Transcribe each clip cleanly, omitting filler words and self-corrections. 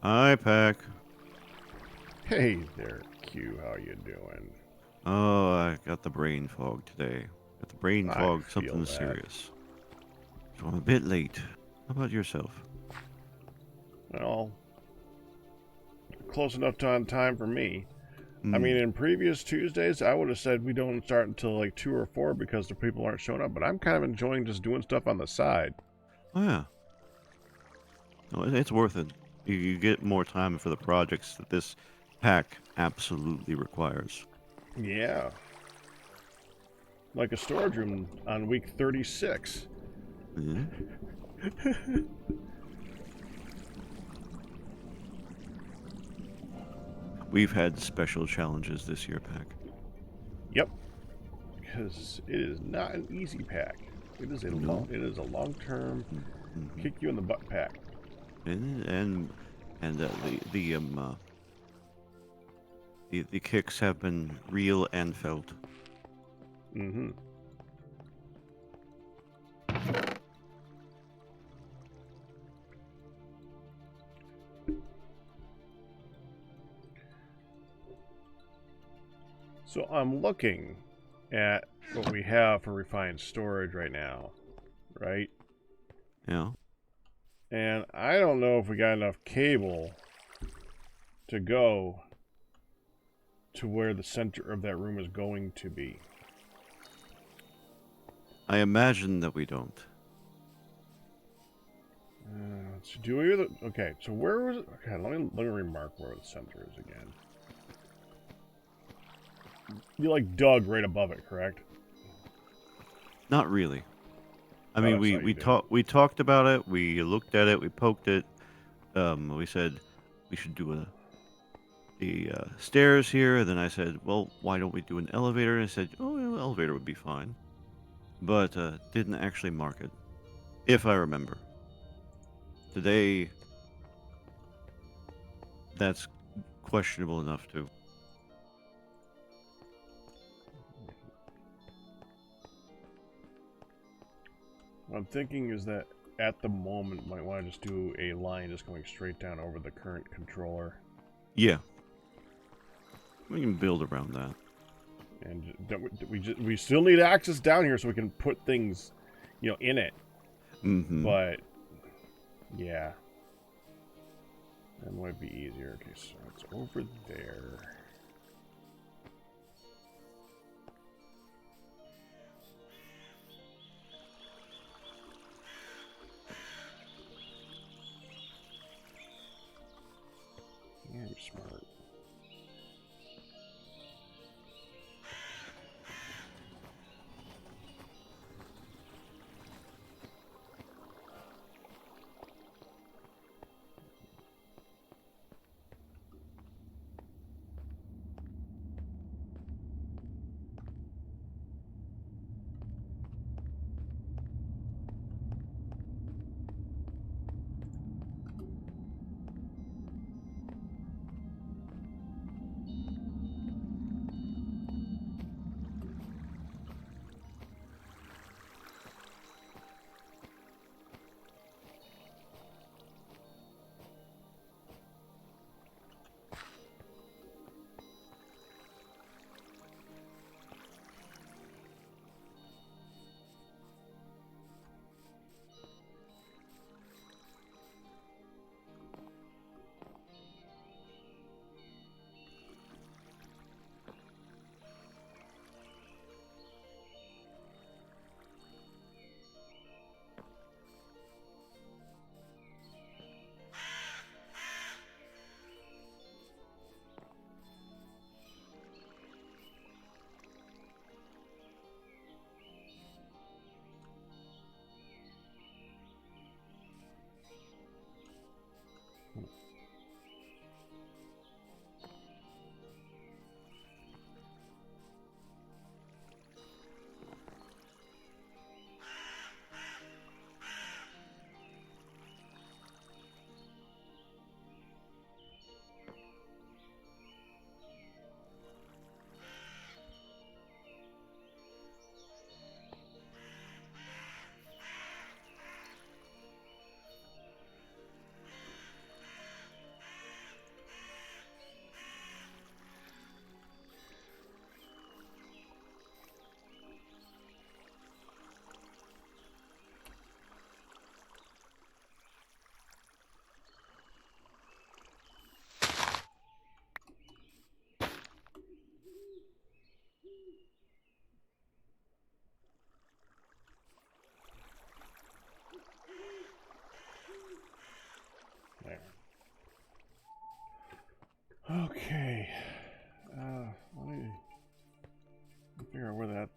Hi, Pack. Hey there, Q. How you doing? Oh, I got the brain fog today. Got the brain I fog, feel something that. serious. So I'm a bit late. How about yourself? Well, close enough to on time for me. I Hmm. mean, in previous Tuesdays, I would have said we don't start until like 2 or 4 because the people aren't showing up, but I'm kind of enjoying just doing stuff on the side. Oh, yeah. No, it's worth it. You get more time for the projects that this pack absolutely requires. Yeah. Like a storage room on week 36. Yeah. We've had special challenges this year, Pack. Yep. Because it is not an easy pack. It is a No. long-term Mm-hmm. kick you in the butt pack. The kicks have been real and felt. Mm-hmm. So I'm looking at what we have for refined storage right now, right? Yeah. And I don't know if we got enough cable to go to where the center of that room is going to be. I imagine that we don't. So do we? Okay, so where was it? Okay, let me remark where the center is again. You like dug right above it, correct? Not really. I Thought mean, I saw you did. we talked about it. We looked at it. We poked it. We said we should do the stairs here. Then I said, well, why don't we do an elevator? And I said, oh, yeah, elevator would be fine, but didn't actually mark it, if I remember. Today, that's questionable enough too. What I'm thinking is that at the moment, might want to just do a line just going straight down over the current controller. Yeah, we can build around that. And we still need access down here so we can put things, in it. Mm-hmm. But yeah, that might be easier. Okay, so it's over there. Yeah, I'm smart.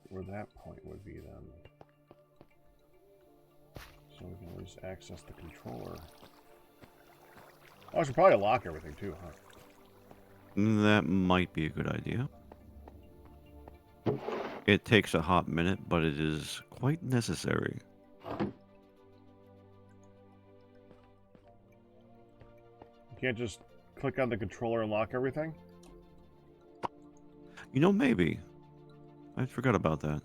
where that point would be then. So we can at least access the controller. Oh, I should probably lock everything too, huh? That might be a good idea. It takes a hot minute, but it is quite necessary. You can't just click on the controller and lock everything? You know, maybe. I forgot about that.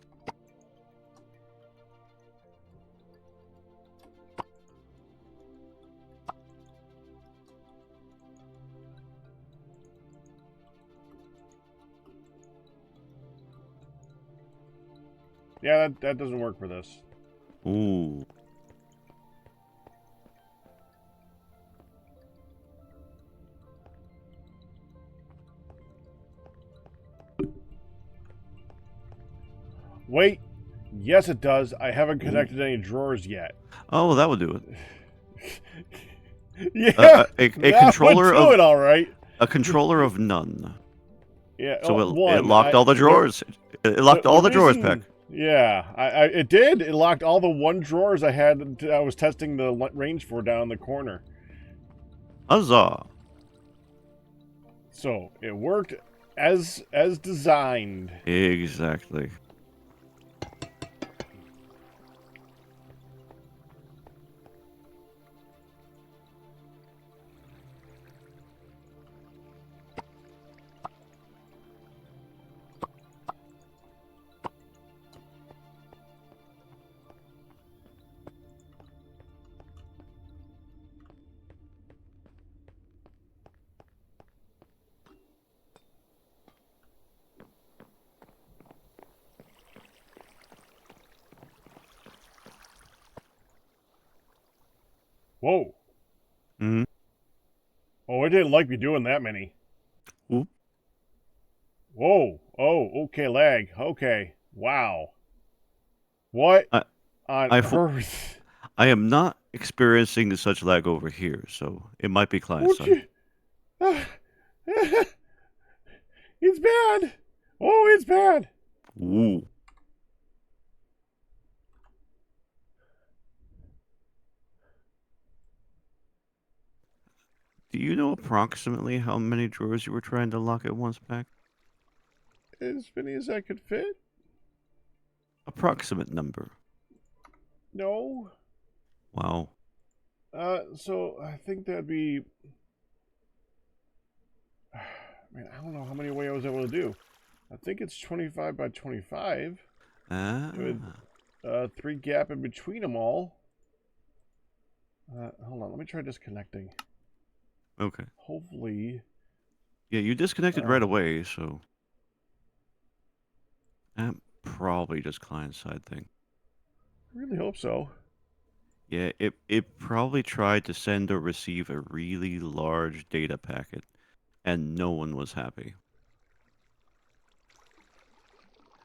Yeah, that doesn't work for this. Ooh. Wait. Yes, it does. I haven't connected any drawers yet. Oh, well, that would do it. Yeah, a that controller would do of it all right. a controller of none. Yeah, So one, it locked all the drawers. It locked all the drawers, Peck. Yeah, it did. It locked all the one drawers I had. I was testing the range for down in the corner. Huzzah! So it worked as designed. Exactly. Whoa. Mm-hmm. Oh, it didn't like me doing that many. Oop. Whoa. Oh, okay, lag. Okay. Wow. What on earth? I am not experiencing such lag over here, so it might be client side. It's bad. Oh, it's bad. Ooh. Do you know approximately how many drawers you were trying to lock at once, Pack? As many as I could fit. Approximate number. No. Wow. So I think that'd be. Man, I don't know how many way I was able to do. I think it's 25 by 25. With 3 gap in between them all. Hold on, let me try disconnecting. Okay. Hopefully. Yeah, you disconnected right away, so that probably just client side thing. I really hope so. Yeah, it probably tried to send or receive a really large data packet, and no one was happy.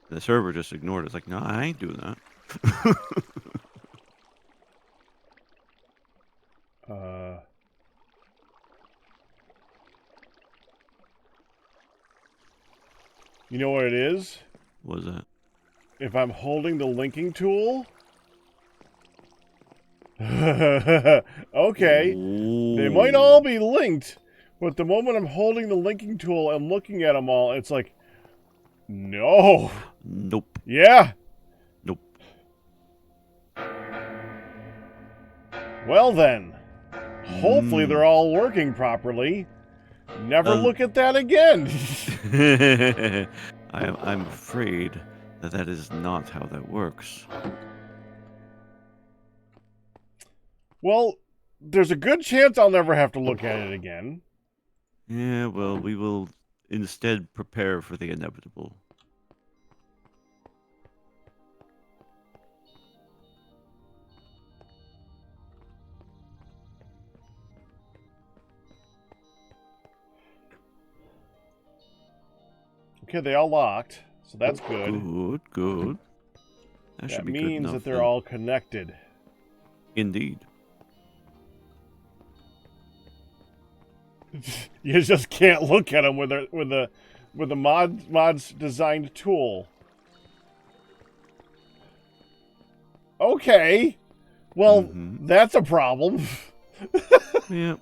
The server just ignored it. It's like, no, I ain't doing that. You know what it is? What was that? If I'm holding the linking tool. Okay. Ooh. They might all be linked, but the moment I'm holding the linking tool and looking at them all, it's like, no. Nope. Yeah. Nope. Well then. Hopefully they're all working properly. Never look at that again. I'm afraid that is not how that works. Well, there's a good chance I'll never have to look at it again. Yeah, well, we will instead prepare for the inevitable. Okay, they all locked, so that's good. Good, good. That should be good means enough, that they're then. all connected. Indeed. You just can't look at them with the mods designed tool. Okay. Well, Mm-hmm. that's a problem. Yeah.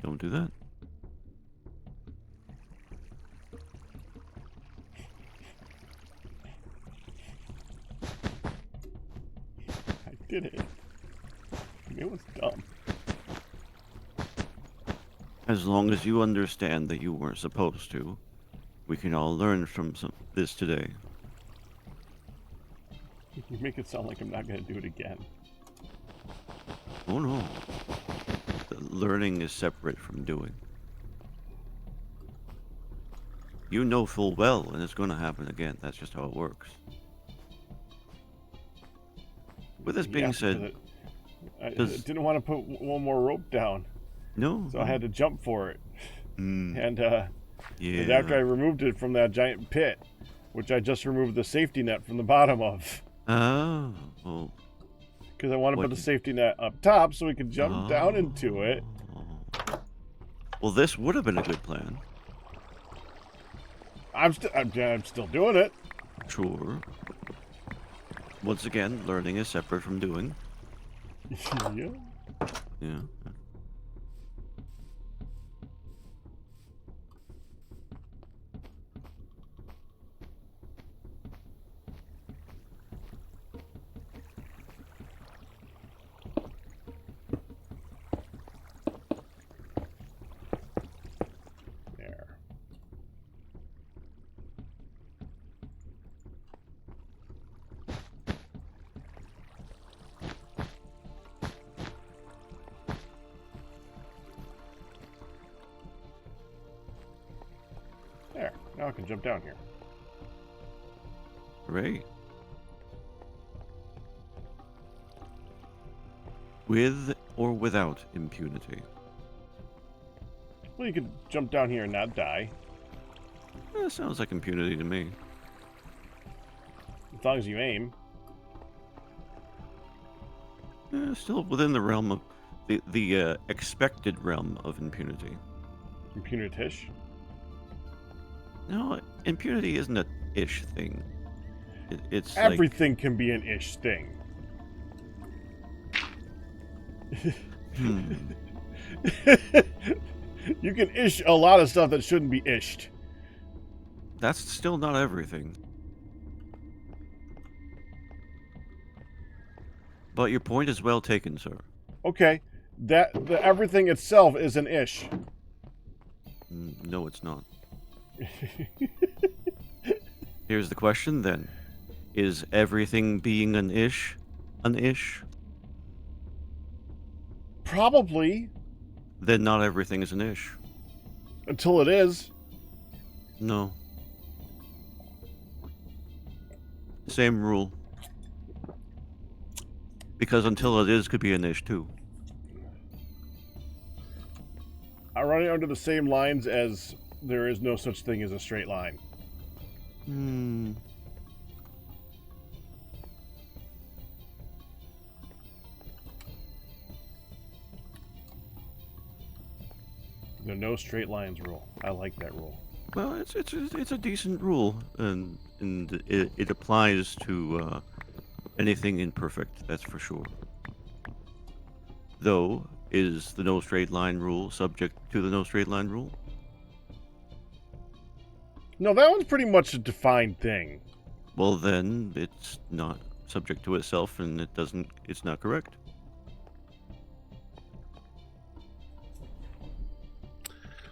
Don't do that. I did it. It was dumb. As long as you understand that you weren't supposed to, we can all learn from this today. You make it sound like I'm not going to do it again. Oh no. Learning is separate from doing. You know full well, and it's going to happen again. That's just how it works. With this being said, I didn't want to put one more rope down, no. so I had to jump for it. Mm, And yeah. after I removed it from that giant pit, which I just removed the safety net from the bottom of, Oh. Well, because I want to what put the did- safety net up top so we could jump down into it. Well, this would have been a good plan. I'm still doing it. Sure. Once again, learning is separate from doing. Yeah. Yeah. There. There. Now I can jump down here. Hooray. With or without impunity. Well, you could jump down here and not die, Sounds like impunity to me. as long as you aim. Still within the realm of the expected realm of impunity. Impunitive. No, impunity isn't a ish thing. It's Everything can be an ish thing. You can ish a lot of stuff that shouldn't be ished. That's still not everything. But your point is well taken, sir. Okay, the everything itself is an ish. No, it's not. Here's the question then. Is everything being an ish an ish? Probably. Then not everything is an ish. Until it is. No. Same rule. Because until it is could be an ish too. running under the same lines as there is no such thing as a straight line. Hmm. The no straight lines rule. I like that rule. Well, it's a decent rule, and it applies to anything imperfect. That's for sure. Though, is the no straight line rule subject to the no straight line rule? No, that one's pretty much a defined thing. Well, then it's not subject to itself, and it's not correct.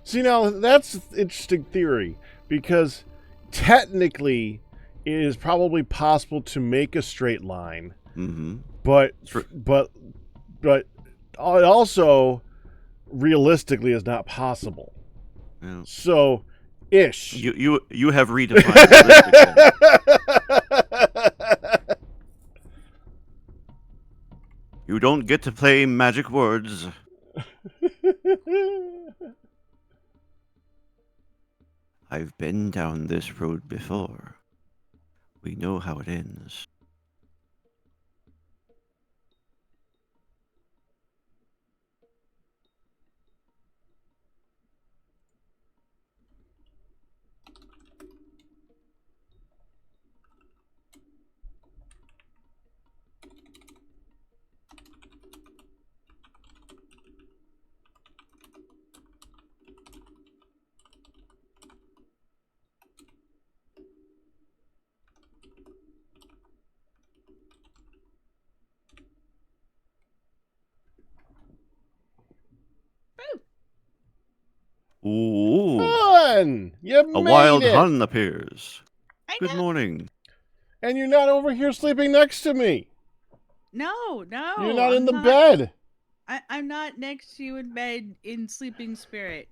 See, now that's an interesting theory because technically it is probably possible to make a straight line, Mm-hmm. but it also realistically is not possible. Yeah. So, ish. You have redefined realistic. You don't get to play magic words. I've been down this road before. We know how it ends. Ooh, Fun! You a made wild it! hun appears. I Good know. morning. And you're not over here sleeping next to me. No. You're not I'm in the bed. I'm not next to you in bed in sleeping spirit.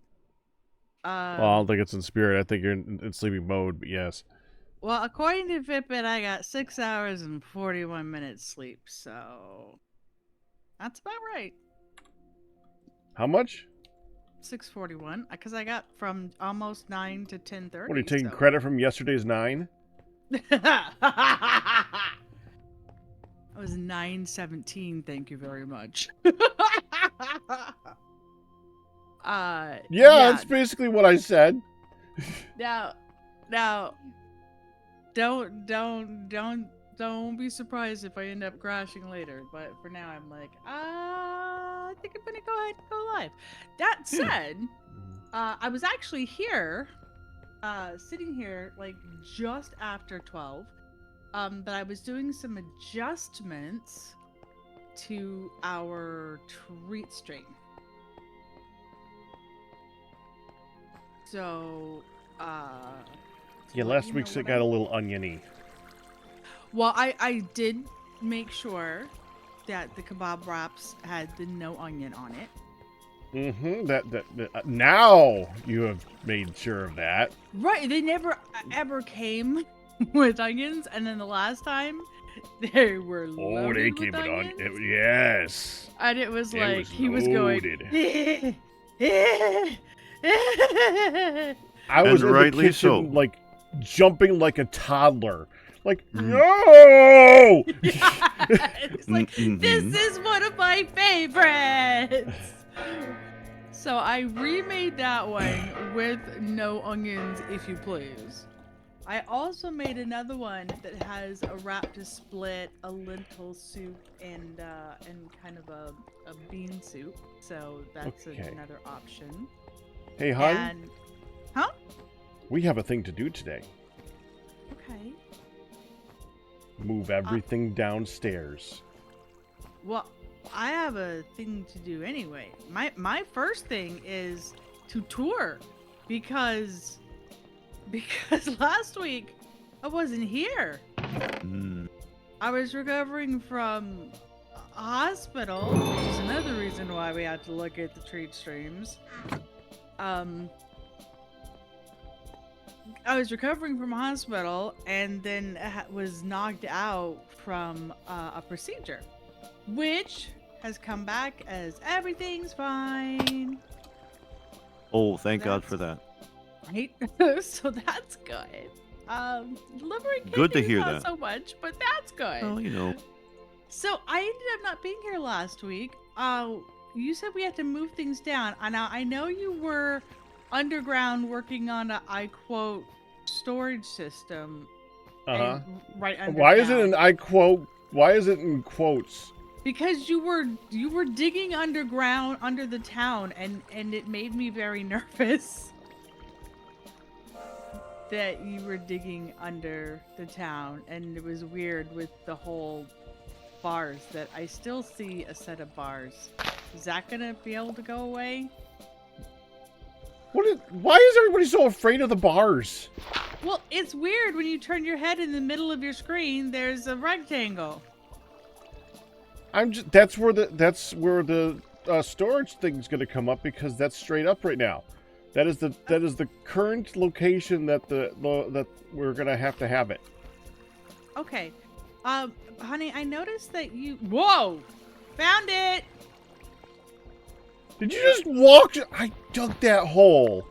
Well, I don't think it's in spirit. I think you're in sleeping mode, but yes. Well, according to Fitbit, I got 6 hours and 41 minutes sleep, so that's about right. How much? 6:41, because I got from almost 9 to 10:30. What, are you taking so. credit from yesterday's 9? I was 9:17. Thank you very much. Yeah, that's basically what I said. Now, don't be surprised if I end up crashing later. But for now, I'm like, I think I'm gonna go ahead and go live. That said, I was actually here, sitting here like just after 12. But I was doing some adjustments to our treat stream. So, Yeah, last week's it got a little oniony. Well, I did make sure that the kebab wraps had the no onion on it. Mm-hmm. That now you have made sure of that. Right, they never ever came with onions, and then the last time they were loaded Oh, they with came with onions. yes. And it was It like was he was loaded. going. I was And in the rightly kitchen, so. like jumping like a toddler. Like, Mm. no! It's like, this is one of my favorites. So I remade that one with no onions, if you please. I also made another one that has a wrap to split, a lentil soup, and kind of a bean soup. So that's Okay. another option. Hey, hon, And, huh? we have a thing to do today. Okay. Move everything downstairs. Well, I have a thing to do anyway. My first thing is to tour because last week I wasn't here. Mm. I was recovering from a hospital, which is another reason why we had to look at the treat streams. I was recovering from a hospital and then was knocked out from a procedure, which has come back as everything's fine. Oh, thank God for that. Right? So that's good. Delivery Good to kit is hear not that. so much, but that's good. Well, you know. So I ended up not being here last week. You said we had to move things down. Now I know you were underground working on a, I quote, storage system. Uh-huh. Right under Why is it town. in I quote? Why is it in quotes? Because you were digging underground under the town, and it made me very nervous that you were digging under the town, and it was weird with the whole bars that I still see a set of bars. Is that gonna be able to go away? Why is everybody so afraid of the bars? Well, it's weird when you turn your head in the middle of your screen. There's a rectangle. That's where the storage thing's going to come up because that's straight up right now. That is the current location that that we're going to have it. Okay. Honey, I noticed that you... Whoa! Found it! Did you just walk? I dug that hole.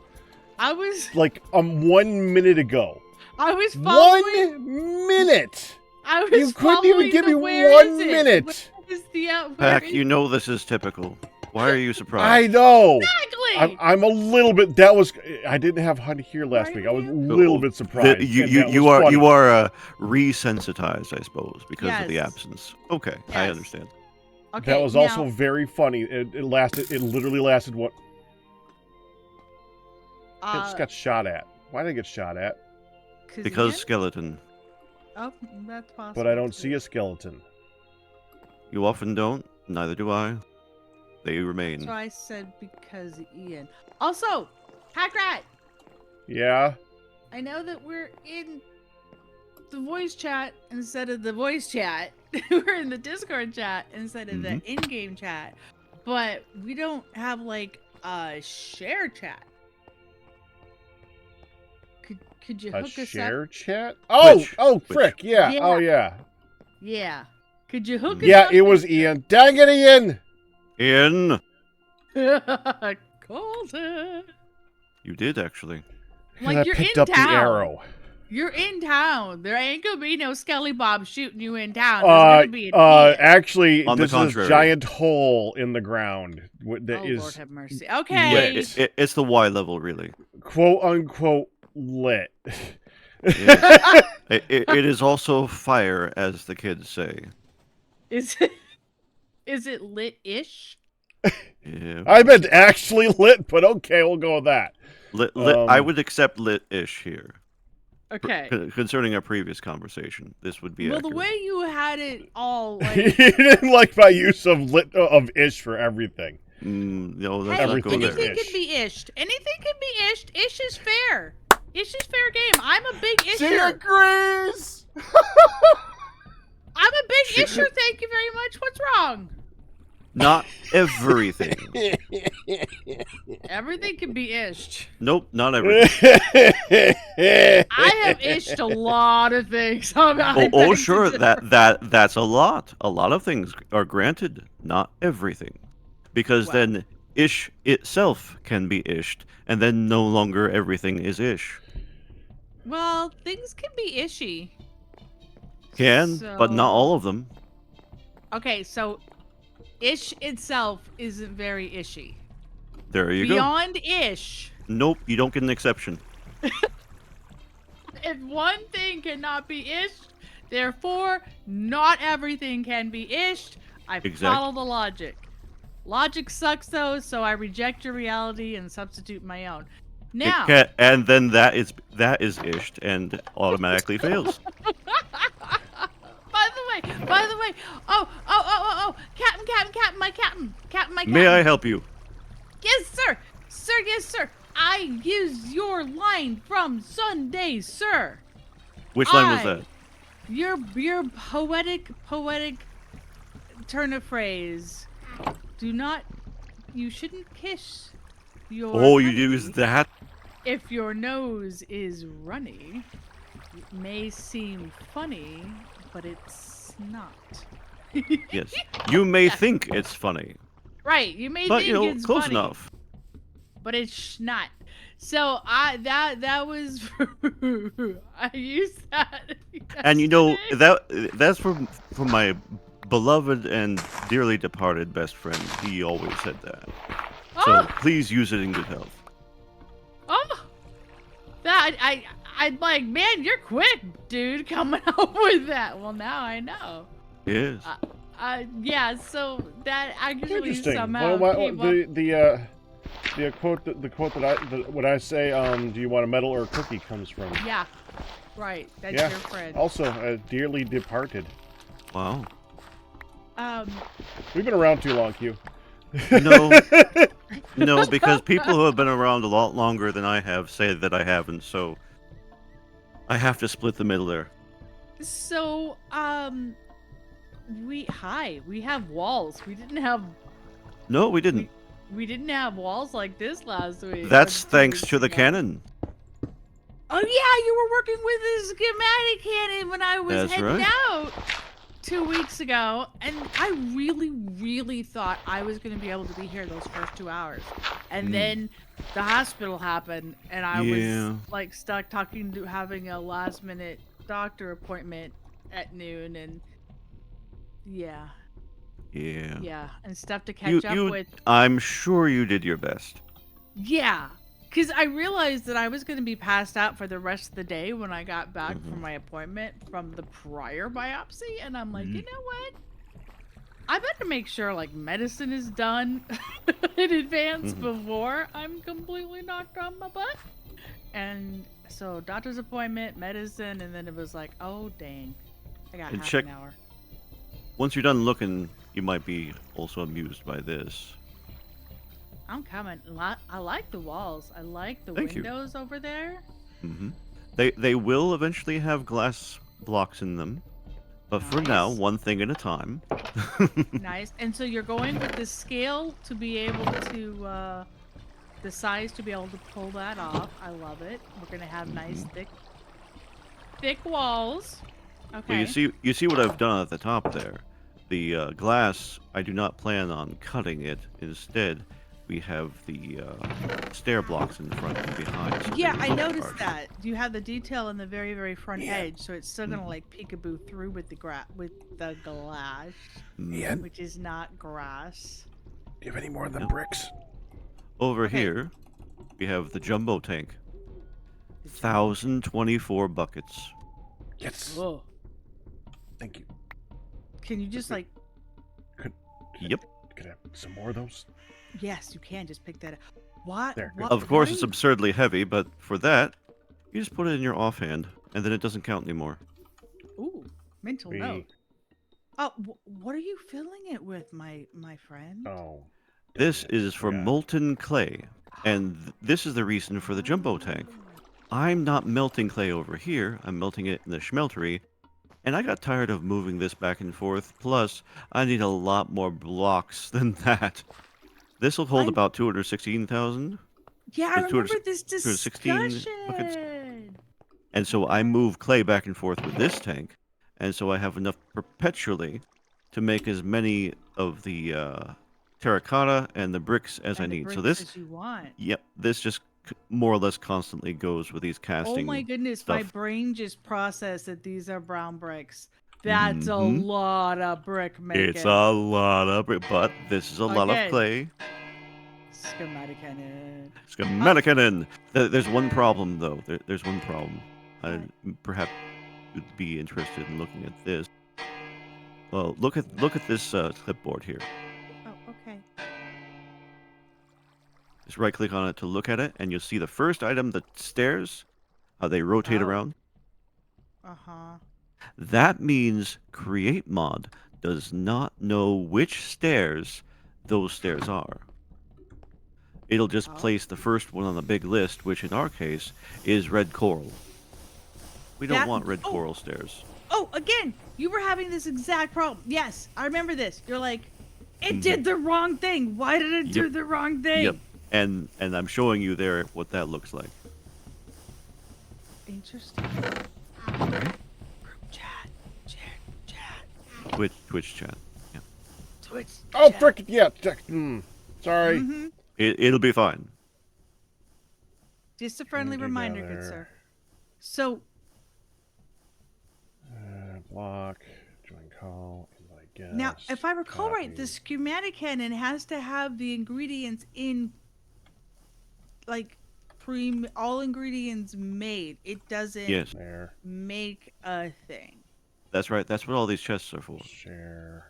I was... Like 1 minute ago. I was following... 1 minute! I was You couldn't even give me 1 minute! Where is the, Pack, you know this is typical. Why are you surprised? I know! Exactly! I'm a little bit... I didn't have Honey here last week. I was a little bit surprised. You are resensitized, I suppose, because of the Yes. absence. Okay, Yes. I understand. Okay, That was now- also very funny. It literally lasted what? I just got shot at. Why did I get shot at? Because Ian? skeleton. Oh, that's possible. But I don't too. see a skeleton. You often don't. Neither do I. They remain. So I said because Ian. Also, Hack Rat, Yeah? I know that we're in the voice chat instead of the voice chat. We're in the Discord chat instead of the in-game chat. But we don't have like a share chat. Could you A hook us share up? chat? Oh! Which? Oh, frick. Yeah. Yeah. Oh, yeah. Yeah. Could you hook us Yeah, up? it was Ian. Dang it, Ian! In. Called it. You did, actually. Like, I you're picked in up town. the arrow. You're in town. There ain't gonna be no Skelly Bob shooting you in town. There's gonna be an idiot. Actually, On the this is a contrary. giant hole in the ground that Oh, is Lord have mercy. Yeah, Okay. it's the Y level, really. quote unquote lit. It is also fire, as the kids say. Is it lit-ish? Yeah. I meant actually lit, but okay, we'll go with that. Lit, I would accept lit-ish here. Okay. Concerning our previous conversation, this would be Well, accurate. the way you had it all, You like, didn't like my use of ish for everything. No, let's hey, not go there. anything can be ished. Anything can be ished. Ish is fair. Ish is fair game. I'm a big isher. agrees. I'm a big isher. Thank you very much. What's wrong? Not everything. Everything can be ished. Nope, not everything. I have ished a lot of things. Oh, sure, that's a lot. A lot of things are granted, not everything. Because Wow. then ish itself can be ished, and then no longer everything is ish. Well, things can be ishy. Can, but not So- all of them. Okay, so ish itself isn't very ishy. There you Beyond ish, go. Nope, you don't get an exception. if one thing cannot be ished, therefore not everything can be ished. I Exactly. follow the logic. Logic sucks though, so I reject your reality and substitute my own. Now, And then that is ished and automatically fails. By the way, oh, Captain, my captain. May I help you? Yes, sir. Yes, sir. I used your line from Sunday, sir. Which line was I- that? Your poetic turn of phrase. You shouldn't kiss your Oh, you honey used that? if your nose is runny. It may seem funny, but it's not. Yes. You may think it's funny, Right, you may but think you know, it's close funny. enough. but it's not. So that was I used that And yesterday. that's from my beloved and dearly departed best friend. He always said that. So Oh, please use it in good health. oh, that I'd like, man, you're quick, dude, coming up with that. Well, now I know. Yes. Yeah. So that actually Interesting. somehow Well, came up. the quote when I say do you want a medal or a cookie comes from. Yeah. Right. That's Yeah. your friend. Also, dearly departed. Wow. We've been around too long, Q. No, no, because people who have been around a lot longer than I have say that I haven't. So I have to split the middle there. So, we have walls. We didn't have No, we didn't. we didn't have walls like this last week. That's or 2 thanks weeks to the ago. cannon. Oh yeah, you were working with the schematic cannon when I was That's heading right. out 2 weeks ago, and I really, really thought I was going to be able to be here those first 2 hours, and then the hospital happened, and I Yeah. was like stuck having a last minute doctor appointment at noon, and yeah, Yeah. and stuff to catch up with. I'm sure you did your best. Yeah, because I realized that I was going to be passed out for the rest of the day when I got back from my appointment from the prior biopsy, and I'm like, you know what? I better make sure like medicine is done in advance before I'm completely knocked on my butt. And so doctor's appointment, medicine, and then it was like, oh dang, I got And half check- an hour. Once you're done looking, you might be also amused by this. I'm coming. I like the walls. I like the Thank you. windows over there. They will eventually have glass blocks in them, but for now, Nice. one thing at a time. Nice. And so you're going with the scale to be able to, the size to be able to pull that off. I love it. We're gonna have nice thick walls. Okay. Well, you see what I've done at the top there. The glass, I do not plan on cutting it. Instead, we have the stair blocks in front and behind. So Yeah, they I look noticed larger. that. You have the detail in the very, very front edge, so it's still gonna like peekaboo through with the glass, Ian, do which is not grass. you have any more of the Yep. bricks? Over Okay. here, we have the jumbo tank. 1,024 buckets. Yes. Whoa. Thank you. Can you just like? Yep. Could I have some more of those? Yes, you can just pick that up. What? There, What? Of course, what it's are you- absurdly heavy, but for that, you just put it in your offhand, and then it doesn't count anymore. Ooh, mental We- note. Oh, what are you filling it with, my friend? Oh. This is for Yeah. molten clay, and this is the reason for the jumbo tank. I'm not melting clay over here, I'm melting it in the schmeltery, and I got tired of moving this back and forth, plus, I need a lot more blocks than that. This will hold I'm- about 216,000, Yeah, I There's 200 remember this 216 discussion. buckets. and so I move clay back and forth with this tank, and so I have enough perpetually to make as many of the terracotta and the bricks as I And the need. So bricks this, as you want. yep, this just more or less constantly goes with these casting. Oh my goodness, my stuff. brain just processed that these are brown bricks. That's a Mhm. lot of brick making. It's a lot of brick, but this is a lot of Again. clay. Schematic cannon. Schematic in. There's one problem though. There's one problem. I perhaps would be interested in looking at this. Well, look at this clipboard here. Oh, okay. Just right click on it to look at it, and you'll see the first item, the stairs, how they rotate Oh. around. Uh-huh. That means Create Mod does not know which stairs those stairs are. It'll just Oh. place the first one on the big list, which in our case is red coral. We don't That- want red oh. coral stairs. Oh, again, you were having this exact problem. Yes, I remember this. You're like, it did the wrong thing. Why did it do Yep. the wrong thing? Yep. And I'm showing you there what that looks like. Interesting. Group chat. Twitch chat. Yeah. Twitch. Oh, chat. frick! Yeah. Sorry. Mhm. It'll be fine. Just a friendly reminder, good sir. Together. So, Block, join call, invite guest. now, if I recall right, copy. the schematic cannon has to have the ingredients in, like, all ingredients made. It doesn't Yes, There. make a thing. that's right. That's what all these chests are for. Share.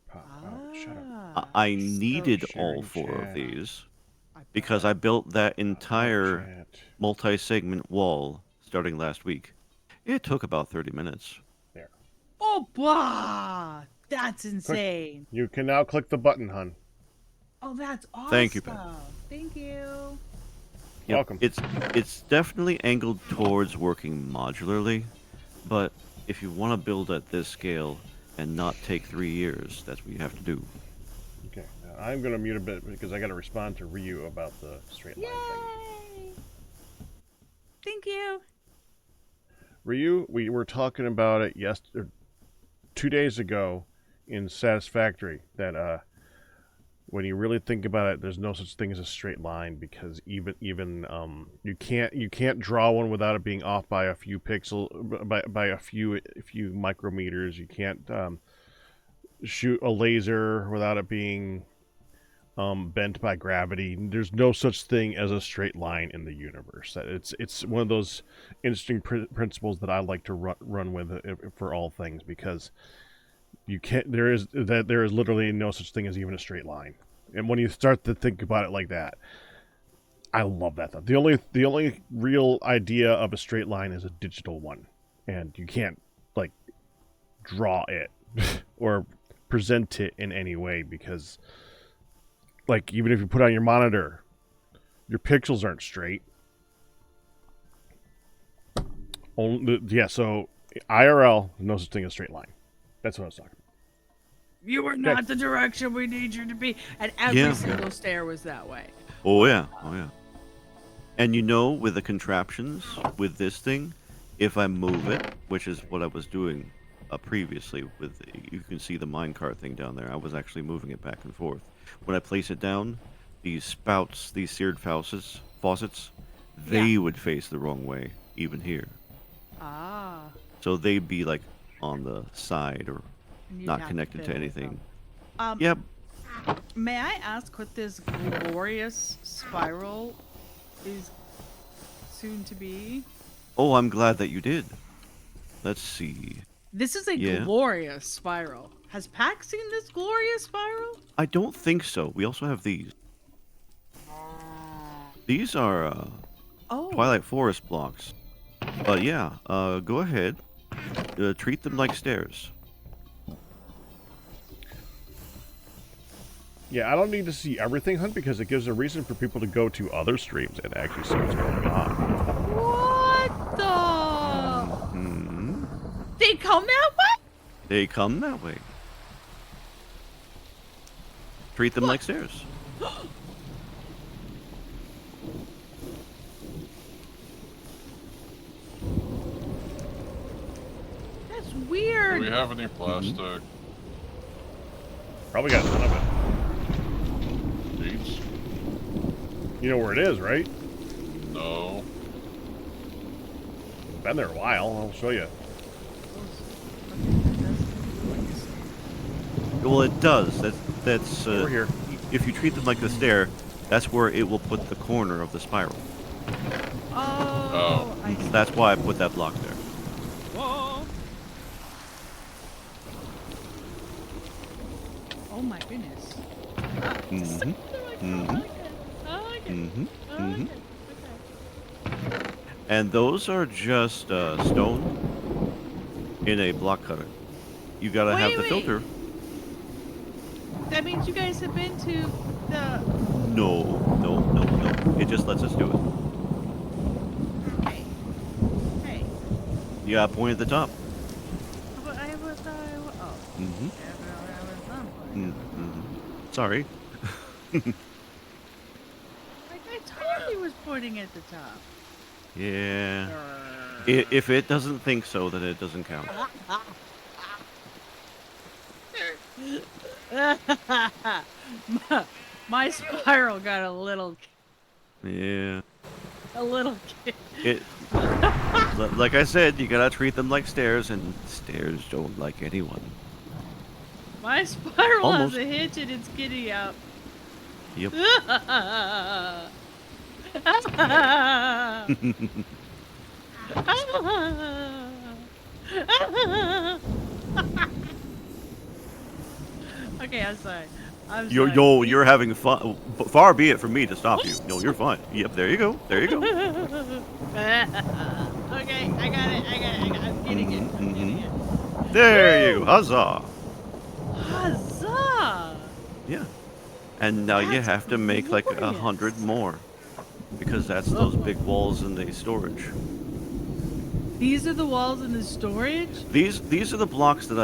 Pop. Oh, shut up. I So, needed all sharing 4 of chat. these I bet. because I built that entire Chat. multi-segment wall starting last week. It took about 30 minutes. There. Oh, blah! That's insane. You can now click the button, hun. Oh, that's awesome. Thank you, Ben. Thank you. Yep, Welcome. It's definitely angled towards working modularly, but if you want to build at this scale and not take 3 years, that's what you have to do. Okay. Now I'm going to mute a bit because I got to respond to Ryu about the straight line thing. Yay! Thank you. Ryu, we were talking about it 2 days ago in Satisfactory that when you really think about it, there's no such thing as a straight line because even you can't draw one without it being off by a few pixels by a few micrometers. You can't shoot a laser without it being bent by gravity. There's no such thing as a straight line in the universe. It's one of those interesting principles that I like to run with for all things because you can't. There is literally no such thing as even a straight line. And when you start to think about it like that, I love that stuff. The only real idea of a straight line is a digital one, and you can't like draw it or present it in any way because, like, even if you put it on your monitor, your pixels aren't straight. So IRL, no such thing as straight line. That's what I was talking about. You are not the direction we need you to be. And every single stair was that way. Oh yeah. And with the contraptions with this thing, if I move it, which is what I was doing previously with, you can see the minecart thing down there. I was actually moving it back and forth. When I place it down, these spouts, these seared faucets, they would face the wrong way, even here. Ah. So they'd be like on the side or not connected to anything. Yep. May I ask what this glorious spiral is soon to be? Oh, I'm glad that you did. Let's see. This is a glorious spiral. Has Pac seen this glorious spiral? I don't think so. We also have these. These are Twilight Forest blocks. But yeah, go ahead. Treat them like stairs. Yeah, I don't need to see everything, Hunt, because it gives a reason for people to go to other streams and actually see what's going on. What the? Mm-hmm. They come that way? They come that way. Treat them like stairs. That's weird. Do we have any plastic? Probably got none of it. Sheets? You know where it is, right? No. Been there a while. I'll show you. Well, it does. That's Over here. If you treat them like the stair, that's where it will put the corner of the spiral. Oh. I see. That's why I put that block there. Whoa. Oh my goodness. Mm-hmm. Mm-hmm. I like it. Mm-hmm. I like Mm-hmm. it. Okay. And those are just stone in a block cutter. You gotta have the Wait. filter. That means you guys have been to the... No. It just lets us do it. Hey. You gotta point at the top. But I was... Oh. Mm-hmm. Mm-hmm. Sorry. I totally was pointing at the top. Yeah. If it doesn't think so, then it doesn't count. My spiral got a little... Yeah. a little kid. It, like I said, you gotta treat them like stairs, and stairs don't like anyone. My spiral Almost. has a hitch and it's giddy up. Yep. Okay, I'm sorry. I'm Yo, sorry. yo, you're having fun. Far be it from me to stop you. No, you're fine. Yep, there you go. There you go. Okay, I got it. I'm getting it. I'm getting it. There you go. Huzzah. Huzzah! Yeah. And now you That's have to make like glorious. 100 more. Because that's those big walls in the storage. These are the walls in the storage? These are the blocks that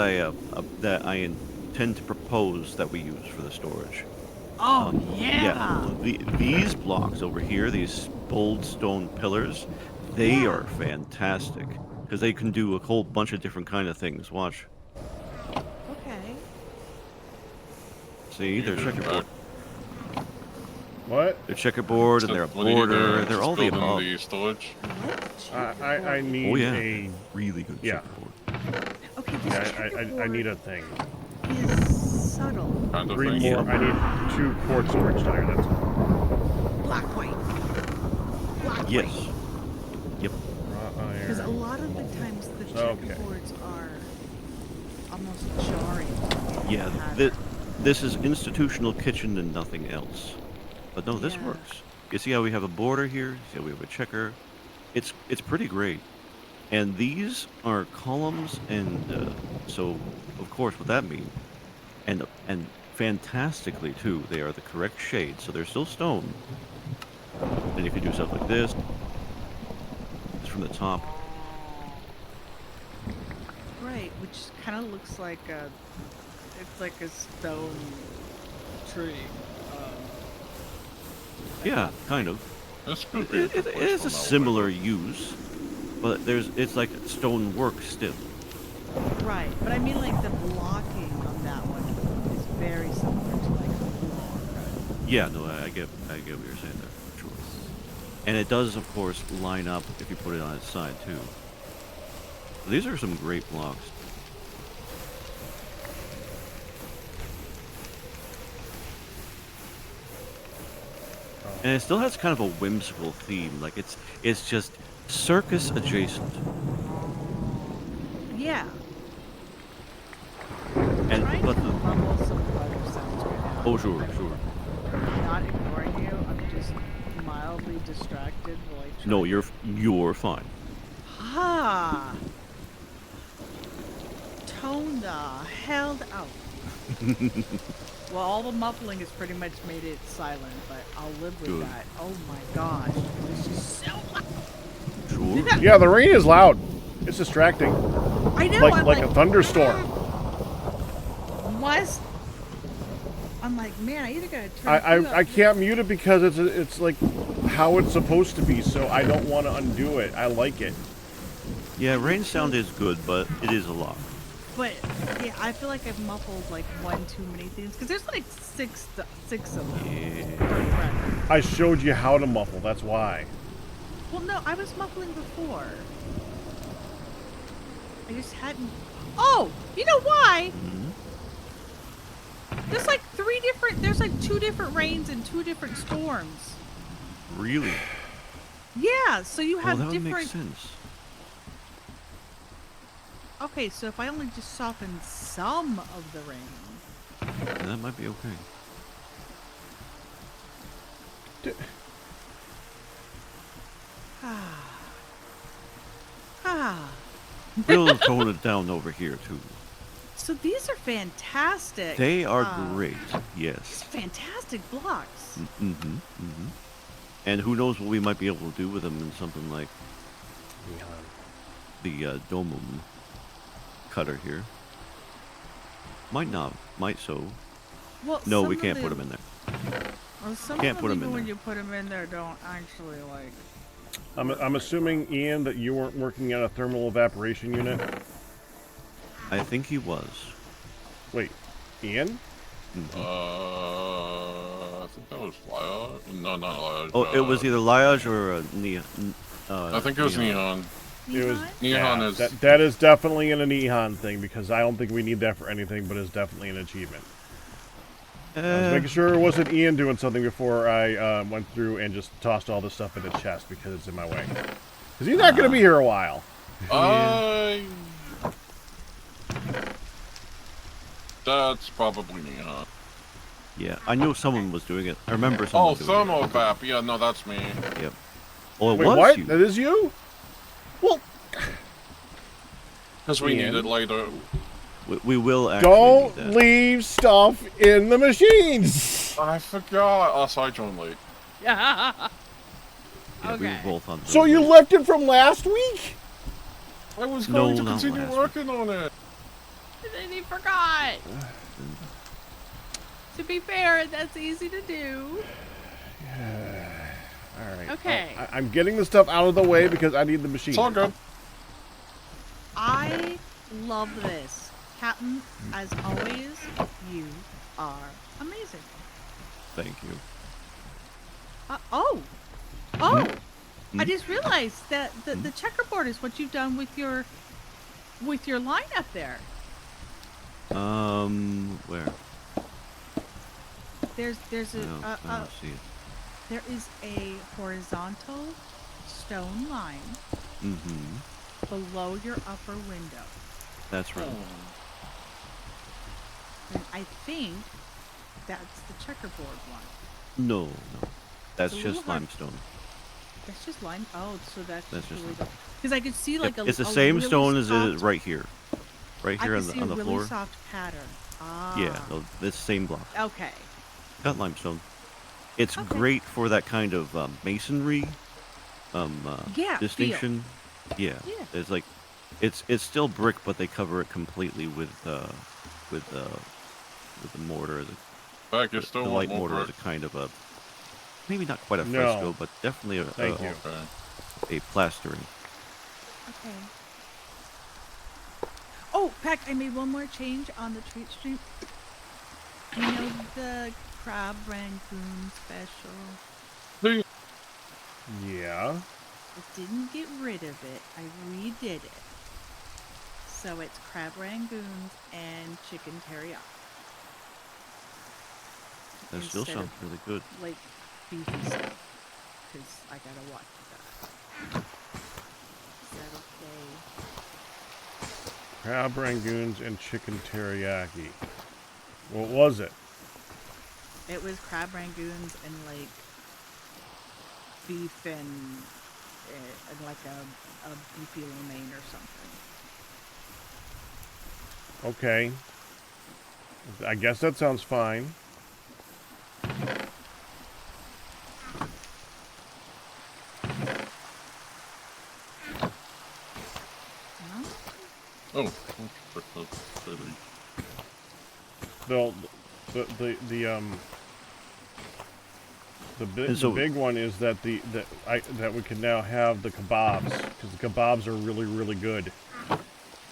I intend to propose that we use for the storage. Oh, yeah. These blocks over here, these bold stone pillars, they Yeah. are fantastic because they can do a whole bunch of different kind of things. Watch. Okay. See, they're checkerboard. What? They're checkerboard and they're a border. They're all the above. The storage. I need Oh yeah, a. really good Yeah. checkerboard. Okay, this Yeah, I need a thing. is subtle. Kind of 3 thing. more. I need 2 quartz storage tire. That's all. Black white. Black Yes. Yep. Raw Because a iron. lot of the times the Okay. checkerboards are almost jarring. Yeah. This is institutional kitchen and nothing else. But no, this Yeah. works. You see how we have a border here? See how we have a checker? It's pretty great. And these are columns, and so of course what that means, and fantastically too, they are the correct shade, so they're still stone. And you can do stuff like this, just from the top. Right, which kind of looks like it's like a stone tree. Yeah, kind of. This could be a It good place is for a an similar elevator. use, but it's like stone work still. Right, but I mean like the blocking on that one is very similar to like a floor. Yeah, no, I get what you're saying there, for sure. And it does, of course, line up if you put it on its side too. These are some great blocks. And it still has kind of a whimsical theme, like it's just circus adjacent. Yeah. And Trying but to the, mumble some other sounds right now. oh sure, sure. I'm not ignoring you. I'm just mildly distracted while I try. No, you're fine. Ha! Tone the hell out. Well, all the muffling has pretty much made it silent, but I'll live with Good. that. Oh my gosh, this is so loud. Sure. Yeah, the rain is loud. It's distracting. I know. Like I'm like a thunderstorm. Must. I'm like, man, I either gotta turn. you up. I can't mute it because it's like how it's supposed to be. So I don't want to undo it. I like it. Yeah, rain sound is good, but it is a lot. But yeah, I feel like I've muffled like one too many things because there's like six of them. Yeah. I showed you how to muffle. That's why. Well, no, I was muffling before. I just hadn't. Oh, you know why? Mhm. There's like There's like 2 different rains and 2 different storms. Really? Yeah, so you Oh, have that would make different. sense. Okay, so if I only just soften some of the rain. Yeah, that might be okay. We'll tone it down over here too. So these are fantastic. They are These great. are Yes. fantastic blocks. Mm-hmm. Mm-hmm. And who knows what we might be able to do with them in something like the domum cutter here. Might not. Might so. Well, No, some we of can't put them in there. Well, some Can't of put 'em them, in even when there. you put them in there, don't actually like. I'm assuming, Ian, that you weren't working on a thermal evaporation unit. I think he was. Wait, Ian? Mhm. I think that was Liage. No, not Liage. Oh, it was either Liage or Neon. I think it was Neon. It was Neon yeah, is. that is definitely an Neon thing because I don't think we need that for anything, but it's definitely an achievement. I was making sure it wasn't Ian doing something before I went through and just tossed all this stuff in the chest because it's in my way. Because he's not going to be here a while. That's probably Neon. Yeah, I knew someone was doing it. I remember someone doing it. Thermobap. Yeah, no, that's me. Yep. Oh, it Wait, was what? you. That is you? Well, Because we Ian. need it later. We will actually don't need that. leave stuff in the machines. I forgot. Oh, so I joined late. Yeah. Yeah, we were Okay. both on. So you left it from last week? I was No, going to not continue last working on it. And then he forgot. To be fair, that's easy to do. All right. Okay. I'm getting the stuff out of the way because I need the machine. It's all good. I love this. Captain, as always, you are amazing. Thank you. Oh! I just realized that the checkerboard is what you've done with your line up there. Where? There's No, I don't see it. there is a horizontal stone line Mm-hmm. below your upper window. That's right. And I think that's the checkerboard one. No. That's It's a just little hard- limestone. That's just line. Oh, so that's That's just really because I could see like It's the a same really stone as it soft, is right here. Right I here could on see the a really floor. soft pattern. Ah. Yeah, this same block. Okay. Got limestone. It's Okay. great for that kind of masonry Yeah, distinction. Yeah. Yeah. It's like it's still brick, but they cover it completely with the mortar. Back, you The still light want more mortar brick? is a kind of a maybe not quite a No. fresco, but definitely Thank you. Okay. a plastering. Okay. Oh, Peck, I made one more change on the treat stream. You know the crab rangoon special? Yeah. I didn't get rid of it. I redid it. So it's crab rangoons and chicken teriyaki. That still Instead sounds of, really good. like beefy stuff. Because I gotta watch that. Is that okay? Crab rangoons and chicken teriyaki. What was it? It was crab rangoons and like beef and like a beefy lo mein or something. Okay. I guess that sounds fine. Huh? Oh, that's really. The so- big one is that that we can now have the kebabs because the kebabs are really good.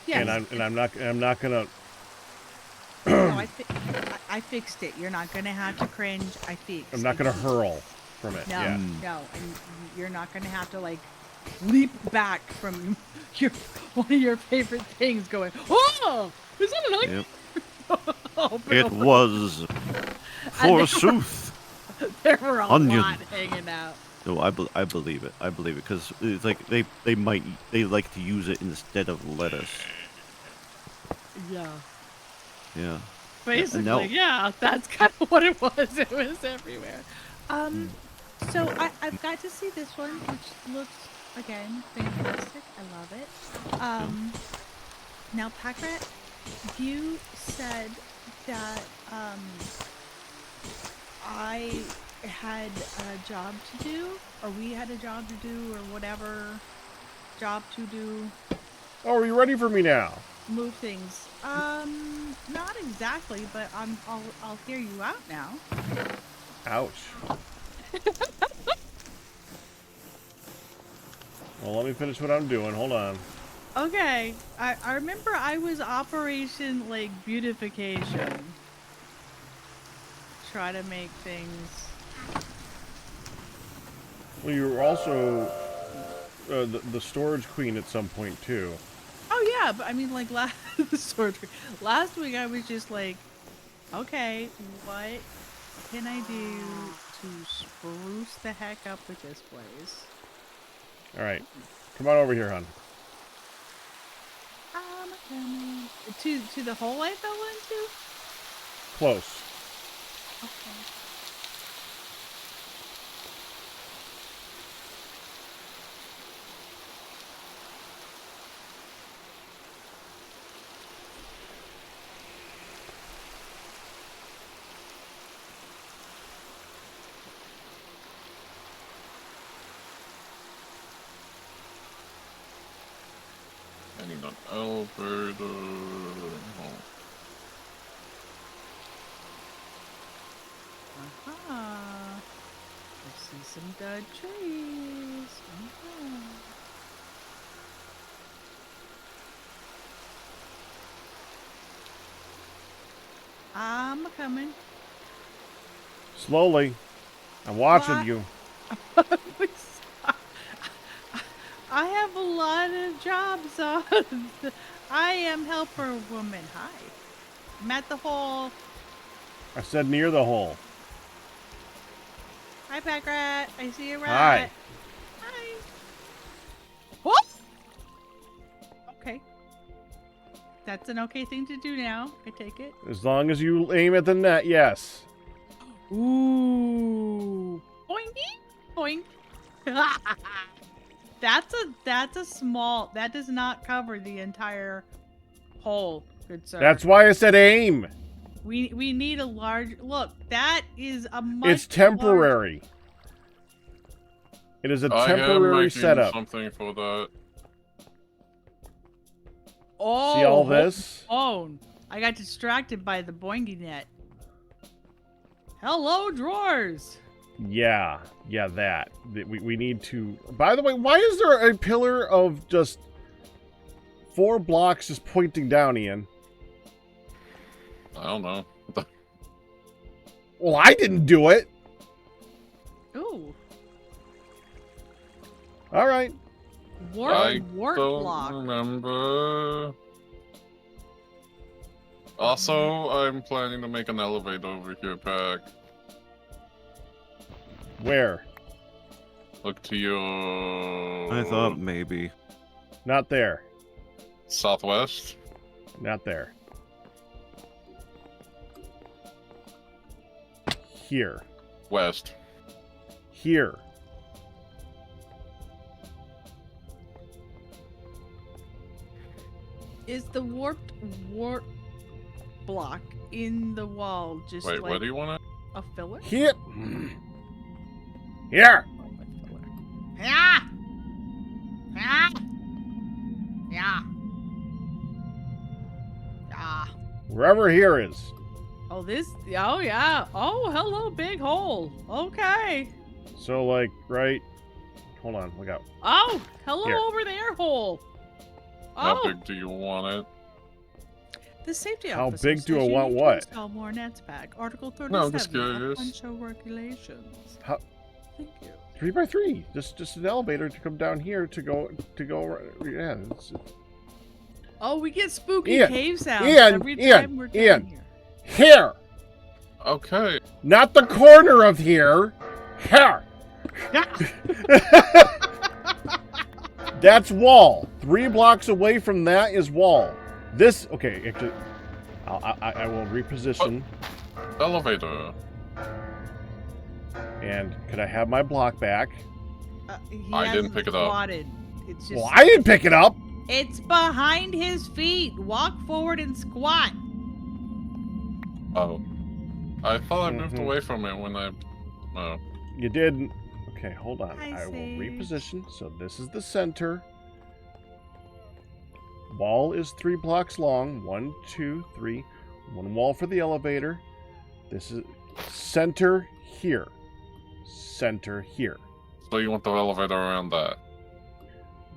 Yes. And I'm not gonna. No, I fixed it. You're not gonna have to cringe. I fixed. I'm not gonna it. hurl from it. No, Yeah. no, and you're not gonna have to like leap back from your one of your favorite things. Going, oh, is that an onion? Yep. Oh, It was forsooth. there were a onion. lot hanging out. No, I believe it. I believe it because it's like they like to use it instead of lettuce. Yeah. Yeah. Basically, no. yeah, that's kind of what it was. It was everywhere. So I've got to see this one, which looks again fantastic. I love it. Now, Packrat, you said that I had a job to do, or we had a job to do, or whatever job to do. Oh, are you ready for me now? Move things. Not exactly, but I'll hear you out now. Ouch. Well, let me finish what I'm doing. Hold on. Okay, I remember I was Operation like beautification. Try to make things Well, you were also the storage queen at some point too. Oh yeah, but I mean, like last last week I was just like, okay, what can I do to spruce the heck up with this place? All right, come on over here, hon. I'm coming to the hole I fell into. Close. Okay. I need an elevator. Oh. Aha. I see some dead trees. I'm coming. Slowly. I'm watching What? you. I have a lot of jobs on. I am helper woman. Hi. I'm at the hole. I said near the hole. Hi, pack rat. I see a rat. Hi. Hi. What? Okay. That's an okay thing to do now. I take it. As long as you aim at the net, yes. Ooh. Boingy. Boink. That's a small. That does not cover the entire hole, good sir. That's why I said aim. We need a large look. That is a much. It's temporary. It is a I am temporary making setup. something for that. Oh, See all this? Oh, I got distracted by the boingy net. Hello, drawers. Yeah, that. We need to... By the way, why is there a pillar of just 4 blocks just pointing down, Ian? I don't know. Well, I didn't do it. Ooh. All right. I Wart don't block. remember. Also, I'm planning to make an elevator over here, Pack. Where? Look to your... I thought maybe. Not there. southwest. Not there. Here. West. Here. Is the warped wart block in the wall just Wait, like what do you want a filler? Here. Here. Yeah. Yeah. Yeah. Yeah. Wherever here is. Oh, this. Oh, yeah. Oh, hello, big hole. Okay. So, like, right. Hold on. Look out. Oh, hello Here. over there, hole. How Oh, big do you want it? the safety How officer big do says I you want need to what? install more nets pack. Article 37 No, I'm just of curious. Punch regulations. How- Thank you. 3x3. Just an elevator to come down here to go. Yeah. It's, Oh, we get spooky Ian, cave sounds Ian, every time Ian, we're Ian. down here. here. Okay. Not the corner of here. Here. That's wall. 3 blocks away from that is wall. This, okay, actually, I will reposition. Elevator. And could I have my block back? He I didn't hasn't pick it up. squatted. It's just. Well, I didn't pick it up. It's behind his feet. Walk forward and squat. Oh. I thought I moved Mhm. away from it when I... Oh. You didn't. Okay, hold on. Hi, I will Sage. reposition. So this is the center. Wall is 3 blocks long. 1, 2, 3. 1 wall for the elevator. This is center here. Center here. So you want the elevator around that?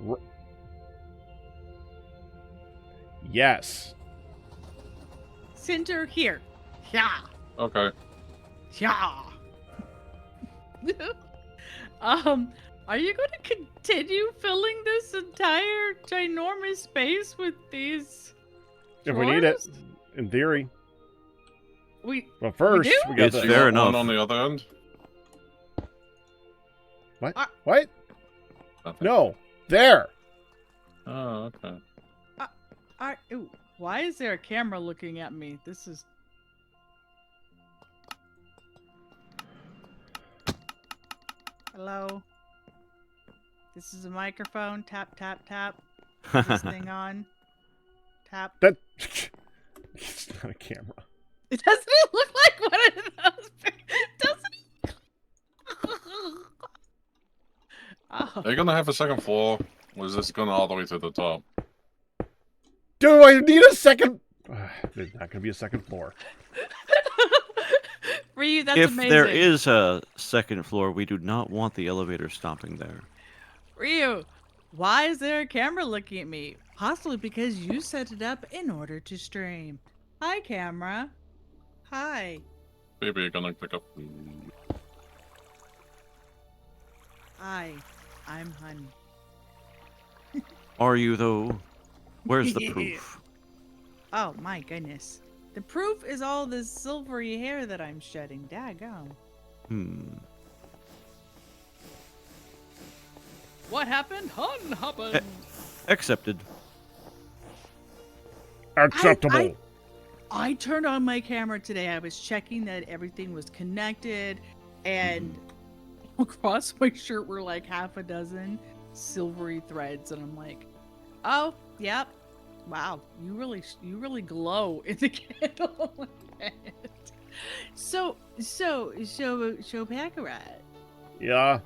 R- yes. Center here. Yeah. Okay. Yeah. Are you going to continue filling this entire ginormous space with these If we need it, drawers? in theory. We But first, do? we got It's the... You fair got one enough. on the other end? What? Uh, What? Nothing. No. There. Oh, okay. ooh, why is there a camera looking at me? This is... Hello? This is a microphone. Tap, tap, tap. Is this thing on? Tap. That... It's not a camera. It doesn't it look like one of those? Doesn't it? Oh. Are you gonna have a second floor? Or is this going all the way to the top? Do I need a second... There's not going to be a second floor. For you, that's If amazing. there is a second floor, we do not want the elevator stopping there. Ryu, why is there a camera looking at me? Possibly because you set it up in order to stream. Hi, camera. Hi. Maybe you're gonna pick up. Hi. I'm Hun. Are you, though? Where's the proof? Oh, my goodness. The proof is all this silvery hair that I'm shedding. Daggone. What happened? Hun happened. Accepted. Acceptable. I turned on my camera today. I was checking that everything was connected, and across my shirt were like half a dozen silvery threads, and I'm like, "Oh, yep, wow, you really glow in the candle." So Packarat. Yeah.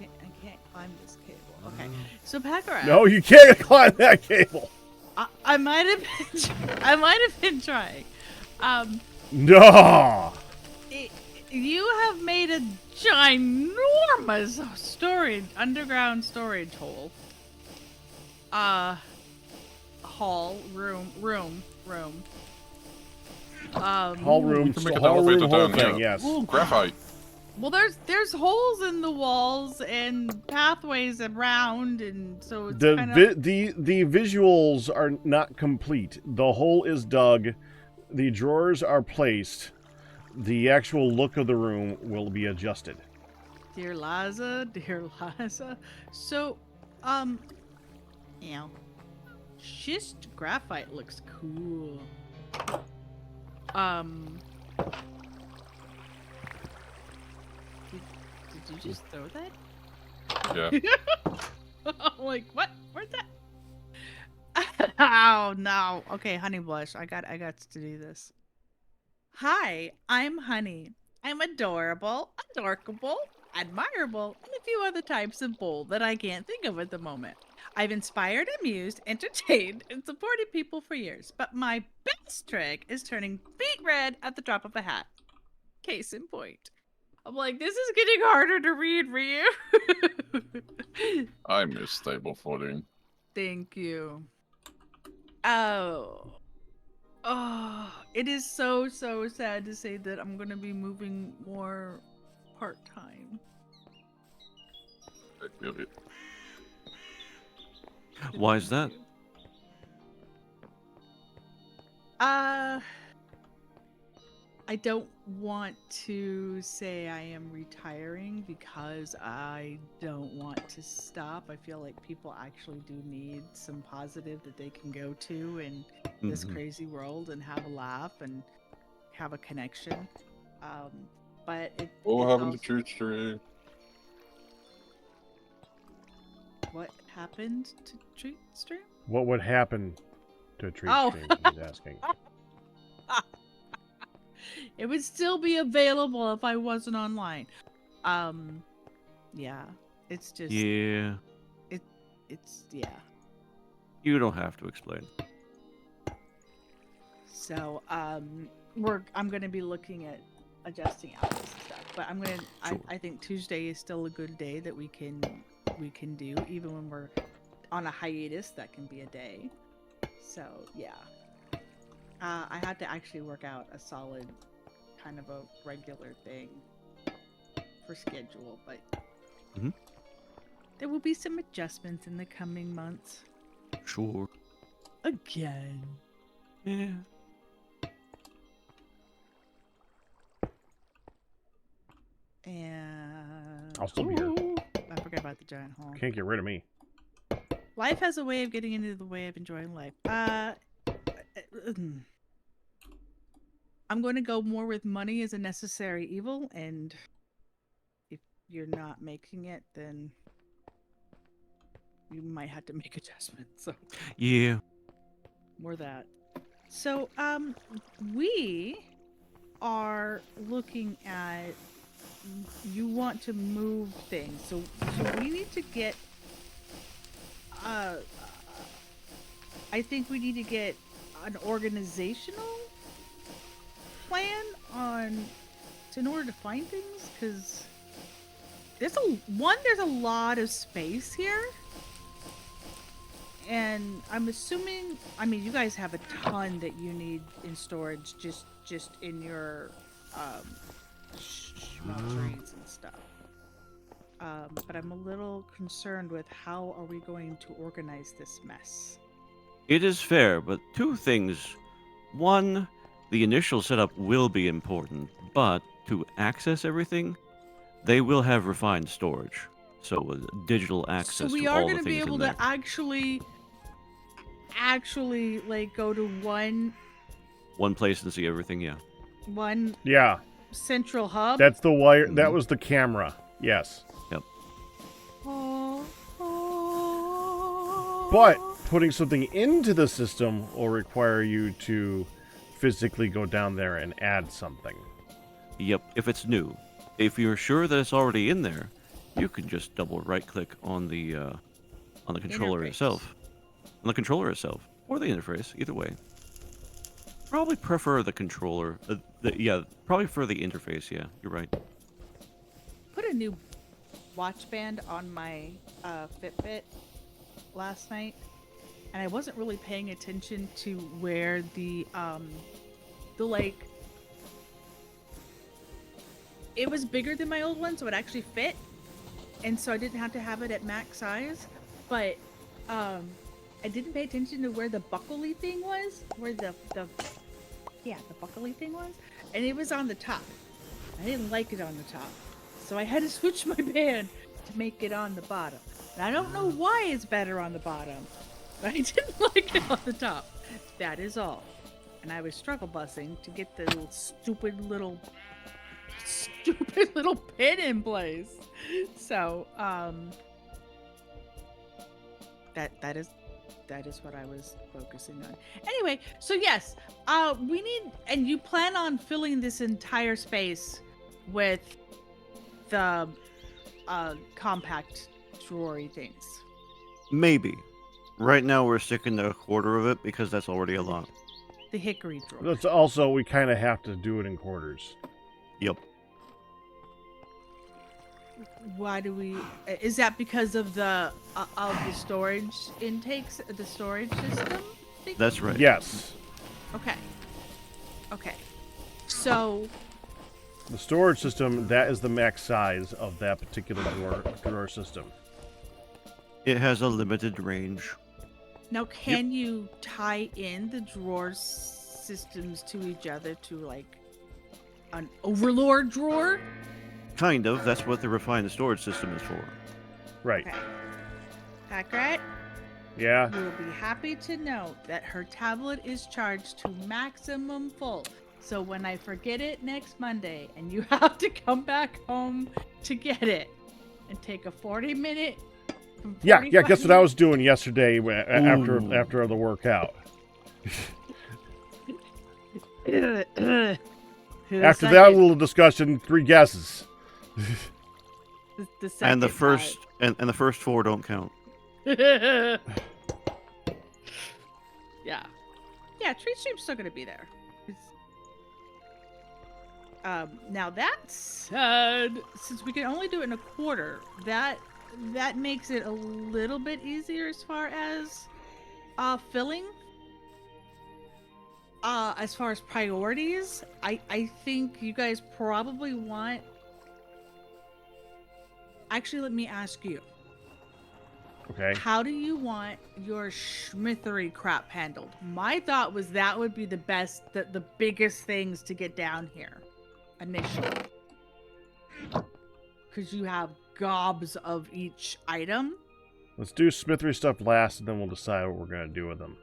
I can't climb this cable. Okay, so Packarat. No, you can't climb that cable. I might have been trying. No. You have made a ginormous underground storage hole. Room. Hall room, You can make an hall room, elevator whole down, thing, yeah. yes. Ooh, graphite. Well, there's holes in the walls and pathways around, and so it's The kind of... the visuals are not complete. The hole is dug, the drawers are placed, the actual look of the room will be adjusted. Dear Liza. So, schist graphite looks cool. Did you just throw that? Yeah. I'm like, what? Where's that? Oh no. Okay, Honey Blush. I got to do this. Hi, I'm Honey. I'm adorable, adorkable, admirable, and a few other types of bold that I can't think of at the moment. I've inspired, amused, entertained, and supported people for years, but my best trick is turning beet red at the drop of a hat. Case in point. I'm like, this is getting harder to read, Ryu. I miss stable footing. Thank you. Oh, it is so sad to say that I'm gonna be moving more part-time. I feel it. Why is that? I don't want to say I am retiring because I don't want to stop. I feel like people actually do need some positive that they can go to in this crazy world and have a laugh and have a connection. But What it's happened to also... Church Tree? What happened to Treat Stream? What would happen to a treat stream, he's asking. It would still be available if I wasn't online. Yeah. It's just... Yeah. It's... Yeah. You don't have to explain. So, I'm gonna be looking at adjusting hours and stuff. But I'm gonna... Sure. I think Tuesday is still a good day that we can do. Even when we're on a hiatus, that can be a day. So, yeah. I had to actually work out a solid kind of a regular thing for schedule, but Mhm. there will be some adjustments in the coming months. Sure. Again. Yeah. And I'll still be here. Ooh, I forgot about the giant hall. Can't get rid of me. Life has a way of getting into the way of enjoying life. I'm going to go more with money as a necessary evil, and if you're not making it, then you might have to make adjustments. So Yeah. more of that. So we are looking at you want to move things. So we need to get I think we need to get an organizational plan on in order to find things, because there's a lot of space here, and I'm assuming, I mean, you guys have a ton that you need in storage just in your small trades and stuff. But I'm a little concerned with how are we going to organize this mess. It is fair, but two things. One, the initial setup will be important, but to access everything, they will have refined storage. So digital So access we to are all going the to be things in able there. to actually like go to One place and see everything, yeah. one Yeah, central hub. that's the wire. That Mhm. was the camera. Yes. Yep. But putting something into the system will require you to physically go down there and add something. Yep, if it's new. If you're sure that it's already in there, you can just double right click on the controller Interface. itself. On the controller itself. Or the interface, either way. Probably prefer the controller. Probably for the interface, yeah. You're right. Put a new watch band on my Fitbit last night, and I wasn't really paying attention to where the like, it was bigger than my old one, so it actually fit, and so I didn't have to have it at max size. But I didn't pay attention to where the buckley thing was, where the buckley thing was, and it was on the top. I didn't like it on the top, so I had to switch my band to make it on the bottom. And I don't know why it's better on the bottom, but I didn't like it on the top. That is all. And I was struggle bussing to get the little stupid little pin in place. So that is what I was focusing on. Anyway, so yes, we need, and you plan on filling this entire space with the compact drawery things. Maybe. Right now we're sticking to a quarter of it because that's already a lot. The hickory drawer. That's also, we kind of have to do it in quarters. Yep. Why do we? Is that because of the storage intakes, the storage system? That's right. Yes. Okay. So The storage system, that is the max size of that particular drawer system. It has a limited range. now, can you tie in the drawer systems to each other to like an overlord drawer? Kind of. That's what the refined storage system is for. Right. Okay. Packrat, Yeah. you will be happy to know that her tablet is charged to maximum full. So when I forget it next Monday and you have to come back home to get it and take a 40-minute. Yeah, guess what I was doing yesterday after Ooh. the workout. After that little discussion, 3 guesses. And the first and the first 4 don't count. Yeah, Tree Stream's still gonna be there. Now that said, since we can only do it in a quarter, that makes it a little bit easier as far as filling. As far as priorities, I think you guys probably want Actually, let me ask you. Okay. How do you want your smithery crap handled? My thought was that would be the best, the biggest things to get down here initially. Because you have gobs of each item. Let's do smithery stuff last, and then we'll decide what we're gonna do with them.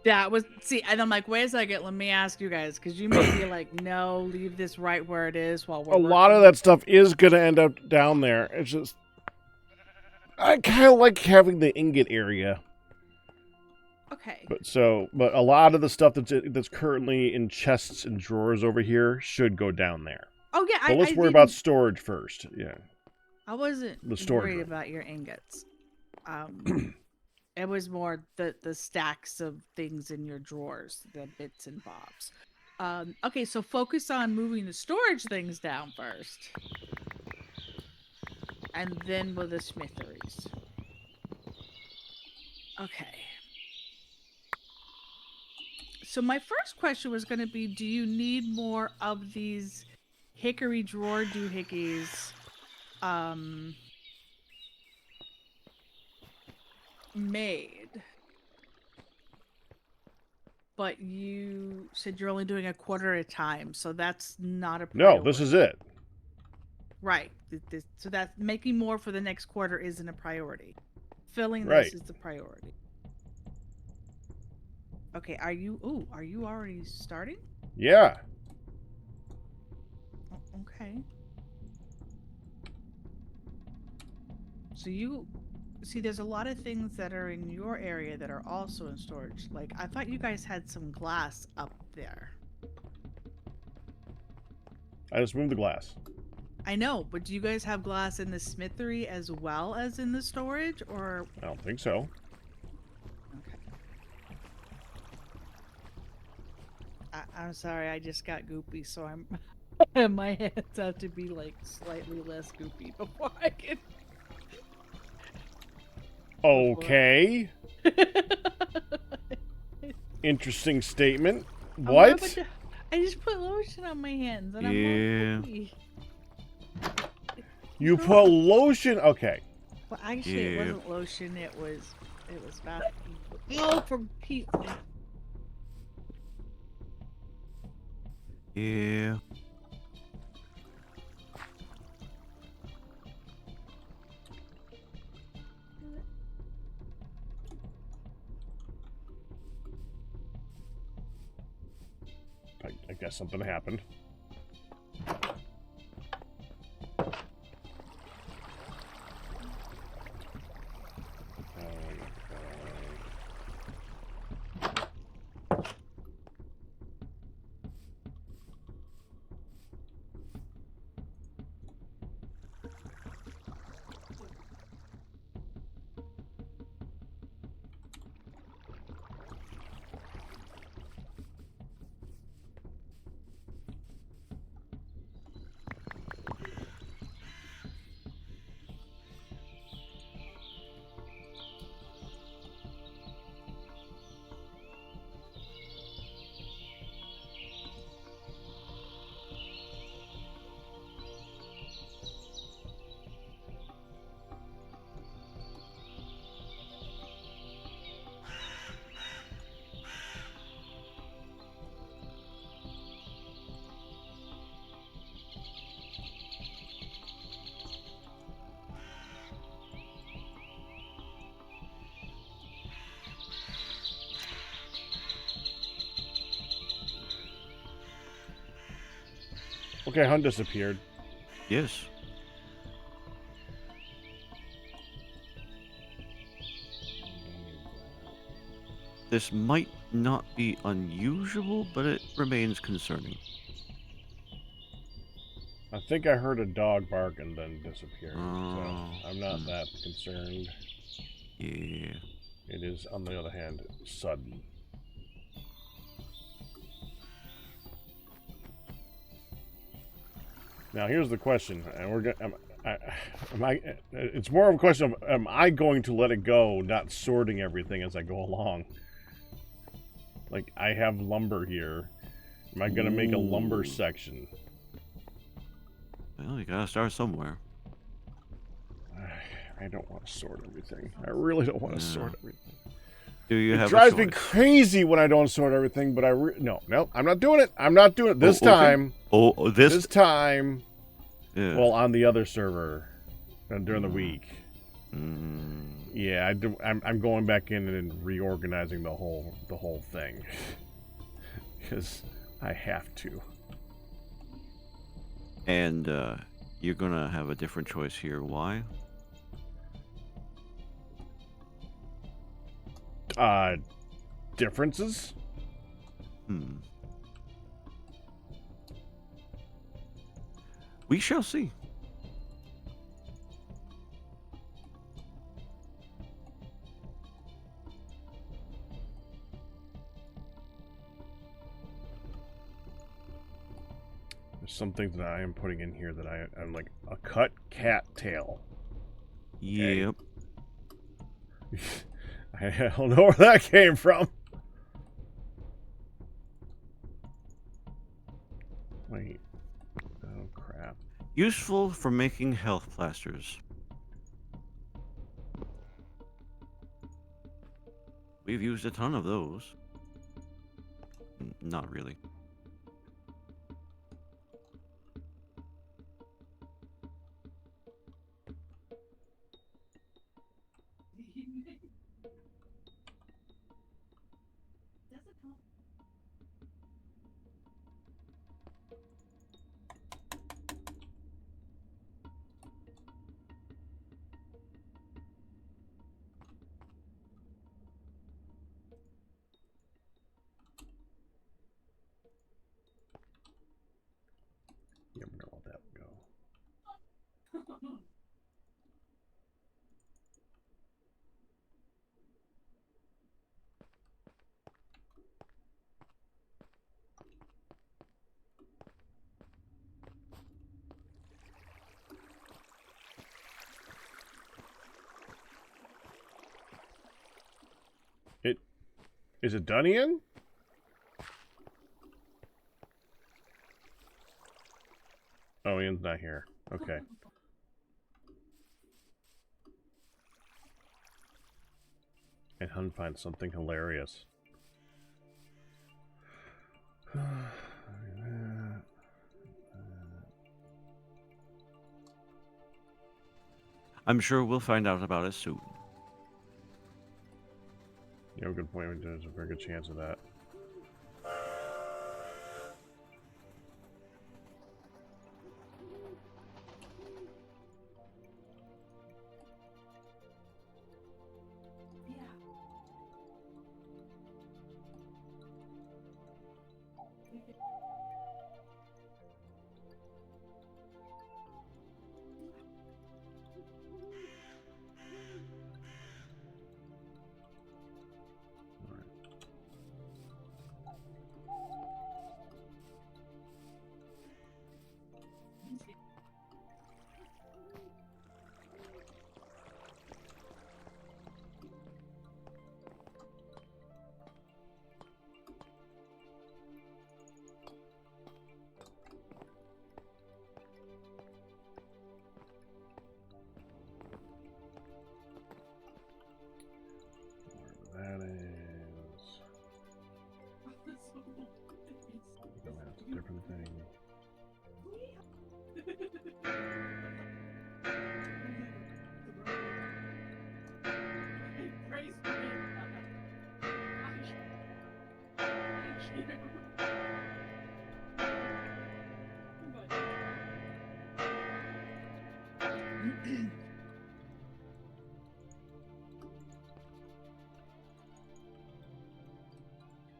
That was, see, and I'm like, wait a second, let me ask you guys, because you may be like, no, leave this right where it is while we're A lot of that stuff is gonna end up down there. It's just I kind of like having the ingot area. Okay. But a lot of the stuff that's currently in chests and drawers over here should go down there. Oh yeah, But let's worry about storage first. Yeah. I wasn't worried about your ingots. It was more the stacks of things in your drawers, the bits and bobs. Okay, so focus on moving the storage things down first. And then with the smitheries. Okay. So my first question was going to be, do you need more of these hickory drawer doohickeys made? But you said you're only doing a quarter at a time, so that's not a priority. No, this is it. Right. So that making more for the next quarter isn't a priority. Filling Right. this is the priority. Okay, are you already starting? Yeah. Oh, okay. So you see there's a lot of things that are in your area that are also in storage. Like I thought you guys had some glass up there. I just moved the glass. I know, but do you guys have glass in the smithery as well as in the storage, or? I don't think so. Okay. I'm sorry, I just got goopy, so my hands have to be like slightly less goopy before I can. Okay. Interesting statement. I'm What? I just put lotion on my hands and I'm all goopy. You put lotion? Okay. Well, actually, it wasn't lotion. It was bath. Oh, for Pete's sake. Yeah. I guess something happened. Okay, Hunt disappeared. Yes. This might not be unusual, but it remains concerning. I think I heard a dog bark and then disappeared. So Oh. I'm not that concerned. Yeah. It is, on the other hand, sudden. Now here's the question, and we're gonna. It's more of a question of, am I going to let it go, not sorting everything as I go along? Like, I have lumber here. Am I gonna make a lumber section? Well, you gotta start somewhere. I don't want to sort everything. I really don't want to No. sort everything. Do you It have drives a me choice? crazy when I don't sort everything, but no, I'm not doing it. I'm not doing it this okay. time. This This time. yeah. Well, on the other server during the week. Mm. Yeah, I'm going back in and reorganizing the whole thing because I have to. And you're gonna have a different choice here. Why? Differences? We shall see. There's some things that I am putting in here that I'm like a cut cat tail. Yep. I don't know where that came from. Wait. Oh, crap. Useful for making health plasters. We've used a ton of those. Not really. Yeah, I'm gonna let that go. Is it done, Ian? Oh, Ian's not here. Okay. And Hun finds something hilarious. I'm sure we'll find out about it soon. You have a good point. There's a very good chance of that. That is. No, that's a different thing.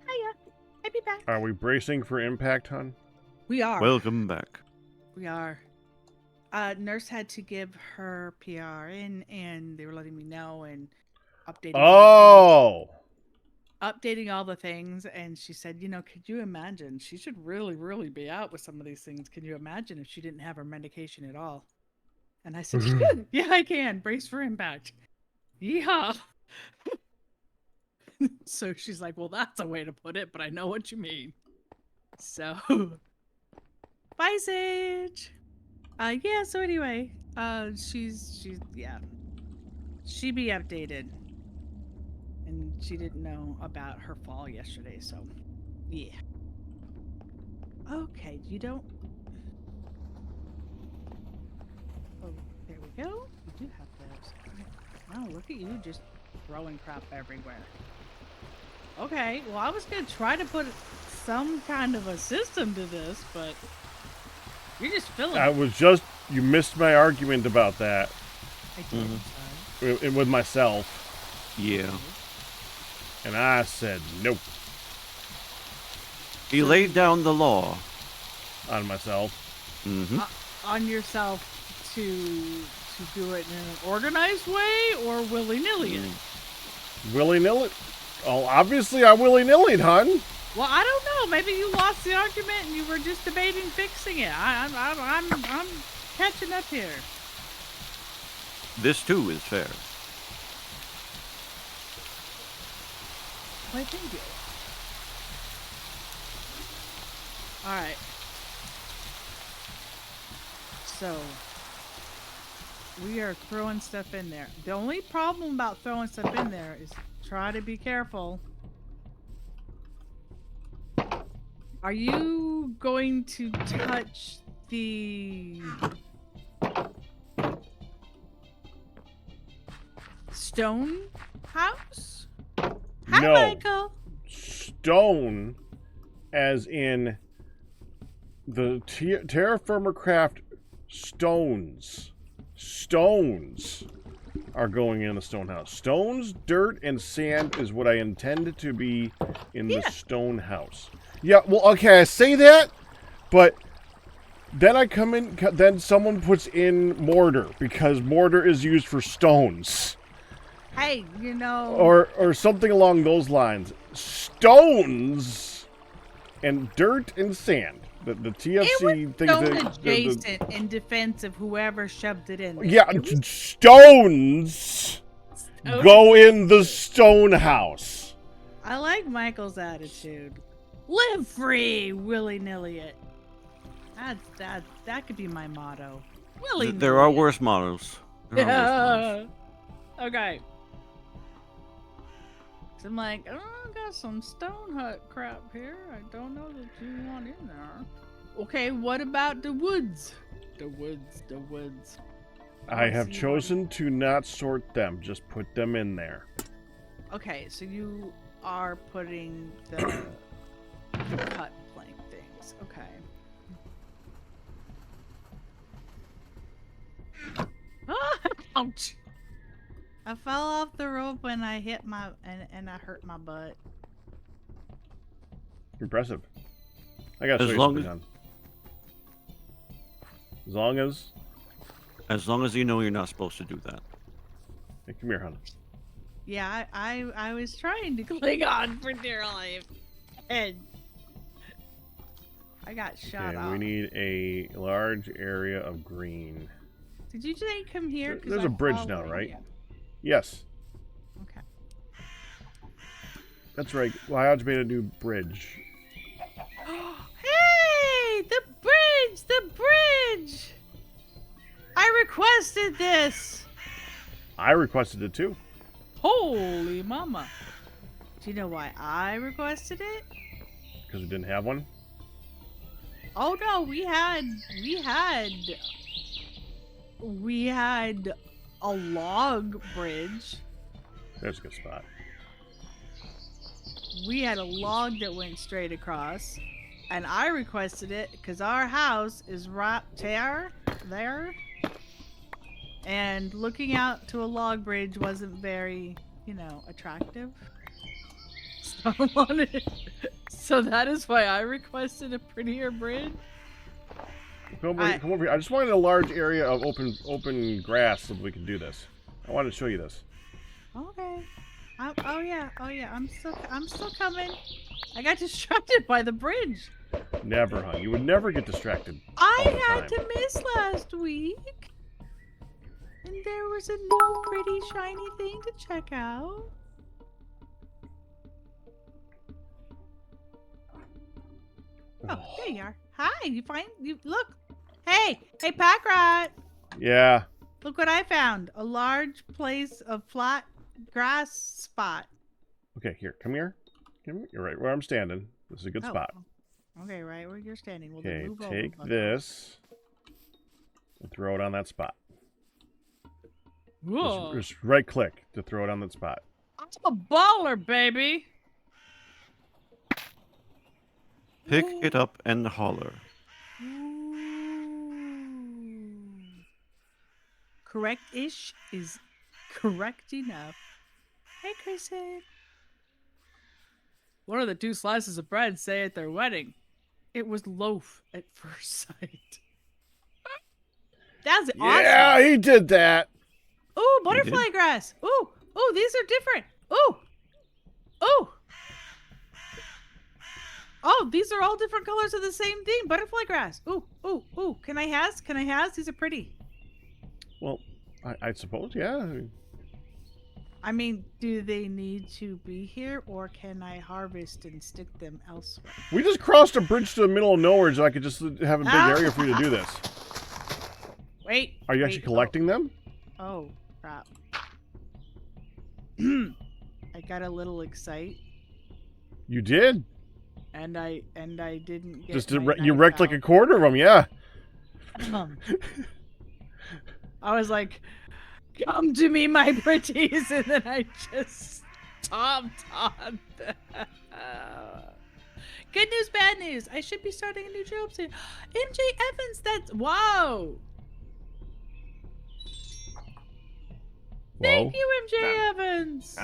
Hiya. I'll be back. Are we bracing for impact, Hun? We are. Welcome back. We are. Nurse had to give her PR in, and they were letting me know and updating. Oh! Updating all the things, and she said, could you imagine? She should really, really be out with some of these things. Can you imagine if she didn't have her medication at all? And I said, yeah, I can. Brace for impact. Yeehaw. So she's like, well, that's a way to put it, but I know what you mean. So, bye, Sage. Yeah, so anyway, she's, yeah. she be updated. And she didn't know about her fall yesterday, so yeah. Okay, you don't. Oh, there we go. You do have those. Wow, look at you just throwing crap everywhere. Okay, well, I was gonna try to put some kind of a system to this, but you're just filling I it. was just, you missed my argument about that I did, sorry. with myself, Yeah. and I said nope He laid down the law. on myself. Mm-hmm. On yourself to do it in an organized way or willy-nilly it? Willy-nilly. Oh, obviously I willy-nilly, hun. Well, I don't know. Maybe you lost the argument and you were just debating fixing it. I'm catching up here. This too is fair. Why, thank you. All right. So we are throwing stuff in there. The only problem about throwing stuff in there is try to be careful. Are you going to touch the stone house? Hi, No. Michael. Stone, as in the Terra Firma Craft stones. Stones are going in the stone house. Stones, dirt, and sand is what I intend to be in the stone house. Yeah, well, okay, I say that, but then I come in, then someone puts in mortar, because mortar is used for stones. Hey, you know. Or something along those lines. Stones and dirt and sand. The TFC it was stone adjacent in defense of whoever shoved it in there. Yeah, stones go in the stone house. I like Michael's attitude. Live free, willy-nilly it. That could be my motto. Willy-nilly. There are worse models. There are worse models. Okay. So I'm like, oh, I got some stone hut crap here. I don't know that you want in there. Okay, what about the woods? The woods. I have chosen to not sort them. Just put them in there. Okay, so you are putting the cut plank things. Okay. Ouch! I fell off the rope when I hit my and I hurt my butt. Impressive. I gotta show you something, hon. As long as you know you're not supposed to do that. Hey, come here, hon. Yeah, I was trying to cling on for dear life, and I got shot off. We need a large area of green. Did you say come here? There's a bridge now, right? You. Yes. Okay. That's right. Lodge made a new bridge. Hey! The bridge! The bridge! I requested this! I requested it too. Holy mama. Do you know why I requested it? Because we didn't have one? Oh no, we had a log bridge. There's a good spot. We had a log that went straight across, and I requested it because our house is right there, and looking out to a log bridge wasn't very, attractive. So I wanted, so that is why I requested a prettier bridge. Come over here. I just wanted a large area of open grass so that we can do this. I wanted to show you this. Okay. Oh yeah. I'm still coming. I got distracted by the bridge. Never, hon. You would never get distracted. I had to miss last week, and there was a new pretty shiny thing to check out. Oh, there you are. Hi. You look. Hey, Pack Rat. Yeah. Look what I found. A large place of flat grass spot. Okay, here. Come here. You're right where I'm standing. This is a good spot. Okay, right where you're standing. Well, Okay, then move take over, this and throw it on that spot. Whoa. Just right click to throw it on that spot. I'm a baller, baby. Pick it up and holler. Correct-ish is correct enough. Hey, Kristen. What are the 2 slices of bread say at their wedding? It was loaf at first sight. That's awesome. Yeah, he did that. Ooh, butterfly grass. Ooh, these are different. Ooh. Oh, these are all different colors of the same thing. Butterfly grass. Ooh. Can I has? These are pretty. Well, I suppose, yeah. I mean, do they need to be here, or can I harvest and stick them elsewhere? We just crossed a bridge to the middle of nowhere so I could just have a big area for you to do this. Wait. Are you actually collecting them? Oh, crap. I got a little excited. You did? And I didn't get Just my you knife wrecked like a out. quarter of them, yeah. I was like, come to me, my pretties, and then I just stomped on them. Good news, bad news. I should be starting a new job soon. MJ Evans, that's wow. Thank you, MJ Evans.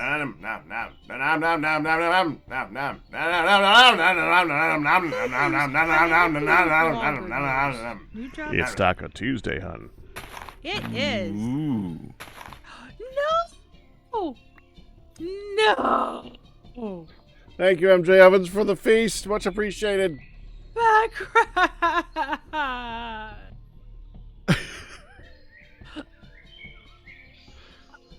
New job. It's Taco Tuesday, hun. It is. Ooh. No. Thank you, MJ Evans, for the feast. Much appreciated. Background.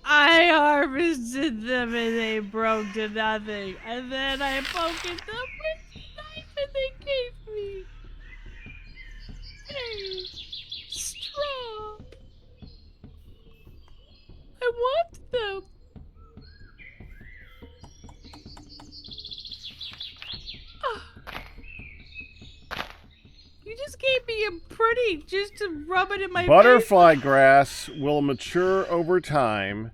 I harvested them and they broke to nothing. And then I poked them with the knife and they gave me a straw. I want them. You just gave me a pretty just to rub it in my face. Butterfly grass will mature over time.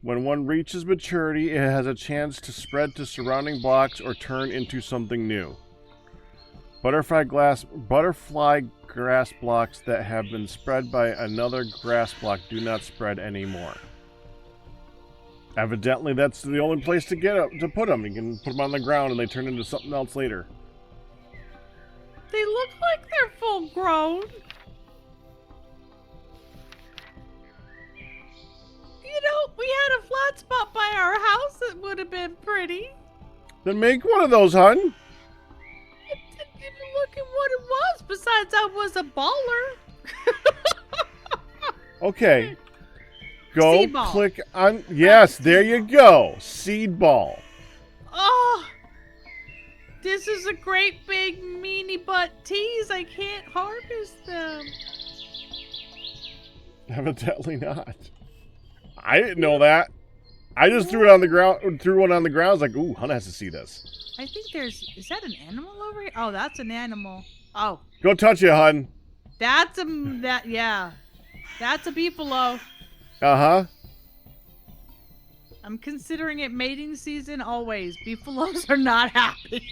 When one reaches maturity, it has a chance to spread to surrounding blocks or turn into something new. Butterfly grass blocks that have been spread by another grass block do not spread anymore. Evidently, that's the only place to put them. You can put them on the ground and they turn into something else later. They look like they're full grown. You know, we had a flat spot by our house that would have been pretty. Then make one of those, hun. I didn't even look at what it was, besides I was a baller. Okay. Go Seed ball. click on... Yes, there you go. Seed ball. Oh, this is a great big meanie butt tease. I can't harvest them. Evidently not. I didn't know that. I just threw it on the ground. Threw one on the ground. I was like, "Ooh, Hannah has to see this." I think is that an animal over here? Oh, that's an animal. Oh, Go touch it, hun. that's that's a beefalo. Uh-huh. I'm considering it mating season always. Beefalos are not happy.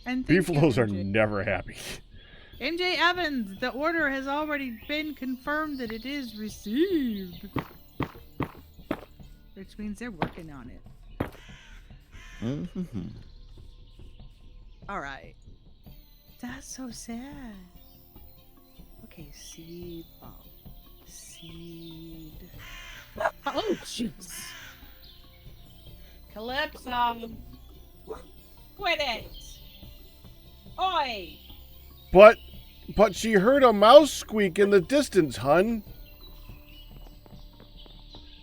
And thank you, Beefaloes are MJ. never happy. MJ Evans, the order has already been confirmed that it is received. Which means they're working on it. Mm-hmm. Alright. That's so sad. Okay, seed ball. Seed. Oh, jeez. Calypso. Quit it. Oi. But she heard a mouse squeak in the distance, hun.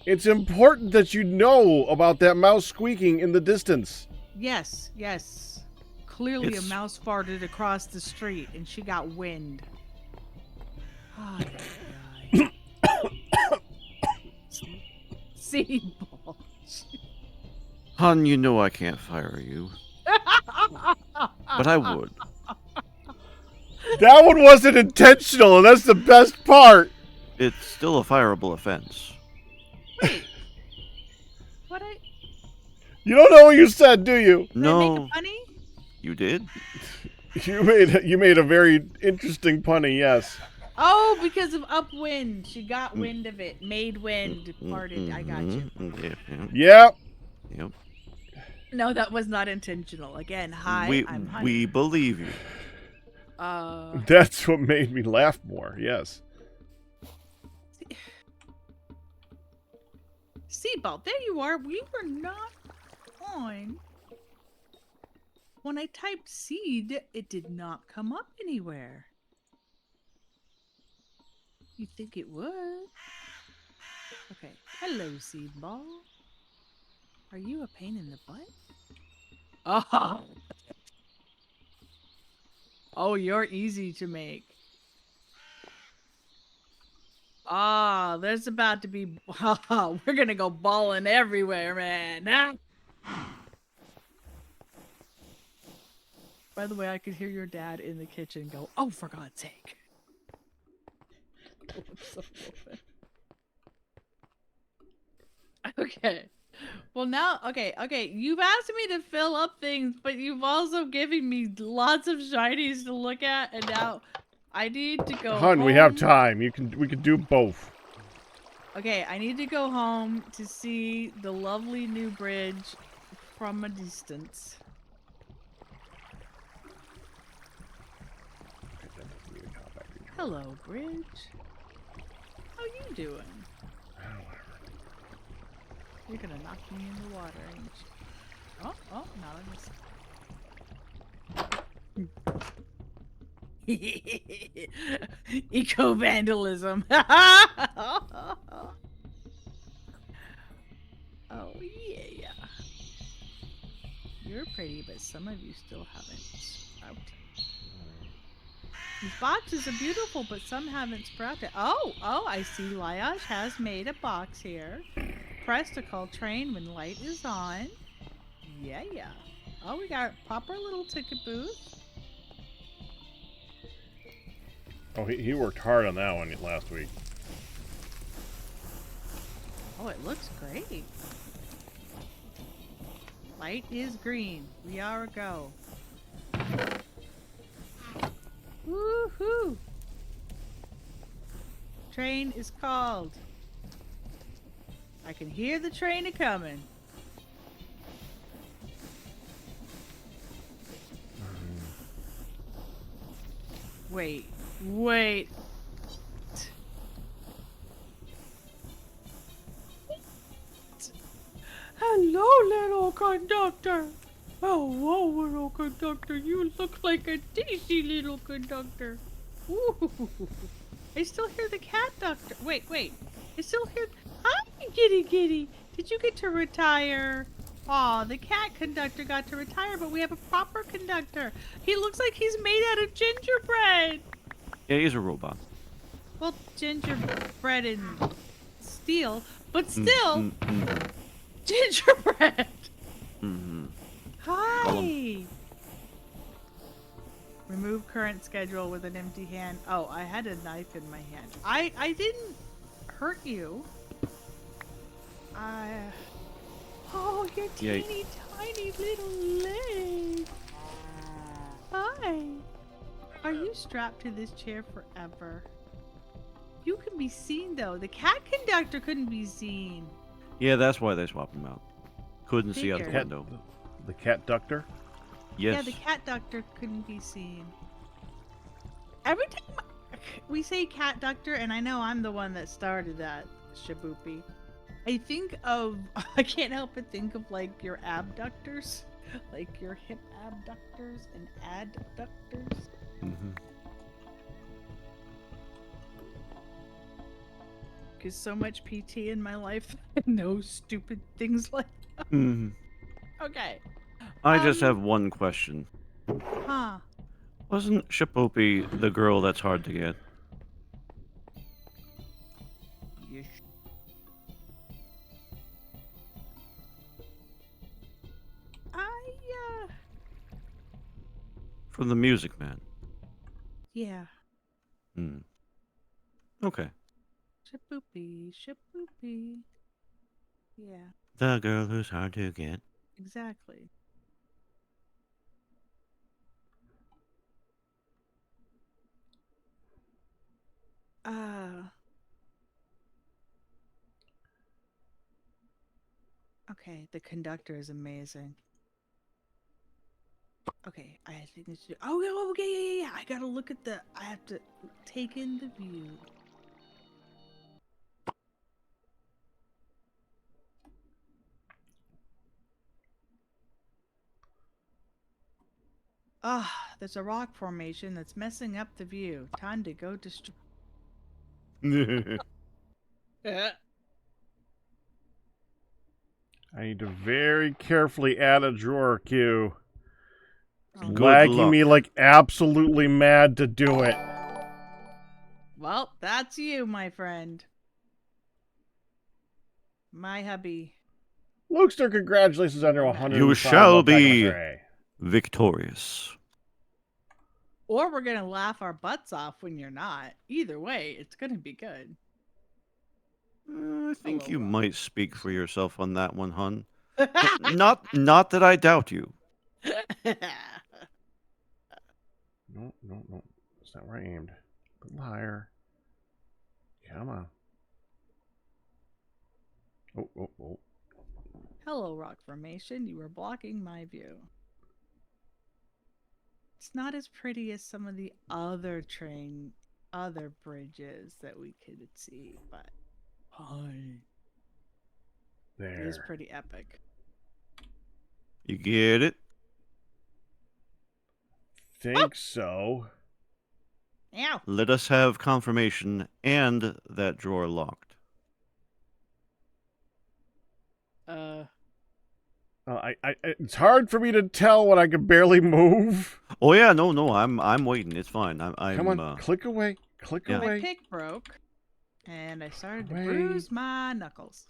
It's important that you know about that mouse squeaking in the distance. Yes, yes. Clearly a mouse farted across the street and she got wind. Oh, seed ball. Hun, you know I can't fire you, but I would. That one wasn't intentional, and that's the best part. It's still a fireable offense. Wait. What You don't know what you said, do you? did I make No, a funny? you did? You made a very interesting punny, yes. Oh, because of upwind. She got wind of it. Made wind. Parted. I got you. Yeah. Yep. Yep. No, that was not intentional. Again, hi, we I'm Honey. we believe you. That's what made me laugh more, yes. Seedball, there you are. We were not on. When I typed seed, it did not come up anywhere. You'd think it would. Okay. Hello, Seedball. Are you a pain in the butt? Oh. Oh, you're easy to make. Ah, there's about to be. We're gonna go balling everywhere, man. Ah. By the way, I could hear your dad in the kitchen go, "Oh, for God's sake!" Okay. Well, now, okay. You've asked me to fill up things, but you've also given me lots of shinies to look at, and now I need to go. Hun, home. we have time. We can do both. Okay, I need to go home to see the lovely new bridge from a distance. Hello, bridge. How you doing? You're gonna knock me in the water, ain't you? Oh, not on this. Eco vandalism. Oh yeah. You're pretty, but some of you still haven't sprouted. These boxes are beautiful, but some haven't sprouted. Oh, I see Lyash has made a box here. Press to call train when light is on. Yeah. Oh, we got a proper little ticket booth. Oh, he worked hard on that one last week. Oh, it looks great. Light is green. We are a go. Woohoo! Train is called. I can hear the train a-coming. Wait. Hello, little conductor. Hello, little conductor. You look like a daisy little conductor. Ooh. I still hear the cat doctor. Wait. I still hear. Hi, Giddy. Did you get to retire? Aw, the cat conductor got to retire, but we have a proper conductor. He looks like he's made out of gingerbread. Yeah, he's a robot. Well, gingerbread and steel, but still, gingerbread. Hi. Remove current schedule with an empty hand. Oh, I had a knife in my hand. I didn't hurt you. Oh, your teeny tiny little leg. Hi. Are you strapped to this chair forever? You can be seen though. The cat conductor couldn't be seen. Yeah, that's why they swapped him out. Couldn't see out the Figured. window. The cat ductor? Yes. Yeah, the cat doctor couldn't be seen. Every time we say cat doctor, and I know I'm the one that started that, Shaboopy, I think of, I can't help but think of like your abductors, like your hip abductors and adductors. Because so much PT in my life, no stupid things like that. Okay. I just have one question. Huh. Wasn't Shapopi the girl that's hard to get? From the Music Man. Yeah. Hmm. Okay. Shaboopy, shaboopy. Yeah, The girl who's hard to get. exactly. Okay, the conductor is amazing. Okay, I think it's. Oh, okay, yeah. I gotta look at the. I have to take in the view. Ah, there's a rock formation that's messing up the view. Time to go destroy. Yeah. I need to very carefully add a drawer queue. It's Good lagging me luck. like absolutely mad to do it. Well, that's you, my friend. My hubby. Lukester, congratulations on your You 105 shall month be- documentary. Victorious. Or we're gonna laugh our butts off when you're not. Either way, it's gonna be good. I think you Hello, Rob. might speak for yourself on that one, hun. Not that I doubt you. No. That's not where I aimed. A little higher. Come on. Oh. Hello, rock formation. You are blocking my view. It's not as pretty as some of the other bridges that we could see, but hi, There. it is pretty epic. You get it? Think so. Ow! Let us have confirmation and that drawer locked. It's hard for me to tell when I can barely move. Oh yeah, no, I'm waiting. It's fine. I'm Come on, click away. Click yeah. My away. pick broke, and I started to Away. bruise my knuckles.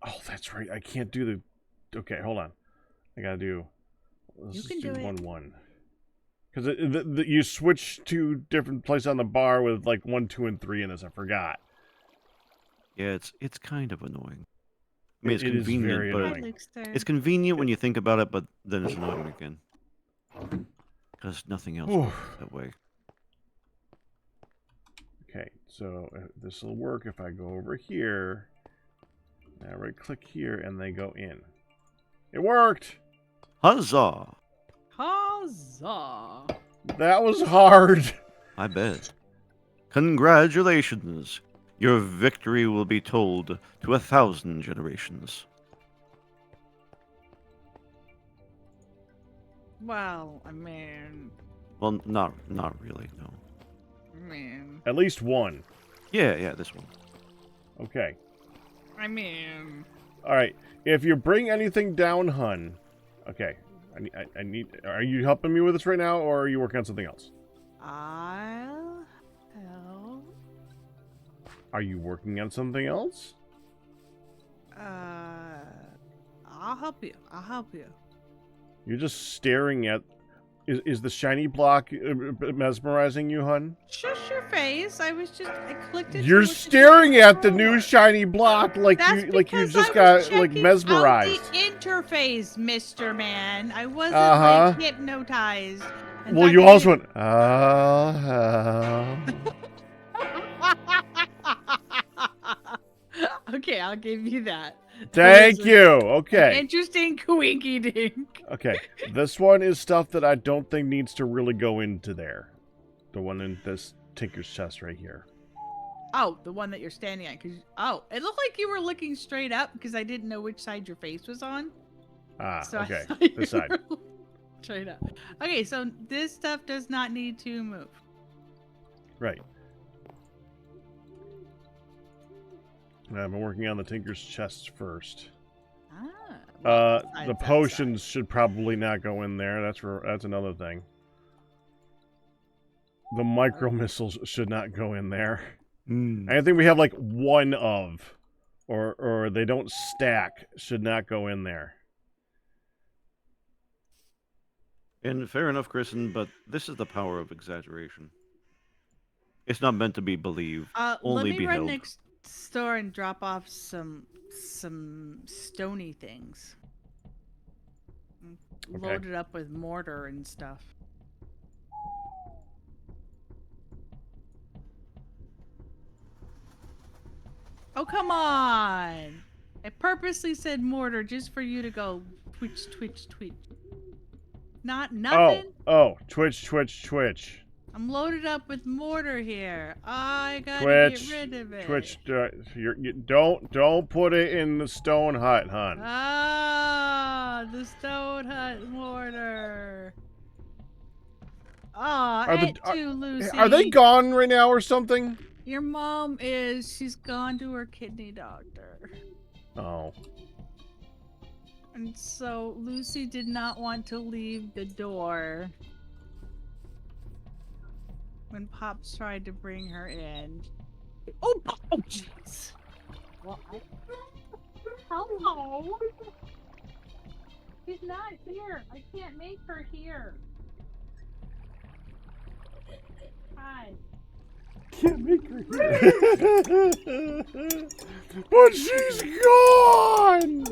Oh, that's right. I can't do the. Okay, hold on. I gotta do. Let's You just can do do it. 1-1. Because you switch to different places on the bar with like 1, 2, and 3 in this. I forgot. Yeah, it's kind of annoying. I mean, it's It is convenient, very but annoying. it's convenient when you think about it, but then it's annoying again. Because nothing else Whew. works that way. Okay, so this will work if I go over here. Now right click here and they go in. It worked! Huzzah! Huzzah! That was hard. I bet. Congratulations! Your victory will be told to 1,000 generations. Well, I mean, Well, not really, no. At least one. Yeah, this one. Okay. I Alright. If you bring anything down, hun. Okay. I need. Are you helping me with this right now, or are you working on something else? I'll help. Are you working on something else? I'll help you. I'll help you. You're just staring at. Is the shiny block mesmerizing you, hun? Shush your face. I clicked it. You're staring at the new shiny block like That's you because just I got was like checking mesmerized. out the interface, Mr. Man. I wasn't Uh-huh. like hypnotized. In Well, fact, you I also didn't- went. Okay, I'll give you that. Thank That was you. an Okay. interesting quinky dink. Okay. This one is stuff that I don't think needs to really go into there. The one in this Tinker's chest right here. Oh, the one that you're standing at. Oh, it looked like you were looking straight up because I didn't know which side your face was on. Ah, So I okay. thought you This side. were straight up. Okay, so this stuff does not need to move. Right. I've been working on the Tinker's chest first. Well, The besides that potions side. should probably not go in there. That's another thing. The micro missiles should not go in there. I think we have like one of, or they don't stack, should not go in there. And fair enough, Kristen, but this is the power of exaggeration. It's not meant to be believed, Let only me run beheld. next door and drop off some stony things. Okay. Loaded up with mortar and stuff. Oh, come on! I purposely said mortar just for you to go twitch, twitch, twitch. Not nothing? Oh, Twitch, Twitch, Twitch. I'm loaded up with mortar here. I gotta Twitch, get rid of it. Twitch, don't put it in the stone hut, hon. Ah, the stone hut mortar. Aw, Are the it too, Lucy. are they gone right now or something? Your mom is. She's gone to her kidney doctor. Oh. And so Lucy did not want to leave the door when Pops tried to bring her in. Oh, jeez. Well, hello. She's not here. I can't make her here. Hi. Can't make her hear. But she's gone!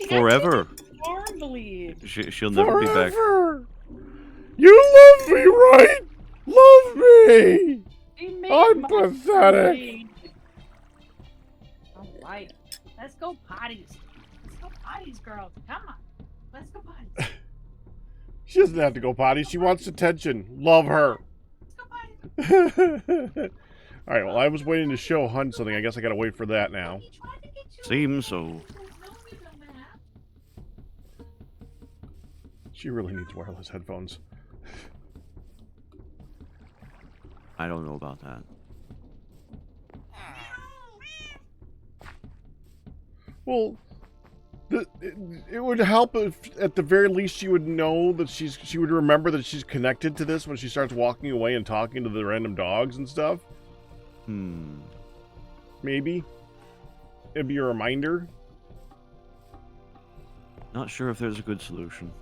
Forever. Arm bleed. She'll never be back. Forever! You love me, right? Love me! I'm pathetic. All right. Let's go potties. Let's go potties, girls. Come on. Let's go potties. She doesn't have to go potty. She wants attention. Love her. Let's go potties. Alright, well, I was waiting to show Hun something. I guess I gotta wait for that now. Seems so. She really needs wireless headphones. I don't know about that. Well, it would help if, at the very least, she would know that she would remember that she's connected to this when she starts walking away and talking to the random dogs and stuff. Maybe. It'd be a reminder. Not sure if there's a good solution.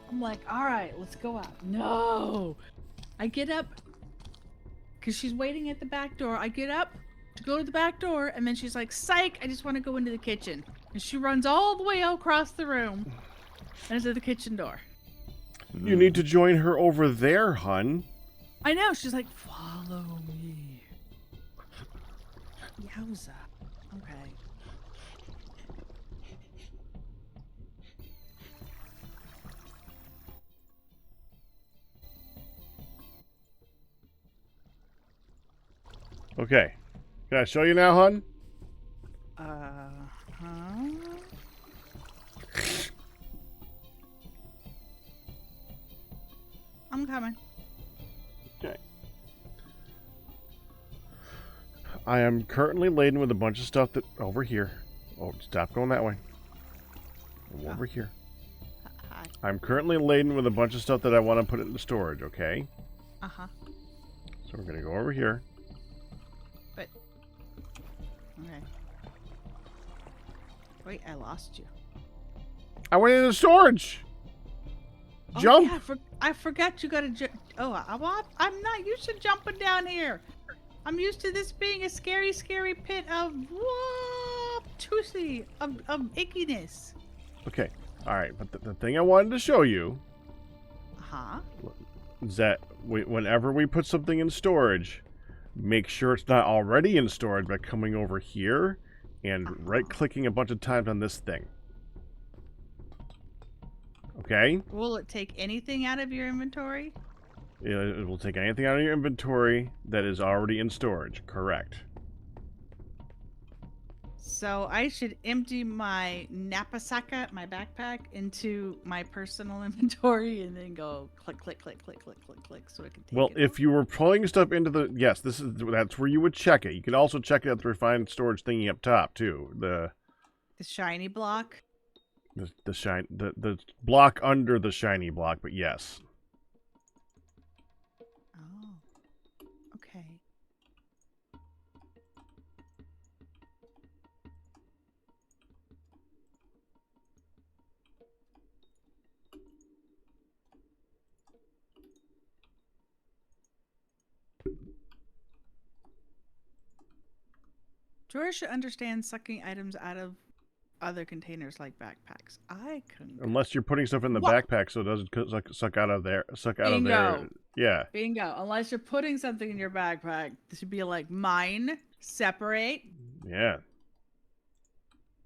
I'm like, all right, let's go out. No. I get up because she's waiting at the back door. I get up to go to the back door, and then she's like, psych, I just want to go into the kitchen. And she runs all the way across the room and is at the kitchen door. You need to join her over there, hun. I know. She's like, follow me. Yowza. Okay. Okay. Can I show you now, hun? Huh? I'm coming. Okay. I am currently laden with a bunch of stuff that over here. Oh, stop going that way. Over here. Hi. I'm currently laden with a bunch of stuff that I want to put into storage, okay? Uh-huh. So we're going to go over here. But... Okay. Wait, I lost you. I went into storage! Jump! Oh, yeah, I forgot you gotta I'm not used to jumping down here. I'm used to this being a scary, scary pit of toothy, of ickiness. Okay, alright, but the thing I wanted to show you Uh-huh. is that whenever we put something in storage, make sure it's not already in storage by coming over here and right-clicking a bunch of times on this thing. Okay? Will it take anything out of your inventory? It will take anything out of your inventory that is already in storage. Correct. So I should empty my napasaka, my backpack, into my personal inventory and then go click, click, click, click, click, click, click, so I can take Well, it. if you were pulling stuff into the that's where you would check it. You can also check it at the refined storage thingy up top too. The shiny block. The block under the shiny block, but yes. Oh. Okay. George should understand sucking items out of other containers like backpacks. I couldn't. Unless you're putting stuff in the backpack so it doesn't suck out of there. Bingo. Yeah. Bingo. Unless you're putting something in your backpack, this should be like mine, separate. Yeah.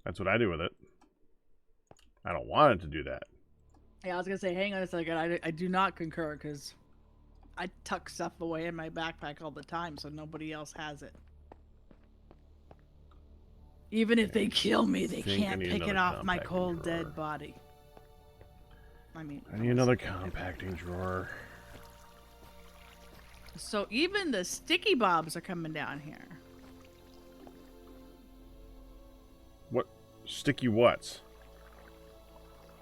That's what I do with it. I don't want it to do that. Yeah, I was gonna say, hang on a second. I do not concur because I tuck stuff away in my backpack all the time, so nobody else has it. Even if they kill me, they can't pick it off my cold, dead body. I mean, I need another compacting drawer. So even the sticky bobs are coming down here. What? Sticky what's?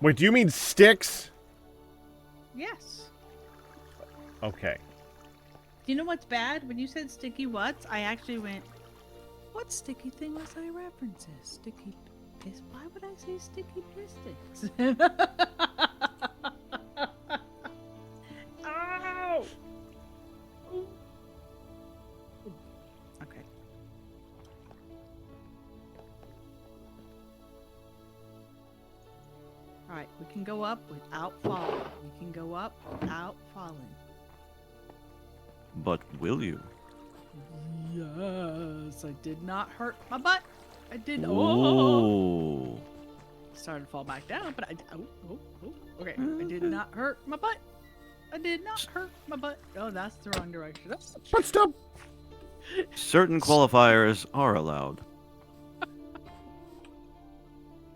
Wait, do you mean sticks? Yes. Okay. Do you know what's bad? When you said sticky what's, I actually went, what sticky thing was I referencing? Sticky piss? Why would I say sticky piss sticks? Ow! Okay. Alright, we can go up without falling. We can go up without falling. But will you? Yes, I did not hurt my butt. I did. Oh. Started to fall back down, but okay. I did not hurt my butt. I did not hurt my butt. Oh, that's the wrong direction. That's But stop. Certain qualifiers are allowed.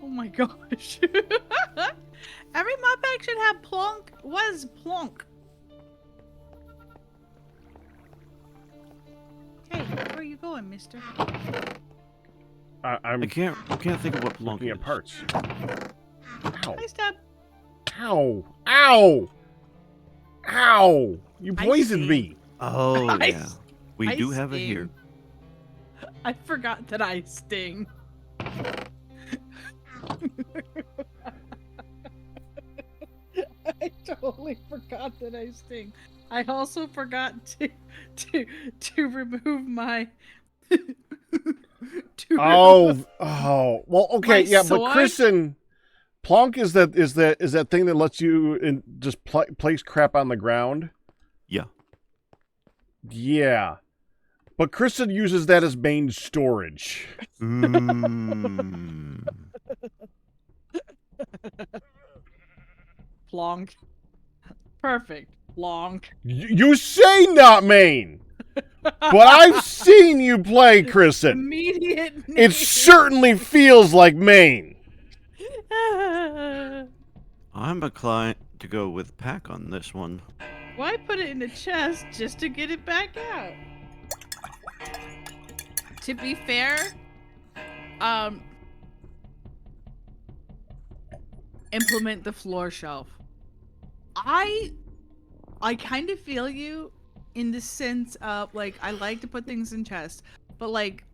Oh my gosh. Every mud bag should have plonk. What is plonk? Hey, where are you going, mister? I'm I can't think of what plonk looking is. at parts. Ow. Hi, Stub. Ow. Ow. Ow. You I poisoned see. me. Oh I yeah, s- we I do have it here. sting. I forgot that I sting. I totally forgot that I sting. I also forgot to remove my Oh. Well, okay, My yeah, sword? but Kristen, plonk is that thing that lets you just place crap on the ground. Yeah. Yeah. But Kristen uses that as main storage. Mm. plonk. Perfect. Plonk. You say not main, but I've seen you play, Kristen. Immediate name. It certainly feels like main. I'm inclined to go with pack on this one. Why put it in the chest just to get it back out? To be fair, implement the floor shelf. I kind of feel you in the sense of like I like to put things in chests, but like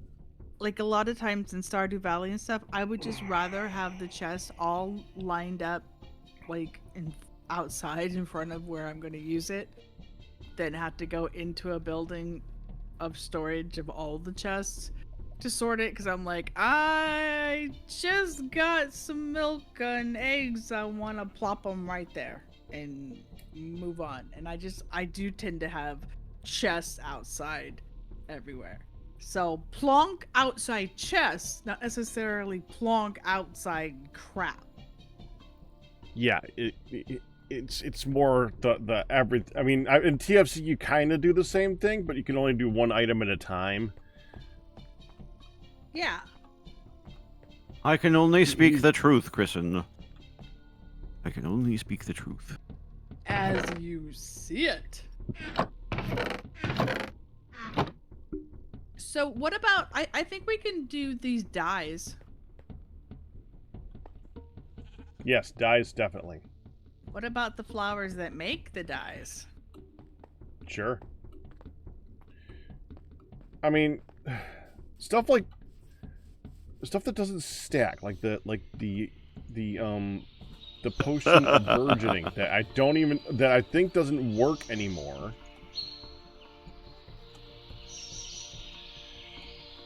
a lot of times in Stardew Valley and stuff, I would just rather have the chests all lined up like outside in front of where I'm going to use it than have to go into a building of storage of all the chests to sort it, because I'm like, I just got some milk and eggs, I want to plop them right there and move on. And I do tend to have chests outside everywhere. So plonk outside chests, not necessarily plonk outside crap. Yeah, it's more the average. I mean, in TFC you kind of do the same thing, but you can only do one item at a time. Yeah. I can only speak the truth, Kristen. I can only speak the truth. As you see it. So what about, I think we can do these dyes. Yes, dyes definitely. What about the flowers that make the dyes? Sure. I mean, stuff that doesn't stack, like the potion of burgeoning that I think doesn't work anymore.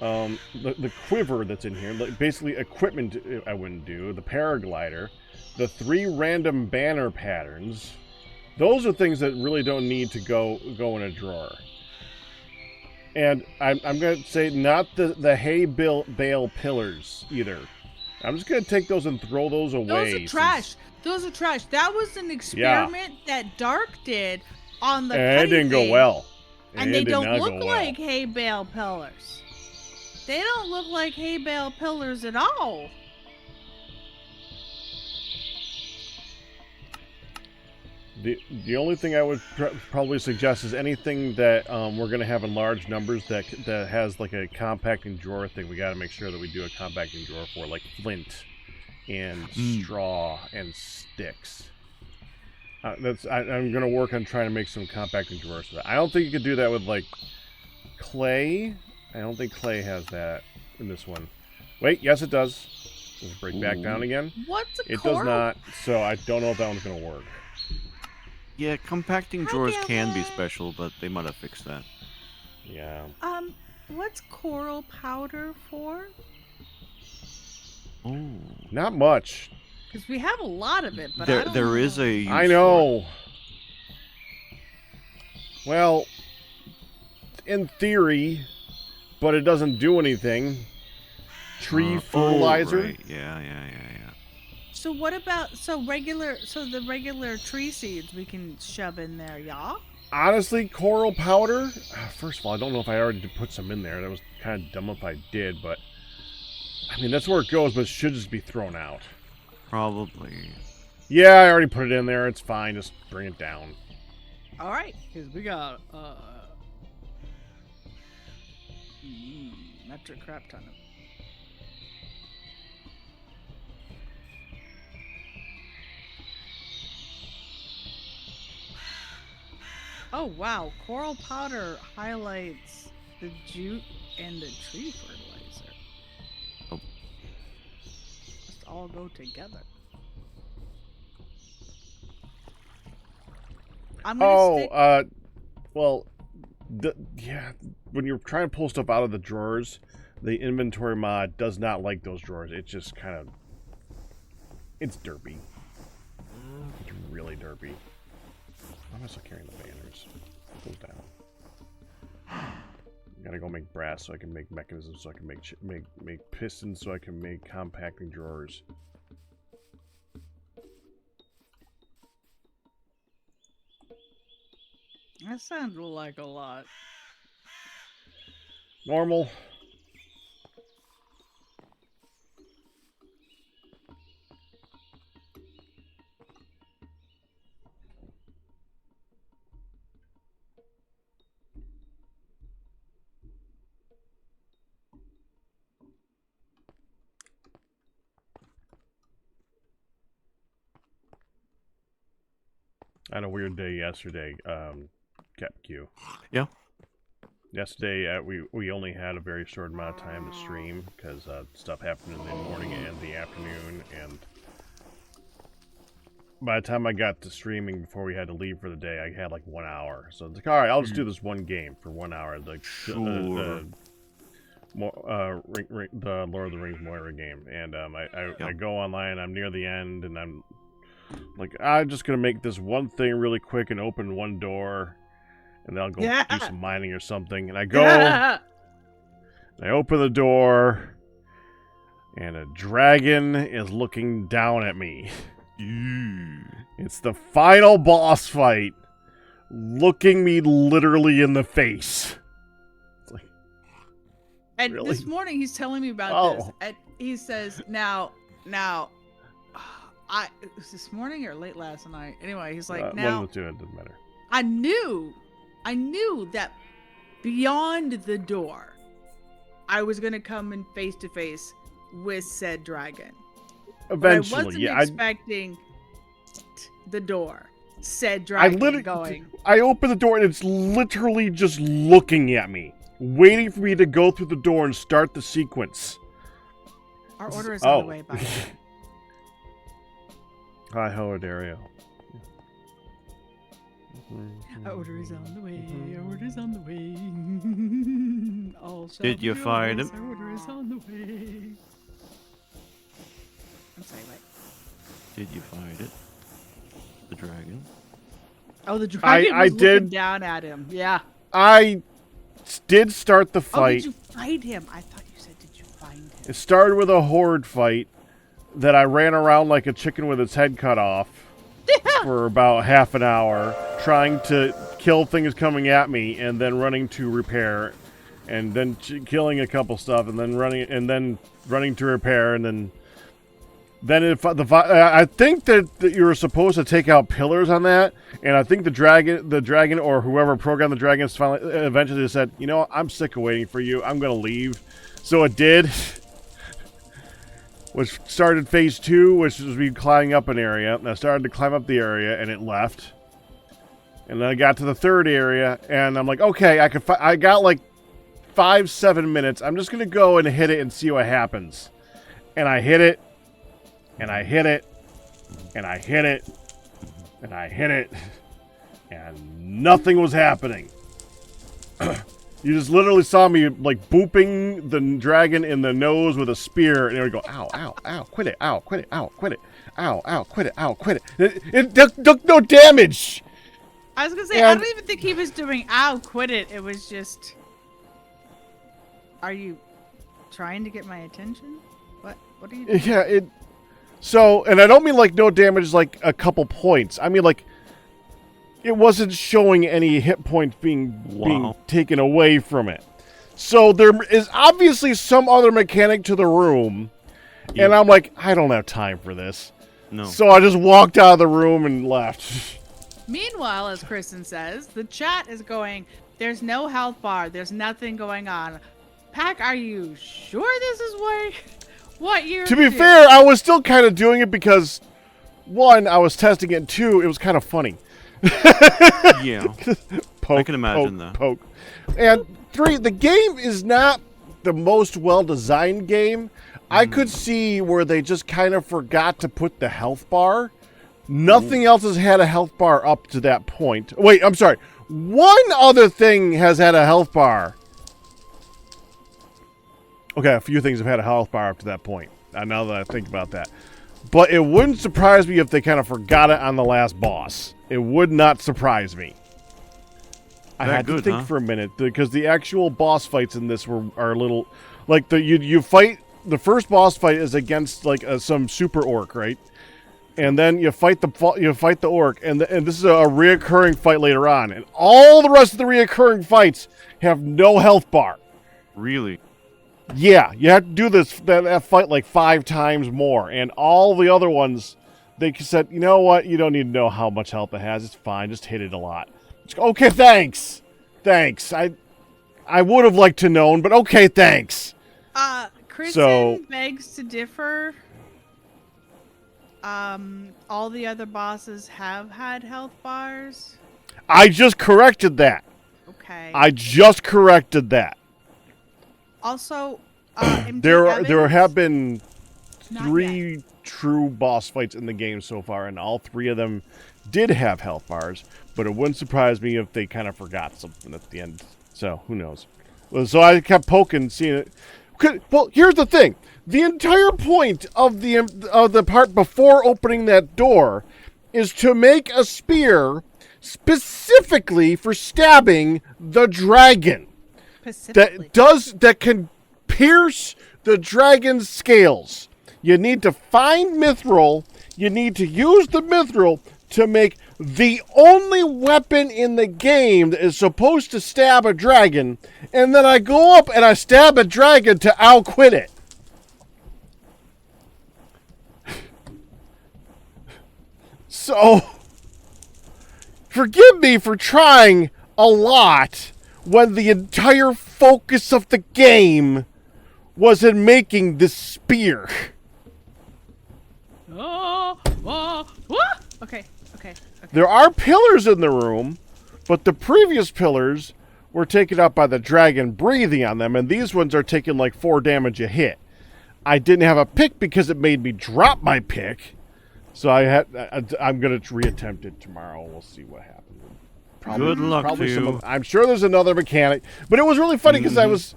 The quiver that's in here, like basically equipment I wouldn't do. The paraglider, the 3 random banner patterns. Those are things that really don't need to go in a drawer. And I'm going to say not the hay bale pillars either. I'm just going to take those and throw those away. Those are trash. Those are trash. That was an experiment that Dark did on the and it didn't go well. And they don't look like hay bale pillars. They don't look like hay bale pillars at all. The only thing I would probably suggest is anything that we're going to have in large numbers that has like a compacting drawer thing. We got to make sure that we do a compacting drawer for, like flint and straw and sticks. I'm going to work on trying to make some compacting drawers for that. I don't think you could do that with like clay. I don't think clay has that in this one. Wait, yes it does. Does it break back down again? What's a It coral? does not. So I don't know if that one's going to work. Yeah, compacting drawers can be special, but they might have fixed that. Yeah. What's coral powder for? Oh. Not much. Because we have a lot of it, but there is a use I for know. Well, in theory, but it doesn't do anything. Tree fertilizer. Oh, right. Yeah. So what about the regular tree seeds we can shove in there, y'all? Honestly, coral powder. First of all, I don't know if I already did put some in there. That was kind of dumb if I did, but I mean that's where it goes. But it should just be thrown out. Probably. Yeah, I already put it in there. It's fine. Just bring it down. All right, because we got metric crap ton of. Oh wow, coral powder highlights the jute and the tree fertilizer. Oh. Must all go together. I'm gonna well, yeah, when you're trying to pull stuff out of the drawers, the inventory mod does not like those drawers. It's just kind of, it's derpy. It's really derpy. Why am I still carrying the banners? Put those down. Gotta go make brass so I can make mechanisms, so I can make pistons, so I can make compacting drawers. That sounds like a lot. Normal. I had a weird day yesterday, Q. Yeah. Yesterday, we only had a very short amount of time to stream because stuff happened in the morning and the afternoon, and by the time I got to streaming before we had to leave for the day, I had like 1 hour. So it's like, all right, I'll just do this one game for 1 hour, like Sure. the Lord of the Rings Moira game, and I go online, I'm near the end, and I'm like, I'm just gonna make this one thing really quick and open one door, and then I'll go do some mining or something. And I go, and I open the door, and a dragon is looking down at me. It's the final boss fight, looking me literally in the face. It's like, And Really? this morning he's telling me about this, Oh. and he says, now, was this morning or late last night? Anyway, he's like, One now, of the two, it doesn't matter. I knew that beyond the door, I was gonna come in face to face with said dragon. Eventually, but I wasn't yeah. expecting the door. Said dragon going. I open the door and it's literally just looking at me, waiting for me to go through the door and start the sequence. Our order is on the way, by the way. Hi ho, Dario. Our order is on the way. Our order is on the way. All shall Did you be find yours. him? Our order is on the way. I'm sorry, what? Did you find it? The dragon? Oh, the dragon I was looking did- down at him. Yeah. I did start the Oh, fight. did you fight him? I thought you said, did you find him? It started with a horde fight that I ran around like a chicken with its head cut off for about half an hour, trying to kill things coming at me, and then running to repair, and then killing a couple stuff, and then running to repair, and then I think that you were supposed to take out pillars on that, and I think the dragon or whoever programmed the dragons eventually said, you know what, I'm sick of waiting for you. I'm gonna leave. So it did. Which started phase 2, which was me climbing up an area. And I started to climb up the area, and it left. And then I got to the third area, and I'm like, okay, I got like 5-7 minutes. I'm just gonna go and hit it and see what happens. And I hit it, and I hit it, and I hit it, and I hit it, and nothing was happening. You just literally saw me, like, booping the dragon in the nose with a spear, and it would go, ow, ow, ow, quit it, ow, quit it, ow, quit it, ow, ow, quit it, ow, quit it. It took no damage! I was gonna say, I don't even think he was doing, ow, quit it. It was just, are you trying to get my attention? What are you doing? Yeah, so, and I don't mean, like, no damage, like, a couple points. I mean, like, it wasn't showing any hit points being taken away from it. So there is obviously some other mechanic to the room, and I'm like, I don't have time for this. No. So I just walked out of the room and left. Meanwhile, as Kristen says, the chat is going, there's no health bar, there's nothing going on. Pack, are you sure this is what you're To be fair, I was still kind of doing it because, 1, I was testing it, 2, it was kind of funny. Yeah. Poke, I can imagine that. Poke. And 3, the game is not the most well-designed game. I could see where they just kind of forgot to put the health bar. Nothing else has had a health bar up to that point. Wait, I'm sorry. One other thing has had a health bar. Okay, a few things have had a health bar up to that point. Now that I think about that. But it wouldn't surprise me if they kind of forgot it on the last boss. It would not surprise me. I had to think for a minute because the actual boss fights in this are a little like you fight. The first boss fight is against like some super orc, right? And then you fight the orc, and this is a reoccurring fight later on, and all the rest of the reoccurring fights have no health bar. Really? Yeah, you have to do that fight like 5 times more, and all the other ones, they said, you know what, you don't need to know how much health it has, it's fine, just hit it a lot. Okay, thanks. I would have liked to known, but okay, thanks. Kristen begs to differ. All the other bosses have had health bars. I just corrected that. Okay. I just corrected that. Also, there have been Not 3 true boss fights in the game so far, and all 3 of them did have health bars, but it wouldn't surprise me if they kind of forgot something at the end. So, who knows? So I kept poking, seeing it. Well, here's the thing. The entire point of the part before opening that door is to make a spear specifically for stabbing the dragon. That can pierce the dragon's scales. You need to find mithril. You need to use the mithril to make the only weapon in the game that is supposed to stab a dragon, and then I go up and I stab a dragon to outquit it. So, forgive me for trying a lot when the entire focus of the game was in making the spear. Oh, oh, oh. Okay. There are pillars in the room, but the previous pillars were taken up by the dragon breathing on them, and these ones are taking like 4 damage a hit. I didn't have a pick because it made me drop my pick, so I'm gonna reattempt it tomorrow. We'll see what happens. Good luck to you. I'm sure there's another mechanic, but it was really funny because I was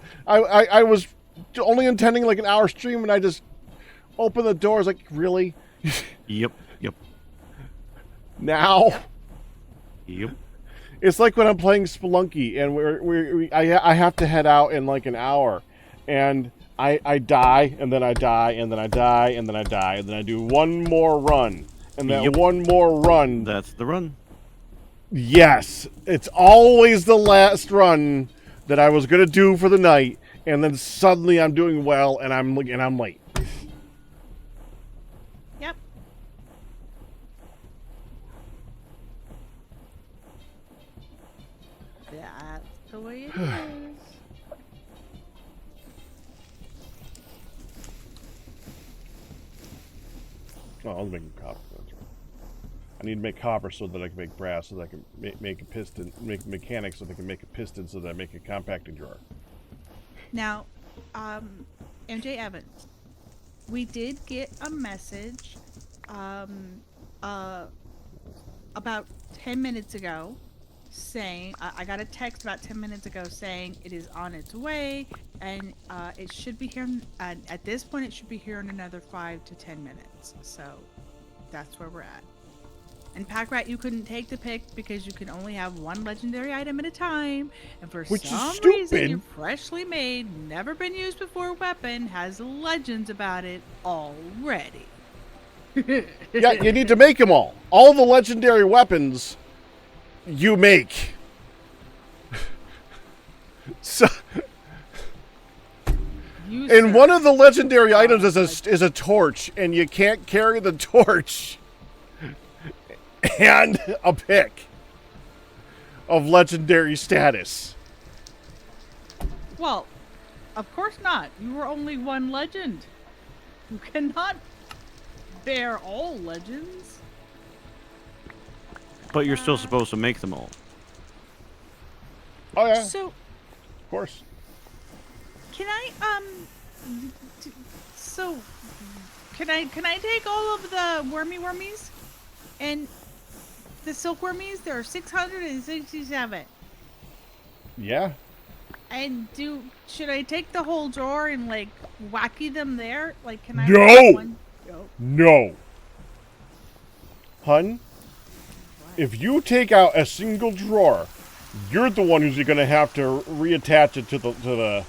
only intending like an hour stream, and I just opened the doors like, really? Yep. Now? Yep. It's like when I'm playing Spelunky, and I have to head out in like an hour, and I die, and then I die, and then I die, and then I die, and then I do one more run, and then one more run. That's the run. Yes, it's always the last run that I was gonna do for the night, and then suddenly I'm doing well, and I'm late. Yep. That's the way it is. Oh, I was making copper. I need to make copper so that I can make brass, so that I can make a piston, make mechanics so they can make a piston, so that I make a compacting drawer. Now, MJ Evans, we did get a message about 10 minutes ago saying, I got a text about 10 minutes ago saying it is on its way, and it should be here, at this point it should be here in another 5 to 10 minutes. So that's where we're at. And Pack Rat, you couldn't take the pick because you can only have one legendary item at a time. And for some reason, your freshly made, never been used before weapon has legends about it already. Yeah, you need to make them all. All the legendary weapons you make. So, and one of the legendary items is a torch, and you can't carry the torch and a pick of legendary status. Well, of course not. You were only one legend. You cannot bear all legends. But you're still supposed to make them all. Oh yeah. So, of course. Can I can I take all of the wormies and the silkwormies? There are 667. Yeah. And should I take the whole drawer and like wacky them there? Like, can I? No. One? No. Hun, if you take out a single drawer, you're the one who's going to have to reattach it to the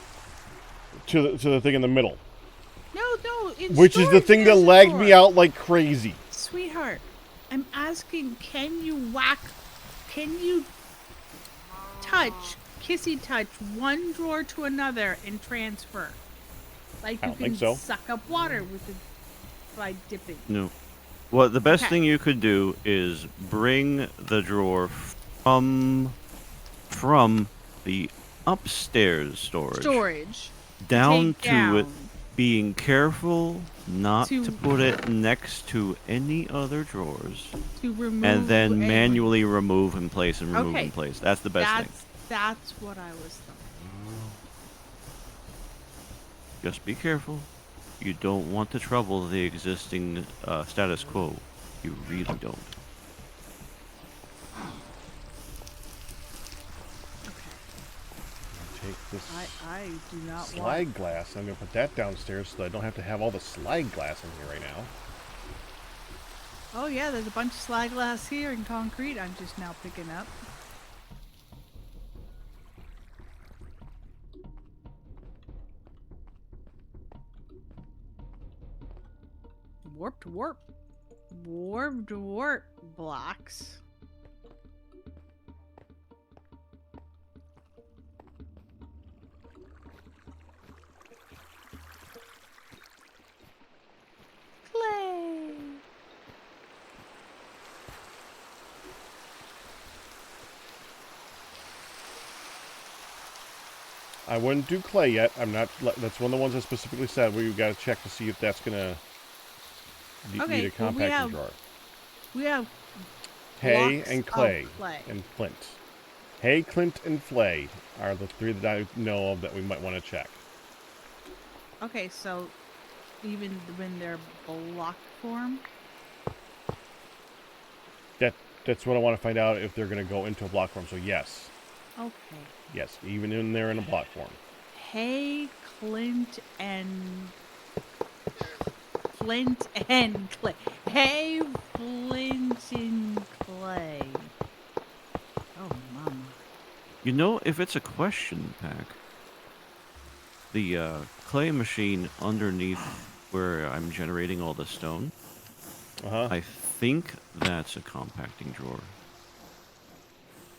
thing in the middle. No, which is the thing that lagged me out like crazy. Sweetheart, I'm asking, can you kissy touch one drawer to another and transfer? Like you can suck up water by dipping. No. Well, the best thing you could do is bring the drawer from the upstairs storage down to it, being careful not to put it next to any other drawers, and then manually remove in place and remove in place. That's the best thing. That's what I was thinking. Just be careful. You don't want to trouble the existing status quo. You really don't. Take this I do not slide glass. I'm going to put that downstairs so that I don't have to have all the slide glass in here right now. Oh yeah, there's a bunch of slide glass here in concrete I'm just now picking up. Warped warp blocks. I wouldn't do clay yet. I'm not. That's one of the ones I specifically said where you got to check to see if that's gonna need Okay, a well, compacting drawer. we have Hay blocks and of clay clay. and flint. Hay, clint, and flay are the three that I know of that we might want to check. Okay, so even when they're block form. That's what I want to find out if they're gonna go into a block form. So yes, Okay. yes, even in there in a block form. Hay, Clint, and Flint and clay. Hay, Flint, and clay. Oh, mama. You know, if it's a question pack, the clay machine underneath where I'm generating all the stone, I think that's a compacting drawer.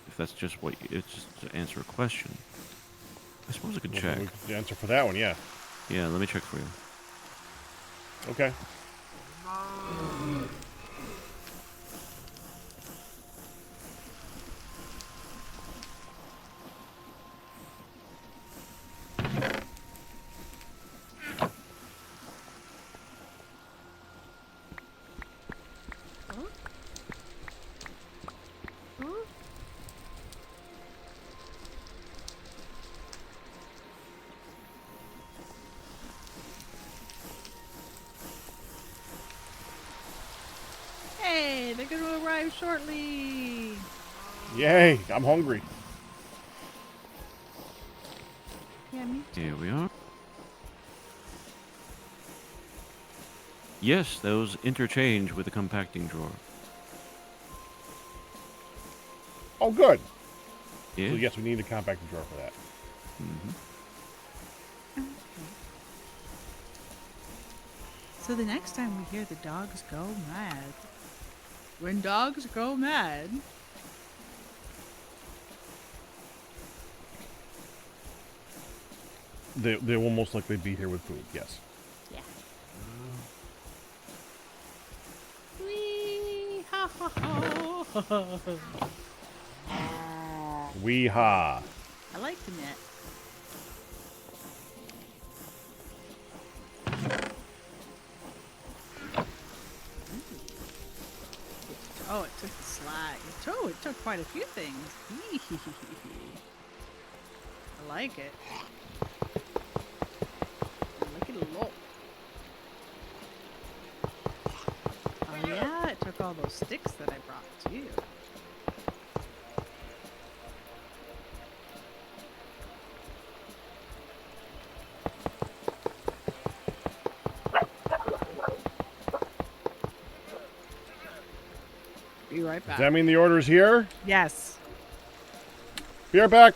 If that's just what it's just to answer a question. I suppose I could check. The answer for that one, yeah. Yeah, let me check for you. Okay. Huh? Huh? Hey, they're gonna arrive shortly. Yay! I'm hungry. Yeah, me too. Here we are. Yes, those interchange with the compacting drawer. Oh, good. Yeah. So yes, we need a compacting drawer for that. So the next time we hear the dogs go mad, when dogs go mad, They will most likely be here with food. Yes. yeah. Wee ha ha ha. Wee ha. I like the net. Oh, it took the slide. Oh, it took quite a few things. I like it. I like it a lot. Oh yeah, it took all those sticks that I brought too. Be right Does back. that mean the order's here? Yes. Be right back.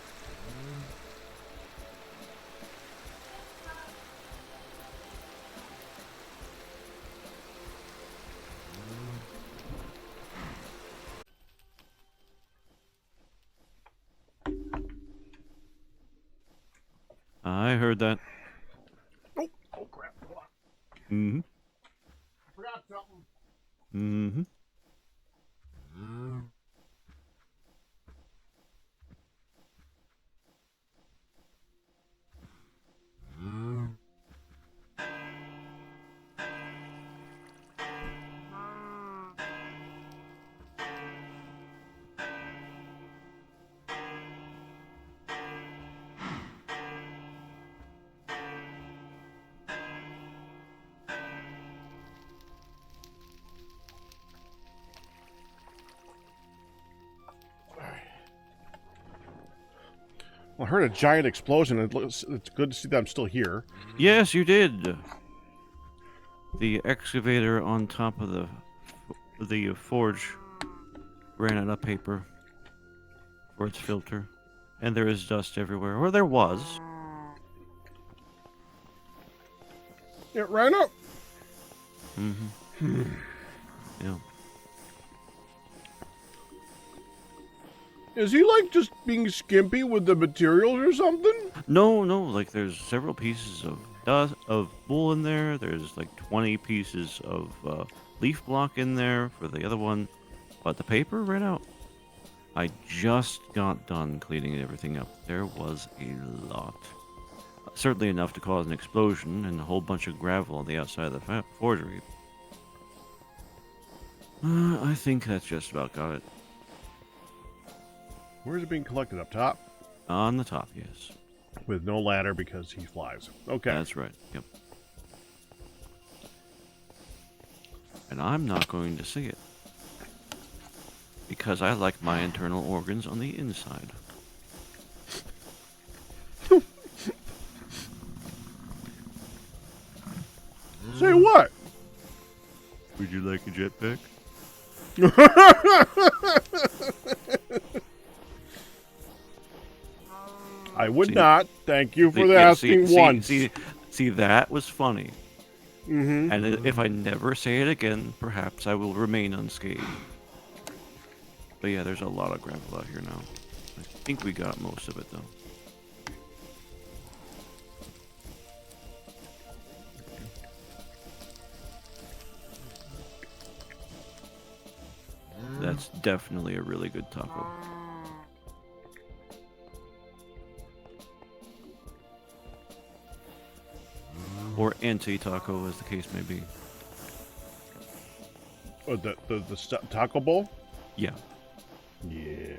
I heard that. Oh crap. Mm-hmm. I forgot something. Mm-hmm. Well, I heard a giant explosion. It's good to see that I'm still here. Yes, you did. The excavator on top of the forge ran out of paper for its filter, and there is dust everywhere. Or there was. It ran up. Mm-hmm. Yeah. Is he like just being skimpy with the materials or something? No, like there's several pieces of dust of wool in there. There's like 20 pieces of leaf block in there for the other one, but the paper ran out. I just got done cleaning everything up. There was a lot. Certainly enough to cause an explosion and a whole bunch of gravel on the outside of the forgery. I think that's just about got it. Where is it being collected? Up top? On the top, yes. With no ladder because he flies. Okay. That's right, yep. And I'm not going to see it. Because I like my internal organs on the inside. Say what? Would you like a jetpack? I would See- not. Thank you for Yeah, asking once. See, that was funny. Mm-hmm. And if I never say it again, perhaps I will remain unscathed. But yeah, there's a lot of gravel out here now. I think we got most of it, though. That's definitely a really good taco. Or anti-taco, as the case may be. Oh, taco bowl? Yeah. Yeah.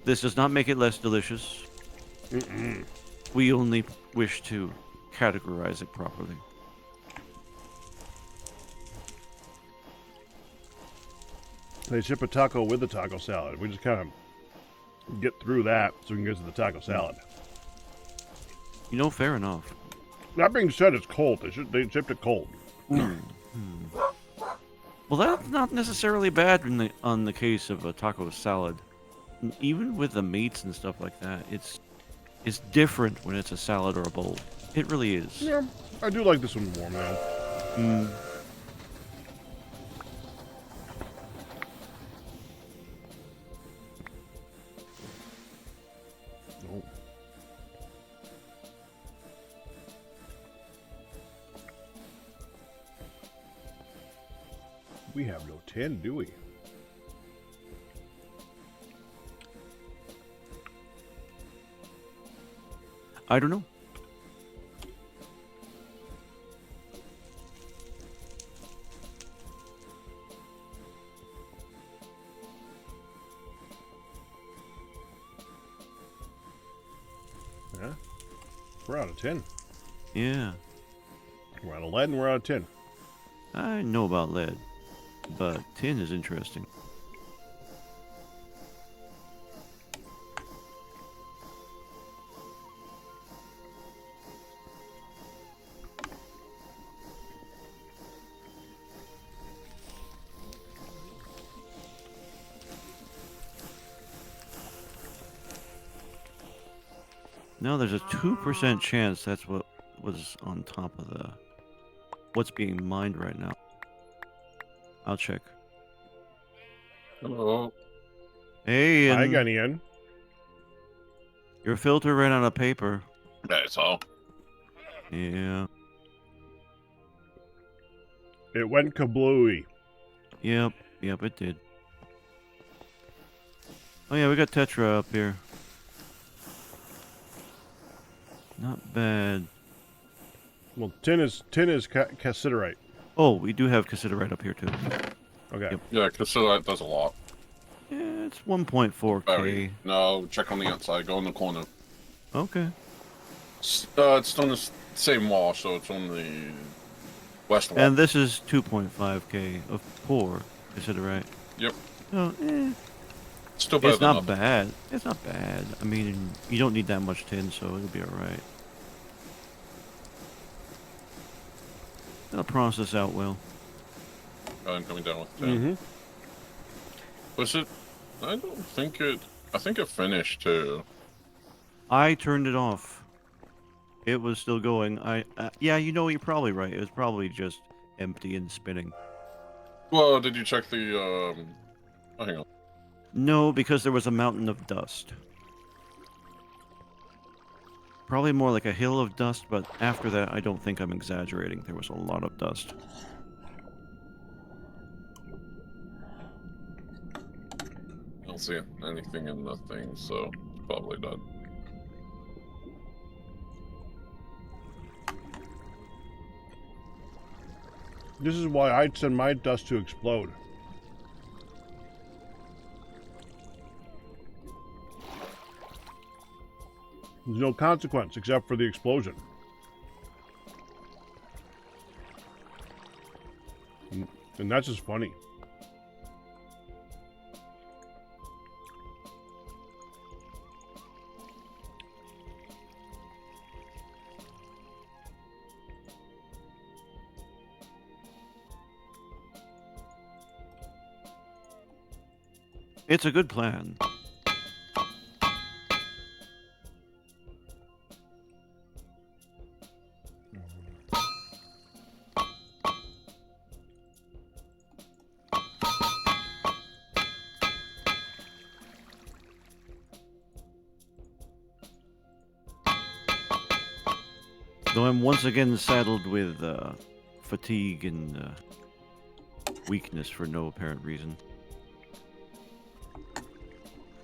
This does not make it less delicious. Mm-mm. We only wish to categorize it properly. They ship a taco with a taco salad. We just kind of get through that so we can get to the taco salad. You know, fair enough. That being said, it's cold. They shipped it cold. Well, that's not necessarily bad on the case of a taco salad. Even with the meats and stuff like that, it's different when it's a salad or a bowl. It really is. Yeah, I do like this one more, man. Nope. We have no tin, do we? I don't know. Yeah. We're out of tin. Yeah, We're out of lead and we're out of tin. I know about lead, but tin is interesting. No, there's a 2% chance that's what was on top of the what's being mined right now. I'll check. Hello. Hey, Hi, and Gunnian. your filter ran out of paper. That's all. Yeah. It went kablooey. Yep, it did. Oh yeah, we got Tetra up here. Not bad. Well, tin is cassiterite. Oh, we do have cassiterite up here too. Okay. Yep. Yeah, consider does a lot. Yeah, it's 1.4K. Very. No, check on the outside. Go in the corner. Okay. It's on the same wall, so it's on the west wall. And this is 2.5K of poor cassiterite. Yep. Oh, Still better it's than not nothing. bad. It's not bad. I mean, you don't need that much tin, so it'll be alright. It'll process out well. I'm coming down with 10. Mm-hmm. Was it? I don't think it. I think it finished too. I turned it off. It was still going. Yeah, you know, you're probably right. It was probably just empty and spinning. Well, did you check the? Oh, hang on. No, because there was a mountain of dust. Probably more like a hill of dust, but after that, I don't think I'm exaggerating. There was a lot of dust. I don't see anything in the thing, so probably done. This is why I'd send my dust to explode. There's no consequence except for the explosion. And that's just funny. It's a good plan. Though I'm once again saddled with fatigue and weakness for no apparent reason.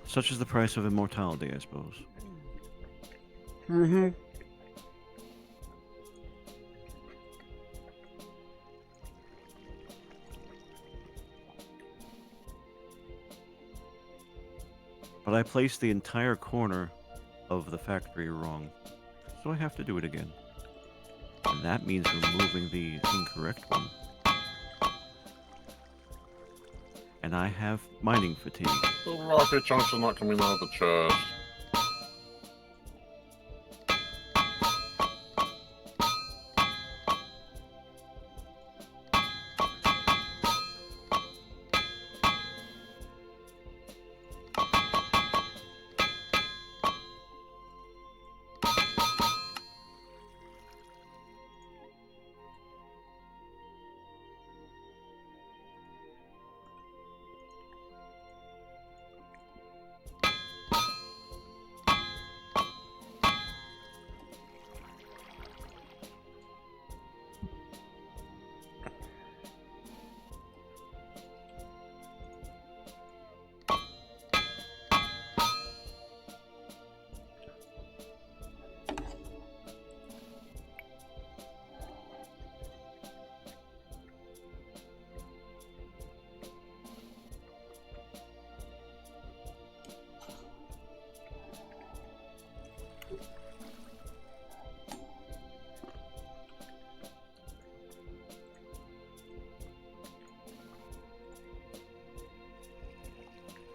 Such is the price of immortality, I suppose. Mm-hmm. But I placed the entire corner of the factory wrong, so I have to do it again. And that means removing the incorrect one. And I have mining fatigue. The rocket chunks are not coming out of the chest.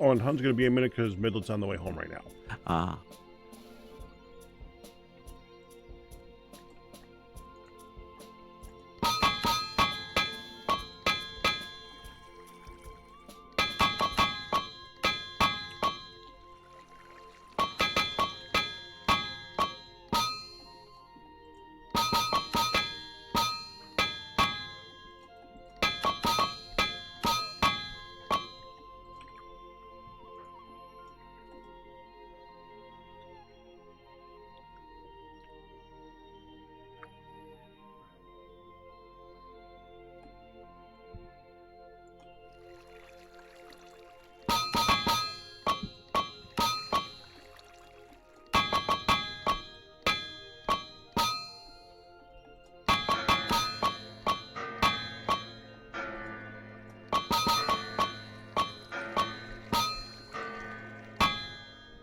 Oh, and Hun's going to be a minute because Midlet's on the way home right now. Ah.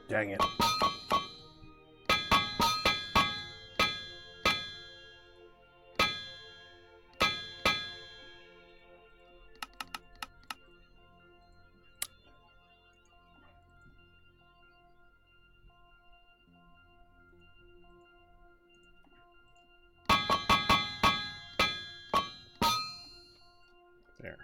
Dang it. There.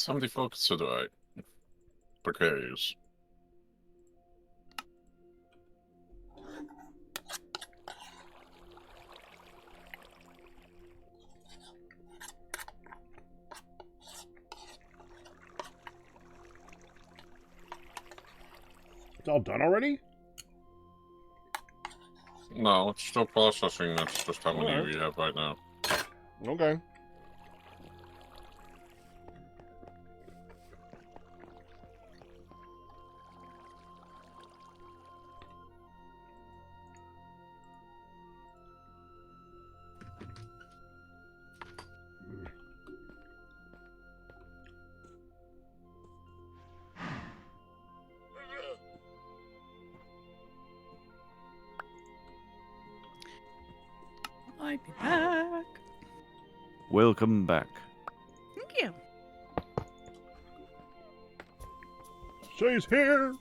Somebody focus to the right. Precarious. It's all done already? No, it's still processing. That's just how many Alright. we have right now. Okay. I'll be back. Welcome back. Thank you. She's here.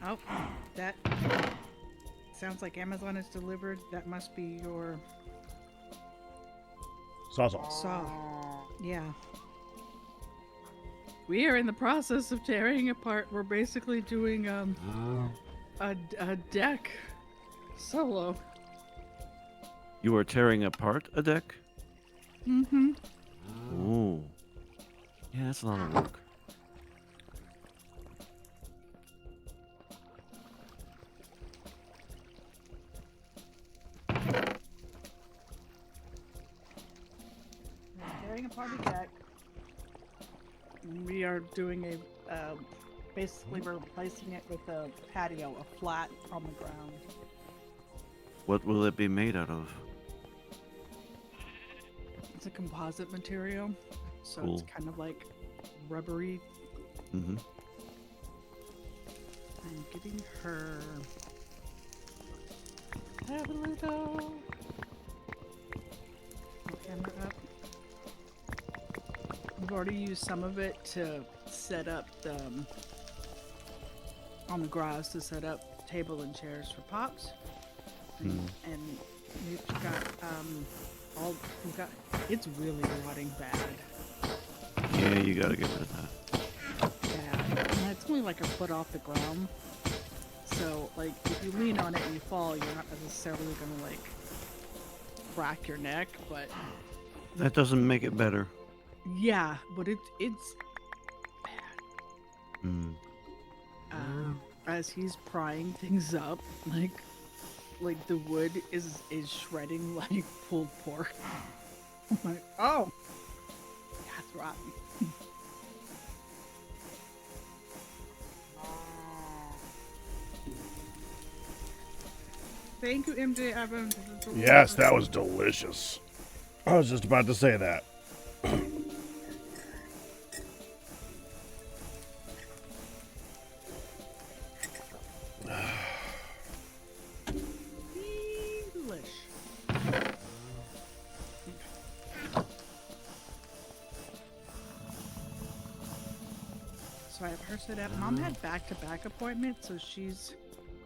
Oh, that sounds like Amazon has delivered. That must be your Sawzall. saw. Yeah. We are in the process of tearing apart. We're basically doing a deck solo. You are tearing apart a deck? Mm-hmm. Ooh. Yeah, that's a lot of work. Tearing apart a deck. We are doing a basically we're replacing it with a patio, a flat on the ground. What will it be made out of? It's a composite material, so Cool. it's kind of like rubbery. Mm-hmm. I'm getting her have a little camera up. We've already used some of it to set up the on the grass to set up table and chairs for Pops. And we've got it's really rotting bad. Yeah, you gotta get rid of that. Yeah, and it's only like a foot off the ground. So, like, if you lean on it and you fall, you're not necessarily gonna like crack your neck, but That doesn't make it better. yeah, but it's Mm. as he's prying things up, like the wood is shredding like pulled pork. I'm like, oh, yeah, it's rotten. Thank you, MJ Evans. Yes, that was delicious. I was just about to say that. Delish. So I have her set up. Mom had back-to-back appointments, so she's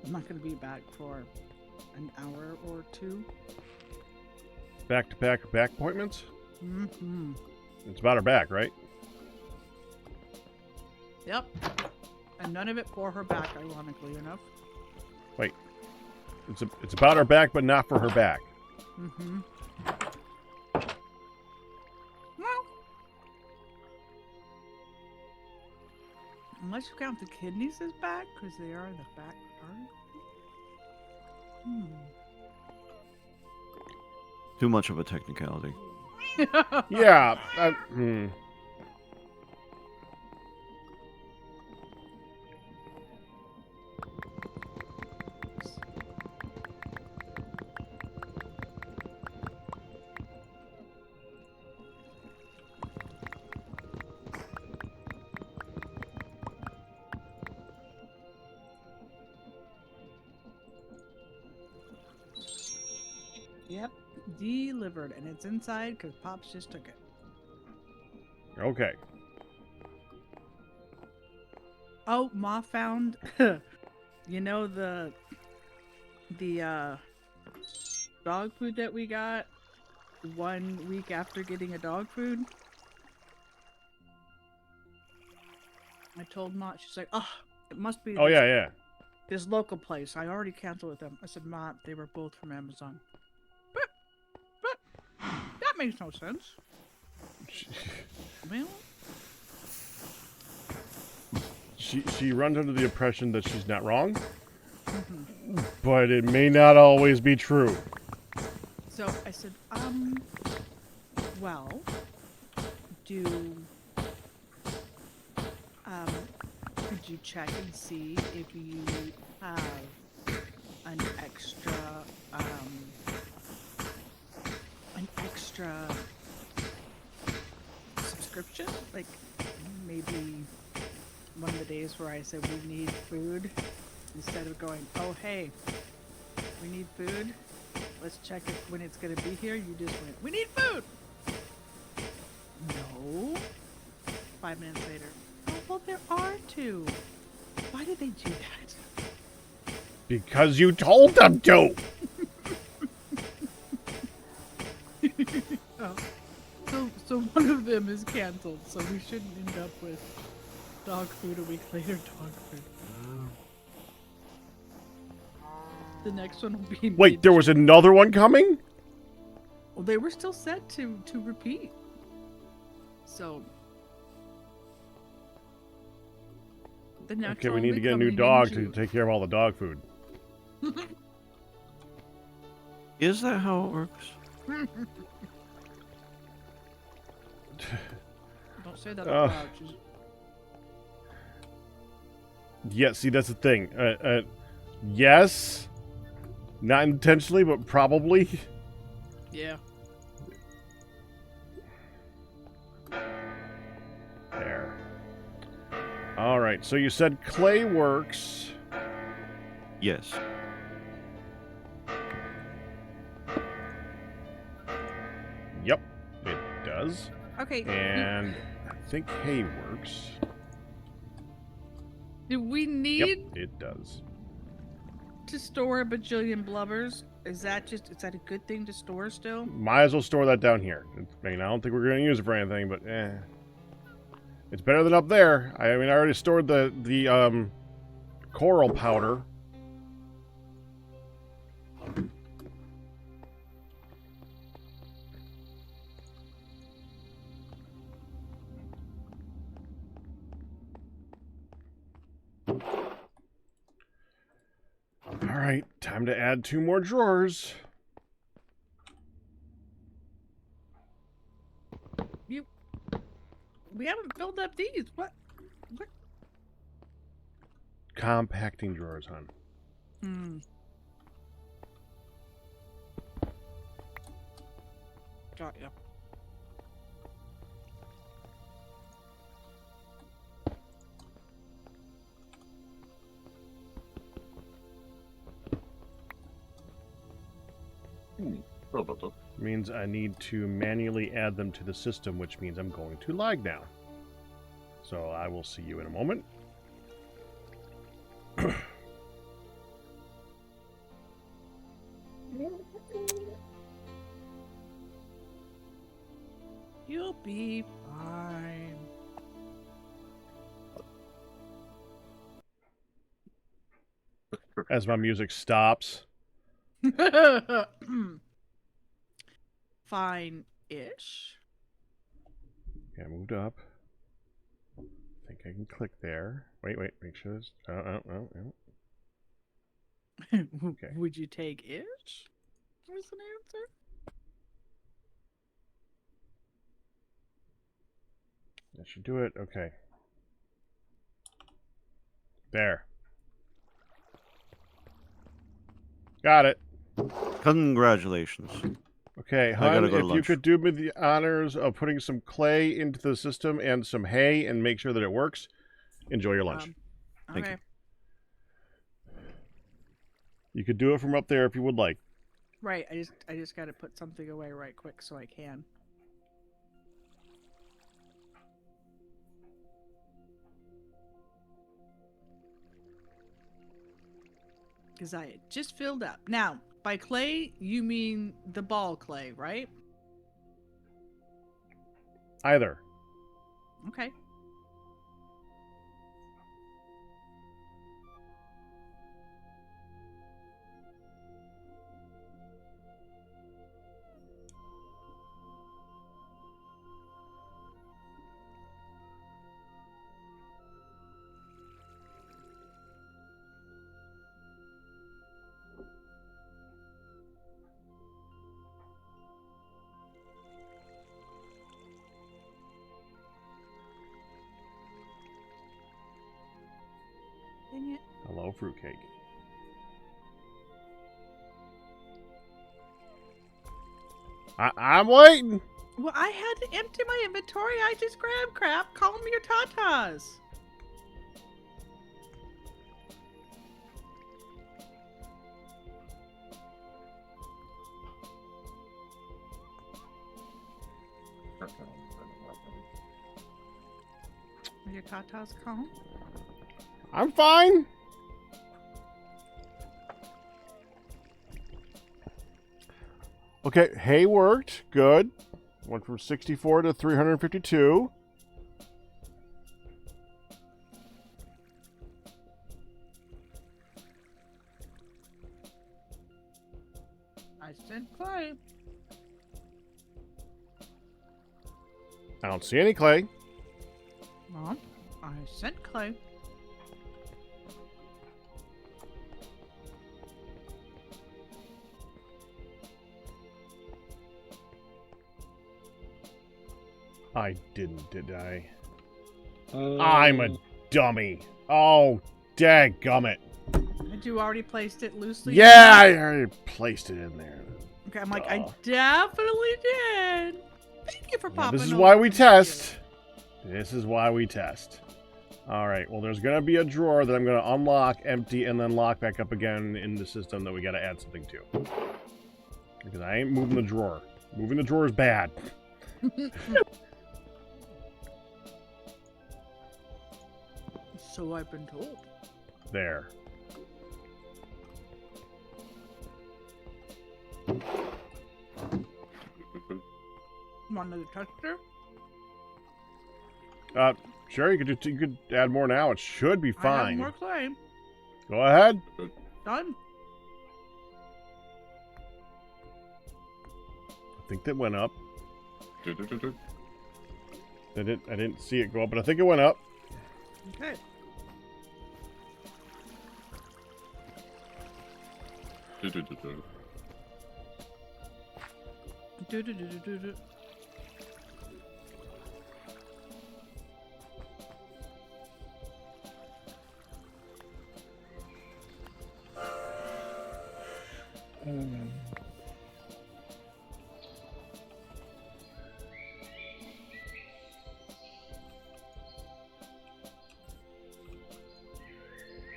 not going to be back for an hour or two. Back-to-back back appointments? Mm-hmm. It's about her back, right? Yep. And none of it for her back, ironically enough. Wait. It's about her back, but not for her back. Mm-hmm. Well, unless you count the kidneys as back, because they are in the back part. Too much of a technicality. Yeah. Yep, delivered, and it's inside because Pops just took it. Okay. Oh, Ma found, you know the dog food that we got 1 week after getting a dog food. I told Ma, she's like, oh, it must be Oh, this, yeah. this local place. I already canceled with them. I said, Ma, they were both from Amazon. But that makes no sense. Well, She runs under the impression that she's not wrong, but it may not always be true. so I said, well, could you check and see if you have an extra subscription? Like, maybe one of the days where I said we need food, instead of going, oh, hey, we need food, let's check it when it's going to be here, you just went, we need food! No. 5 minutes later, oh, well, there are 2. Why did they do that? Because you told them to! Oh. So one of them is canceled, so we shouldn't end up with dog food a week later, dog food. The next one will be... Wait, there was another one coming? Well, they were still set to repeat. So... The next Okay, we one need will to be get a new coming in dog to June. take care of all the dog food. Is that how it works? Don't say that out loud. She's... Yeah, see, that's the thing. Yes. Not intentionally, but probably. Yeah. There. Alright, so you said clay works. Yes. Yep, it does. Okay. And I think hay works. Do we Yep, need it does. to store a bajillion blubbers? Is that a good thing to store still? Might as well store that down here. I mean, I don't think we're going to use it for anything, but it's better than up there. I mean, I already stored the coral powder. All right, time to add 2 more drawers. We haven't filled up these. What? Compacting drawers, hon. Hmm. Got ya. Means I need to manually add them to the system, which means I'm going to lag now. So I will see you in a moment. You'll be fine. As my music stops. Fine-ish. Okay, I moved up. I think I can click there. Wait, make sure this... Oh. Okay. Would you take ish? Was an answer? That should do it. Okay. There. Got it. Congratulations. Okay, I gotta hon, go to if you lunch. could do me the honors of putting some clay into the system and some hay and make sure that it works, enjoy your lunch. Thank Okay. You could do it from up there if you would like. Right, I just gotta put something away right quick so I can. Because I had just filled up. Now, by clay, you mean the ball clay, right? Either. Okay. Dang it. Hello, fruitcake. I'm waiting. Well, I had to empty my inventory. I just grabbed crap. Call them your tatas. Are your tatas calm? I'm fine. Okay, hay worked. Good. Went from 64 to 352. I sent clay. I don't see any clay. Mom, I sent clay. I didn't, did I? I'm a dummy. Oh, dadgummit. Had you already placed it loosely? Yeah, I already placed it in there. Okay, I'm like, I definitely did. Thank you for Yeah, popping. this is over why we and test. This is why we test. All right, well, there's going to be a drawer that I'm going to unlock, empty, and then lock back up again in the system that we got to add something to. Because I ain't moving the drawer. Moving the drawer is bad. So I've been told. There. Want another tester? Sure, you could add more now. It should be I have fine. more clay. Go ahead. Done. I think that went up. Do, do, do, do. I didn't see it go up, but I think it went up. Okay. Do, do, do, do. Do, do, do, do, do, do.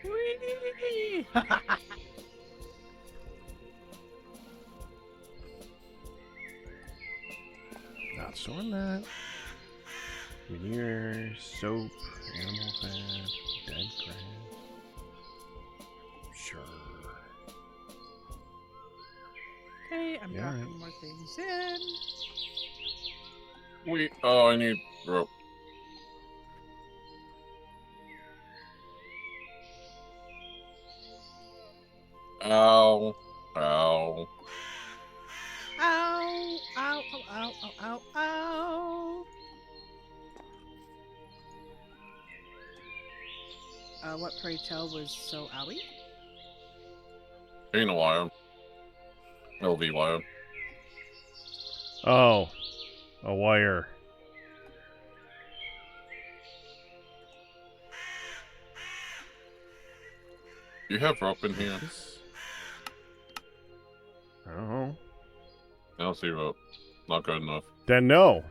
Whee! Not storing that. Veneer, soap, animal fat, dead crab. Sure. Okay, I'm Yeah, dropping alright. more things in. Wait, oh, I need rope. Ow. Ow. Ow! Ow! Ow! Ow! Ow! Ow! Ow! What, pray tell, was so owie? Ain't a wire. LV wire. Oh, a wire. You have rope in here? I don't know. I don't see rope. Not good enough. Then no.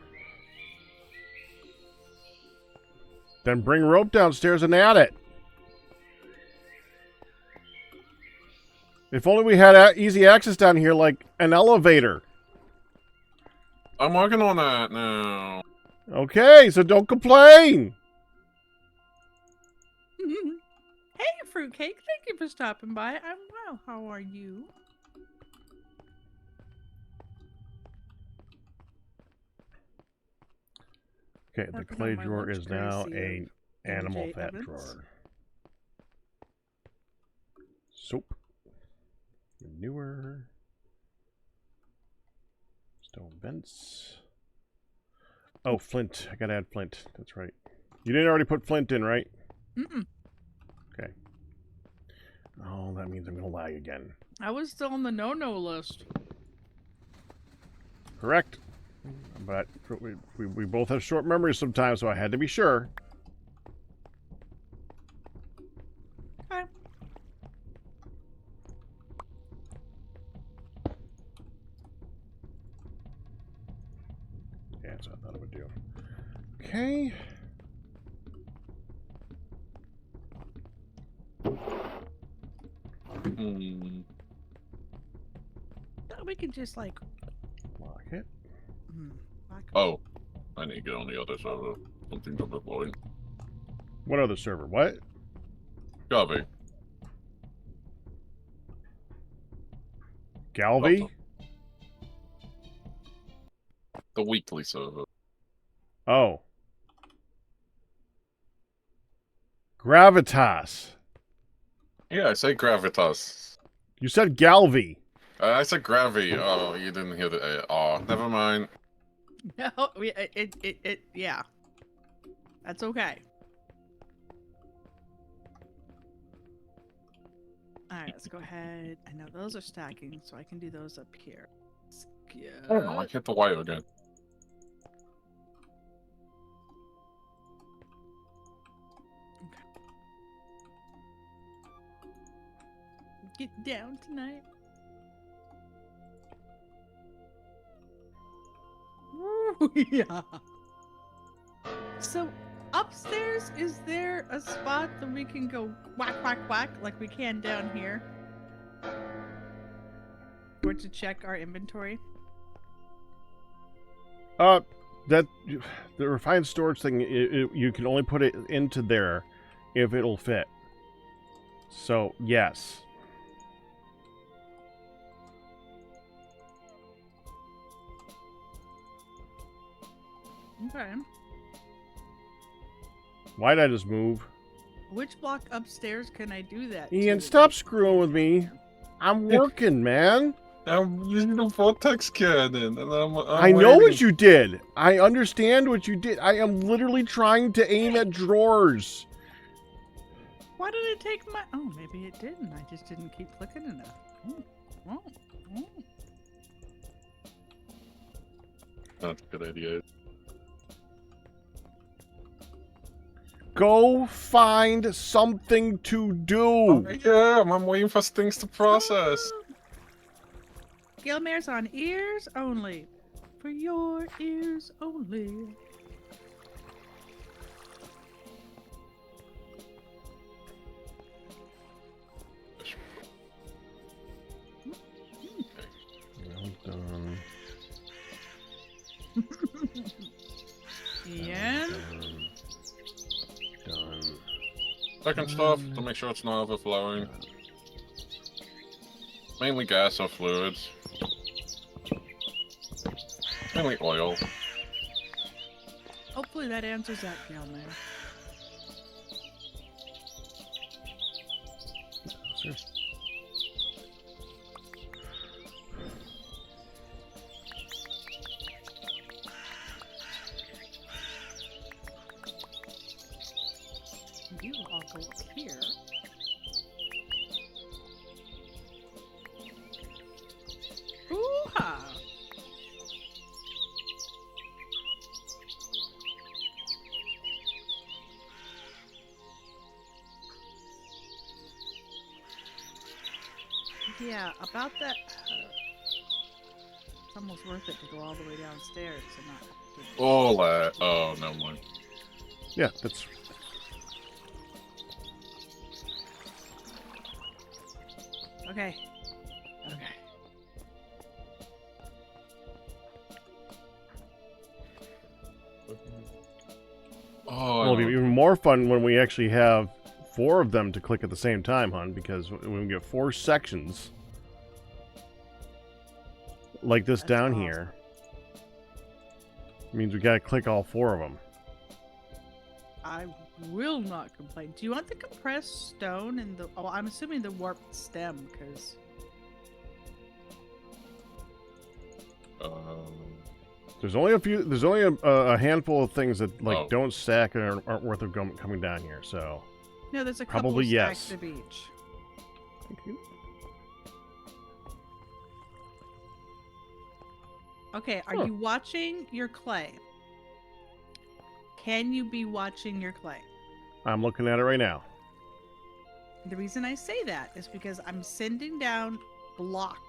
Then bring rope downstairs and add it. If only we had easy access down here like an elevator. I'm working on that now. Okay, so don't complain. Hey, Fruitcake, thank you for stopping by. I'm well. How are you? Okay, the Put clay on my drawer lunch is now courtesy a of animal MJ fat Evans. drawer. Soap. Manure. Stone vents. Oh, flint. I gotta add flint. That's right. You didn't already put flint in, right? Mm-mm. Okay. Oh, that means I'm gonna lag again. I was still on the no-no list. Correct. But we both have short memories sometimes, so I had to be sure. Okay. Yeah, that's what I thought it would do. Okay. We can just like. Lock it. Lock Oh, I need to get on the other server. Something's overflowing. What other server? What? Gavi. Galvy? The weekly server. Oh. Gravitas. Yeah, I say Gravitas. You said Galvy. I said Gravy. Oh, you didn't hear the oh, never mind. No, yeah. That's okay. Alright, let's go ahead. I know those are stacking, so I can do those up here. Oh no, I hit the wire again. Get down tonight. Ooh, yeah. So, upstairs, is there a spot that we can go whack, whack, whack like we can down here? Or to check our inventory? That the refined storage thing, you can only put it into there if it'll fit. So, yes. Okay. Why'd I just move? Which block upstairs can I do that? Ian, to? stop screwing with me. I'm working, man. I'm using the vortex cannon, and I'm I know what you did. I understand what you did. I am literally trying to aim at drawers. Why did it take my... Oh, maybe it didn't. I just didn't keep clicking enough. That's a good idea. Go find something to do. Oh, yeah, I'm waiting for things to process. Gilmare's on ears only. For your ears only. Well done. Ian? Done. Second stuff to make sure it's not overflowing. Mainly gas or fluids. Mainly oil. Hopefully that answers that, Gilmare. Sure. You all go up here. Ooh-ha! Yeah, about that. It's almost worth it to go all the way downstairs and not. All that. Oh, no mind. Yeah, that's... Okay. Okay. Oh, Well, it'll be even more fun when we actually have 4 of them to click at the same time, hon, because when we get 4 sections like this That's down awesome. here, it means we gotta click all 4 of them. I will not complain. Do you want the compressed stone and the? Oh, I'm assuming the warped stem, because. There's only a few. There's only a handful of things that Oh. don't stack and aren't worth of coming down here. So No, there's a couple Probably stacks yes. of each. thank you. Okay, are Huh. you watching your clay? Can you be watching your clay? I'm looking at it right now. The reason I say that is because I'm sending down block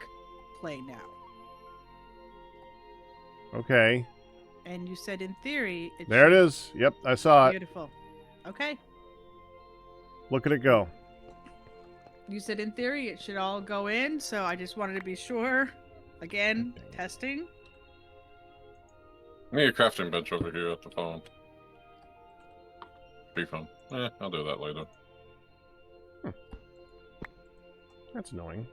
clay now. Okay, And you said in theory it there it should is. Yep, I saw be it. beautiful. Okay. Look at it go. You said in theory it should all go in, so I just wanted to be sure. Again, Dang it. testing. I need a crafting bench over here at the phone. Be fun. I'll do that later. That's annoying.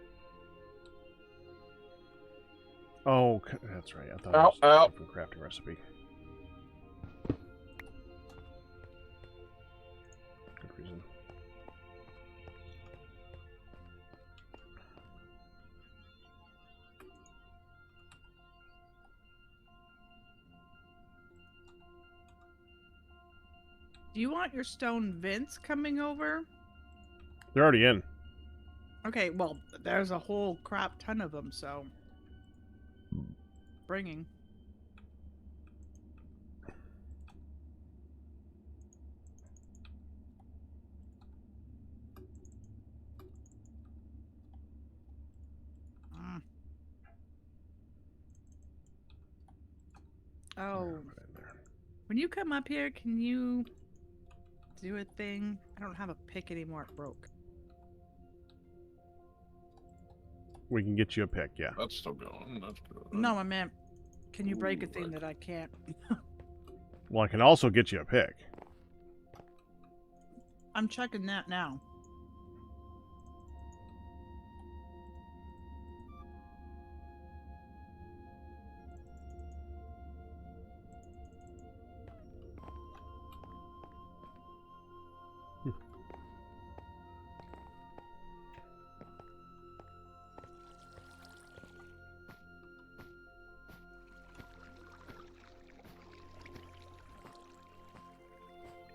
Oh, that's right. I thought Ow, it was a ow. different crafting recipe. Good reason. Do you want your stone vents coming over? They're already in. Okay, well, there's a whole crap ton of them, so. Bringing. Mm. Oh, Put it in there. when you come up here, can you do a thing? I don't have a pick anymore. It broke. We can get you a pick, yeah. That's still going. That's good. No, I meant, can you break a Ooh, thing right. that I can't? Well, I can also get you a pick. I'm checking that now.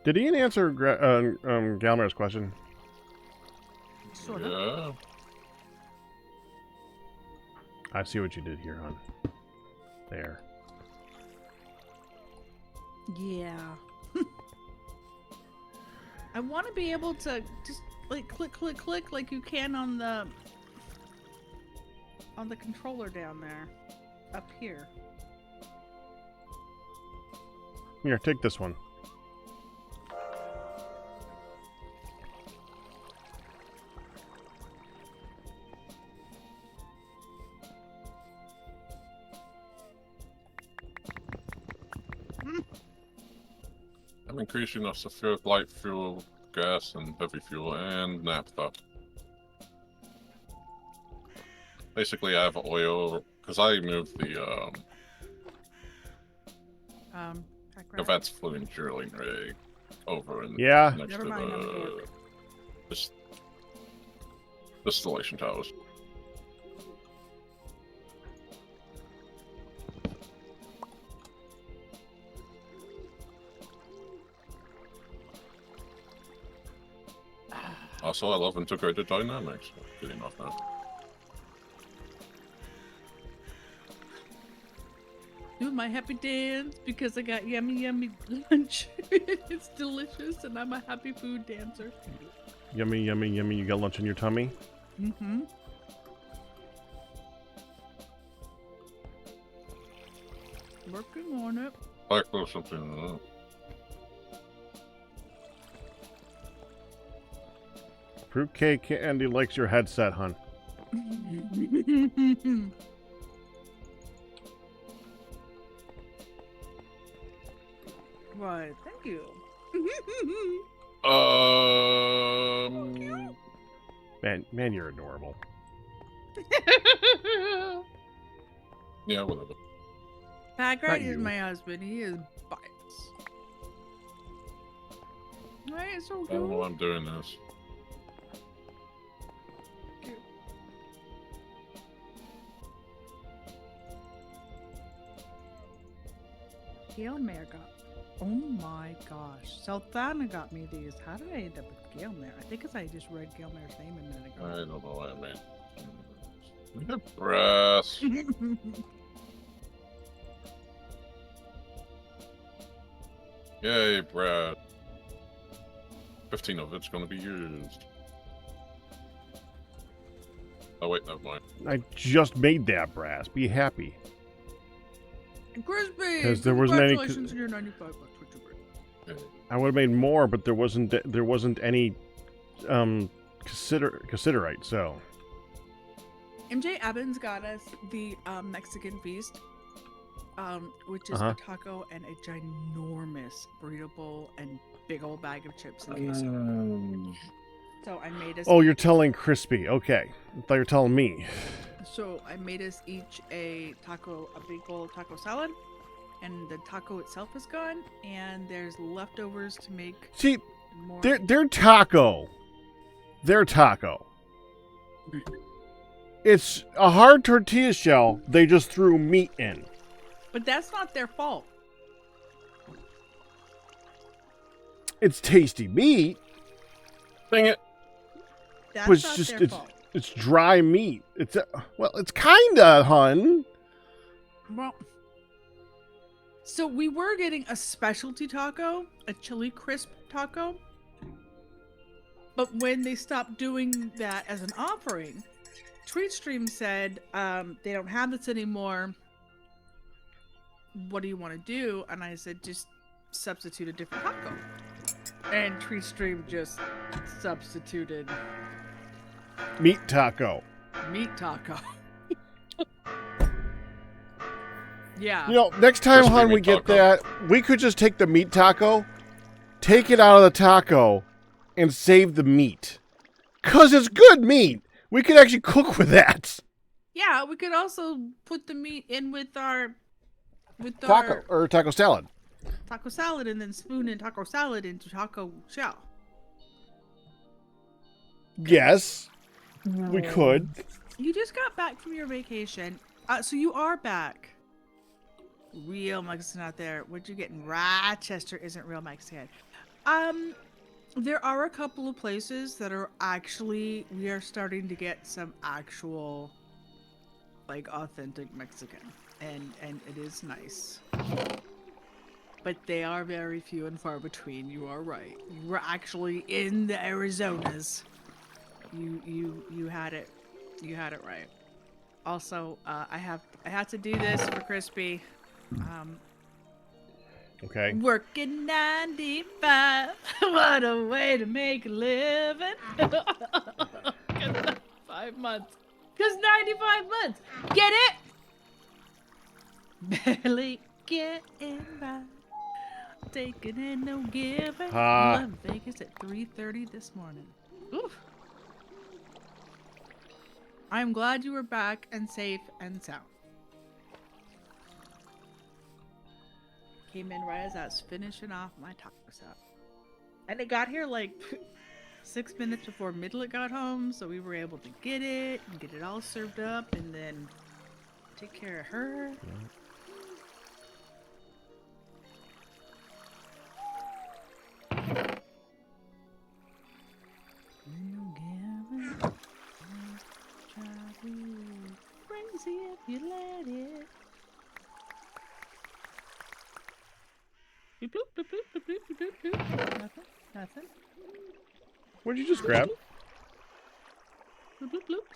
Did Ian answer Galmer's question? Sort of. Yeah. I see what you did here, hon. There. Yeah. I want to be able to just like click, click, click like you can on the controller down there, up here. Here, take this one. I'm increasing the sulfuric light fuel, gas, and heavy fuel, and naphtha. Basically, I have oil because I moved the Background. Events Fluid Drilling Rig over in Yeah. next Never to mind, I'm the dork. distillation towers. Also, I love integrated dynamics. Good enough now. Do my happy dance because I got yummy, yummy lunch. It's delicious, and I'm a happy food dancer. Yummy, yummy, yummy. You got lunch in your tummy? Mm-hmm. Working on it. Like or something. Fruitcake Candy likes your headset, hon. Right, thank you. Man, you're adorable. Yeah, whatever. Background Not is you. my husband. He is biased. Right, it's so I don't know cute. why I'm doing this. Gale Mare got. Oh my gosh. Sultana got me these. How did I end up with Gale Mare? I think because I just read Gale Mare's name a minute I ago. don't know what I mean. Look at brass. Yay, Brad. 15 of it's going to be used. Oh, wait, never mind. I just made that brass. Be happy. Crispy! 'Cause there wasn't any- Congratulations on your 95 bucks. What's your birthday? Yay. I would have made more, but there wasn't any considerite. So MJ Evans got us the Mexican feast, which is Uh-huh. a taco and a ginormous burrito bowl and big old bag of chips and queso. So I made us. oh, you're telling Crispy. Okay, I thought you were telling me. So I made us each a big bowl of taco salad, and the taco itself is gone, and there's leftovers to make See, more. their taco. It's a hard tortilla shell. They just threw meat in. But that's not their fault. It's tasty meat, Dang it. That's but it's not just their fault. it's dry meat. It's kinda, hun. Well, so we were getting a specialty taco, a chili crisp taco. But when they stopped doing that as an offering, Treatstream said, they don't have this anymore. What do you want to do? And I said, just substitute a different taco. And Treatstream just substituted Meat taco. meat taco. Yeah. You know, next time, Crispy hun, we meat get taco. that, we could just take the meat taco, take it out of the taco, and save the meat. 'Cause it's good meat. We could actually cook with that. Yeah, we could also put the meat in with our Taco or taco salad. taco salad and then spoon in taco salad into taco shell. Yes, we could. You just got back from your vacation. So you are back. Real Mexican out there. What you get in Rochester isn't real Mexican. There are a couple of places that are actually, we are starting to get some actual, like, authentic Mexican. And it is nice. But they are very few and far between. You are right. You were actually in the Arizonas. You had it. You had it right. Also, I had to do this for Crispy. Okay. Working 95. What a way to make a living. 'Cause 5 months. Because 95 months. Get it? Barely getting by. Taking in no giving. Left Vegas at 3:30 this morning. Oof. I'm glad you were back and safe and sound. Came in right as I was finishing off my taco salad. And it got here like 6 minutes before Midlet got home, so we were able to get it and get it all served up and then take care of her. Crazy if you let it. Bloop, bloop, bloop, bloop, bloop, bloop, bloop. Nothing. What did you just grab? Bloop, bloop, bloop.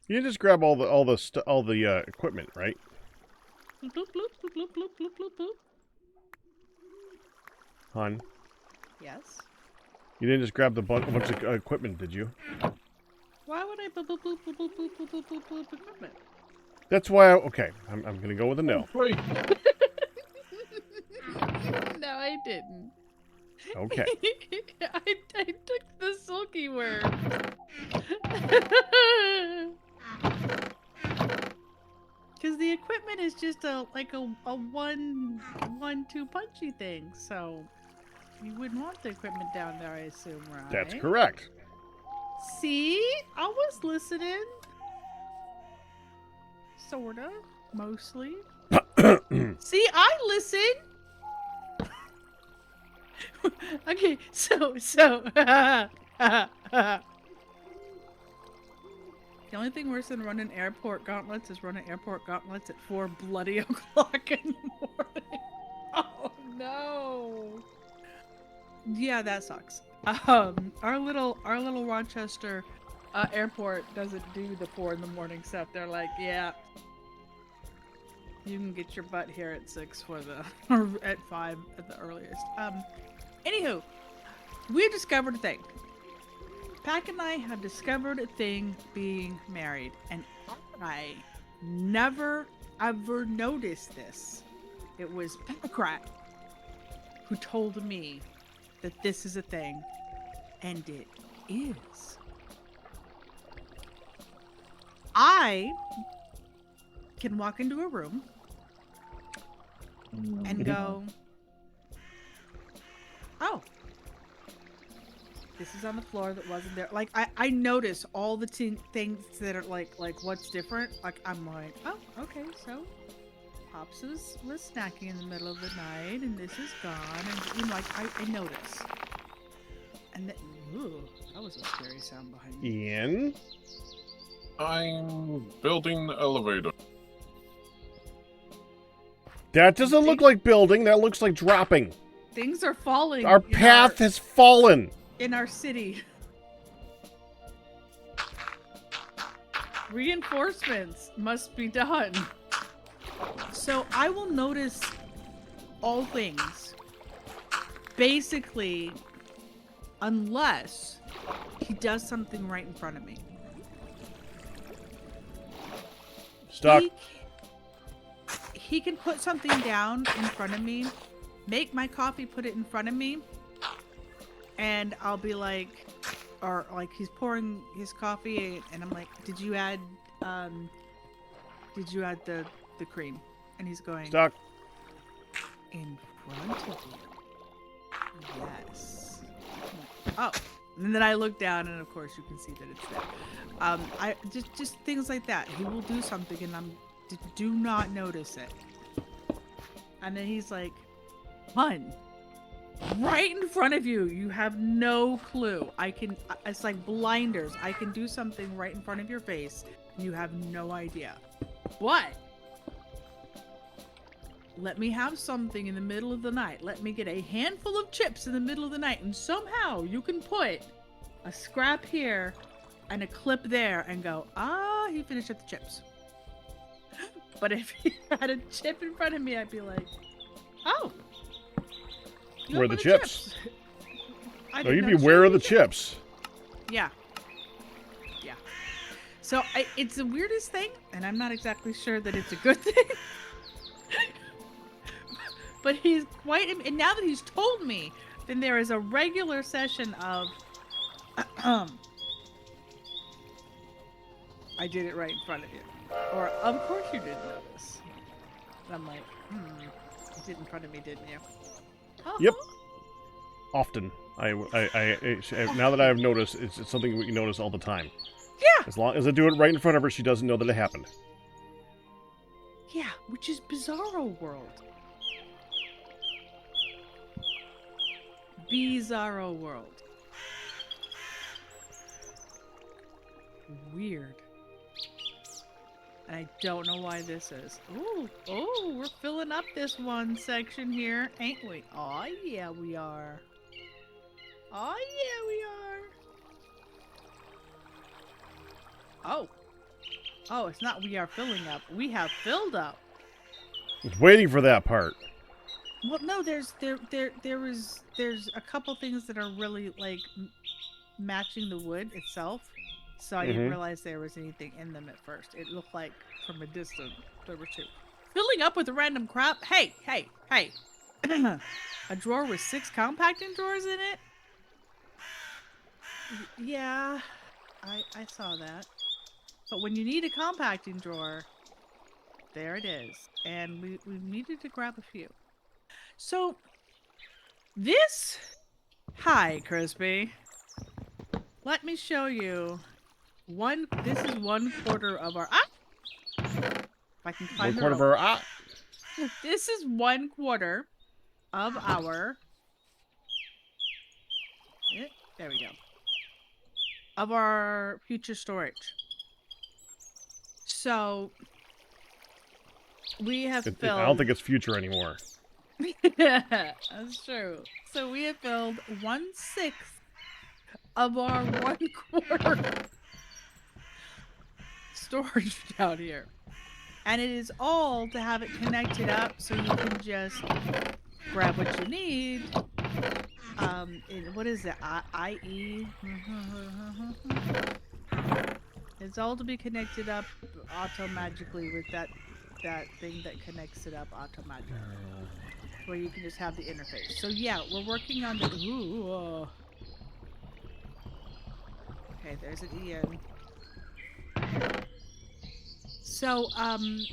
You didn't just grab all the equipment, right? Bloop, bloop, bloop, bloop, bloop, bloop, bloop, bloop, bloop. Hun, Yes. you didn't just grab the bunch of equipment, did you? Why would I bloop, bloop, bloop, bloop, bloop, bloop, bloop, bloop, bloop equipment? That's why. Okay, I'm gonna go with a no. Wait. No, I didn't. Okay. I took the silky worm. Because the equipment is just a 1-2 punchy thing, so You wouldn't want the equipment down there, I assume, right? That's correct. See? I was listening. Sorta. Mostly. See, I listen. Okay, so the only thing worse than running airport gauntlets is running airport gauntlets at 4 bloody o'clock in the morning. Oh no. Yeah, that sucks. Our little Rochester airport doesn't do the 4 in the morning stuff. They're like, yeah, you can get your butt here at 6 for the, or at 5 at the earliest. Anywho, we discovered a thing. Pack and I have discovered a thing being married, and I never ever noticed this. It was Packrat who told me that this is a thing, and it is. I can walk into a room and go, oh, this is on the floor that wasn't there. Like, I notice all the things that are like what's different. Like, I'm like, oh, okay, so Pops was snacking in the middle of the night, and this is gone, and you know, like I notice. And then, ooh, that was a scary sound behind me. Ian? I'm building the elevator. That doesn't look like building. That looks like dropping. Things are falling. Our path has fallen. In our city. Reinforcements must be done. So I will notice all things. Basically, unless he does something right in front of me. Stuck. He can put something down in front of me, make my coffee, put it in front of me, and I'll be like, or like he's pouring his coffee, and I'm like, did you add the cream? And he's going, Stuck. in front of you. Yes. Oh, and then I look down, and of course you can see that it's there. I just things like that. He will do something, and do not notice it. And then he's like, "Hun, right in front of you. You have no clue. It's like blinders. I can do something right in front of your face. You have no idea. What? Let me have something in the middle of the night. Let me get a handful of chips in the middle of the night, and somehow you can put a scrap here and a clip there and go, he finished at the chips." But if he had a chip in front of me, I'd be like, oh. Where are the chips? I No, you'd didn't be know where are the chips. chips? Yeah. Yeah. So it's the weirdest thing, and I'm not exactly sure that it's a good thing. But he's quite, and now that he's told me, then there is a regular session of, I did it right in front of you. Or, of course you didn't notice. And I'm like, you did in front of me, didn't you? Uh-huh. Yep. Often. Now that I've noticed, it's something we notice all the time. Yeah. As long as I do it right in front of her, she doesn't know that it happened. Yeah, which is Bizarro World. Bizarro World. Weird. And I don't know why this is. Ooh, we're filling up this one section here, ain't we? Oh yeah, we are. Oh yeah, we are. Oh, it's not we are filling up. We have filled up. I was waiting for that part. Well, no, there's a couple things that are really like matching the wood itself. So I didn't realize there was anything in them at first. It looked like from a distance there were two. Filling up with random crap. Hey. A drawer with 6 compacting drawers in it? Yeah, I saw that. But when you need a compacting drawer, there it is. And we needed to grab a few. So This. Hi, Crispy. Let me show you. This is 1/4 of our. Ah! If I can find the 1/4 of rope. our This is 1/4 of our. There we go. Of our future storage. So we have filled. I don't think it's future anymore. That's true. So we have filled 1/6 of our 1/4 storage down here. And it is all to have it connected up so you can just grab what you need. What is it? IE? It's all to be connected up automatically with that thing that connects it up automatically. Where you can just have the interface. So yeah, we're working on the... Ooh. Okay, there's an EN. So,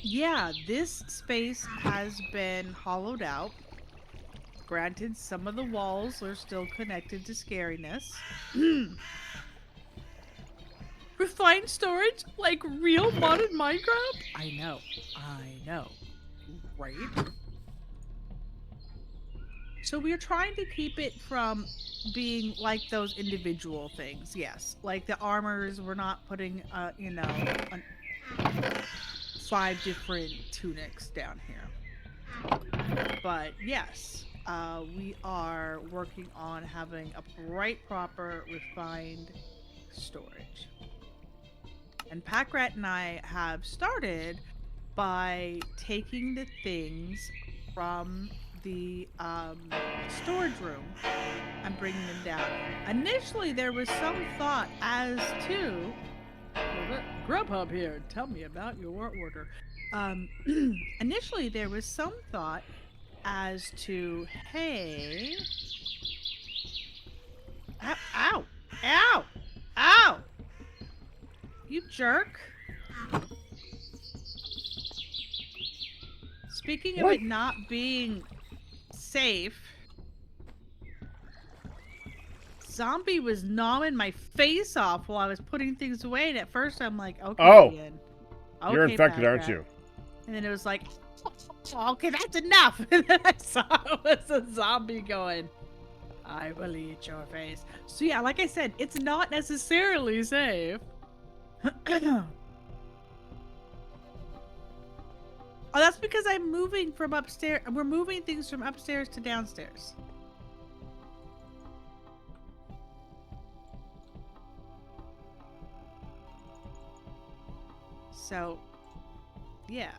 yeah, this space has been hollowed out. Granted, some of the walls are still connected to scariness. Refined storage? Like real modded Minecraft? I know. Right? So we're trying to keep it from being like those individual things, yes. Like the armors, we're not putting, 5 different tunics down here. But yes, we are working on having a proper, refined storage. And Packrat and I have started by taking the things from the storage room and bringing them down. Initially, there was some thought as to Grubhub here. Tell me about your order. Initially, there was some thought as to, hey, ow, ow, ow, you jerk. Speaking of it not being safe, Zombie was gnawing my face off while I was putting things away, and at first I'm like, okay, Ian. Okay, You're infected, aren't you? And then it was like, okay, that's enough. And then I saw it was a zombie going, I will eat your face. So yeah, like I said, it's not necessarily safe. Oh, that's because I'm moving from upstairs. We're moving things from upstairs to downstairs. So, yeah.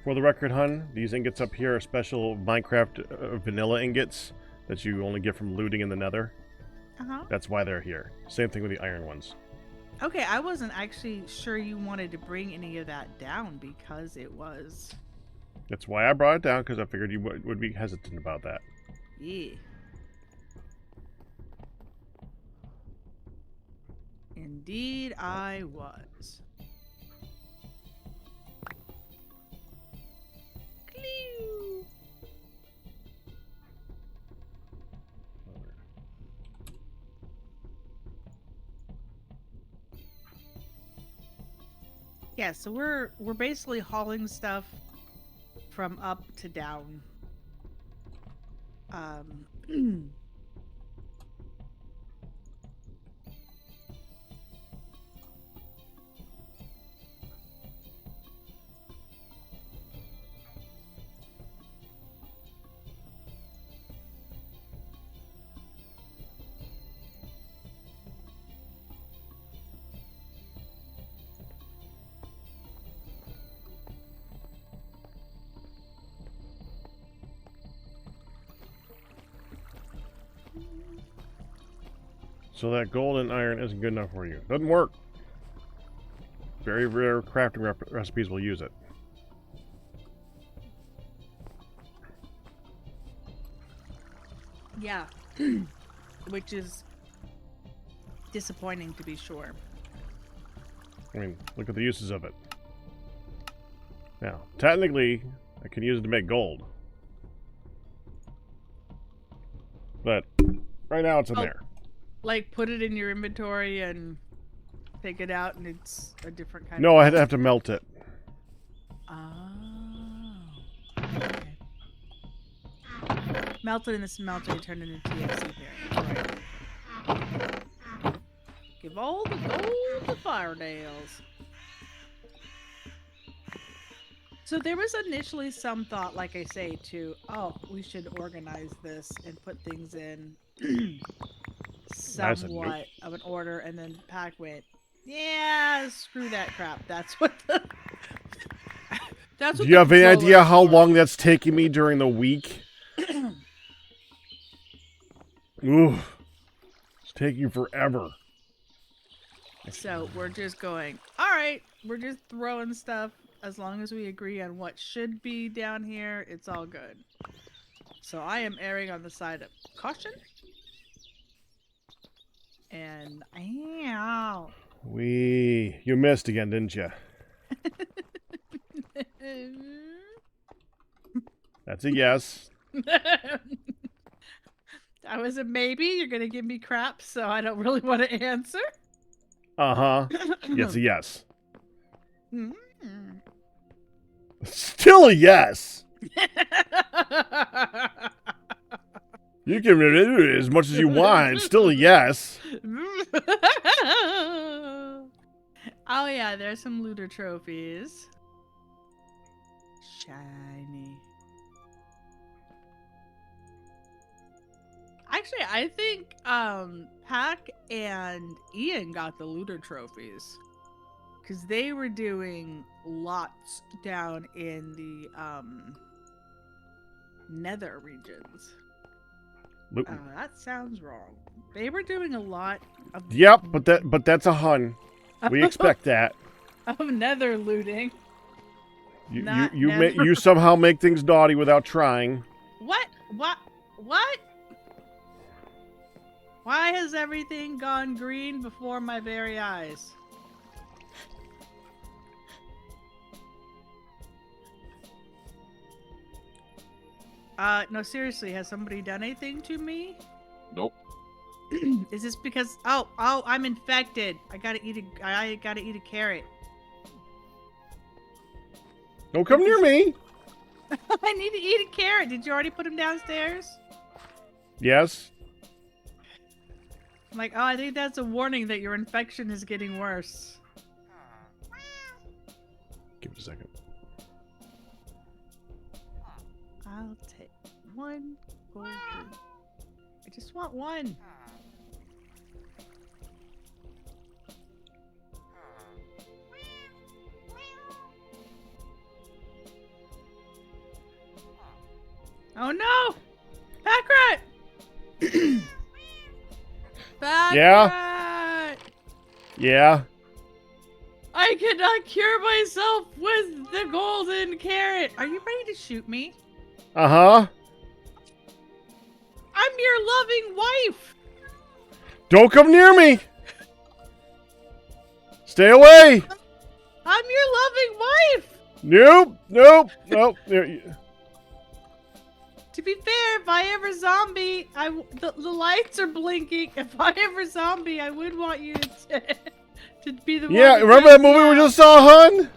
For the record, hun, these ingots up here are special Minecraft vanilla ingots that you only get from looting in the nether. Uh-huh. That's why they're here. Same thing with the iron ones. Okay, I wasn't actually sure you wanted to bring any of that down because it was... That's why I brought it down, because I figured you would be hesitant about that. Yeah. Indeed, I was. Clew. Yeah, so we're basically hauling stuff from up to down. So that gold and iron isn't good enough for you. Doesn't work. Very rare crafting recipes will use it. Yeah. Which is disappointing to be sure. I mean, look at the uses of it. Now, technically, I can use it to make gold. But right now it's in there. Like, put it in your inventory and take it out, and it's a different kind No, of... I have to melt it. Oh. Okay. Melt it in the smelter, you turn it into TFC here. Right. Give all the gold to Firedales. So there was initially some thought, like I say, to, oh, we should organize this and put things in somewhat of an order, and then Pac went, yeah, screw that crap. That's what the... That's what Do you have any idea controller's how for. long that's taking me during the week? Ooh. It's taking forever. So we're just going, all right, we're just throwing stuff. As long as we agree on what should be down here, it's all good. So I am erring on the side of caution. And ow. You missed again, didn't you? That's a yes. That was a maybe. You're gonna give me crap, so I don't really want to answer. Uh-huh. It's a yes. Mm. Still a yes. You can do it as much as you want. It's still a yes. Oh yeah, there's some looter trophies. Shiny. Actually, I think Pac and Ian got the looter trophies because they were doing lots down in the nether regions. That sounds wrong. They were doing a lot of Yep, but that's a hun. We expect that. of nether looting. You somehow make things naughty without trying. What? Why has everything gone green before my very eyes? No, seriously, has somebody done anything to me? Nope. Is this because oh, I'm infected. I gotta eat a carrot. Don't come near me. I need to eat a carrot. Did you already put him downstairs? Yes. I'm like, oh, I think that's a warning that your infection is getting worse. Give it a second. I'll take one golden. I just want one. Oh no! Pack rat! Pack rat! Yeah. I cannot cure myself with the golden carrot. Are you ready to shoot me? Uh-huh. I'm your loving wife. Don't come near me. Stay away. I'm your loving wife. Nope. To be fair, if I ever zombie, the lights are blinking. If I ever zombie, I would want you to be the one. Yeah, remember that movie we just saw, hun?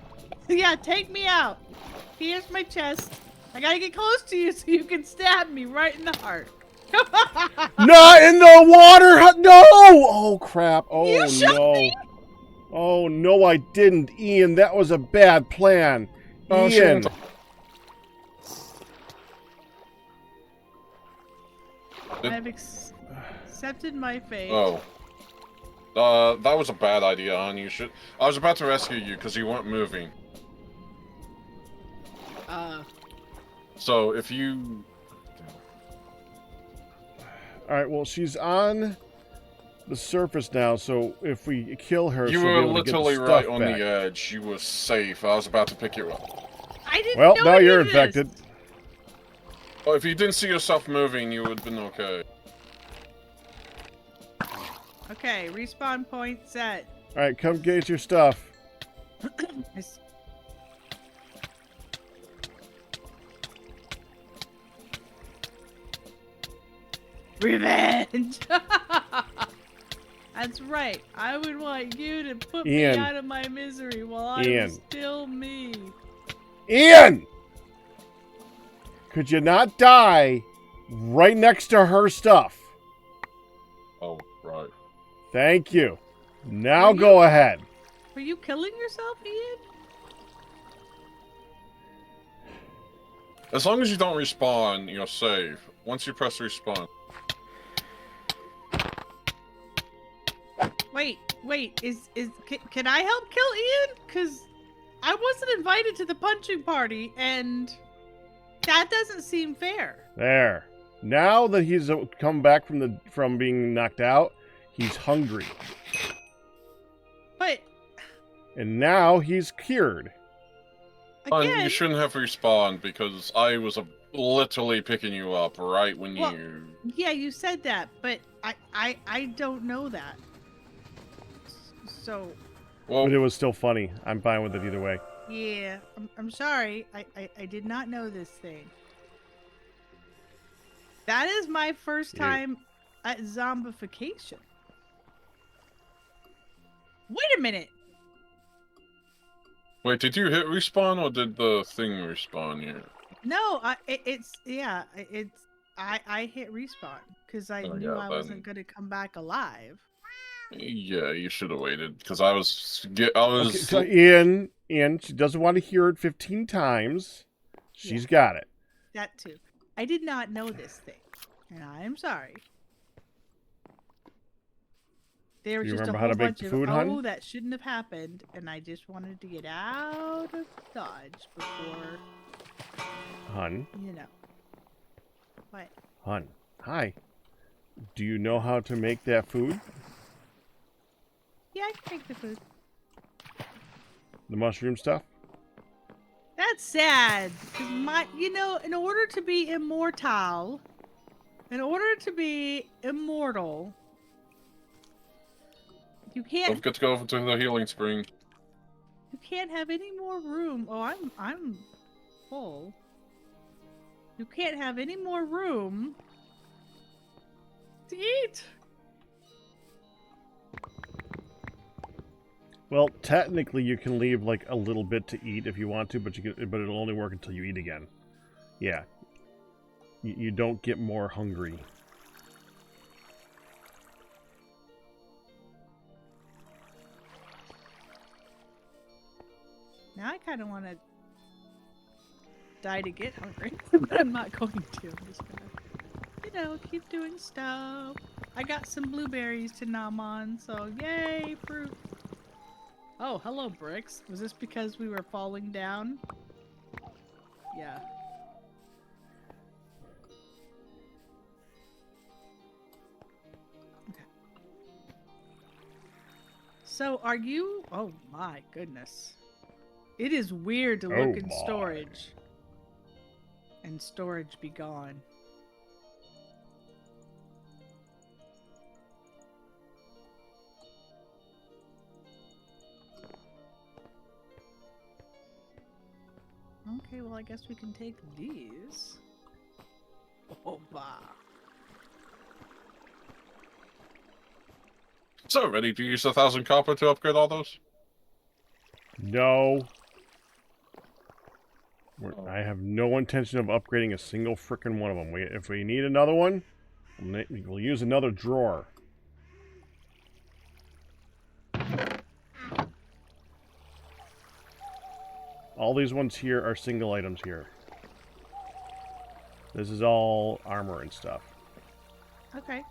Yeah, take me out. Here's my chest. I gotta get close to you so you can stab me right in the heart. Not in the water! No! Oh, crap. Oh, You shot no. me? Oh, no, I didn't. Ian, that was a bad plan. Oh, Ian. shit. I've accepted my fate. Oh. That was a bad idea, hon. I was about to rescue you because you weren't moving. So if you... Alright, well, she's on the surface now, so if we kill her, You she'll were be able to get the literally stuff right on back. the edge. You were safe. I was about to pick you up. I didn't Well, know now any you're of this. infected. Oh, if you didn't see yourself moving, you would have been okay. Okay, respawn point set. Alright, come get your stuff. Revenge! That's right. I would want you to put Ian. me out of my misery while I Ian. was still me. Ian! Could you not die right next to her stuff? Oh, right. Thank you. Now Were go ahead. Were you killing yourself, Ian? As long as you don't respawn, you're safe. Once you press respawn. Wait, can I help kill Ian? Cause I wasn't invited to the punching party, and that doesn't seem fair. There. Now that he's come back from being knocked out, he's hungry. But And now he's cured. again, You shouldn't have respawned because I was literally picking you up right when Well, you... yeah, you said that, but I don't know that. So Well, But it was still funny. I'm fine with it either way. yeah, I'm sorry. I did not know this thing. That is my first time at zombification. Wait a minute. wait, did you hit respawn or did the thing respawn you? No, I hit respawn because I Oh, knew yeah, I then- wasn't gonna come back alive. Yeah, you should have waited because I was... Okay, so Ian, she doesn't want to hear it 15 times. She's got it. That too. I did not know this thing, and I am sorry. There was You just a remember whole how to make bunch the of food, hun? that shouldn't have happened, and I just wanted to get out of Dodge before, Hun, you know. What? hun, hi. Do you know how to make that food? Yeah, I can make the food. The mushroom stuff? That's sad. 'Cause in order to be immortal, you Don't can't forget to go over to the healing spring. have any more room. Oh, I'm full. You can't have any more room to eat. Well, technically you can leave like a little bit to eat if you want to, but it'll only work until you eat again. Yeah. You don't get more hungry. Now I kind of want to die to get hungry, but I'm not going to. I'm just gonna, keep doing stuff. I got some blueberries to nom on, so yay, fruit. Oh, hello, Bricks. Was this because we were falling down? Yeah. Okay. So, are you... Oh, my goodness. It is weird to look in my. storage. And storage be gone. Okay, well, I guess we can take these. Oh, bah. So, ready to use 1,000 copper to upgrade all those? No. I have no intention of upgrading a single frickin' one of them. If we need another one, we'll use another drawer. All these ones here are single items here. This is all armor and stuff. Okay.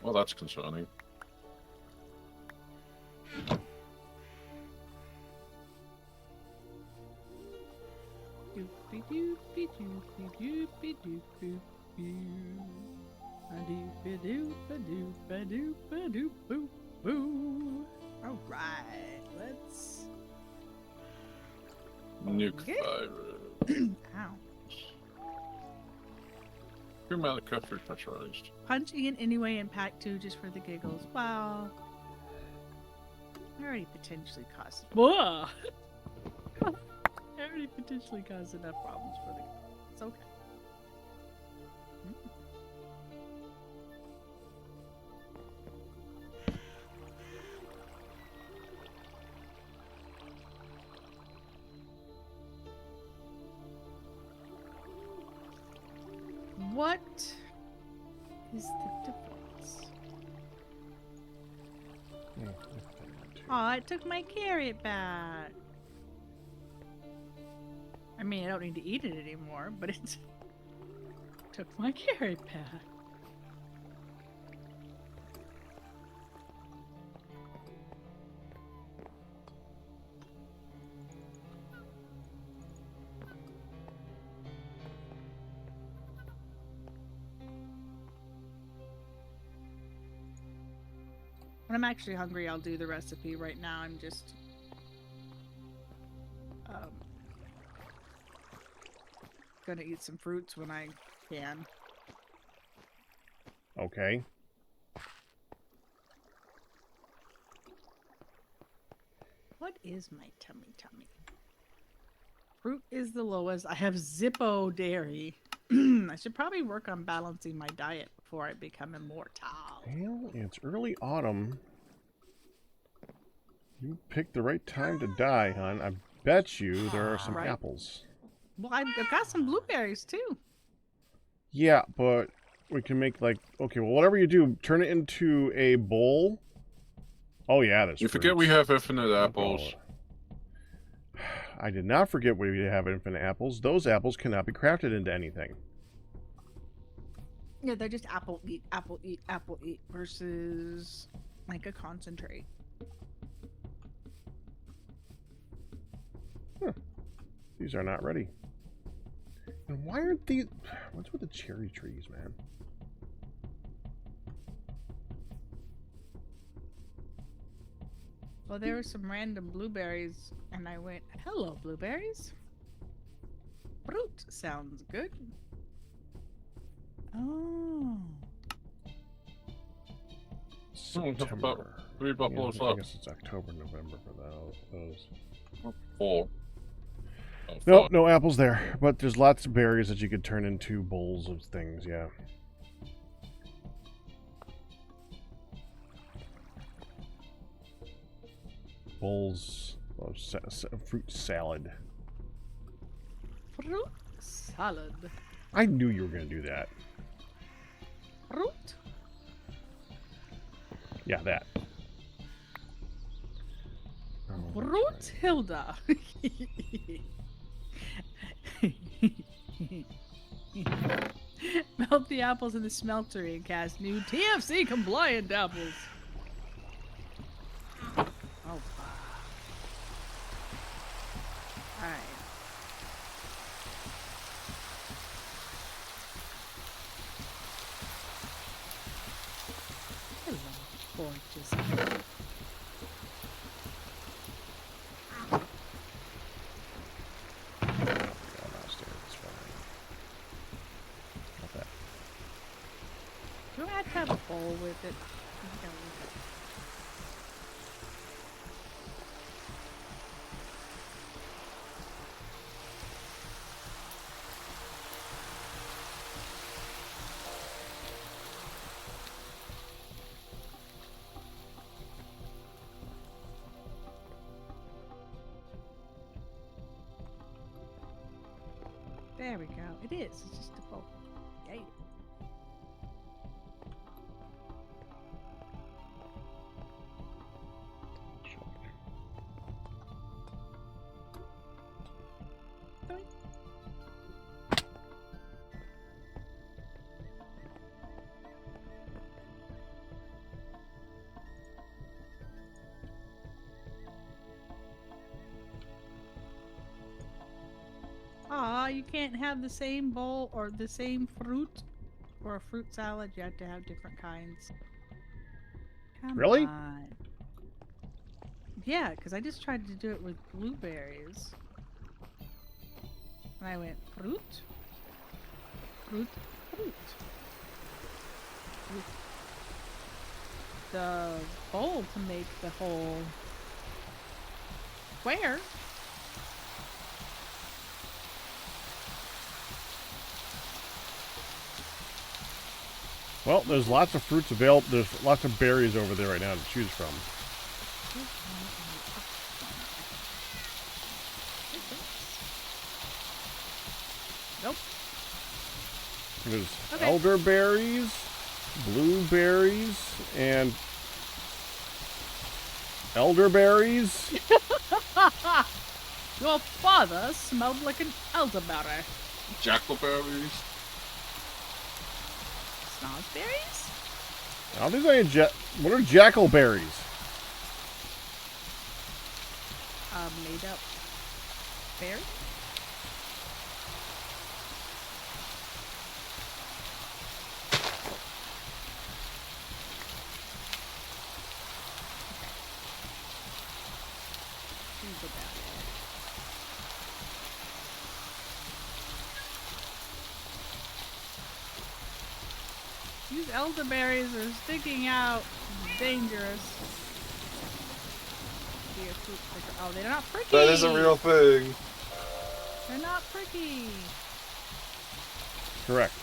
Well, that's concerning. Doopy doopy doopy doopy doopy doo. A doopy doopa doopa doopa doop boop boo. Alright, let's... Nuke Okay. fiber. Ow. Dramatic craft pressurized. Punch Ian anyway in pack 2 just for the giggles. Wow. I already potentially caused. Whoa! I already potentially caused enough problems for the. It's okay. What is the difference? Oh, I took my carrot back. I mean, I don't need to eat it anymore, but it took my carrot back. When I'm actually hungry, I'll do the recipe. Right now, I'm just gonna eat some fruits when I can. Okay. What is my tummy? Fruit is the lowest. I have Zippo dairy. I should probably work on balancing my diet before I become immortal. Well, it's early autumn. You picked the right time to die, hon. I bet you there are some Right. apples. Well, I've got some blueberries too. Yeah, but we can make like... Okay, well, whatever you do, turn it into a bowl. Oh, yeah, that's You forget we have infinite apples. I did not forget we have infinite apples. Those apples cannot be crafted into anything. Yeah, they're just apple eat versus like a concentrate. Huh. These are not ready. And why aren't these... What's with the cherry trees, man? Well, there were some random blueberries, and I went, hello, blueberries. Fruit sounds good. Oh. September. Three buffaloes I left. guess it's October, November for those. 4. Oh, Nope, 5. no apples there. But there's lots of berries that you could turn into bowls of things, yeah. Bowls of fruit salad. Fruit salad. I knew you were going to do that. Fruit? Yeah, that. Oh, Fruit Hilda. Melt the apples in the smeltery and cast new TFC compliant apples. Oh, alright. Hello, gorgeous. Do I have to have a bowl with it? There we go. It is. It's just a bowl. Yay. Aw, you can't have the same bowl or the same fruit for a fruit salad. You have to have different kinds. Come Really? on. Yeah, because I just tried to do it with blueberries. And I went, fruit? Fruit? Fruit. With the bowl to make the whole Where? Well, there's lots of fruits available. There's lots of berries over there right now to choose from. Nope. There's Okay. elderberries, blueberries, and elderberries. Your father smelled like an elderberry. Jackleberries. Snozberries? Now, these ain't what are jackalberries? Made up berry? Think about it. These elderberries are sticking out. Dangerous. Be a fruit picker. Oh, they're not pricky. That is a real thing. They're not pricky. Correct.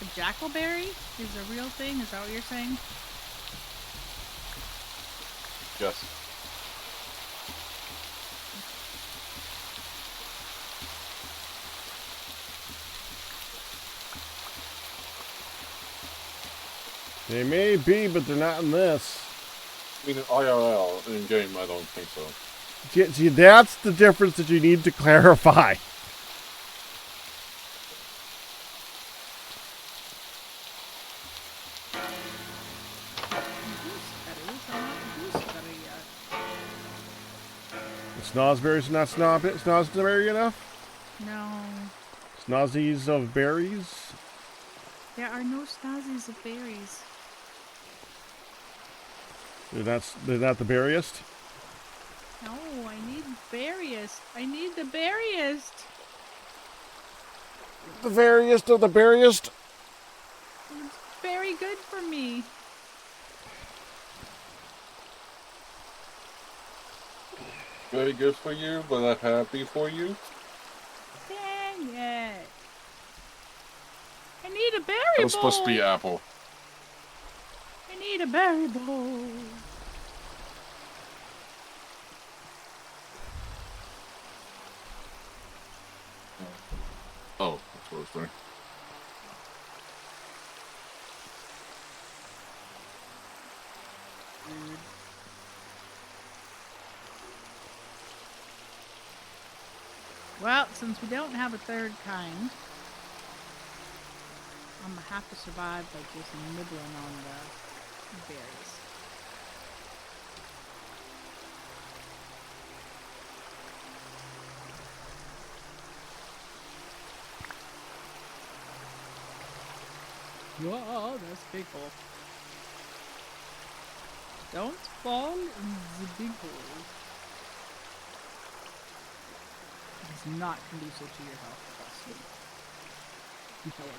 A jackalberry is a real thing? Is that what you're saying? Yes. They may be, but they're not in this. I mean, in IRL, in game, I don't think so. See, that's the difference that you need to clarify. Gooseberries are not gooseberry yet. Snozberries are not snozberry enough? No. Snozzies of berries? There are no snozzies of berries. They're not the berriest? No, I need berriest. I need the berriest. The veriest of the berriest? It's very good for me. Very good for you, but I'm happy for you. Dang it. I need a berry That was bowl. supposed to be apple. I need a berry bowl. Oh, that's what I was doing. Well, since we don't have a third kind, I'm gonna have to survive by just nibbling on the berries. Whoa, that's big hole. Don't fall in the big hole. It's not conducive to your health, trust me. No.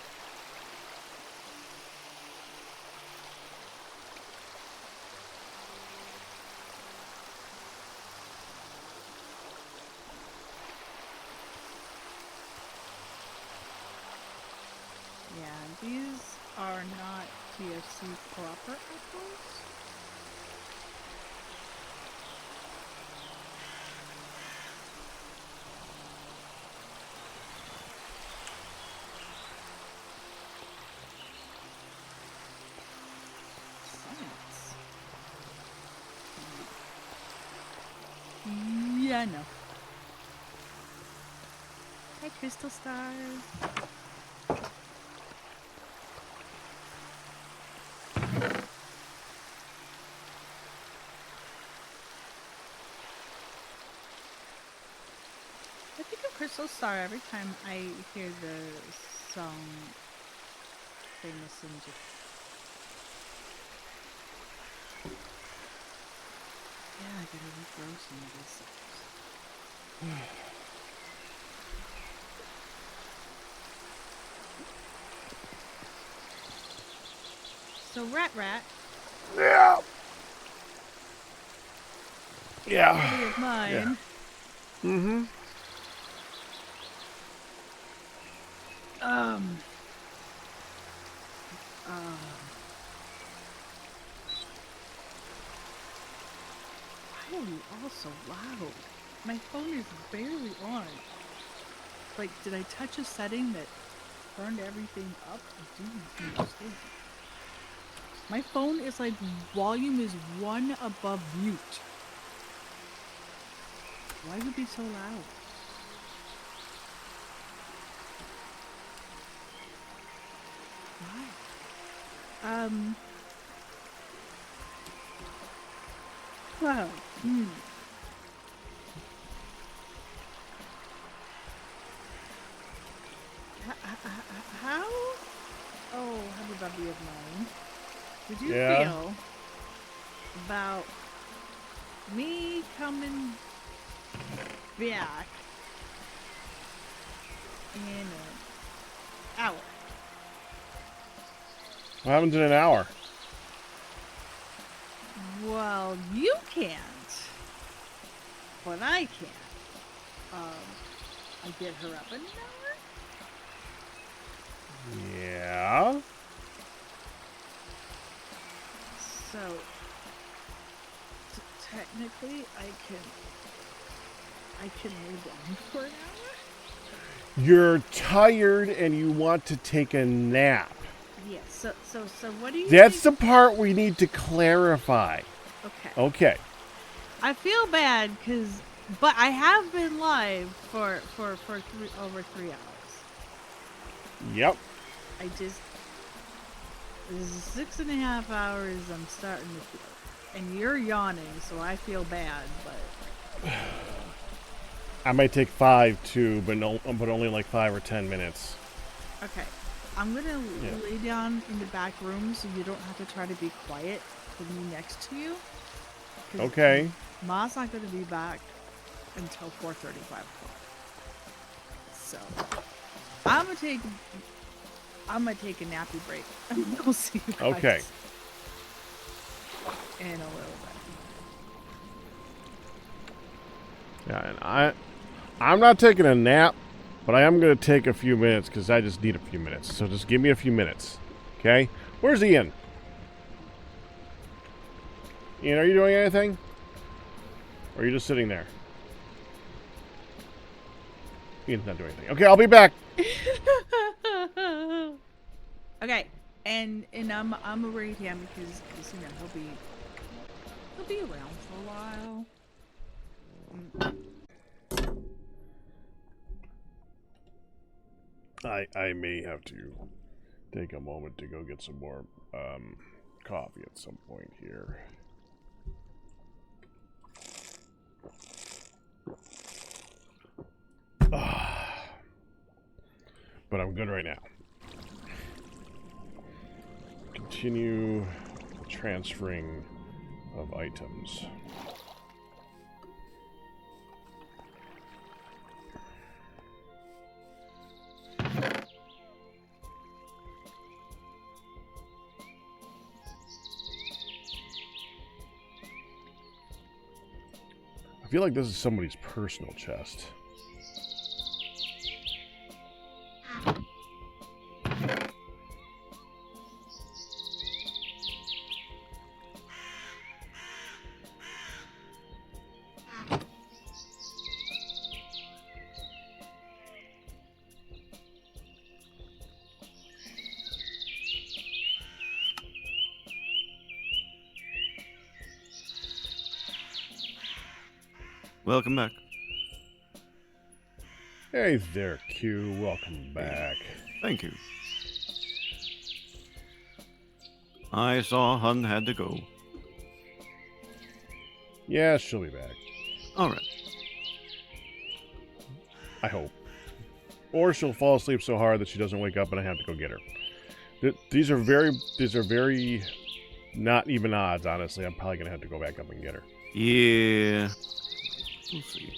Yeah, these are not TFC proper apples. Science. Yeah, no. Hi, Crystal Stars. I think of Crystal Star every time I hear the song they listen to. Yeah, I gotta regrow some of these songs. So Rat, Yeah. Yeah. of mine. Mm-hmm. Um. Why are you all so loud? My phone is barely on. Like, did I touch a setting that turned everything up? I do not understand. My phone is like volume is 1 above mute. Why would it be so loud? Why? Wow. How? Oh, happy buddy of mine. Did you feel about me coming back in an hour? What happens in an hour? Well, you can't, but I can. I get her up in an hour? Yeah. So, technically, I can lay down for an hour? You're tired and you want to take a nap. Yeah, so what do you That's think? the part we need to clarify. Okay. Okay. I feel bad but I have been live for over 3 hours. Yep. I just, this is 6.5 hours I'm starting to feel. And you're yawning, so I feel bad, but I might take 5 too, but only like 5 or 10 minutes. okay. I'm gonna lay down in the back room so you don't have to try to be quiet with me next to you. Okay. Ma's not gonna be back until 4:35 o'clock. So I'm gonna take a nappy break. And we'll see you guys Okay. in a little bit. Yeah, and I'm not taking a nap, but I am going to take a few minutes because I just need a few minutes. So just give me a few minutes. Okay? Where's Ian? Ian, are you doing anything? Or are you just sitting there? Ian's not doing anything. Okay, I'll be back. Okay, and I'm gonna raid him because you know he'll be around for a while. I may have to take a moment to go get some more coffee at some point here. But I'm good right now. Continue transferring of items. I feel like this is somebody's personal chest. Welcome back. Hey there, Q. Welcome back. Thank you. I saw Hun had to go. Yeah, she'll be back. All right. I hope. Or she'll fall asleep so hard that she doesn't wake up and I have to go get her. These are very not even odds, honestly. I'm probably going to have to go back up and get her. Yeah. We'll see.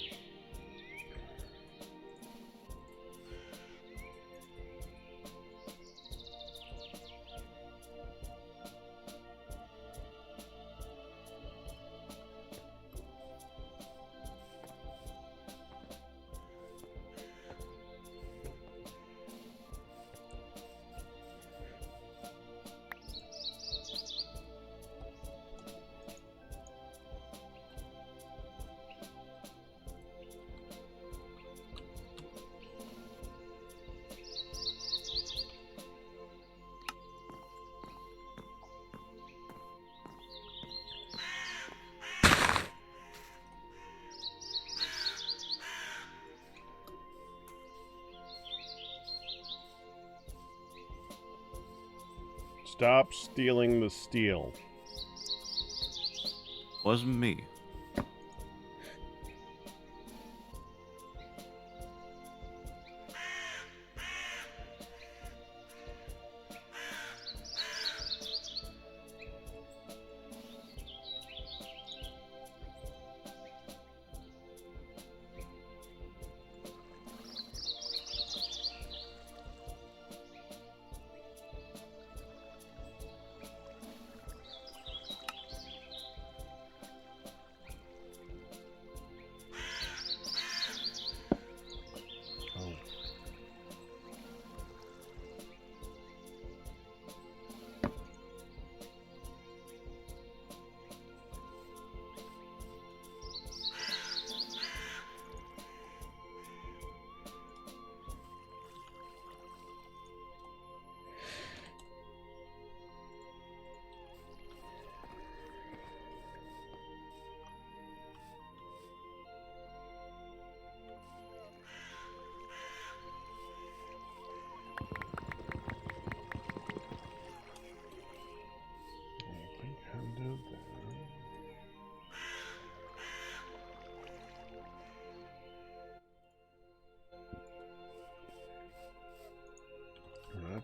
Stop stealing the steel. Wasn't me.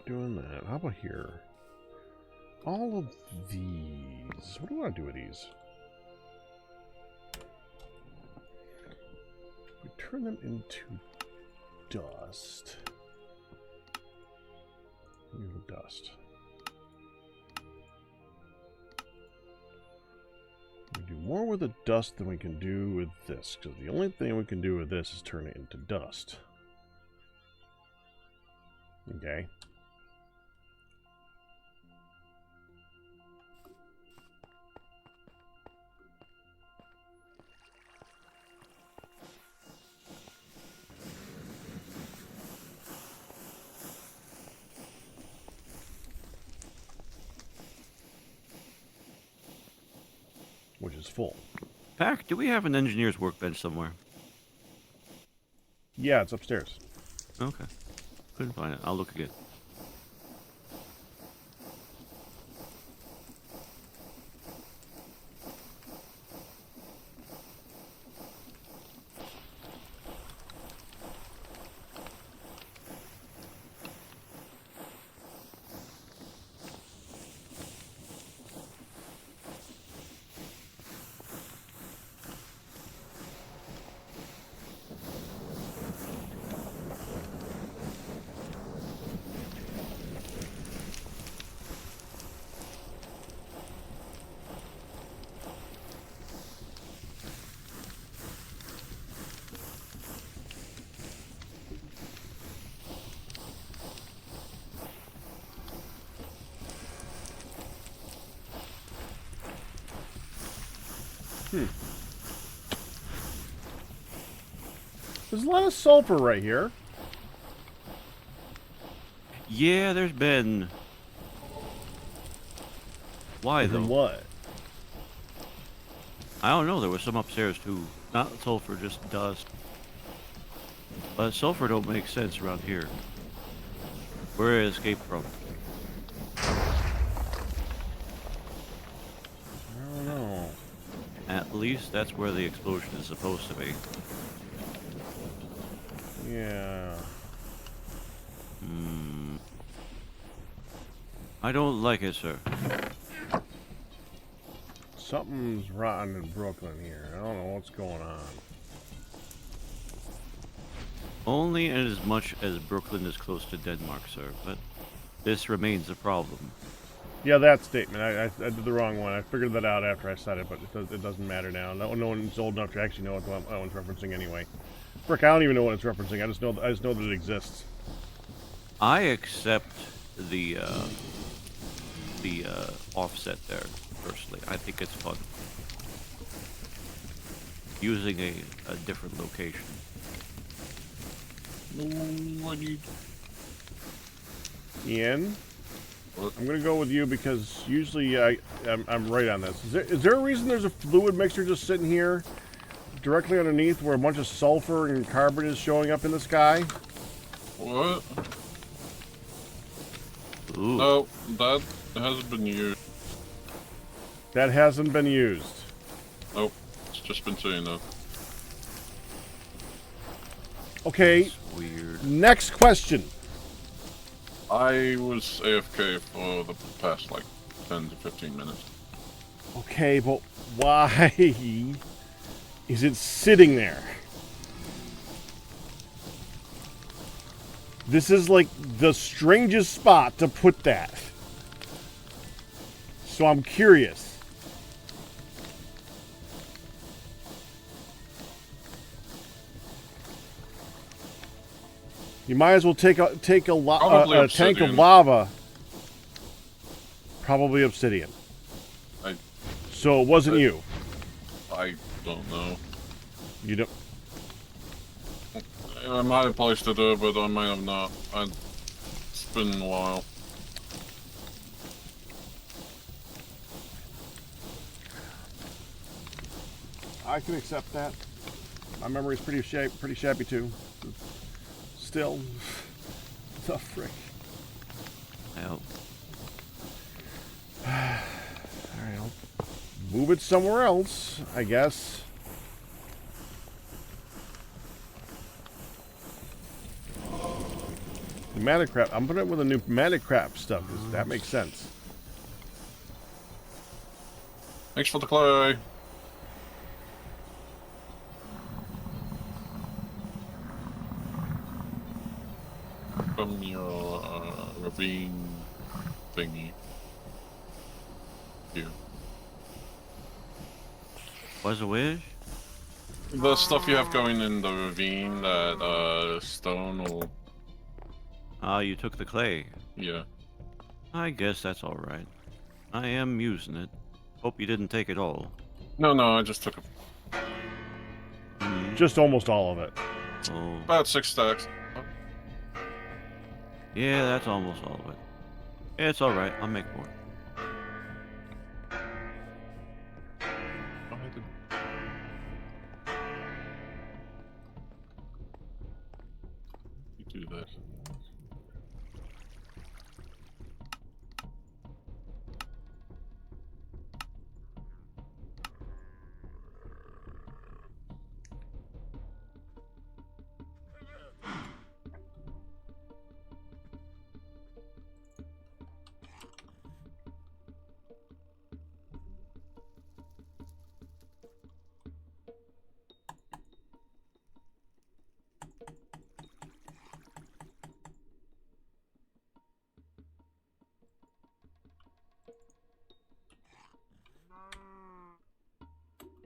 Doing that. How about here? All of these. What do I want to do with these? We turn them into dust. Dust. We do more with the dust than we can do with this, because the only thing we can do with this is turn it into dust. Okay. Which is full. Pack, do we have an engineer's workbench somewhere? Yeah, it's upstairs. Okay. Couldn't find it. I'll look again. There's a lot of sulfur right here. Yeah, there's been... Why, though? From what? I don't know. There was some upstairs, too. Not sulfur, just dust. But sulfur don't make sense around here. Where did it escape from? I don't know. At least that's where the explosion is supposed to be. Yeah. I don't like it, sir. Something's rotten in Brooklyn here. I don't know what's going on. Only as much as Brooklyn is close to Denmark, sir, but this remains a problem. Yeah, that statement. I did the wrong one. I figured that out after I said it, but it doesn't matter now. No one's old enough to actually know what that one's referencing anyway. Frick, I don't even know what it's referencing. I just know that it exists. I accept the offset there, personally. I think it's fun. Using a different location. Ian? What? I'm gonna go with you because usually I'm right on this. Is there a reason there's a fluid mixer just sitting here directly underneath where a bunch of sulfur and carbon is showing up in the sky? What? Ooh. No, that It hasn't been used. That hasn't been used. Nope. It's just been saying that. Okay, That's weird. next question. I was AFK for the past, like, 10 to 15 minutes. Okay, but why is it sitting there? This is like the strangest spot to put that. So I'm curious. You might as well take a tank of lava. Probably obsidian. So it wasn't you. I don't know. You don't. I might have placed it there, but I might have not. It's been a while. I can accept that. My memory's pretty shabby too. Still, the frick. Well, All right, I'll move it somewhere else, I guess. Pneumatic crap. I'm putting it with the new pneumatic crap stuff. 'Cause that makes sense. Thanks for the clay. From your ravine thingy. Here. was a wish? The stuff you have going in the ravine, that stone or Ah, you took the clay. yeah. I guess that's all right. I am using it. Hope you didn't take it all. No, I just took Just almost all of it. Oh, about 6 stacks. yeah, that's almost all of it. It's all right. I'll make more. You do that.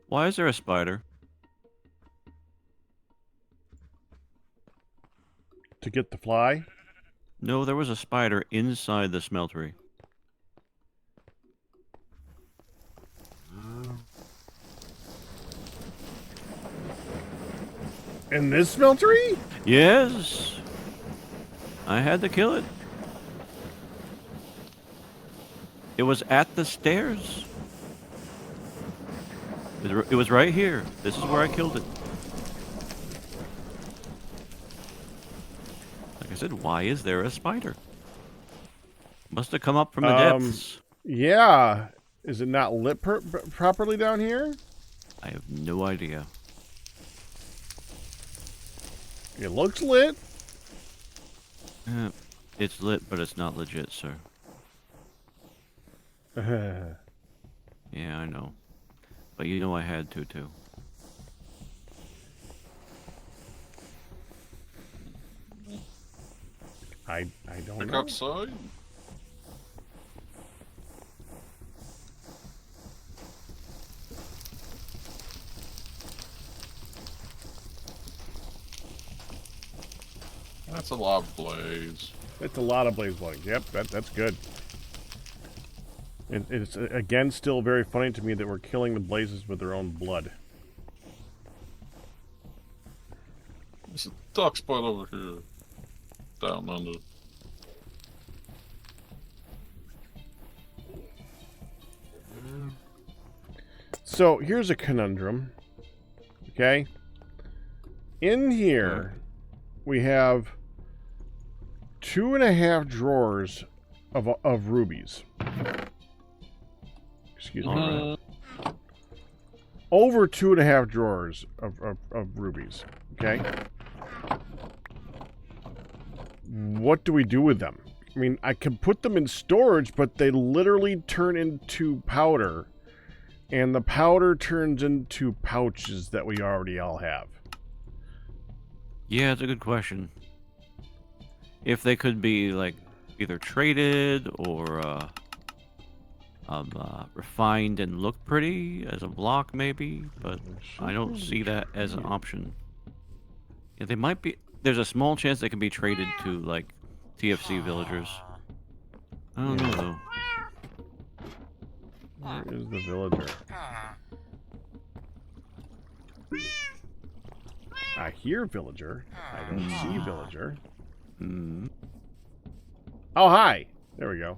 Why is there a spider? To get the fly. No, there was a spider inside the smeltery. In this smeltery? Yes. I had to kill it. It was at the stairs. It was right here. This is where I killed it. Like I said, why is there a spider? Must have come up from the depths. Yeah. Is it not lit properly down here? I have no idea. It looks lit. It's lit, but it's not legit, sir. Yeah, I know. But you know I had to, too. I don't Back know. outside? That's a lot of blaze. It's a lot of blaze blowing. Yep, that's good. It's again still very funny to me that we're killing the blazes with their own blood. There's a dark spot over here. Down under. So here's a conundrum. Okay. In here, we have 2.5 drawers of rubies. Excuse me. All right. Over 2.5 drawers of rubies. Okay. What do we do with them? I mean, I can put them in storage, but they literally turn into powder. And the powder turns into pouches that we already all have. Yeah, it's a good question. If they could be like either traded or refined and look pretty as a block, maybe, but I don't see that as an option. Yeah, they might be. There's a small chance they can be traded to like TFC villagers. I don't know though. Where is the villager? I hear villager. I don't see villager. Hmm. Oh, hi. There we go.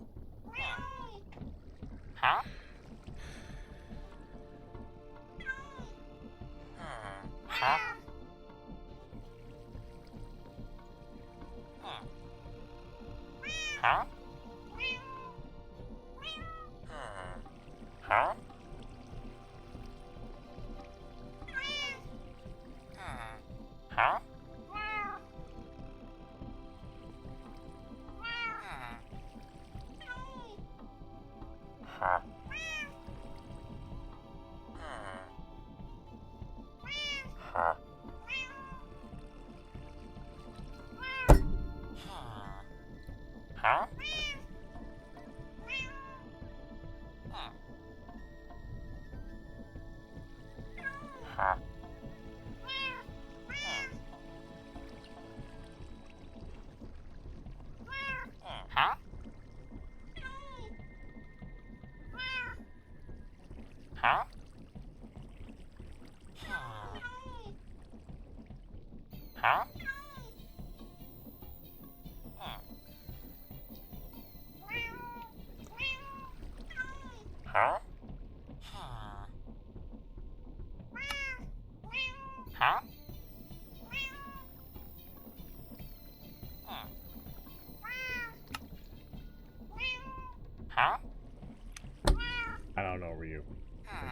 I don't know, Ryu.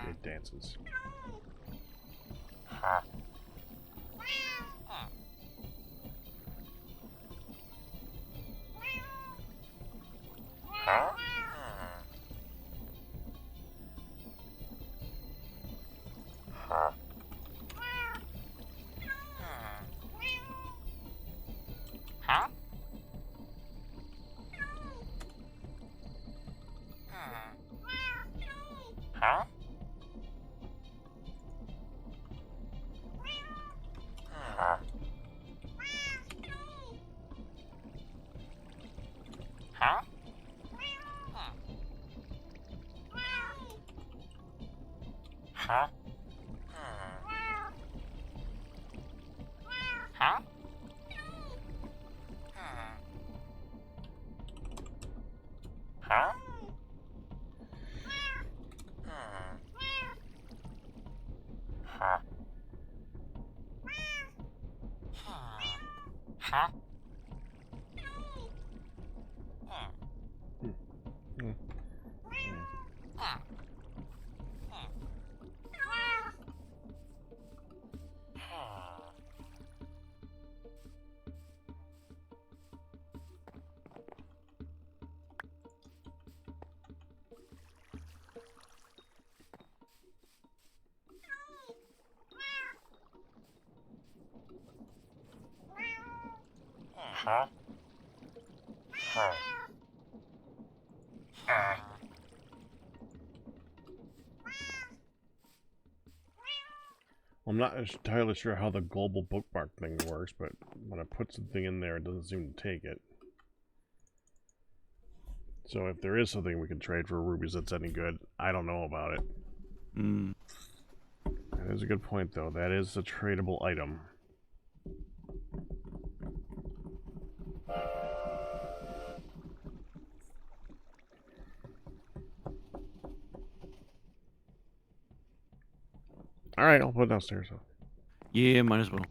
It dances. I'm not entirely sure how the global bookmark thing works, but when I put something in there, it doesn't seem to take it. So if there is something we can trade for rubies that's any good, I don't know about it. Hmm. That is a good point, though. That is a tradable item. Alright, I'll put it downstairs. Yeah, might as well.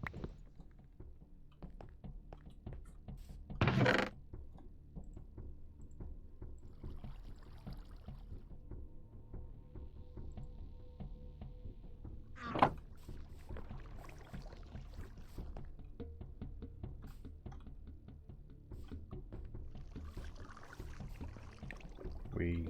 We.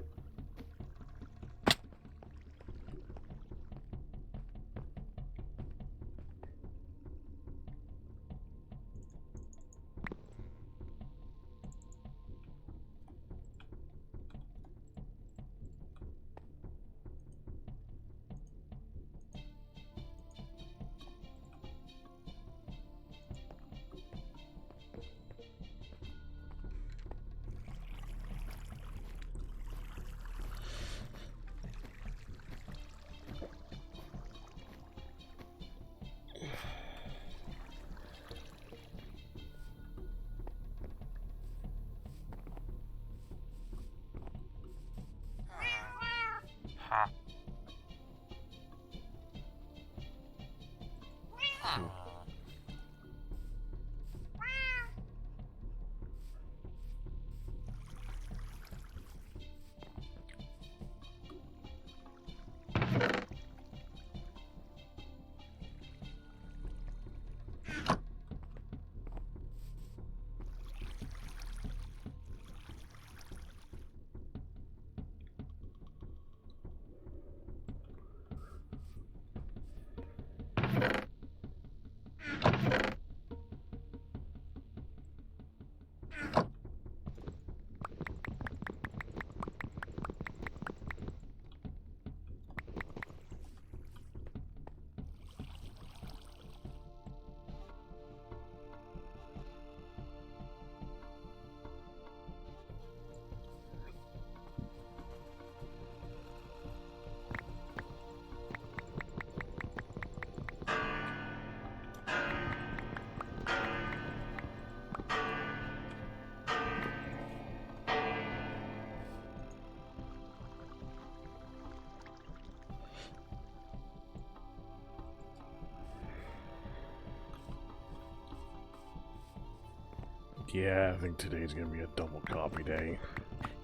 Yeah, I think today's gonna be a double coffee day.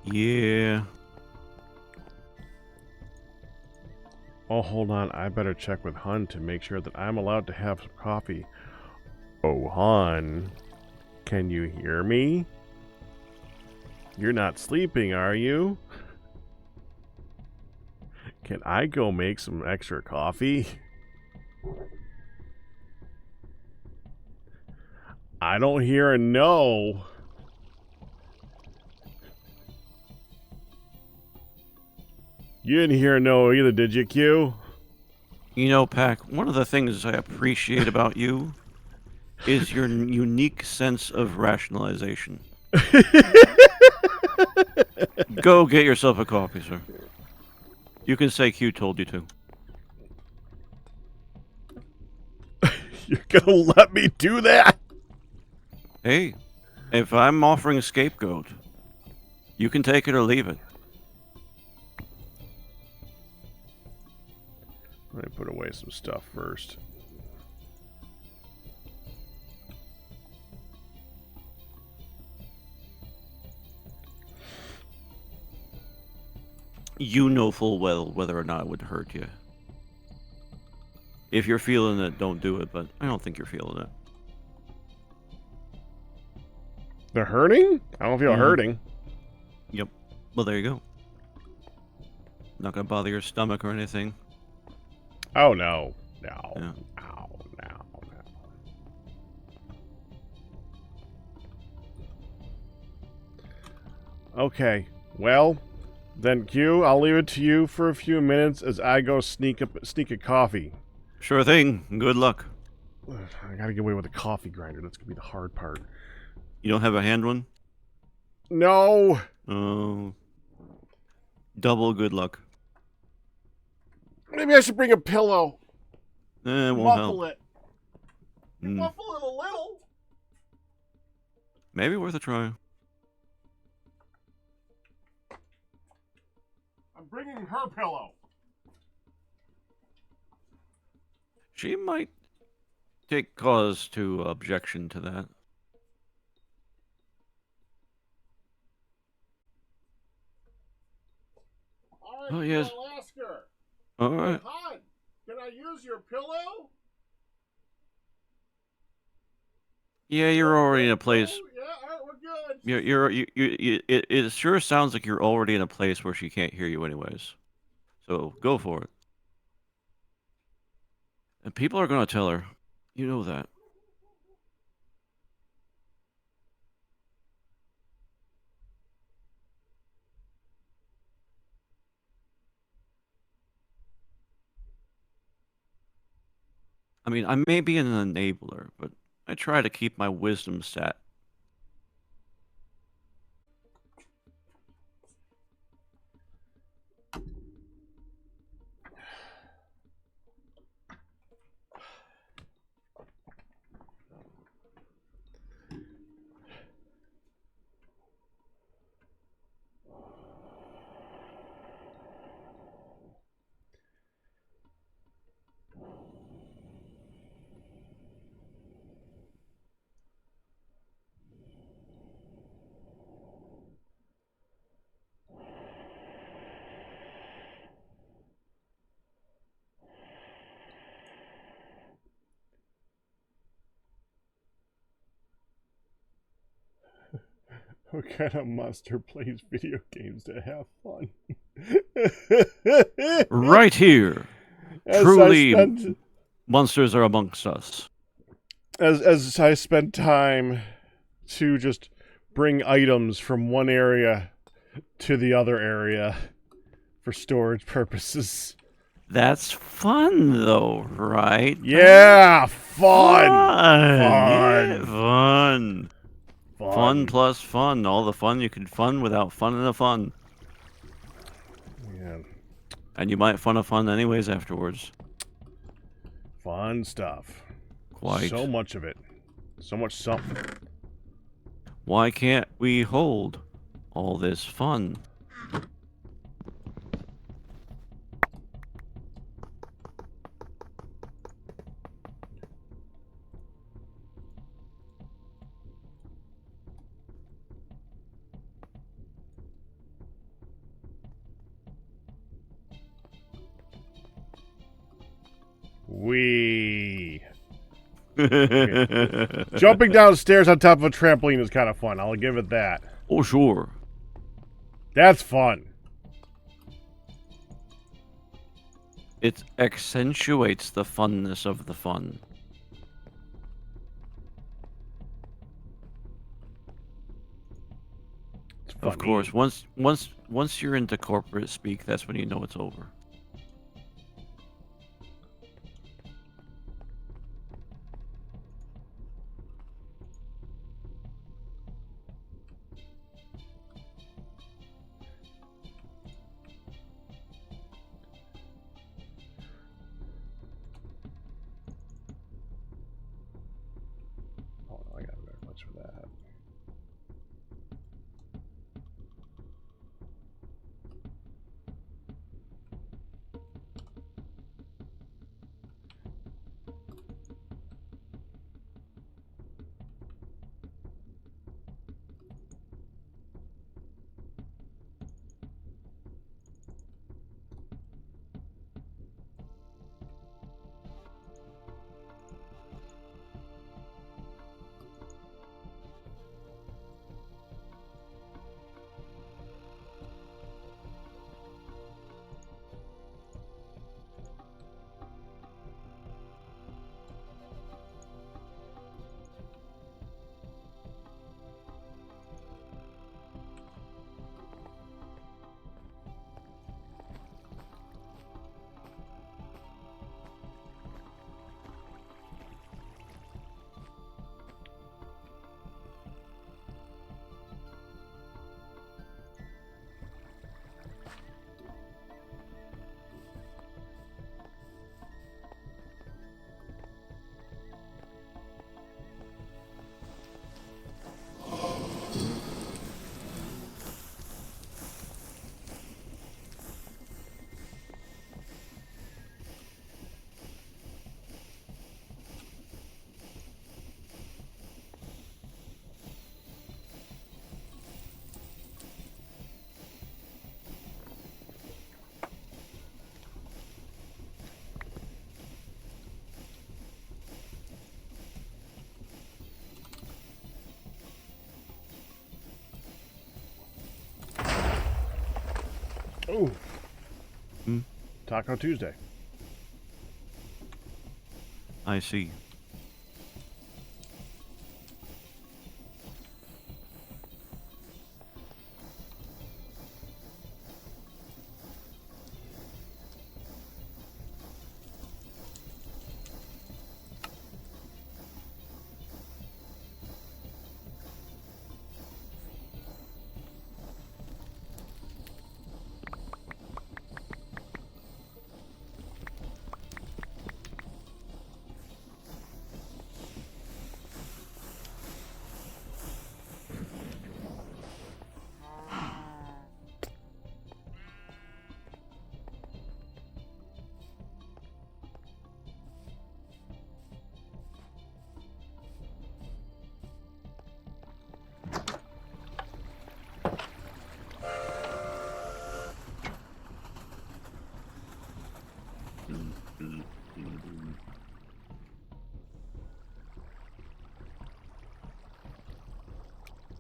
Yeah. Oh, hold on. I better check with Hun to make sure that I'm allowed to have some coffee. Oh, Hun. Can you hear me? You're not sleeping, are you? Can I go make some extra coffee? I don't hear a no. You didn't hear a no either, did you, Q? You know, Pac, one of the things I appreciate about you is your unique sense of rationalization. Go get yourself a coffee, sir. You can say Q told you to. You're gonna let me do that? Hey, if I'm offering a scapegoat, you can take it or leave it. Let me put away some stuff first. You know full well whether or not it would hurt you. If you're feeling it, don't do it, but I don't think you're feeling it. They're hurting? I don't feel hurting. Yep. Well, there you go. Not gonna bother your stomach or anything. Oh, no. No. Yeah. Ow, no, no. Okay. Well, then Q, I'll leave it to you for a few minutes as I go sneak a coffee. Sure thing. Good luck. I gotta get away with the coffee grinder. That's gonna be the hard part. You don't have a hand one? No. Oh. Double good luck. Maybe I should bring a pillow. It won't Muffle help. it. Muffle it a little. Maybe worth a try. I'm bringing her pillow. She might take cause to objection to that. All right, Oh, yes. I'll ask her. All right. Hi, can I use your pillow? Yeah, you're already in a place. Oh, yeah, all right, we're good. it sure sounds like you're already in a place where she can't hear you anyways. So go for it. And people are gonna tell her. You know that. I mean, I may be an enabler, but I try to keep my wisdom stat. What kind of monster plays video games to have fun? Right here. As Truly, monsters are amongst us. as I spend time to just bring items from one area to the other area for storage purposes. That's fun, though, right? Yeah, fun. Yeah, fun. Fun plus fun. All the fun you can fun without fun in the fun. Yeah. And you might fun a fun anyways afterwards. Fun stuff. Quite. So much of it. So much something. Why can't we hold all this fun? Wee. Jumping downstairs on top of a trampoline is kind of fun. I'll give it that. Oh, sure. That's fun. It accentuates the funness of the fun. Of course, once you're into corporate speak, that's when you know it's over. Oh, I got very much for that. Ooh. Hmm? Taco Tuesday. I see.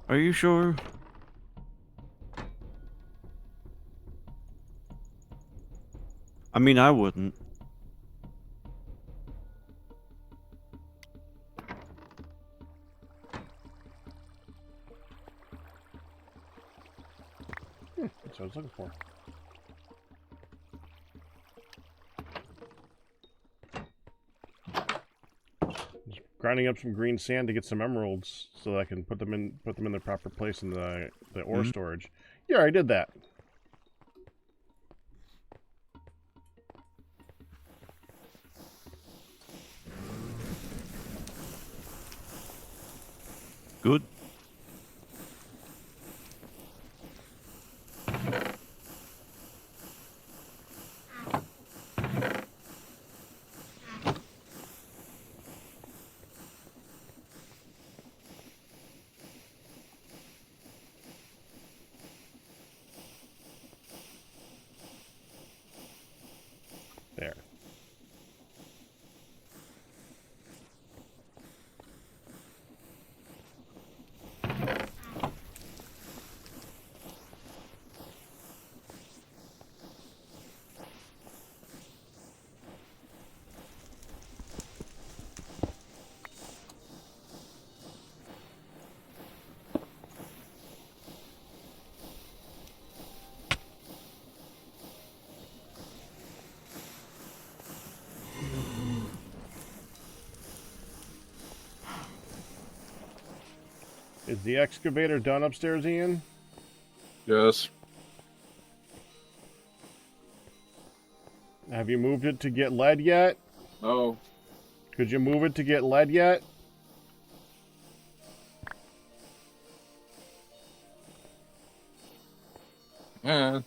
Are you sure? I mean, I wouldn't. That's what I was looking for. Just grinding up some green sand to get some emeralds so that I can put them in the proper place in the ore storage. Yeah, I did that. Good. There. Is the excavator done upstairs, Ian? Yes. Have you moved it to get lead yet? No. Could you move it to get lead yet? Yeah.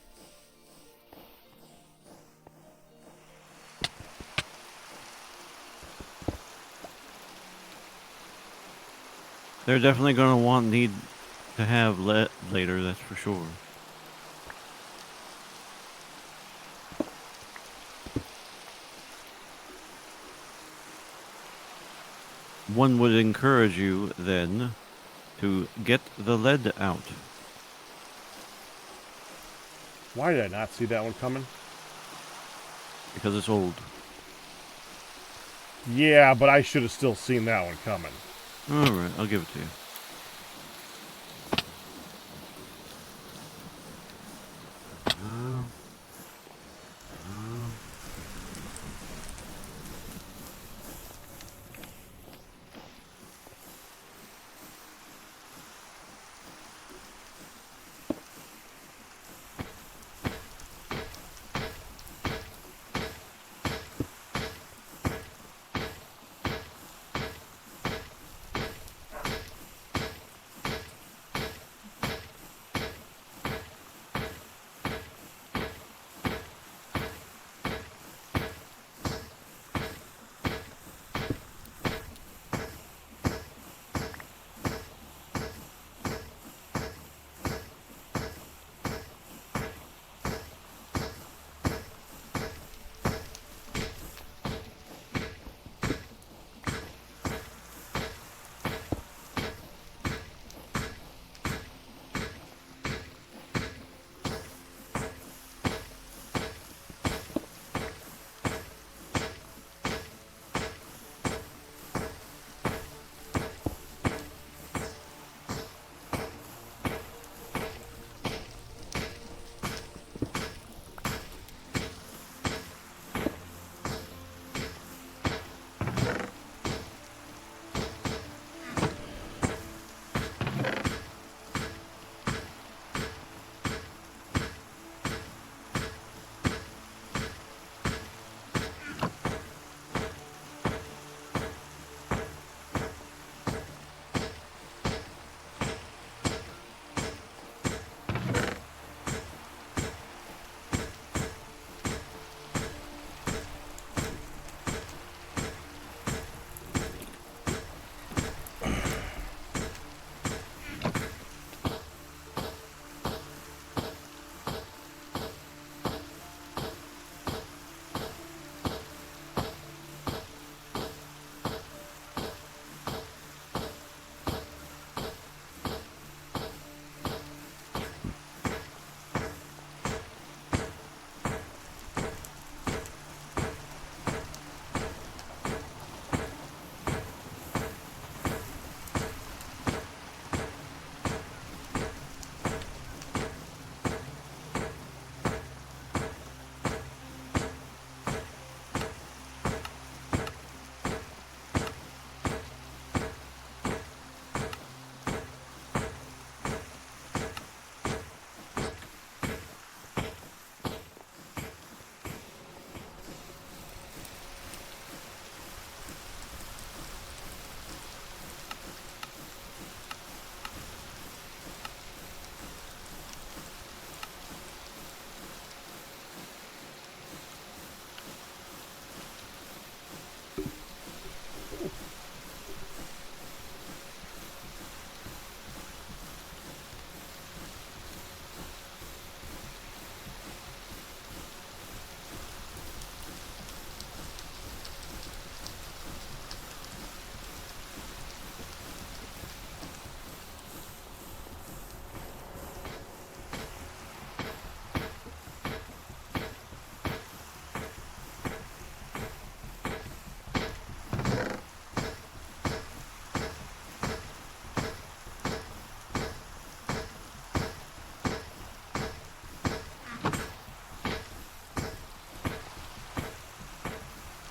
They're definitely gonna need to have lead later, that's for sure. One would encourage you, then, to get the lead out. Why did I not see that one coming? Because it's old. Yeah, but I should have still seen that one coming. Alright, I'll give it to you.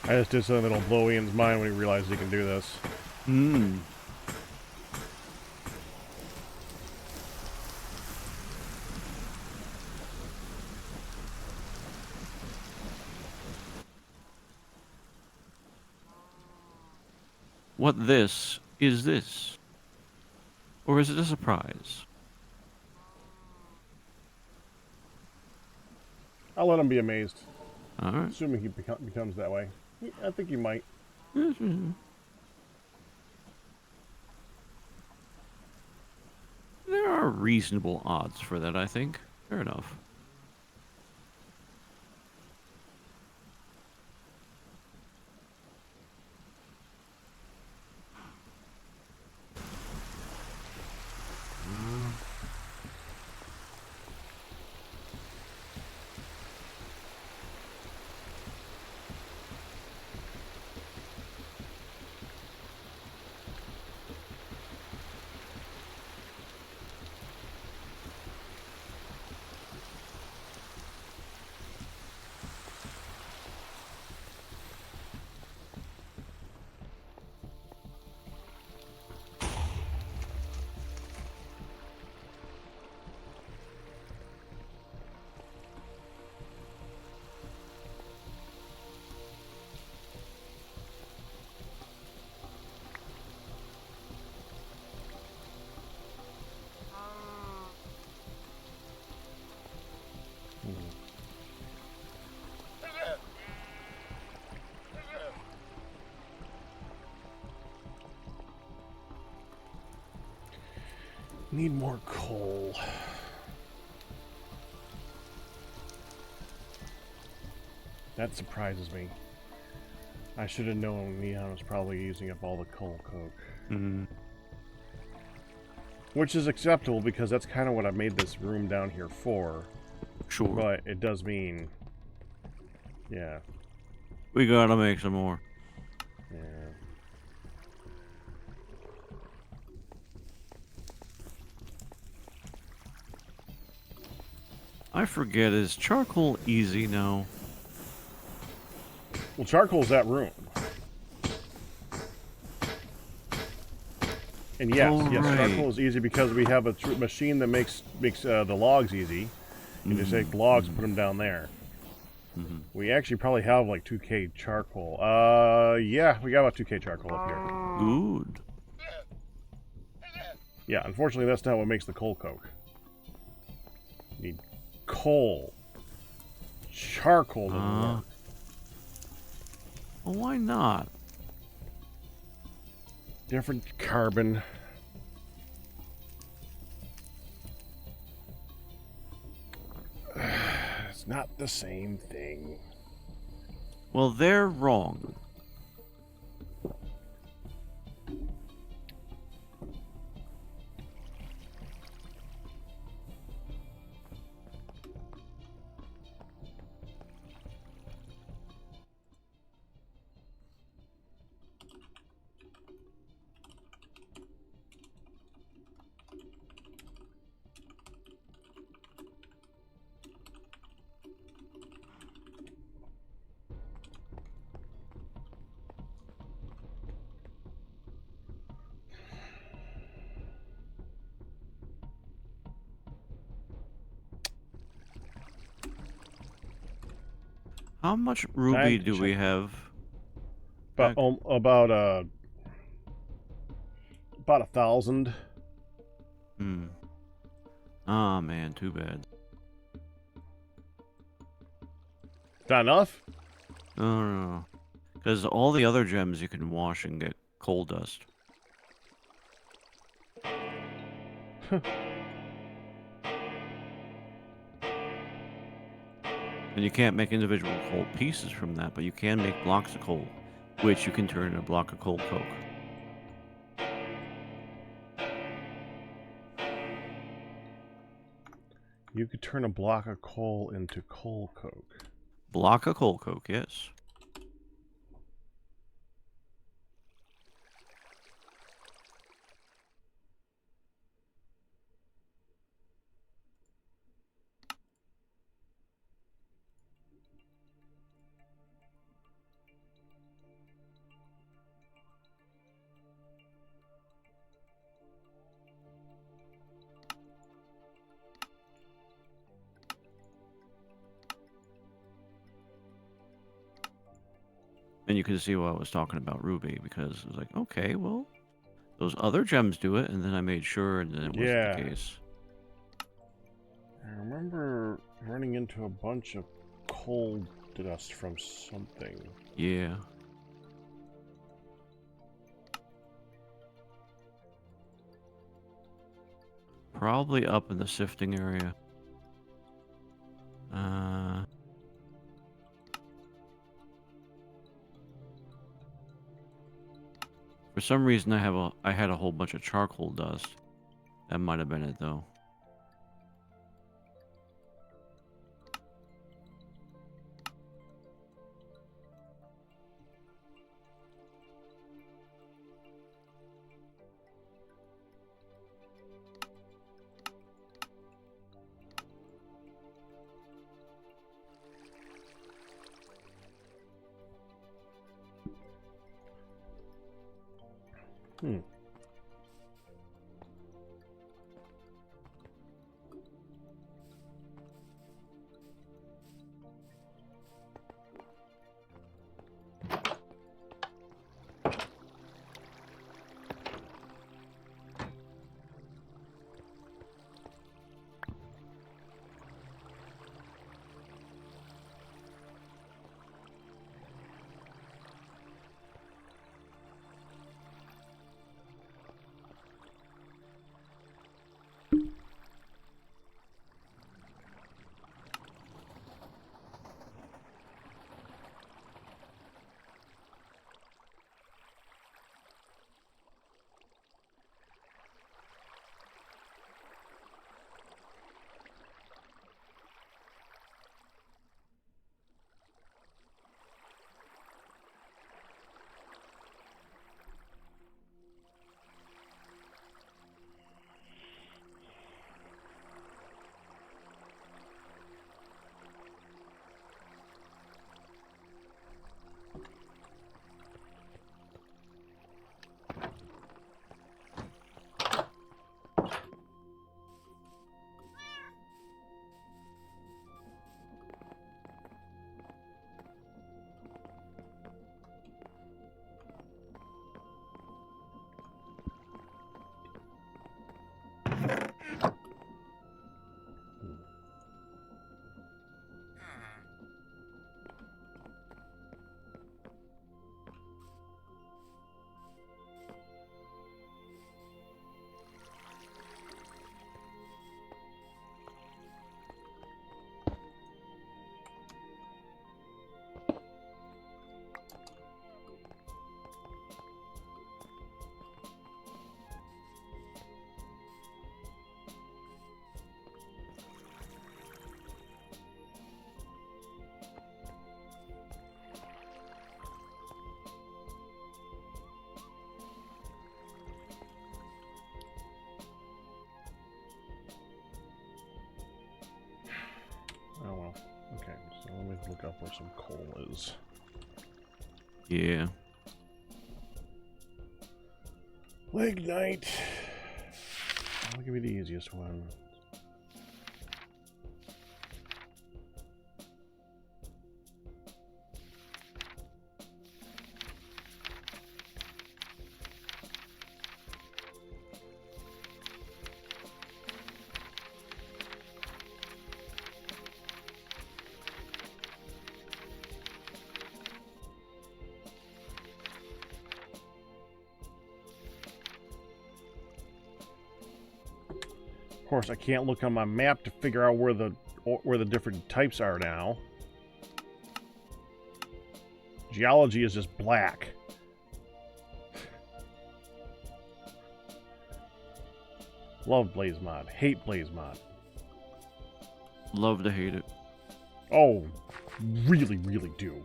I just did something that'll blow Ian's mind when he realizes he can do this. Hmm. What this is this? Or is it a surprise? I'll let him be amazed, Alright. assuming he becomes that way. I think he might. There are reasonable odds for that, I think. Fair enough. Need more coal. That surprises me. I should have known Neon was probably using up all the coal coke. Mm-hmm. Which is acceptable because that's kind of what I made this room down here for. Sure. But it does mean... Yeah. We gotta make some more. Yeah. I forget, is charcoal easy now? Well, charcoal's that room. And yes, yes, Alright. charcoal is easy because we have a machine that makes the logs easy. You just take logs and put them down there. Mm-hmm. We actually probably have like 2K charcoal. Yeah, we got about 2K charcoal up here. Good. Yeah, unfortunately that's not what makes the coal coke. You need coal. Charcoal doesn't work. Well, why not? Different carbon. It's not the same thing. Well, they're wrong. How much ruby do we have? About about 1,000. Hmm. Ah, man, too bad. Is that enough? Oh, no. Because all the other gems you can wash and get coal dust. And you can't make individual coal pieces from that, but you can make blocks of coal, which you can turn into a block of coal coke. You could turn a block of coal into coal coke. Block of coal coke, yes. And you can see why I was talking about Ruby, because it was like, okay, well, those other gems do it, and then I made sure, and then it wasn't Yeah. the case. I remember running into a bunch of coal dust from something. Yeah. Probably up in the sifting area. For some reason, I had a whole bunch of charcoal dust. That might have been it, though. Hmm. Oh well. Okay, so let me look up where some coal is. Yeah. Lignite. I'll give you the easiest one. Of course, I can't look on my map to figure out where the different types are now. Geology is just black. Love Blaze Mod. Hate Blaze Mod. Love to hate it. Oh, really, really do.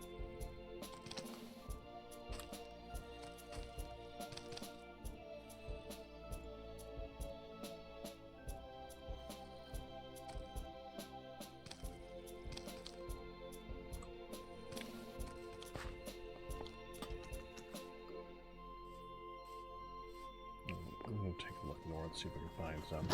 I'm gonna take a look north, see if we can find some.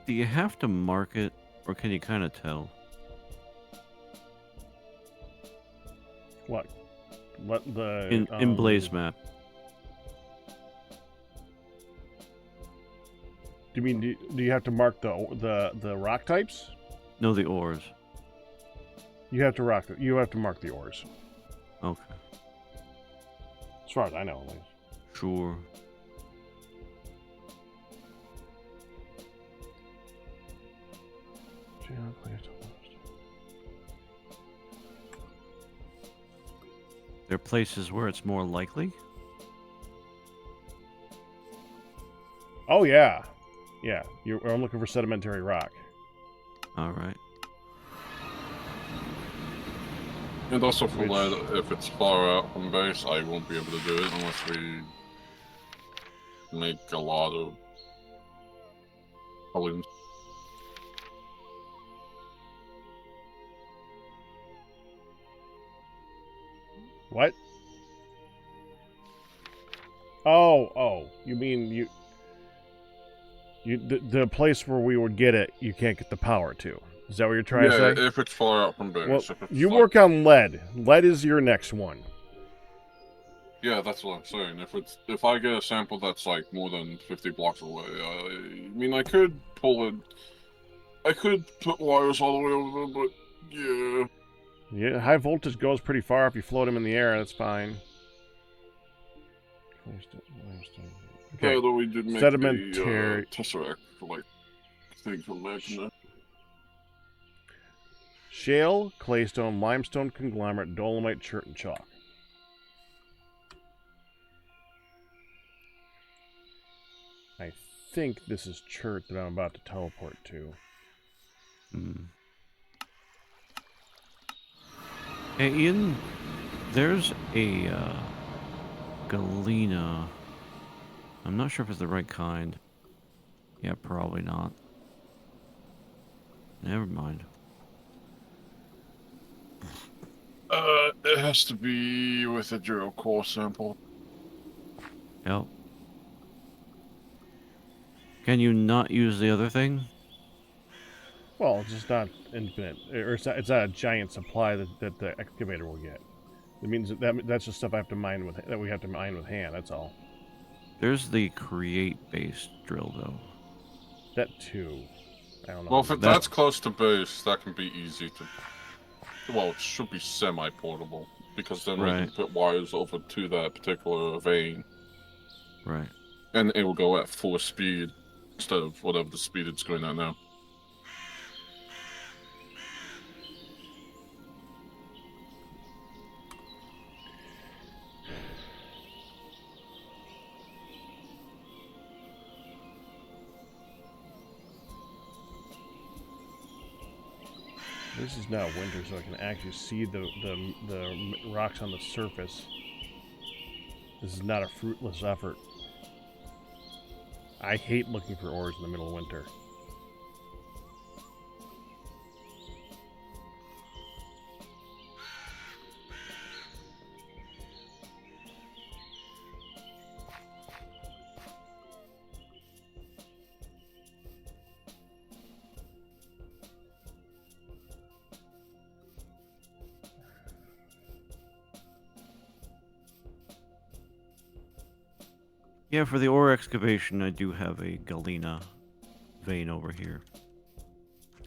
Do you have to mark it, or can you kind of tell? What? What the In Blaze map. Do you mean do you have to mark the rock types? No, the ores. You have to mark the ores. Okay. As far as I know, at least. Sure. There are places where it's more likely. Oh yeah, yeah. I'm looking for sedimentary rock. All right. And also for lead, if it's far out from base, I won't be able to do it unless we make a lot of balloons. What? Oh, you mean the place where we would get it, you can't get the power to. Is that what you're trying to say? Yeah, if it's far out from base. Well, if it's you like, work on lead. Lead is your next one. Yeah, that's what I'm saying. If I get a sample that's like more than 50 blocks away, I mean, I could pull it. I could put wires all the way over there, but yeah. Yeah, high voltage goes pretty far if you float them in the air. That's fine. Okay. Although we did make Sedimentary. a tesseract for like things from back in there. Shale, claystone, limestone conglomerate, dolomite, chert, and chalk. I think this is chert that I'm about to teleport to. Hey, Ian, there's a galena. I'm not sure if it's the right kind. Yeah, probably not. Never mind. It has to be with a drill core sample. Yep. Can you not use the other thing? Well, it's just not infinite, or it's not a giant supply that the excavator will get. It means that's just stuff I have to mine with that we have to mine with hand. That's all. There's the create-based drill, though. That too. I don't know. Well, if that's close to base, that can be easy to. Well, it should be semi-portable because then we can put wires over to that particular vein. Right. And it will go at full speed instead of whatever the speed it's going at now. This is now winter, so I can actually see the rocks on the surface. This is not a fruitless effort. I hate looking for ores in the middle of winter. Yeah, for the ore excavation, I do have a galena vein over here.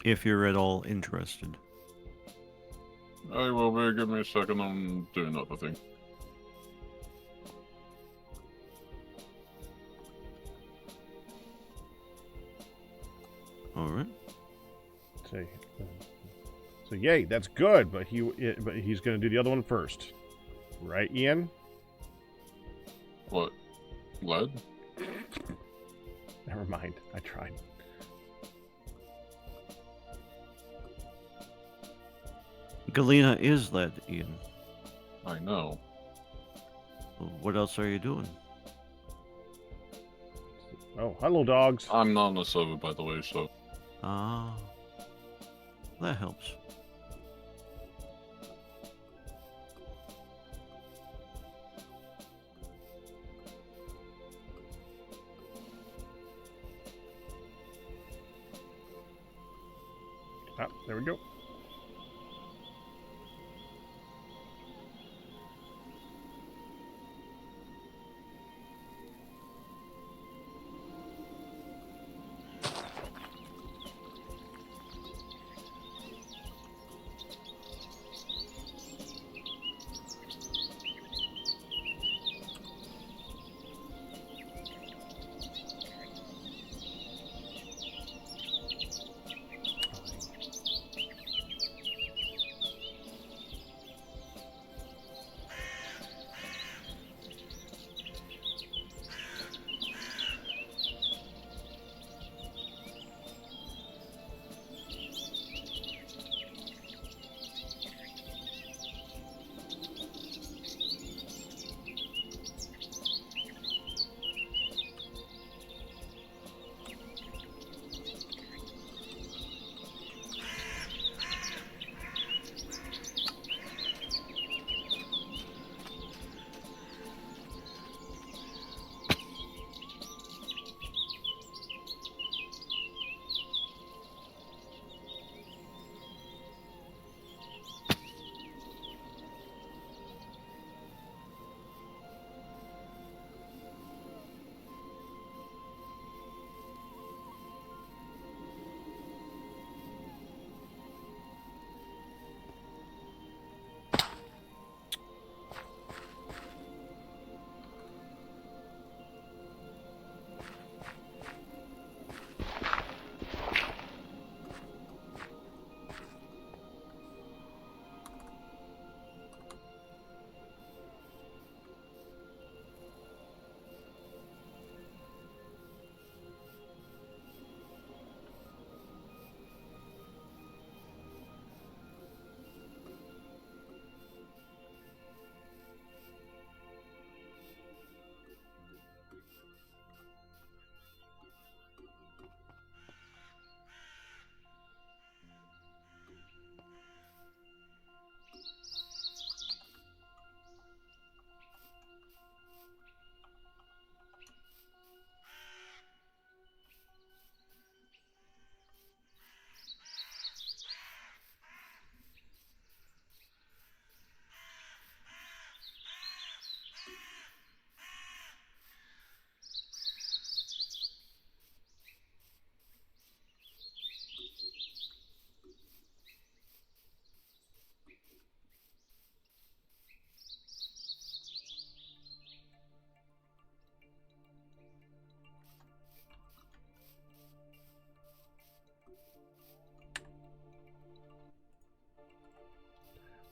If you're at all interested. I will be. Give me a second. I'm doing other thing. All right. So yay, that's good. But he's going to do the other one first, right, Ian? What? Lead? Never mind. I tried. Galena is lead, Ian. I know. Well, what else are you doing? Oh, hello, dogs. I'm not on the server, by the way, so. Ah, that helps. Ah, there we go.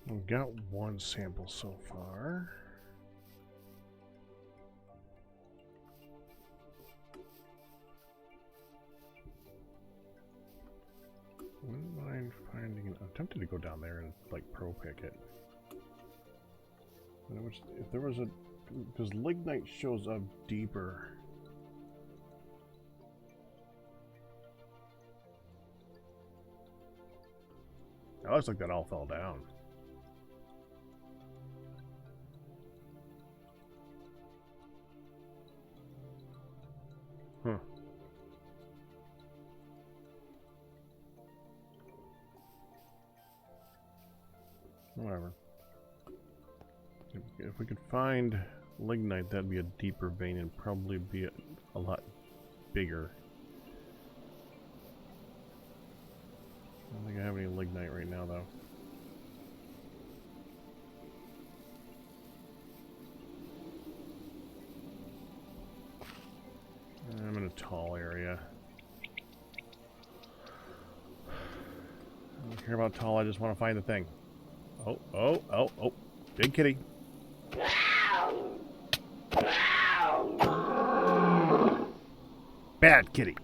We've got one sample so far. Wouldn't mind finding an... I'm tempted to go down there and, like, pro pick it. If there was a... Because lignite shows up deeper. It looks like that all fell down. Huh. Whatever. If we could find lignite, that'd be a deeper vein and probably be a lot bigger. I don't think I have any lignite right now, though. I'm in a tall area. I don't care about tall, I just want to find the thing. Oh, oh, oh, oh. Big kitty. Bad kitty.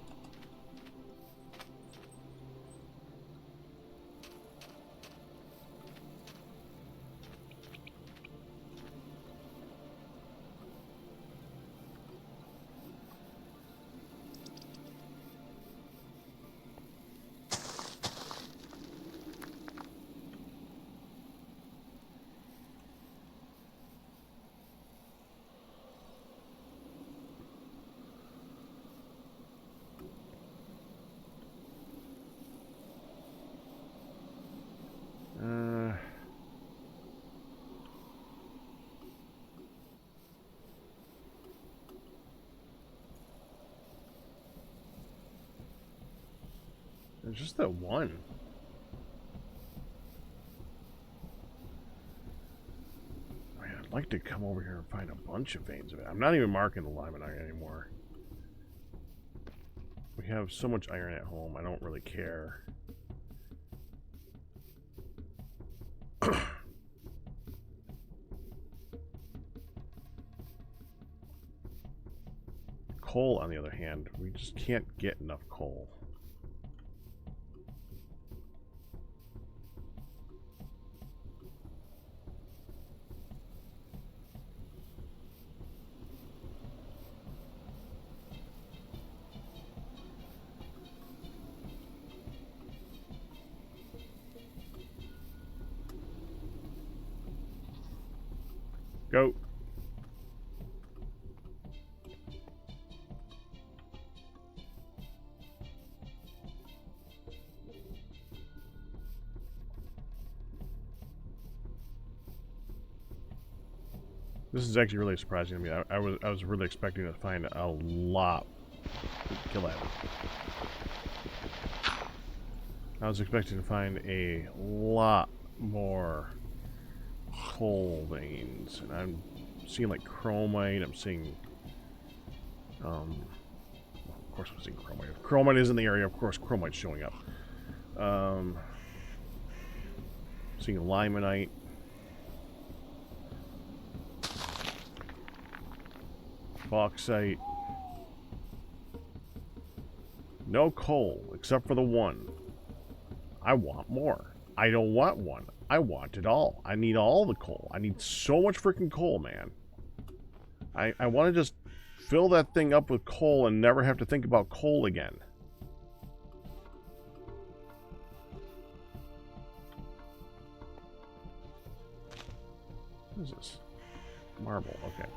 It's just that one. Man, I'd like to come over here and find a bunch of veins of it. I'm not even marking the limonite anymore. We have so much iron at home, I don't really care. Coal, on the other hand, we just can't get enough coal. Go. This is actually really surprising to me. I was really expecting to find a lot. Kill that. I was expecting to find a lot more coal veins, and I'm seeing like chromite. I'm seeing, well, of course I'm seeing chromite. If chromite is in the area, of course chromite's showing up. Seeing limonite. Bauxite. No coal, except for the one. I want more. I don't want one. I want it all. I need all the coal. I need so much freaking coal, man. I want to just fill that thing up with coal and never have to think about coal again. What is this? Marble, okay.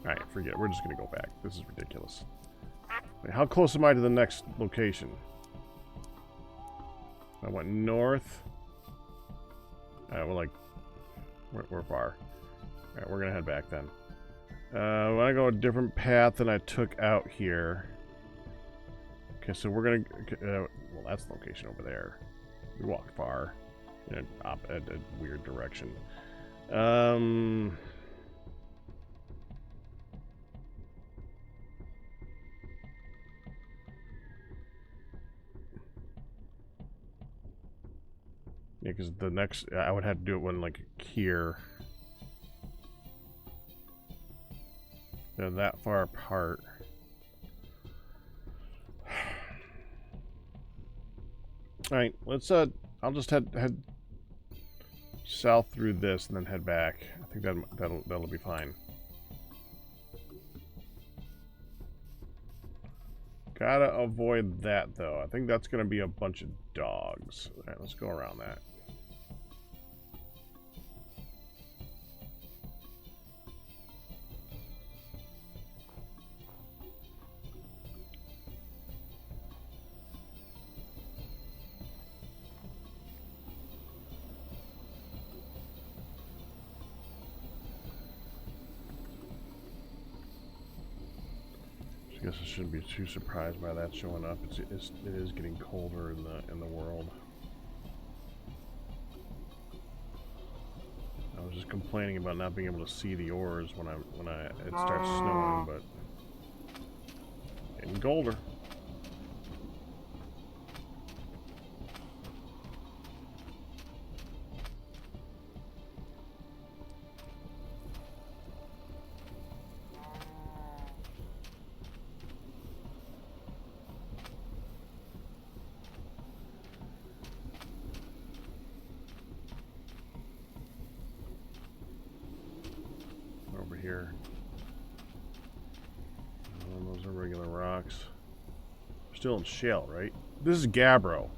Alright, forget it. We're just going to go back. This is ridiculous. Wait, how close am I to the next location? I went north. We're like... We're far. Alright, we're going to head back then. I want to go a different path than I took out here. Okay, so we're going to... well, that's the location over there. We walked far. In a weird direction. Yeah, because the next... I would have to do it when, like, here. They're that far apart. Alright, let's, I'll just head south through this and then head back. I think that'll be fine. Gotta avoid that, though. I think that's gonna be a bunch of dogs. Alright, let's go around that. I guess I shouldn't be too surprised by that showing up. It is getting colder in the world. I was just complaining about not being able to see the ores when it starts snowing, but getting colder. Here. Those are regular rocks. Still in shale, right? This is gabbro.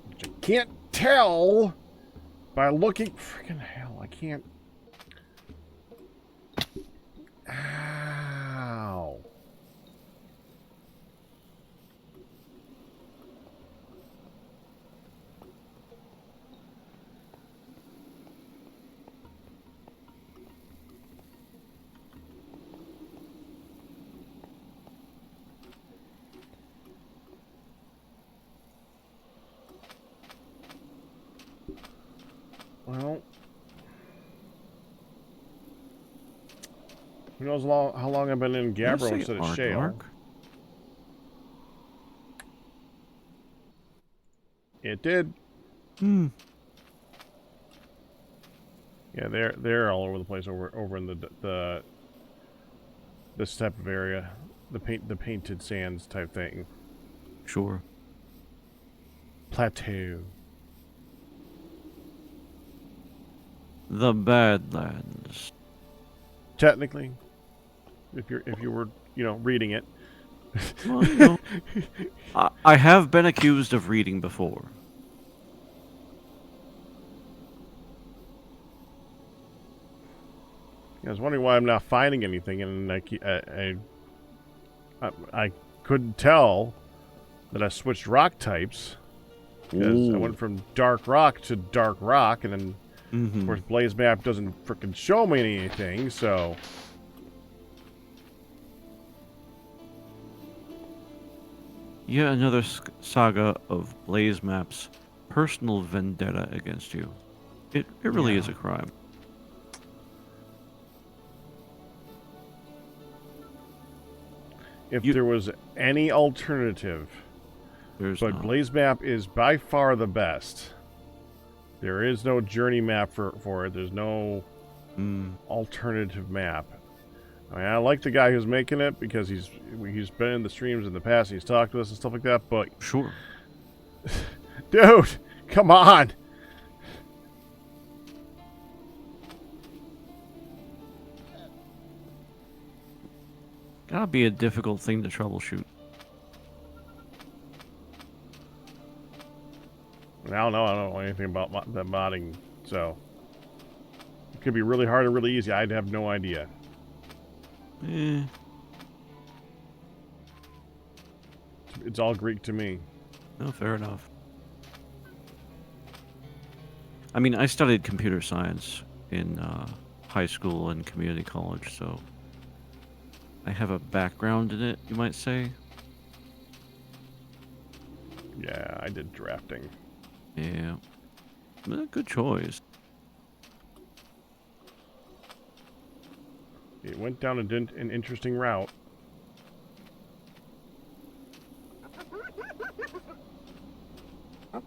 But you can't tell by looking. Freaking hell! I can't. Well, who knows how long I've been in Did I Gabbro say instead of Shale. HardRock? It did. Hmm. Yeah, they're all over the place over in the this type of area, the painted sands type thing. Sure. Plateau. The Badlands. Technically, if you were reading it. Well, you know, I have been accused of reading before. I was wondering why I'm not finding anything, and I couldn't tell that I switched rock types because I went from dark rock to dark rock, and then of course Blaze Map doesn't frickin' show me anything, so. Yet another saga of Blaze Map's personal vendetta against you. It really is a crime. If there was any alternative, There's but not. Blaze Map is by far the best. There is no journey map for it. There's no alternative map. I mean, I like the guy who's making it because he's been in the streams in the past. He's talked to us and stuff like that. But Sure. dude, come on. Gotta be a difficult thing to troubleshoot. I don't know anything about the modding, so it could be really hard or really easy. I'd have no idea. It's all Greek to me. No, fair enough. I mean, I studied computer science in high school and community college, so I have a background in it, you might say. Yeah, I did drafting. Yeah. Good choice. It went down an interesting route. I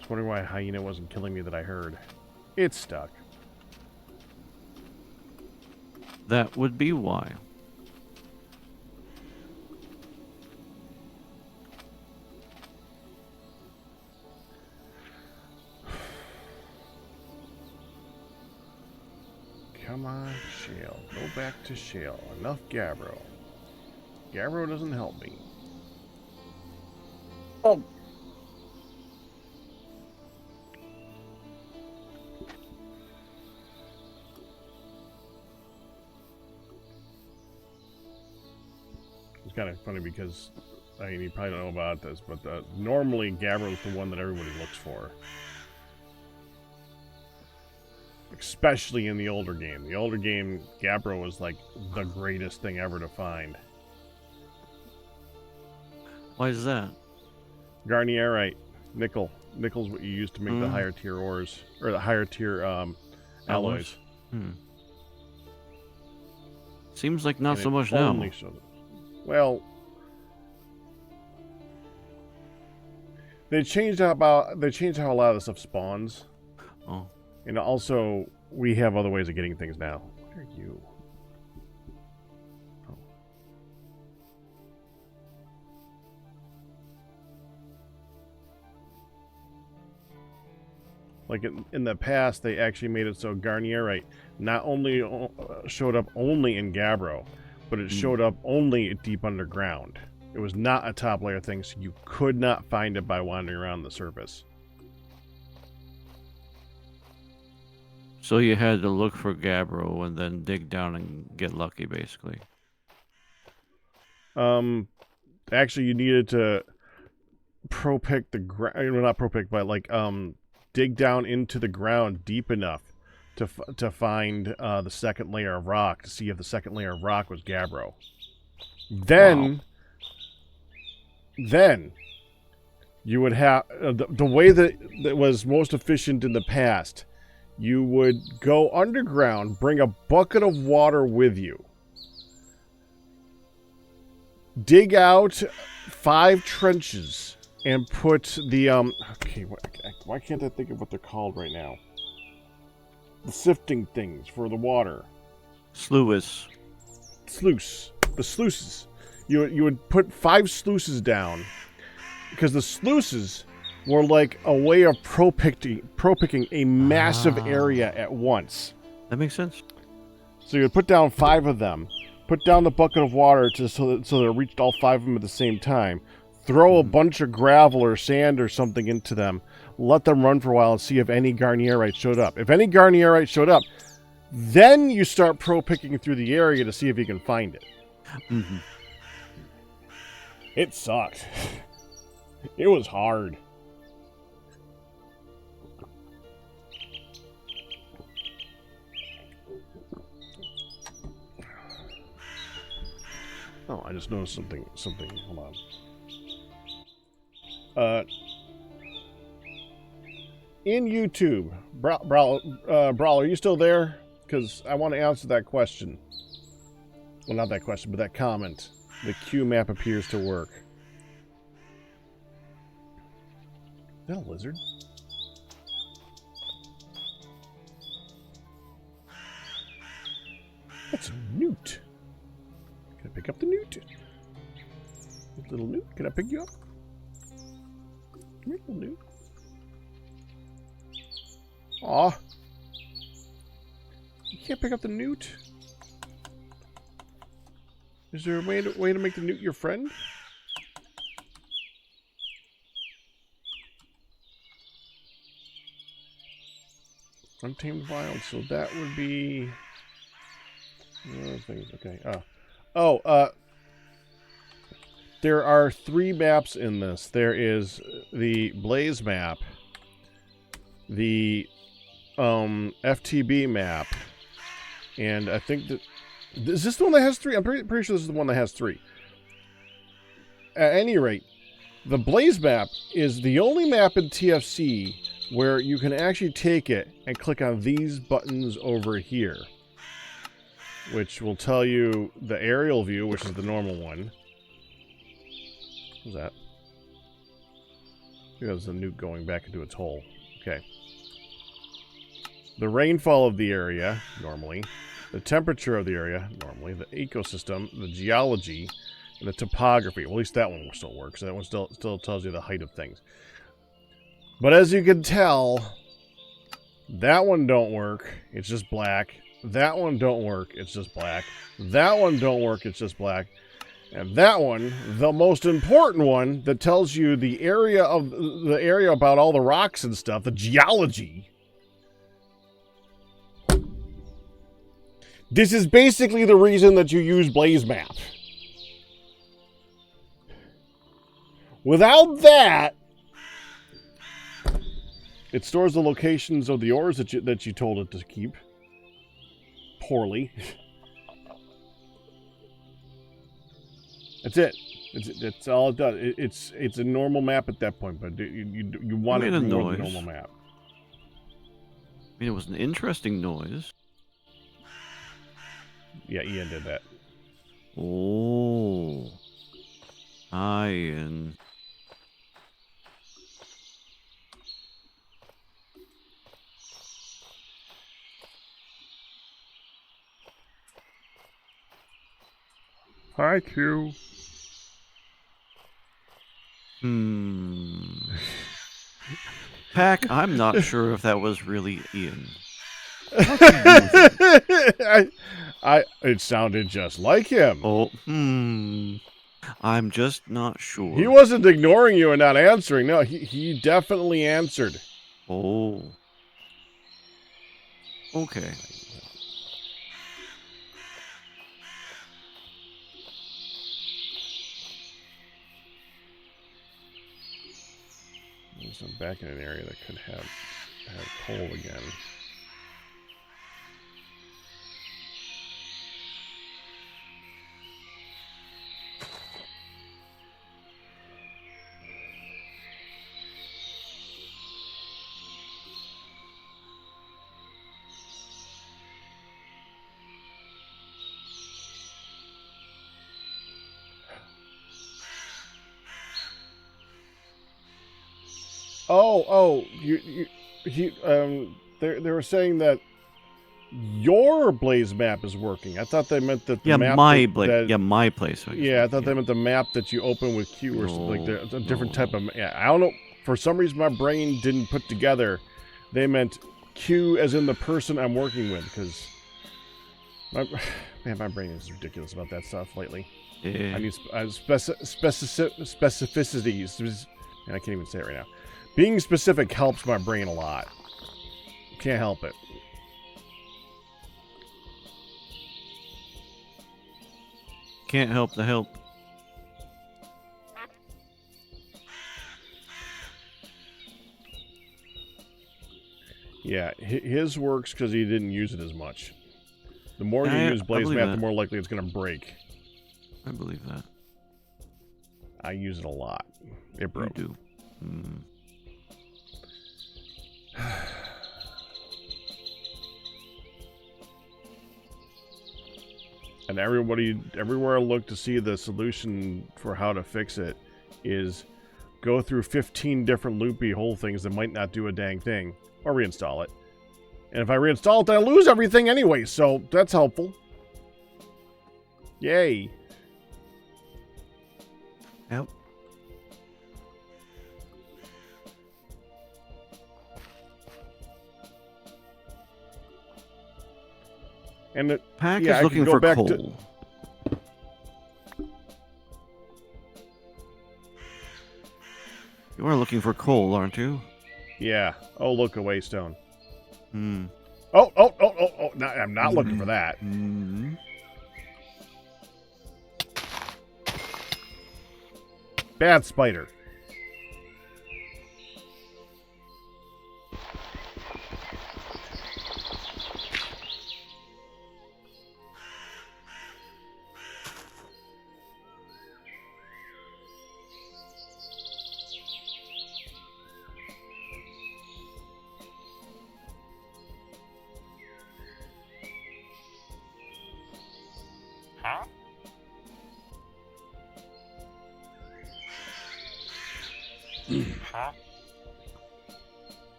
was wondering why a hyena wasn't killing me that I heard. It's stuck. That would be why. Come on, Shale. Go back to Shale. Enough Gabbro. Gabbro doesn't help me. Oh. It's kind of funny because, I mean, you probably don't know about this, but normally Gabbro is the one that everybody looks for. Especially in the older game. The older game, Gabbro was like the greatest thing ever to find. Why is that? Garnierite, nickel. Nickel's what you use to make the higher tier ores, or the higher tier alloys. Seems like not And so it much now. only shows- Well, they changed how a lot of the stuff spawns. Oh. And also, we have other ways of getting things now. Where are you? Oh. Like in the past, they actually made it so Garnierite not only showed up only in Gabbro, but it showed up only deep underground. It was not a top layer thing, so you could not find it by wandering around the surface. So you had to look for Gabbro and then dig down and get lucky, basically. Actually, you needed to pro-pick the ground, well, not pro-pick, but like dig down into the ground deep enough to find the second layer of rock, to see if the second layer of rock was gabbro. Then you would have the way that was most efficient in the past. You would go underground, bring a bucket of water with you, dig out 5 trenches, and put the okay. Why can't I think of what they're called right now? The sifting things for the water. Sluice. Sluice. The sluices. You would put 5 sluices down, because the sluices were like a way of pro-picking a massive area at once. That makes sense. So you would put down 5 of them, put down the bucket of water so that it reached all 5 of them at the same time, throw a bunch of gravel or sand or something into them, let them run for a while and see if any garnierite showed up. If any garnierite showed up, then you start pro-picking through the area to see if you can find it. Mm-hmm. It sucked. It was hard. Oh, I just noticed something. Hold on. In YouTube, Brawl, are you still there? Because I want to answer that question. Well, not that question, but that comment. The Q map appears to work. Is that a lizard? That's a newt. Can I pick up the newt? Little newt, can I pick you up? Come here, little newt. Aw. You can't pick up the newt? Is there a way to make the newt your friend? Untamed Wild, so that would be... things, okay. There are 3 maps in this. There is the Blaze map, the FTB map, and I think that... Is this the one that has 3? I'm pretty sure this is the one that has 3. At any rate, the Blaze map is the only map in TFC where you can actually take it and click on these buttons over here, which will tell you the aerial view, which is the normal one. What's that? I think that was the newt going back into its hole. Okay. The rainfall of the area, normally. The temperature of the area, normally. The ecosystem, the geology, and the topography. Well, at least that one still works. That one still tells you the height of things. But as you can tell, that one don't work. It's just black. That one don't work. It's just black. That one don't work. It's just black. And that one, the most important one, that tells you the area about all the rocks and stuff, the geology. This is basically the reason that you use Blaze Map. Without that, it stores the locations of the ores that you told it to keep. Poorly. That's it. That's all it does. It's a normal map at that point, but you want it to be more than a normal map. I mean, it was an interesting noise. Yeah, Ian did that. Oh. Hi, Ian. Hi, Q. Pack, I'm not sure if that was really Ian. It sounded just like him. Oh, I'm just not sure. He wasn't ignoring you and not answering. No, he definitely answered. Oh. Okay. So I'm back in an area that could have coal again. They were saying that your blaze map is working. I thought they meant that the Yeah, map my my place. I thought they meant the map that you open with Q or something like that. A different type of. Yeah, I don't know. For some reason, my brain didn't put together. They meant Q as in the person I'm working with, because my brain is ridiculous about that stuff lately. Yeah. I need specificities. And I can't even say it right now. Being specific helps my brain a lot. Can't help it. Can't help the help. Yeah, his works because he didn't use it as much. The more you use Blaze Map, the more likely it's going to break. I believe that. I use it a lot. It broke. You do. Mm. And everywhere I look to see the solution for how to fix it is go through 15 different loopy hole things that might not do a dang thing, or reinstall it. And if I reinstall it, then I lose everything anyway, so that's helpful. Yay. Yep. And it, Pack yeah, is looking for coal. You are looking for coal, aren't you? Yeah. Oh, look, a waystone. Hmm. Oh. No, I'm not looking for that. Mm. Bad spider.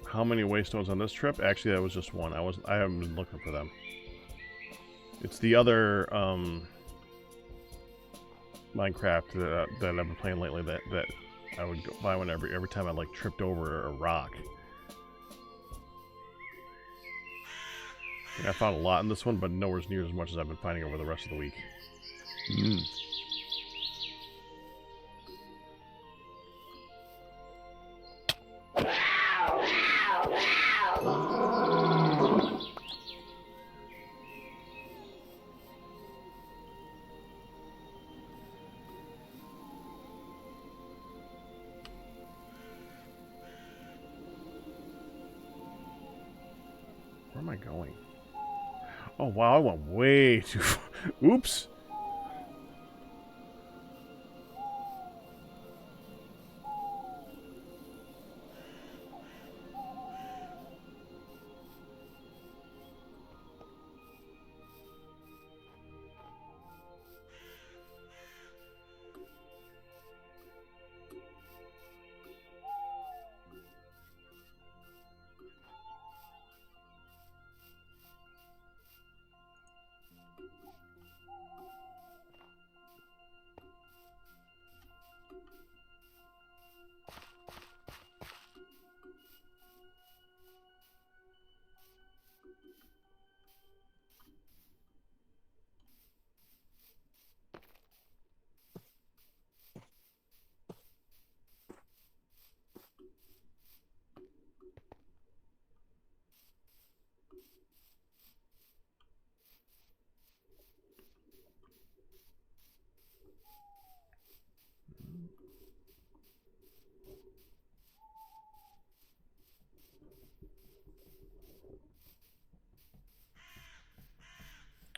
How many waystones on this trip? Actually, that was just one. I haven't been looking for them. It's the other Minecraft that I've been playing lately that I would go buy one every time I like tripped over a rock. I found a lot in this one, but nowhere near as much as I've been finding over the rest of the week. Mm. Where am I going? Oh, wow, I went way too... Oops.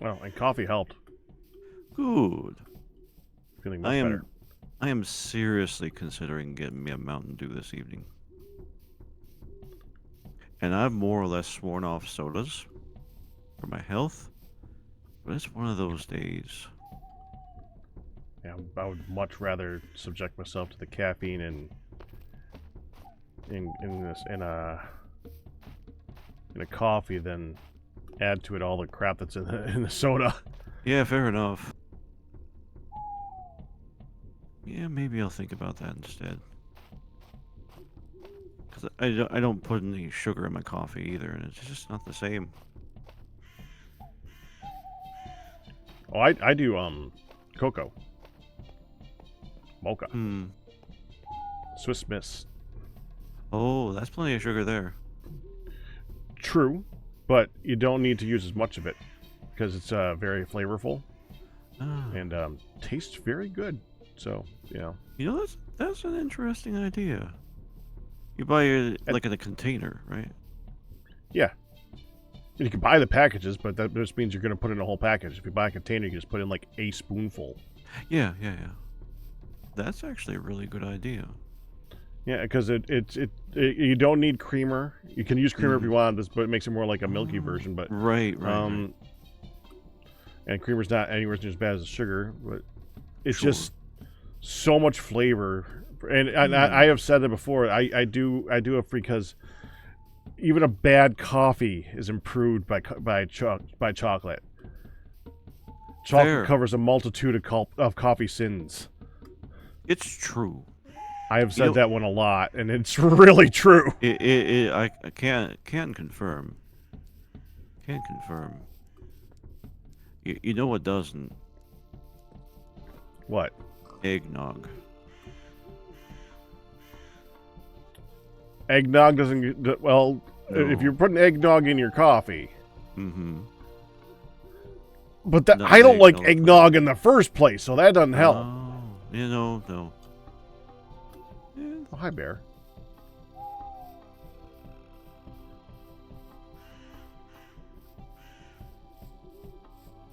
Well, and coffee helped. Good. Feeling much I better. am seriously considering getting me a Mountain Dew this evening. And I've more or less sworn off sodas for my health, but it's one of those days. Yeah, I would much rather subject myself to the caffeine and in a coffee than add to it all the crap that's in the soda. Yeah, fair enough. Yeah, maybe I'll think about that instead. Because I don't put any sugar in my coffee either, and it's just not the same. Oh, I do cocoa, mocha, Hmm. Swiss Miss. Oh, that's plenty of sugar there. True, but you don't need to use as much of it because it's very flavorful Ah. and tastes very good. So You know, that's an interesting idea. You buy it like in a container, right? yeah. And you can buy the packages, but that just means you're going to put in a whole package. If you buy a container, you can just put in like a spoonful. Yeah. That's actually a really good idea. Yeah, because you don't need creamer. You can use creamer if you want, but it makes it more like a milky version. But Right. and creamer's not anywhere near as bad as the sugar, but it's Sure. just so much flavor. And I have said that before. I do it because even a bad coffee is improved by chocolate. Chocolate Fair. covers a multitude of coffee sins. It's true. I have You said know- that one a lot, and it's really true. I can't confirm. Can't confirm. You know what doesn't? What? Eggnog. Eggnog doesn't. Well, if No. you're putting eggnog in your coffee, Mm-hmm. but Not I don't like eggnog. eggnog in the first place, so that doesn't help. Oh, no. Yeah, Oh, hi, Bear.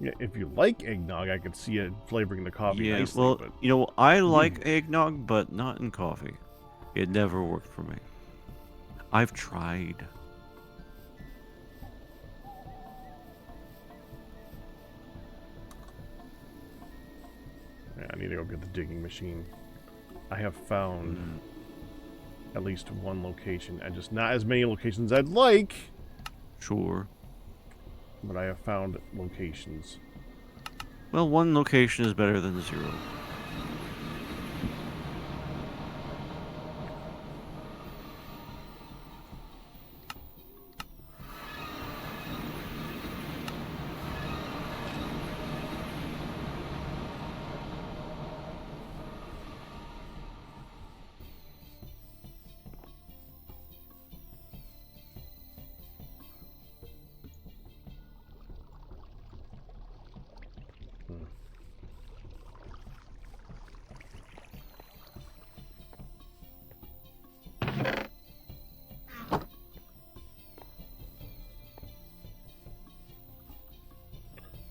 Yeah, if you like eggnog, I could see it flavoring the coffee yeah. nicely. Well, But you know, I like eggnog, but not in coffee. It never worked for me. I've tried. yeah, I need to go get the digging machine. I have found at least one location, and just not as many locations I'd like, Sure. but I have found locations. Well, one location is better than zero.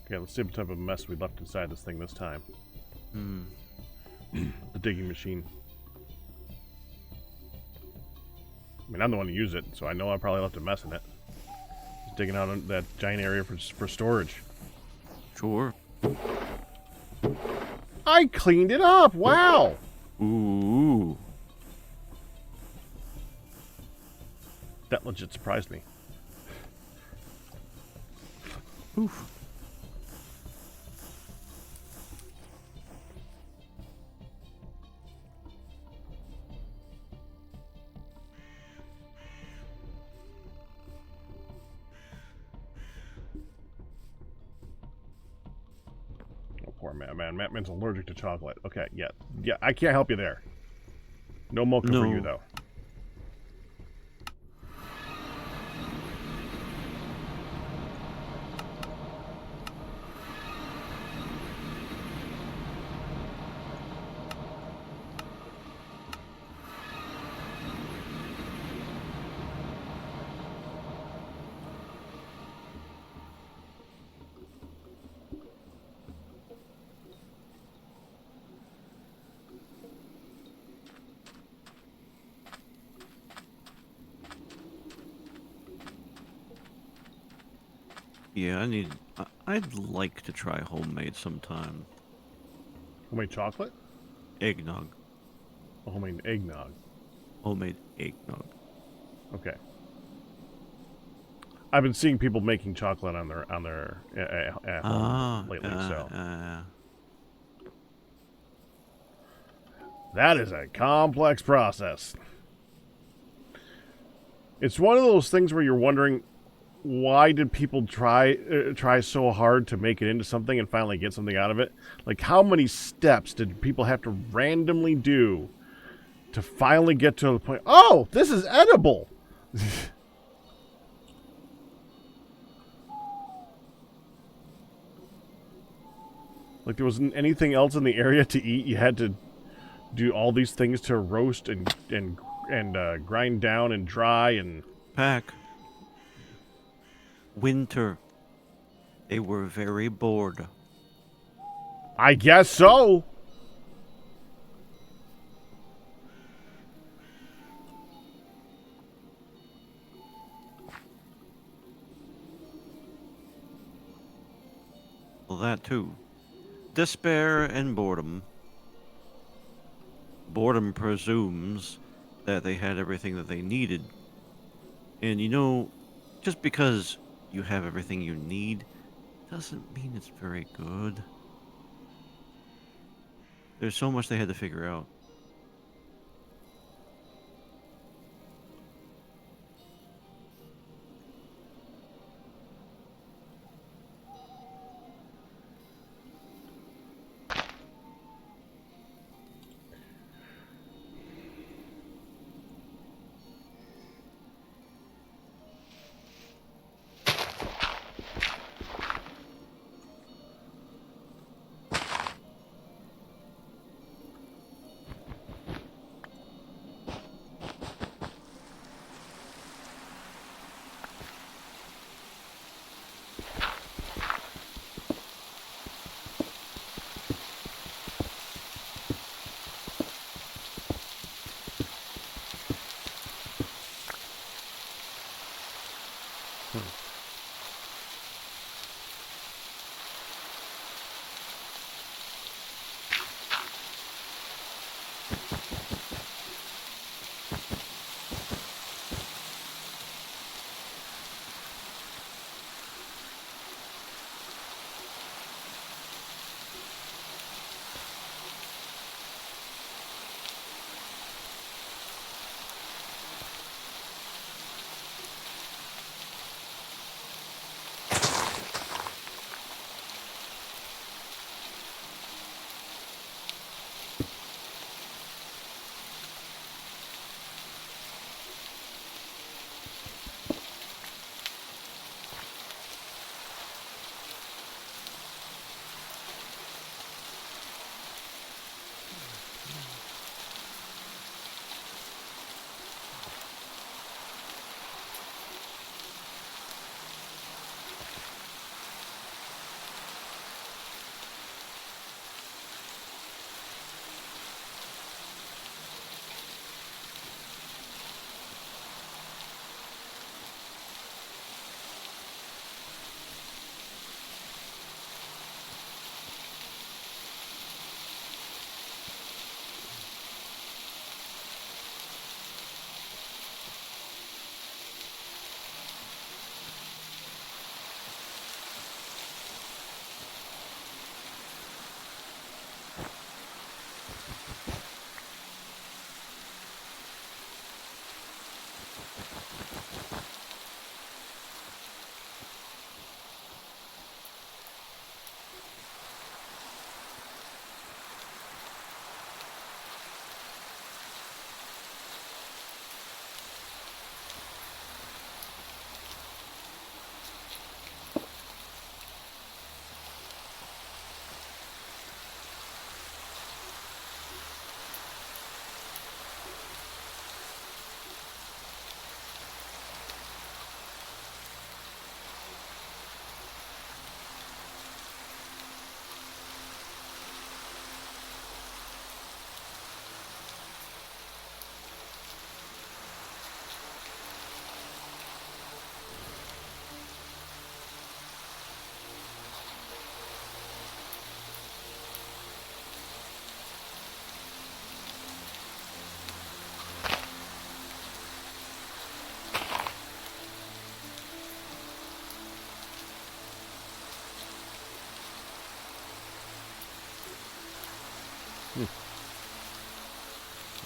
Okay, let's see what type of mess we left inside this thing this time. Hmm. The digging machine. I mean, I'm the one who used it, so I know I probably left a mess in it. Just digging out that giant area for storage. Sure. I cleaned it up! Wow! Ooh. That legit surprised me. Oof. Oh, poor Matt. Mattman's allergic to chocolate. Okay, yeah, I can't help you there. No mocha for you, No. though. Yeah, I'd like to try homemade sometime. Homemade chocolate? Eggnog. Oh, homemade eggnog. Homemade eggnog. Okay. I've been seeing people making chocolate on their at home lately, so that is a complex process. It's one of those things where you're wondering, why did people try so hard to make it into something and finally get something out of it? Like, how many steps did people have to randomly do to finally get to the point? Oh, this is edible. Like, there wasn't anything else in the area to eat. You had to do all these things to roast and grind down and dry and pack. Winter. They were very bored. I guess so. Well, that too. Despair and boredom. Boredom presumes that they had everything that they needed. And you know, just because you have everything you need doesn't mean it's very good. There's so much they had to figure out.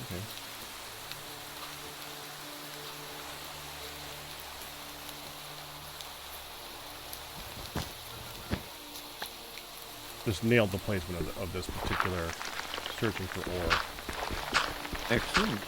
Okay. Just nailed the placement of this particular searching for ore. Excellent.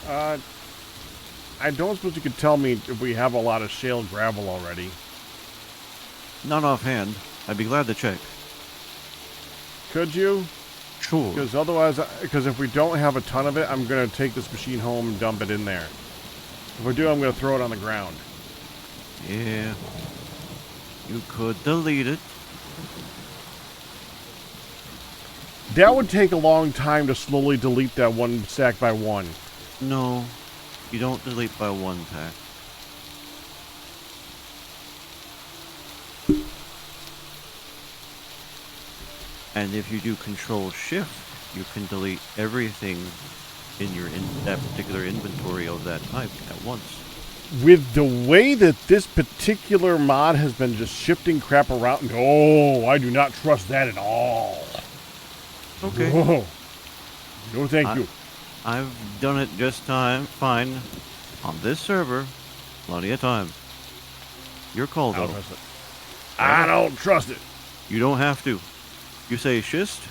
I don't suppose you could tell me if we have a lot of shale gravel already. Not offhand. I'd be glad to check. Could you? Sure. Because otherwise, because if we don't have a ton of it, I'm going to take this machine home and dump it in there. If we do, I'm going to throw it on the ground. Yeah. You could delete it. That would take a long time to slowly delete that one stack by one. No. You don't delete by one pack. And if you do Control Shift, you can delete everything in your that particular inventory of that type at once. With the way that this particular mod has been just shifting crap around, no, I do not trust that at all. Okay. Whoa. No, thank you. I've done it just fine on this server. Plenty of time. Your call, though. I don't trust it. You don't have to. You say schist?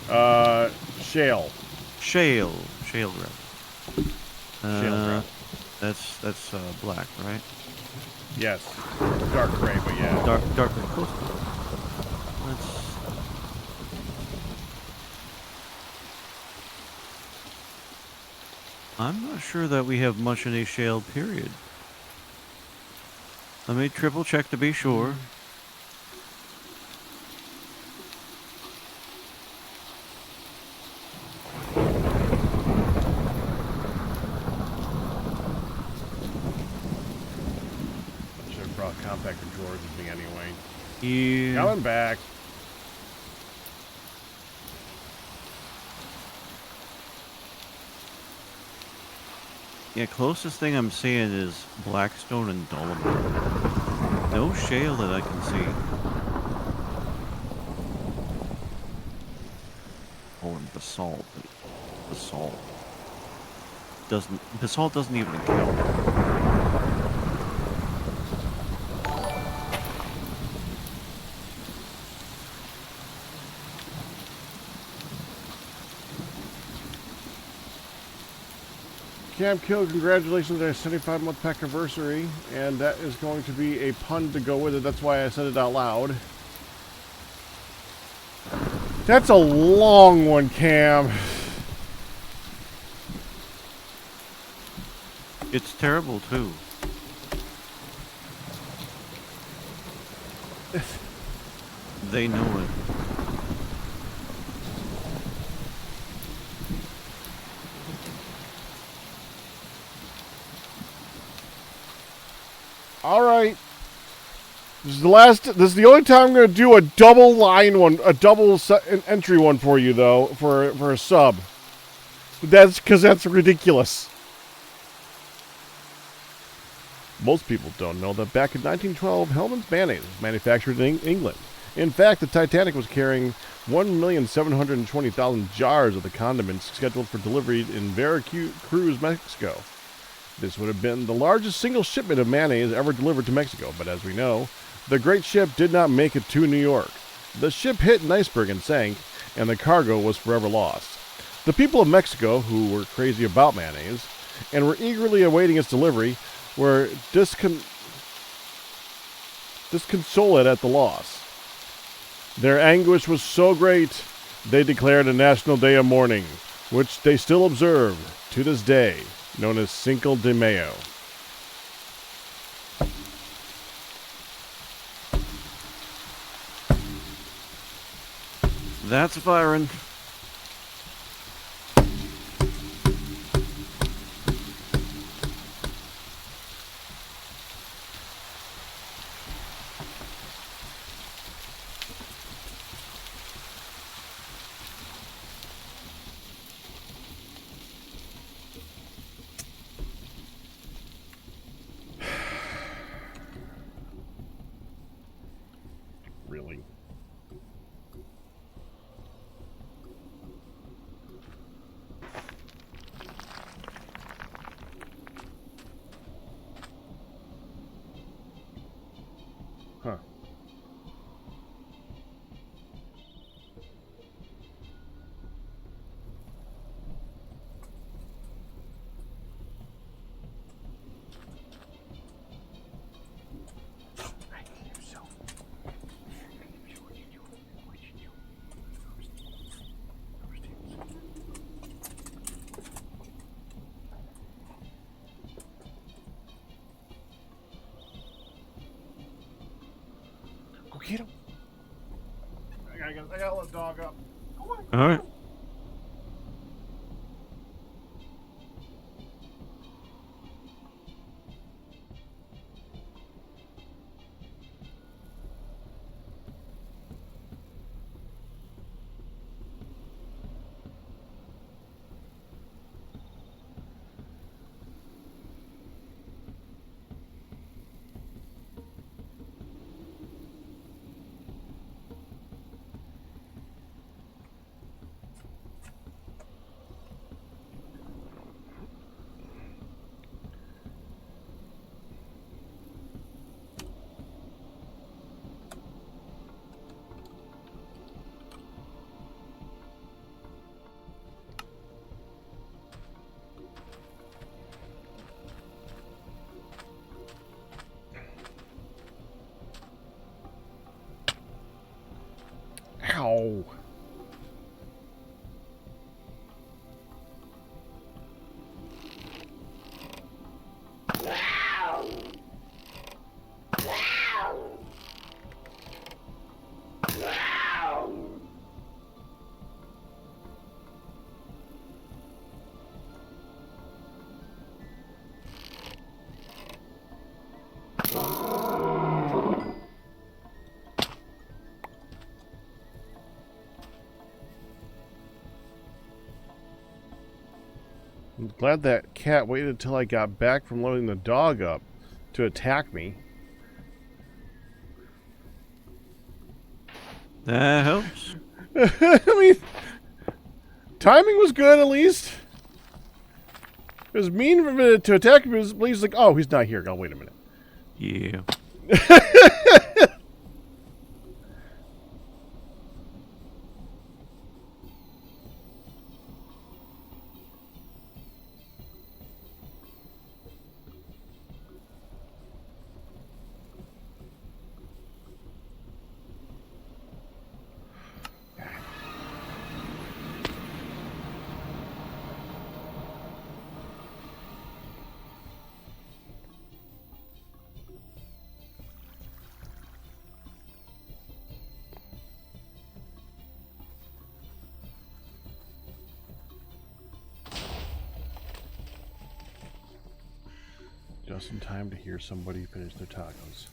Shale. Shale gravel. Shale gravel. That's black, right? Yes. Dark gray, but yeah. Dark gray. Close. Let's. I'm not sure that we have much in a shale period. Let me triple check to be sure. Should have brought compactor drawers with me anyway. Yeah. Coming back. Yeah, closest thing I'm seeing is blackstone and dolomite. No shale that I can see. Oh, and basalt. Basalt doesn't even count. Camp Kill, congratulations on our 75-month pack anniversary, and that is going to be a pun to go with it. That's why I said it out loud. That's a long one, Cam. It's terrible, too. They know it. All right. This is the only time I'm going to do a double line one, a double entry one for you, though, for a sub. That's because that's ridiculous. Most people don't know that back in 1912, Hellmann's mayonnaise was manufactured in England. In fact, the Titanic was carrying 1,720,000 jars of the condiments scheduled for delivery in Veracruz, Mexico. This would have been the largest single shipment of mayonnaise ever delivered to Mexico, but as we know, the great ship did not make it to New York. The ship hit an iceberg and sank, and the cargo was forever lost. The people of Mexico, who were crazy about mayonnaise, and were eagerly awaiting its delivery, were disconsolate at the loss. Their anguish was so great, they declared a national day of mourning, which they still observe to this day, known as Cinco de Mayo. That's firing. Really? Huh. get him. I gotta let the dog up. All right. Ow. I'm glad that cat waited until I got back from loading the dog up to attack me. That helps. I mean, timing was good at least. It was mean of it to attack me, but he's like, oh, he's not here. I'll wait a minute. Yeah. Just in time to hear somebody finish their tacos.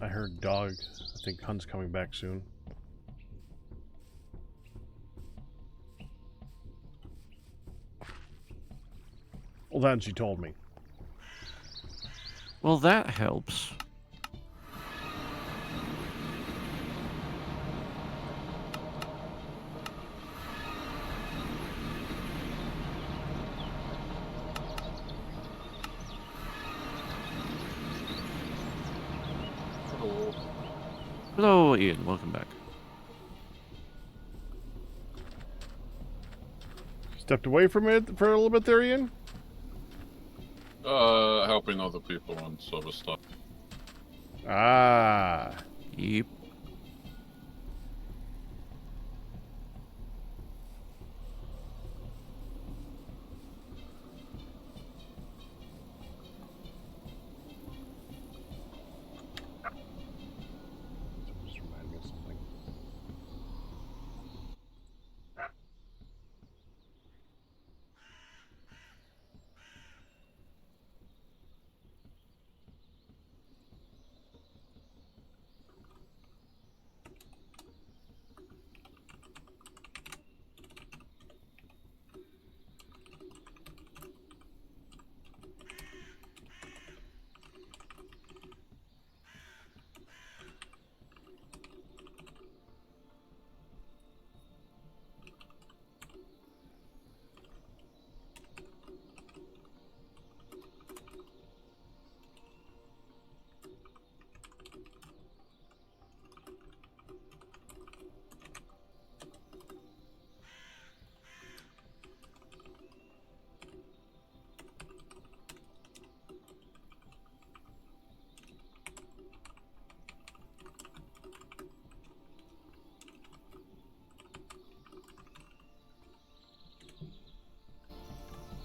heard dog. I think Hunt's coming back soon. Well, then she told me. Well, that helps. Hello. Hello, Ian. Welcome back. Stepped away from it for a little bit there, Ian? Helping other people and other stuff. Ah. Yep. Just remind me of something.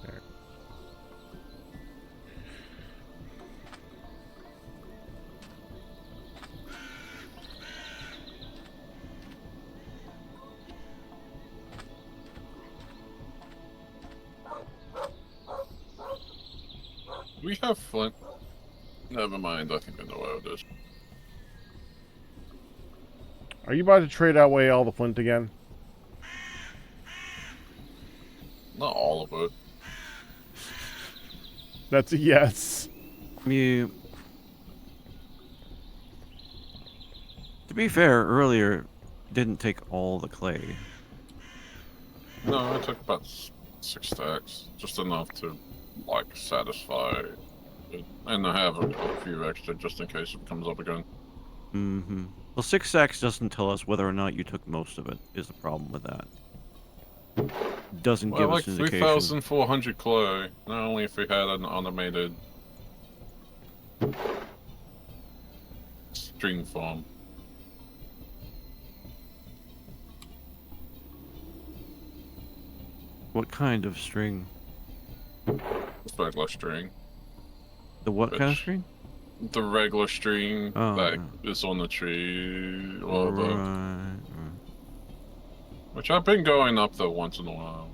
There. We have flint. Never mind, I think I know where it is. Are you about to trade away all the flint again? Not all of it. That's a yes. You. To be fair, earlier didn't take all the clay. No, I took about 6 stacks. Just enough to, like, satisfy it. And I have a few extra just in case it comes up again. Mm-hmm. Well, 6 stacks doesn't tell us whether or not you took most of it, is the problem with that. Doesn't Well, give like us an indication. 3,400 clay. Not only if we had an automated string farm. What kind of string? Just regular string. The what kind of Which- string? The regular string Oh, that yeah. is on the tree, or the Right. which I've been going up there once in a while.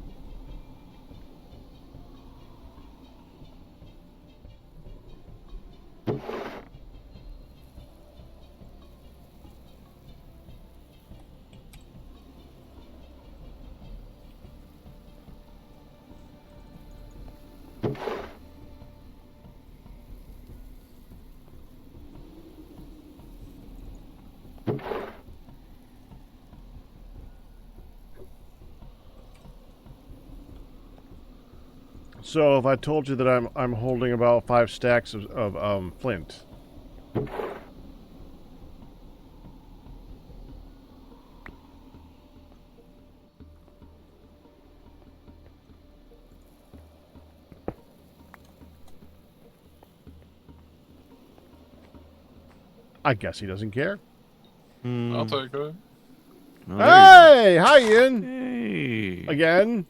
So if I told you that I'm holding about 5 stacks of flint. I guess he doesn't care. I'll take it. Oh, there Hey! Hi, you Ian! go. Hey! Again?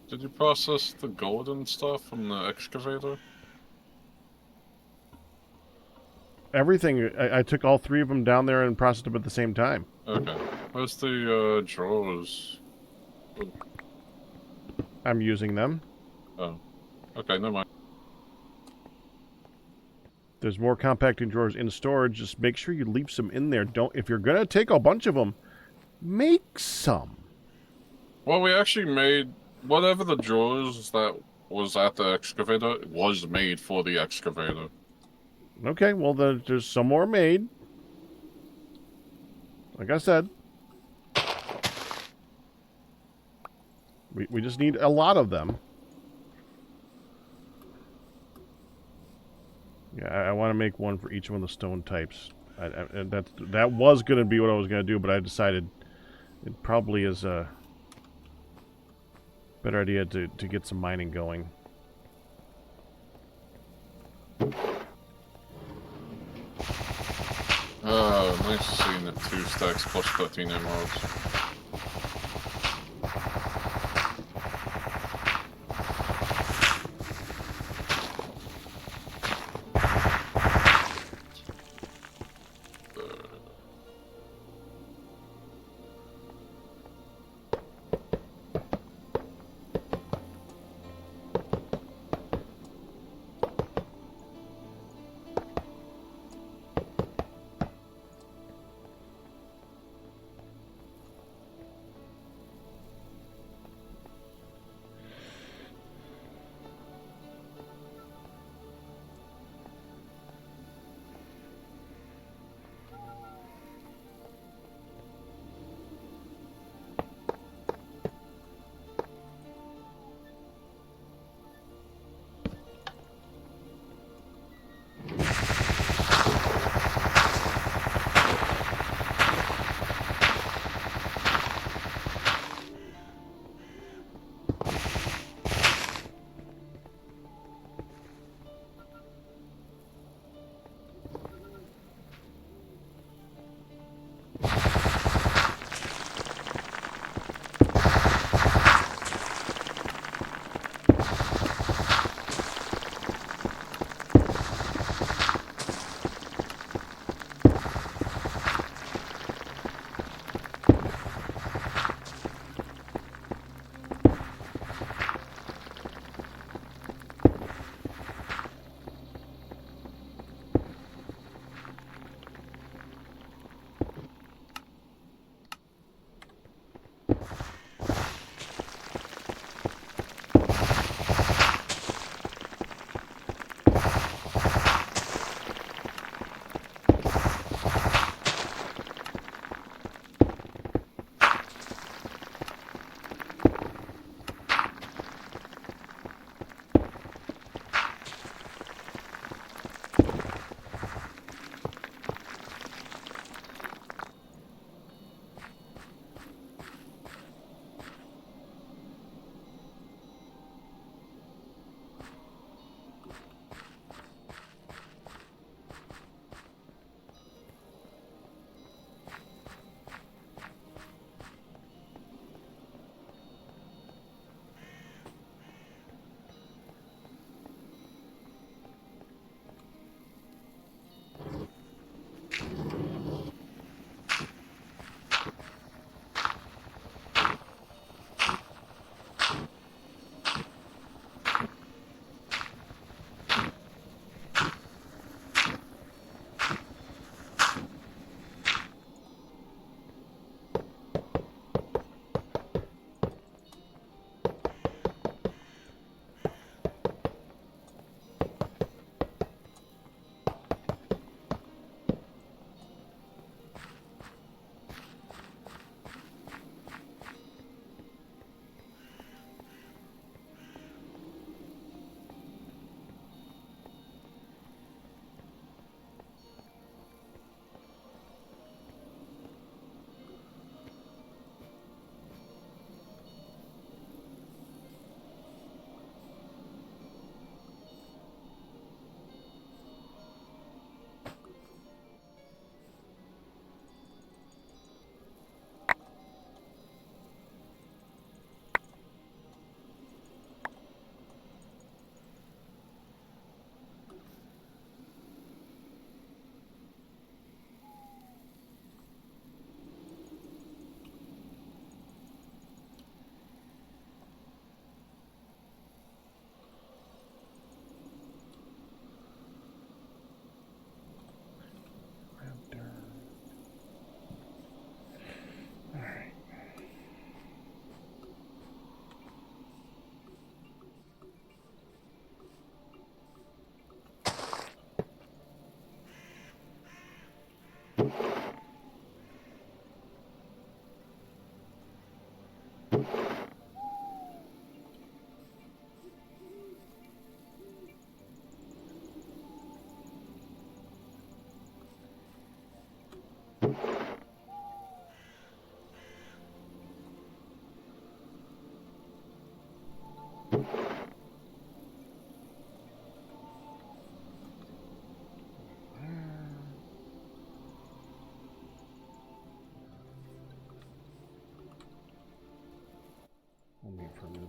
Did you process the golden stuff from the excavator? Everything. I took all 3 of them down there and processed them at the same time. Okay. Where's the drawers? I'm using them. Oh. Okay, never mind. There's more compacting drawers in storage. Just make sure you leave some in there. Don't, if you're gonna take a bunch of them, make some. Well, we actually made whatever the drawers that was at the excavator was made for the excavator. Okay, well there's some more made. Like I said, we just need a lot of them. Yeah, I want to make one for each one of the stone types. And that was going to be what I was going to do, but I decided it probably is a better idea to get some mining going. Nice seeing the 2 stacks plus 13 emeralds.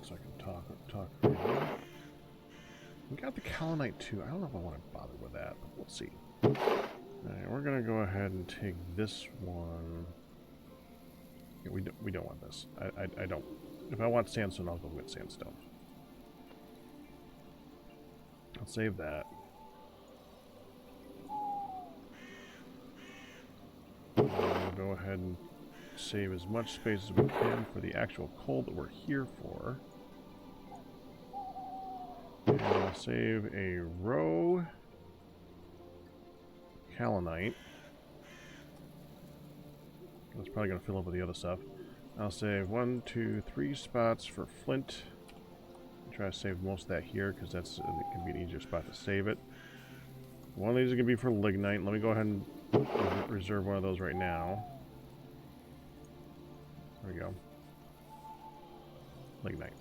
so I can talk. We got the Kaolinite too. I don't know if I want to bother with that, but we'll see. Alright, we're gonna go ahead and take this one. Yeah, we don't want this. I don't. If I want sandstone, I'll go get sandstone. I'll save that. We'll go ahead and save as much space as we can for the actual coal that we're here for. And I'll save a row Kaolinite. That's probably going to fill up with the other stuff. I'll save 1, 2, 3 spots for flint. Try to save most of that here because it can be an easier spot to save it. One of these is going to be for lignite. Let me go ahead and reserve one of those right now. There we go. Lignite.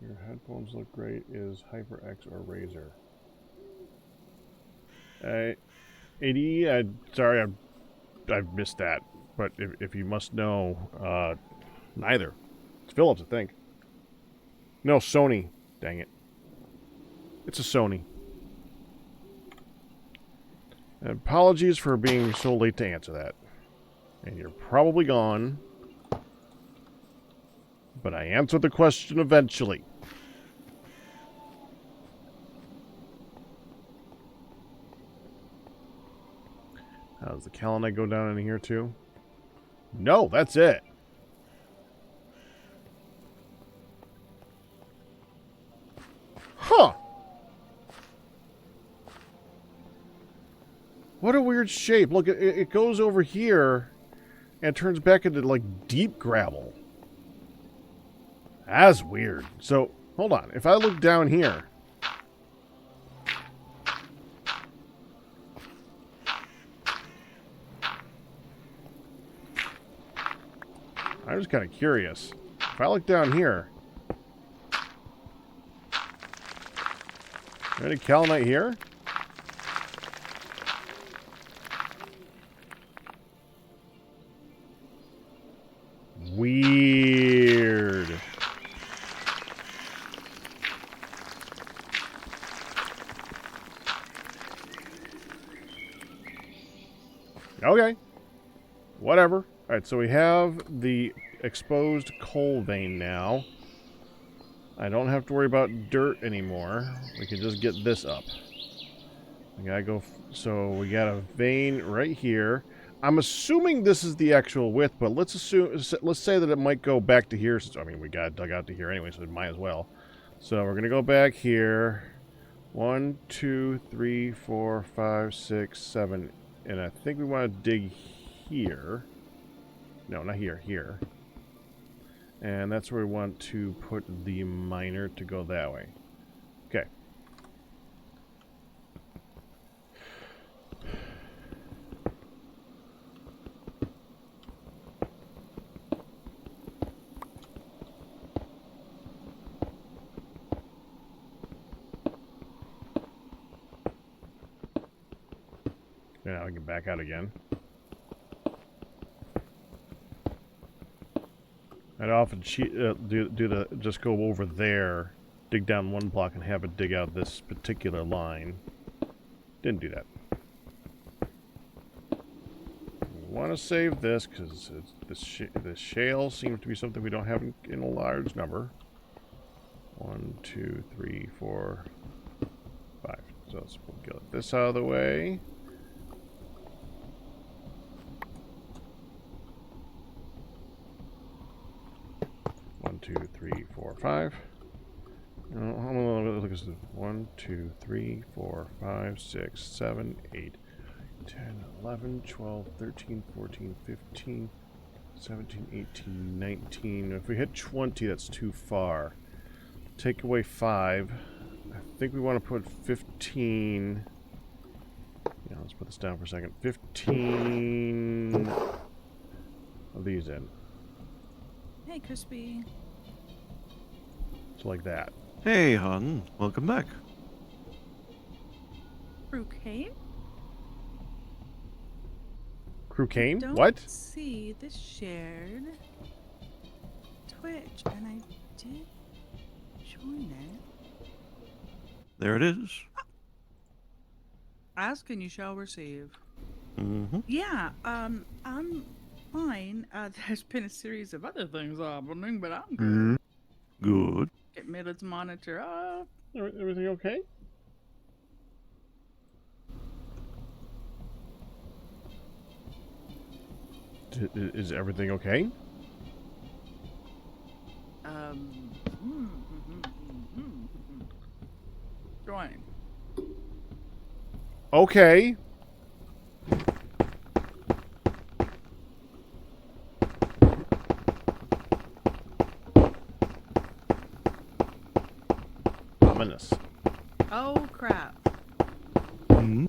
Your headphones look great. Is HyperX or Razer? 80. Sorry, I've missed that. But if you must know, neither. It's Philips, I think. No, Sony. Dang it. It's a Sony. Apologies for being so late to answer that. And you're probably gone. But I answered the question eventually. Does the Kaolinite go down in here too? No, that's it. Huh. What a weird shape. Look, it goes over here and turns back into like deep gravel. That's weird. So, hold on. If I look down here, I'm just kind of curious. If I look down here, any Kaolinite here? Weird. Okay. Whatever. Alright, so we have the exposed coal vein now. I don't have to worry about dirt anymore. We can just get this up. We gotta go. So we got a vein right here. I'm assuming this is the actual width, but let's say that it might go back to here. Since, I mean, we got it dug out to here anyway, so it might as well. So we're gonna go back here. 1, 2, 3, 4, 5, 6, 7, and I think we want to dig here. No, not here. Here. And that's where we want to put the miner to go that way. Okay. Now we can back out again. I'd often just go over there, dig down one block, and have it dig out this particular line. Didn't do that. We want to save this because this shale seems to be something we don't have in a large number. 1, 2, 3, 4, 5. So let's get this out of the way. Two, 3, 4, 5. Look at this. 1, 2, 3, 4, 5, 6, 7, 8, 10, 11, 12, 13, 14, 15, 17, 18, 19. If we hit 20, that's too far. Take away 5. I think we want to put 15. Yeah, let's put this down for a second. 15 of these in. Hey, Crispy. Like that. Hey, hon. Welcome back. Fruitcake? Crew Kane? Don't What? see the shared Twitch, and I did join it. There it is. Ask and you shall receive. Mm-hmm. Yeah, I'm fine. There's been a series of other things happening, but I'm good. Good. Get Midlet's monitor up. Everything okay? Is everything okay? Join. Okay. Ominous. Oh crap. Mm-hmm.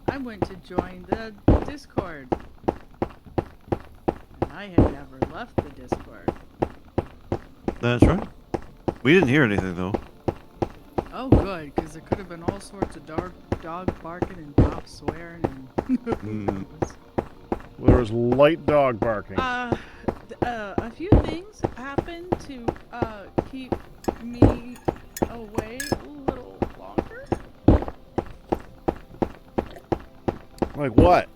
I went to join the Discord. And I had never left the Discord. That's right. We didn't hear anything, though. Oh good, because there could have been all sorts of dog barking and cops swearing and who knows. Well, there was light dog barking. A few things happened to keep me away a little longer. Like what?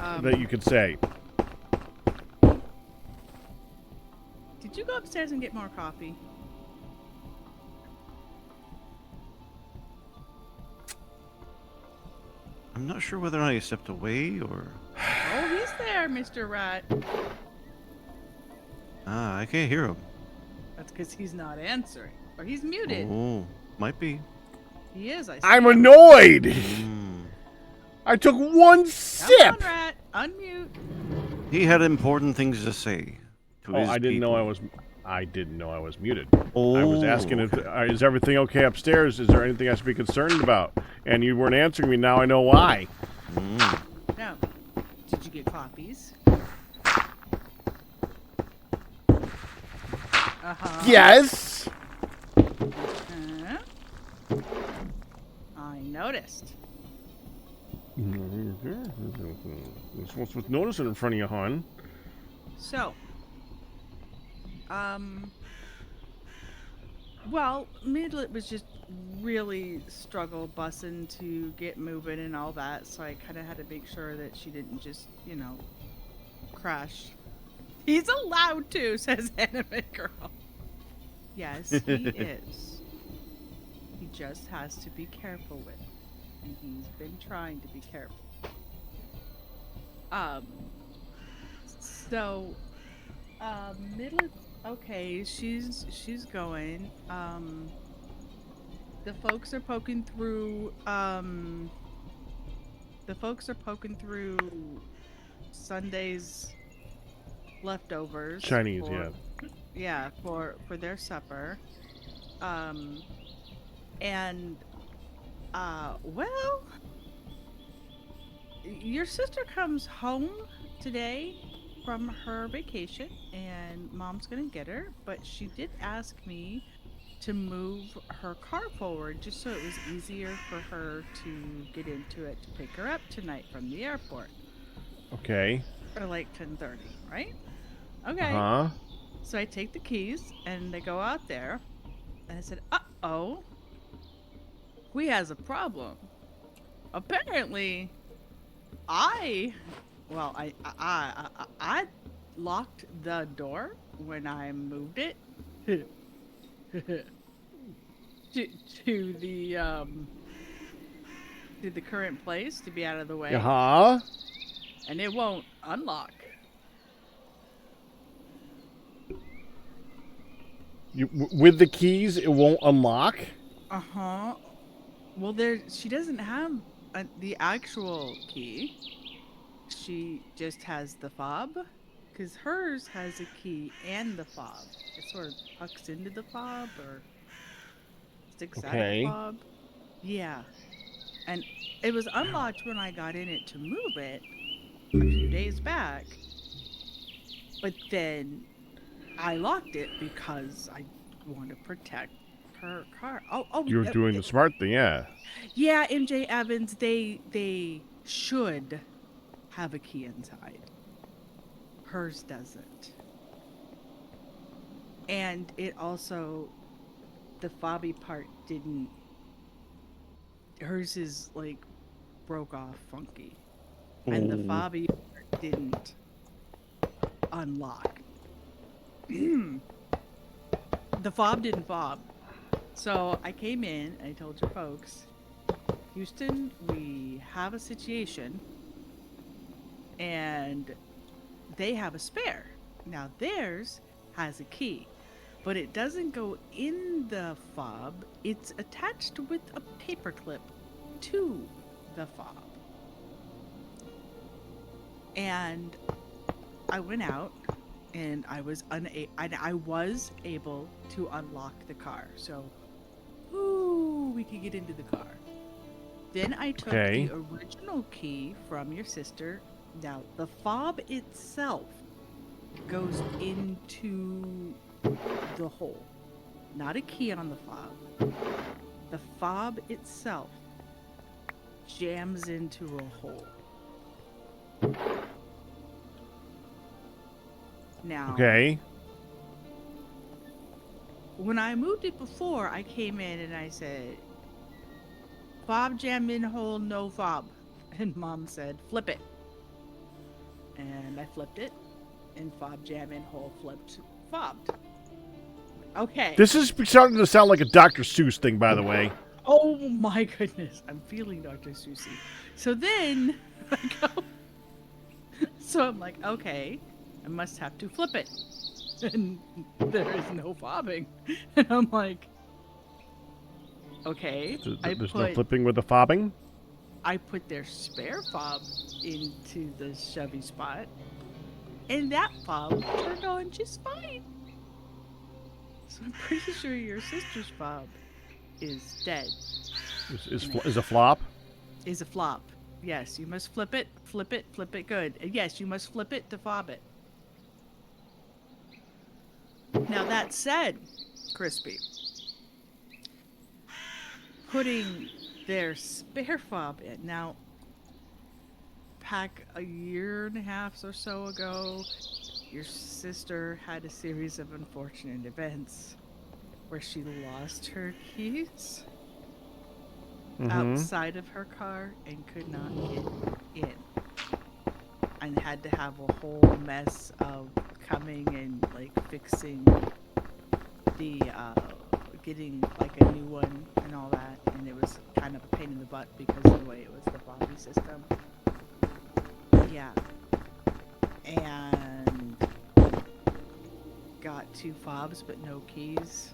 Um, That you could say. Did you go upstairs and get more coffee? I'm not sure whether or not he stepped away or... Oh, he's there, Mr. Rat. Ah, I can't hear him. That's because he's not answering. Or he's muted. Oh, might be. He is, I see I'm him. annoyed! Mm. I took one Come sip! on, Rat. Unmute. He had important things to say to Oh, his I didn't know people. I didn't know I was muted. Oh, I was asking if okay. is everything okay upstairs? Is there anything I should be concerned about? And you weren't answering me. Now I know why. Mm. No. Did you get coffees? Uh-huh. Yes. I noticed. What's with noticing in front of you, hon? So, well, Midlet was just really struggle bussing to get moving and all that, so I kind of had to make sure that she didn't just, crash. He's allowed to, says Anime Girl. Yes, he is. He just has to be careful with it, and he's been trying to be careful. So, Midlet, okay, she's going. The folks are poking through. The folks are poking through Sunday's leftovers. Chinese, for- yeah. Yeah, for their supper. And well, your sister comes home today from her vacation, and Mom's gonna get her. But she did ask me to move her car forward just so it was easier for her to get into it to pick her up tonight from the airport. Okay. Or like 10:30, right? Okay. Huh? So I take the keys and they go out there, and I said, "Uh-oh, we has a problem. Apparently, I locked the door when I moved it to the current place to be out of the way, Huh? and it won't unlock." With the keys, it won't unlock? Uh-huh. Well, she doesn't have the actual key. She just has the fob, because hers has a key and the fob. It sort of tucks into the fob or sticks out of the fob. Yeah. And it was unlocked when I got in it to move it a few days back. But then I locked it because I want to protect her car. Oh, You're doing the smart thing, yeah. yeah, MJ Evans, they should have a key inside. Hers doesn't. And it also, the fobby part didn't, hers is like broke off funky. And the fobby part didn't unlock. The fob didn't fob. So I came in and I told your folks, Houston, we have a situation and they have a spare. Now theirs has a key, but it doesn't go in the fob. It's attached with a paper clip to the fob. And I went out and I was able to unlock the car. So, we could get into the car. Then I took the original key from your sister. Now, the fob itself goes into the hole. Not a key on the fob. The fob itself jams into a hole. Now, when I moved it before, I came in and I said, fob jam in hole, no fob. And Mom said, flip it. And I flipped it, and fob jam in hole flipped, fobbed. Okay. This is starting to sound like a Dr. Seuss thing, by the way. Oh my goodness, I'm feeling Dr. Susie. So then I go. So I'm like, okay, I must have to flip it. And there is no fobbing. And I'm like, okay. There's no flipping with the fobbing? I put their spare fob into the Chevy spot, and that fob turned on just fine. So I'm pretty sure your sister's fob is dead. Is a flop? Is a flop. Yes, you must flip it, flip it, flip it good. And yes, you must flip it to fob it. Now that said, Crispy, putting their spare fob in. Now, back a year and a half or so ago, your sister had a series of unfortunate events where she lost her keys outside of her car and could not get in. And had to have a whole mess of coming and like fixing the getting like a new one and all that, and it was kind of a pain in the butt because of the way it was the body system. Yeah. And got 2 fobs but no keys.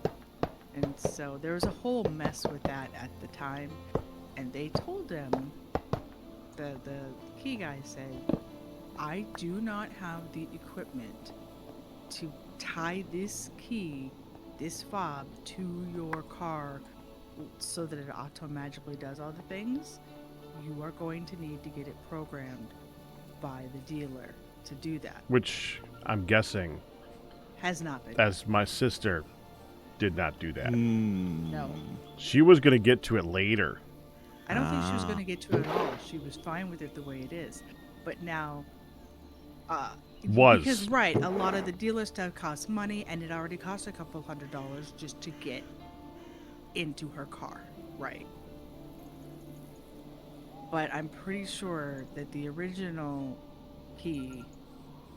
And so there was a whole mess with that at the time. And they told him, the key guy said, I do not have the equipment to tie this key, this fob, to your car so that it automatically does all the things. You are going to need to get it programmed by the dealer to do that. Which I'm guessing Has not been. as my sister did not do that. No. She was going to get to it later. I don't think she was going to get to it at all. She was fine with it the way it is. But now, because right, a lot of the dealer stuff costs money, and it already costs a couple $100 just to get into her car, right? But I'm pretty sure that the original key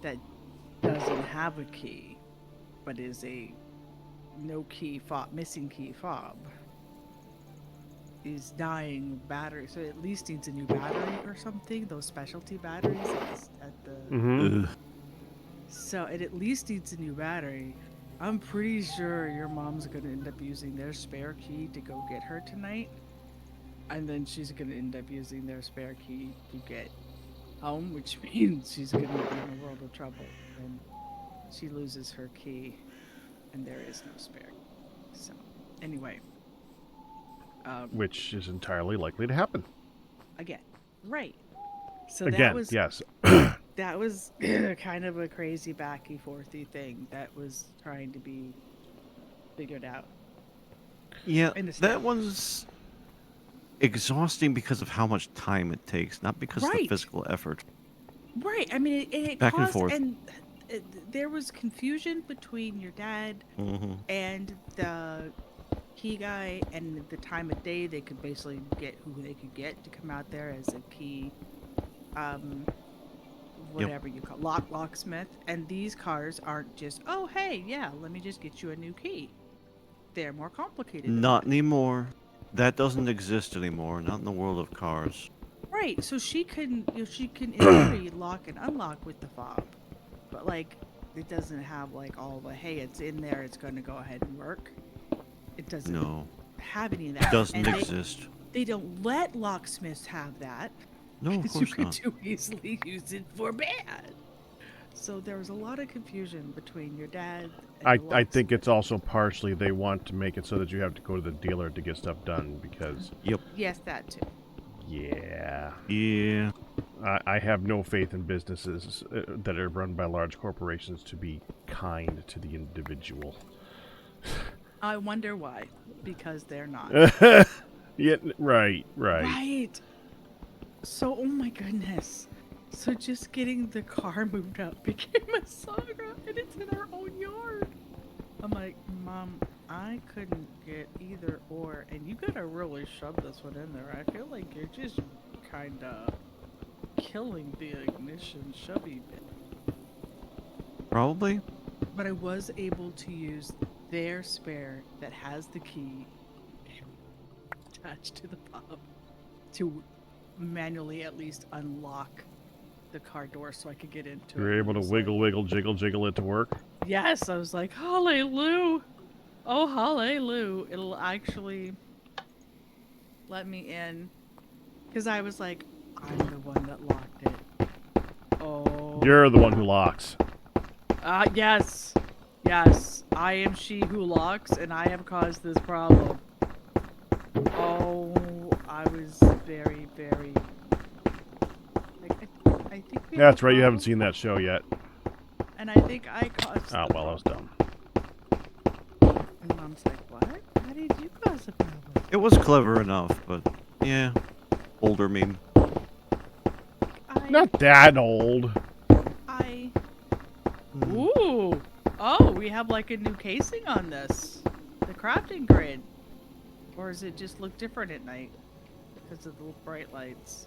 that doesn't have a key, but is a no key fob, missing key fob, is dying battery, so it at least needs a new battery or something. Those specialty batteries at the so it at least needs a new battery. I'm pretty sure your mom's gonna end up using their spare key to go get her tonight, and then she's gonna end up using their spare key to get home, which means she's gonna be in a world of trouble when she loses her key and there is no spare. So anyway, Which is entirely likely to happen. again, right? So Again, that was yes. that was kind of a crazy backy forthy thing that was trying to be figured out. Yeah, in the snow. that one's exhausting because of how much time it takes, not because of the Right. physical effort. Right. I mean, it Back and caused, forth. and there was confusion between your dad Mm-hmm. and the key guy, and the time of day they could basically get who they could get to come out there as a key, um, whatever you call locksmith. And these cars aren't just, oh hey, yeah, let me just get you a new key. They're more complicated than Not that. anymore. That doesn't exist anymore. Not in the world of cars. Right. So she can in theory lock and unlock with the fob, but like it doesn't have like all the hey, it's in there, it's going to go ahead and work. It doesn't No, have any of that. doesn't And exist. they don't let locksmiths have that No, of because you course could not. too easily use it for bad. So there was a lot of confusion between your dad and the I think locksmith. it's also partially they want to make it so that you have to go to the dealer to get stuff done because, Yep. Yes, that too. yeah, Yeah. I have no faith in businesses that are run by large corporations to be kind to the individual. I wonder why. Because they're not. Yeah, right. Right. So, oh my goodness. So just getting the car moved up became a saga, and it's in our own yard. I'm like, Mom, I couldn't get either or, and you gotta really shove this one in there. I feel like you're just kinda killing the ignition shovey bit. Probably. But I was able to use their spare that has the key attached to the fob to manually at least unlock the car door so I could get into it. You're able And I to was wiggle, like, wiggle, jiggle, jiggle it to work. yes, I was like, hallelujah. Oh, hallelujah. It'll actually let me in. Because I was like, I'm the one that locked it. Oh. You're the one who locks. Yes. Yes. I am she who locks, and I have caused this problem. Oh, I was very, very. Like, I think we have That's a right. You haven't problem, seen that show yet. and I think I caused. Oh the well, I was problem. dumb. And Mom's like, what? How did you cause a problem? It was clever enough, but yeah. Older meme. Not that old. I. Mm. Ooh. Oh, we have like a new casing on this. The crafting grid. Or does it just look different at night because of the bright lights?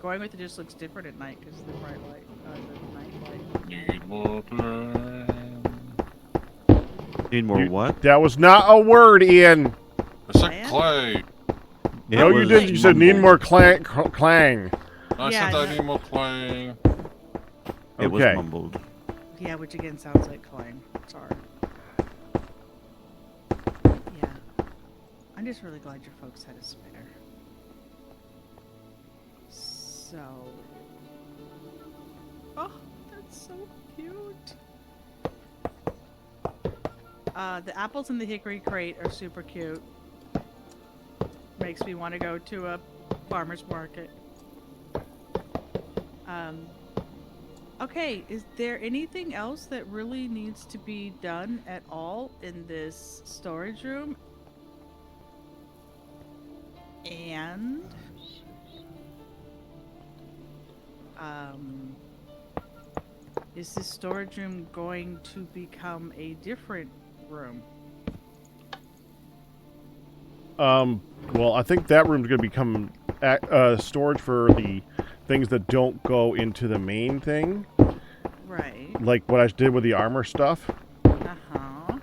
Going with it just looks different at night because of the bright light, the night light. Need more time. Need more what? That was not a word, Ian. I said Man? clay. It No, you was didn't. You said need mumbled. more clang. I Yeah, said I no. need more clay. It was Okay. mumbled. Yeah, which again sounds like climb. Sorry. Yeah. I'm just really glad your folks had a spare. So. Oh, that's so cute. The apples in the hickory crate are super cute. Makes me want to go to a farmer's market. Okay, is there anything else that really needs to be done at all in this storage room? And is this storage room going to become a different room? Well, I think that room's going to become storage for the things that don't go into the main thing, Right. like what I did with the armor stuff. Uh-huh.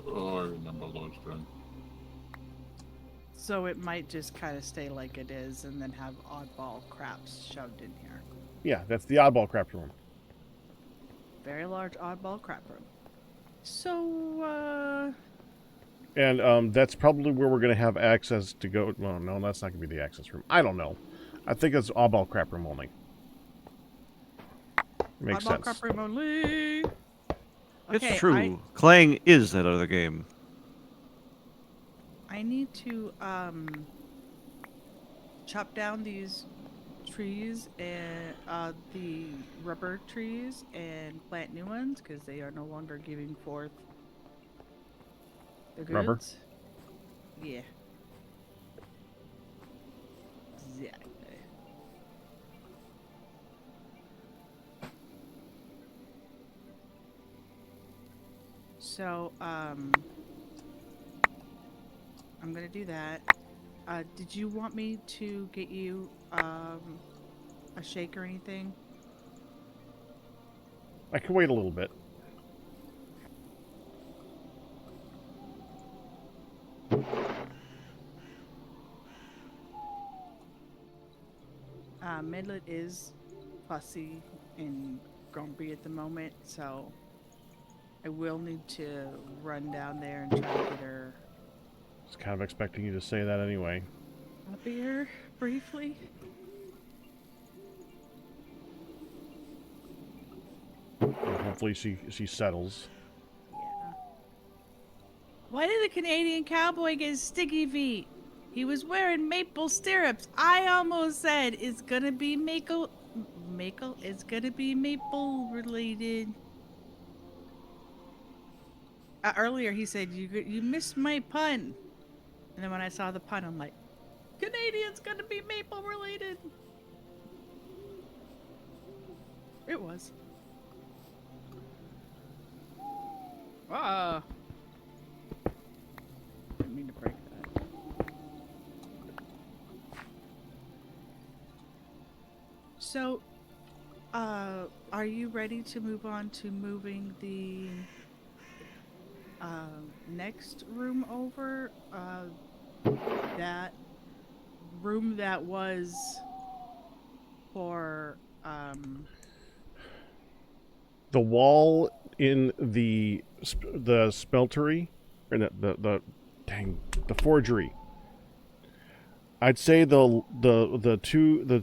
Oh, I remember those things. So it might just kind of stay like it is and then have oddball craps shoved in here. Yeah, that's the oddball crap room. Very large oddball crap room. So, And that's probably where we're going to have access to go. Well, no, that's not going to be the access room. I don't know. I think it's oddball crap room only. Makes oddball sense. crap room only. It's Okay, true. Clang is that other game. I need to chop down these trees and the rubber trees and plant new ones because they are no longer giving forth the goods. Rubber? Yeah. Exactly. So, I'm gonna do that. Did you want me to get you a shake or anything? I can wait a little bit. Midlet is fussy and grumpy at the moment, so I will need to run down there and try to get her I was kind of expecting you to say that anyway. a beer briefly. And hopefully she settles. Yeah. Why did the Canadian cowboy get sticky feet? He was wearing maple stirrups. I almost said it's gonna be maple. It's gonna be maple related. Earlier he said you missed my pun, and then when I saw the pun, I'm like, Canadian's gonna be maple related. It was. Didn't mean to break that. So, are you ready to move on to moving the next room over? That room that was for The wall in the smeltery, or the forgery. I'd say the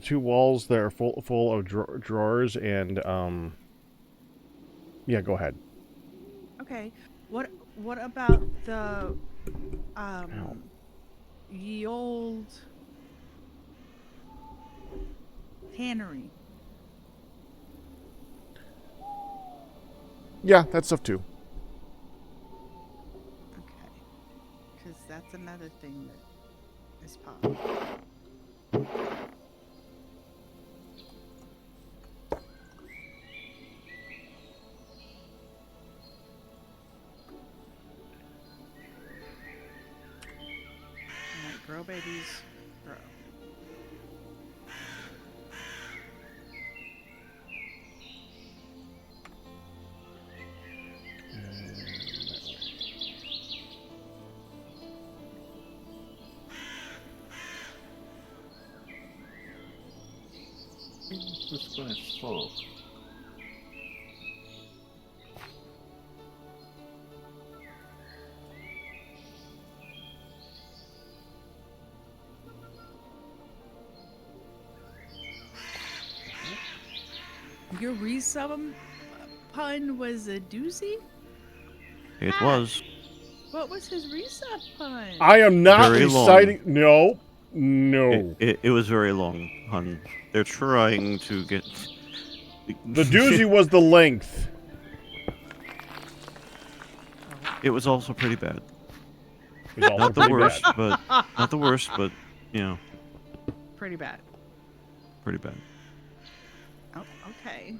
two walls that are full of drawers and yeah, go ahead. Okay. What about the Ow. ye old tannery? Yeah, that stuff too. Okay. Because that's another thing that is possible. Alright, grow babies, grow. This one is full. Your resub pun was a doozy? It Ah. was. What was his resub pun? I am not Very long. reciting. No, no. It was very long, hun. They're trying to get. The doozy was the length. It was also pretty bad. It was also Not the pretty worst, bad. but not the worst, but you know, Pretty bad. pretty bad. Oh, okay.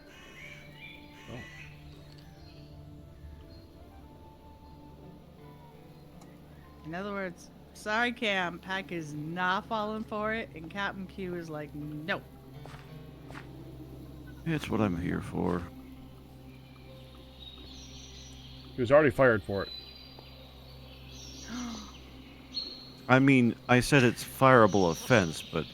In other words, sorry, Cam. Pack is not falling for it, and Captain Q is like, no. It's what I'm here for. He was already fired for it. I mean, I said it's fireable offense, but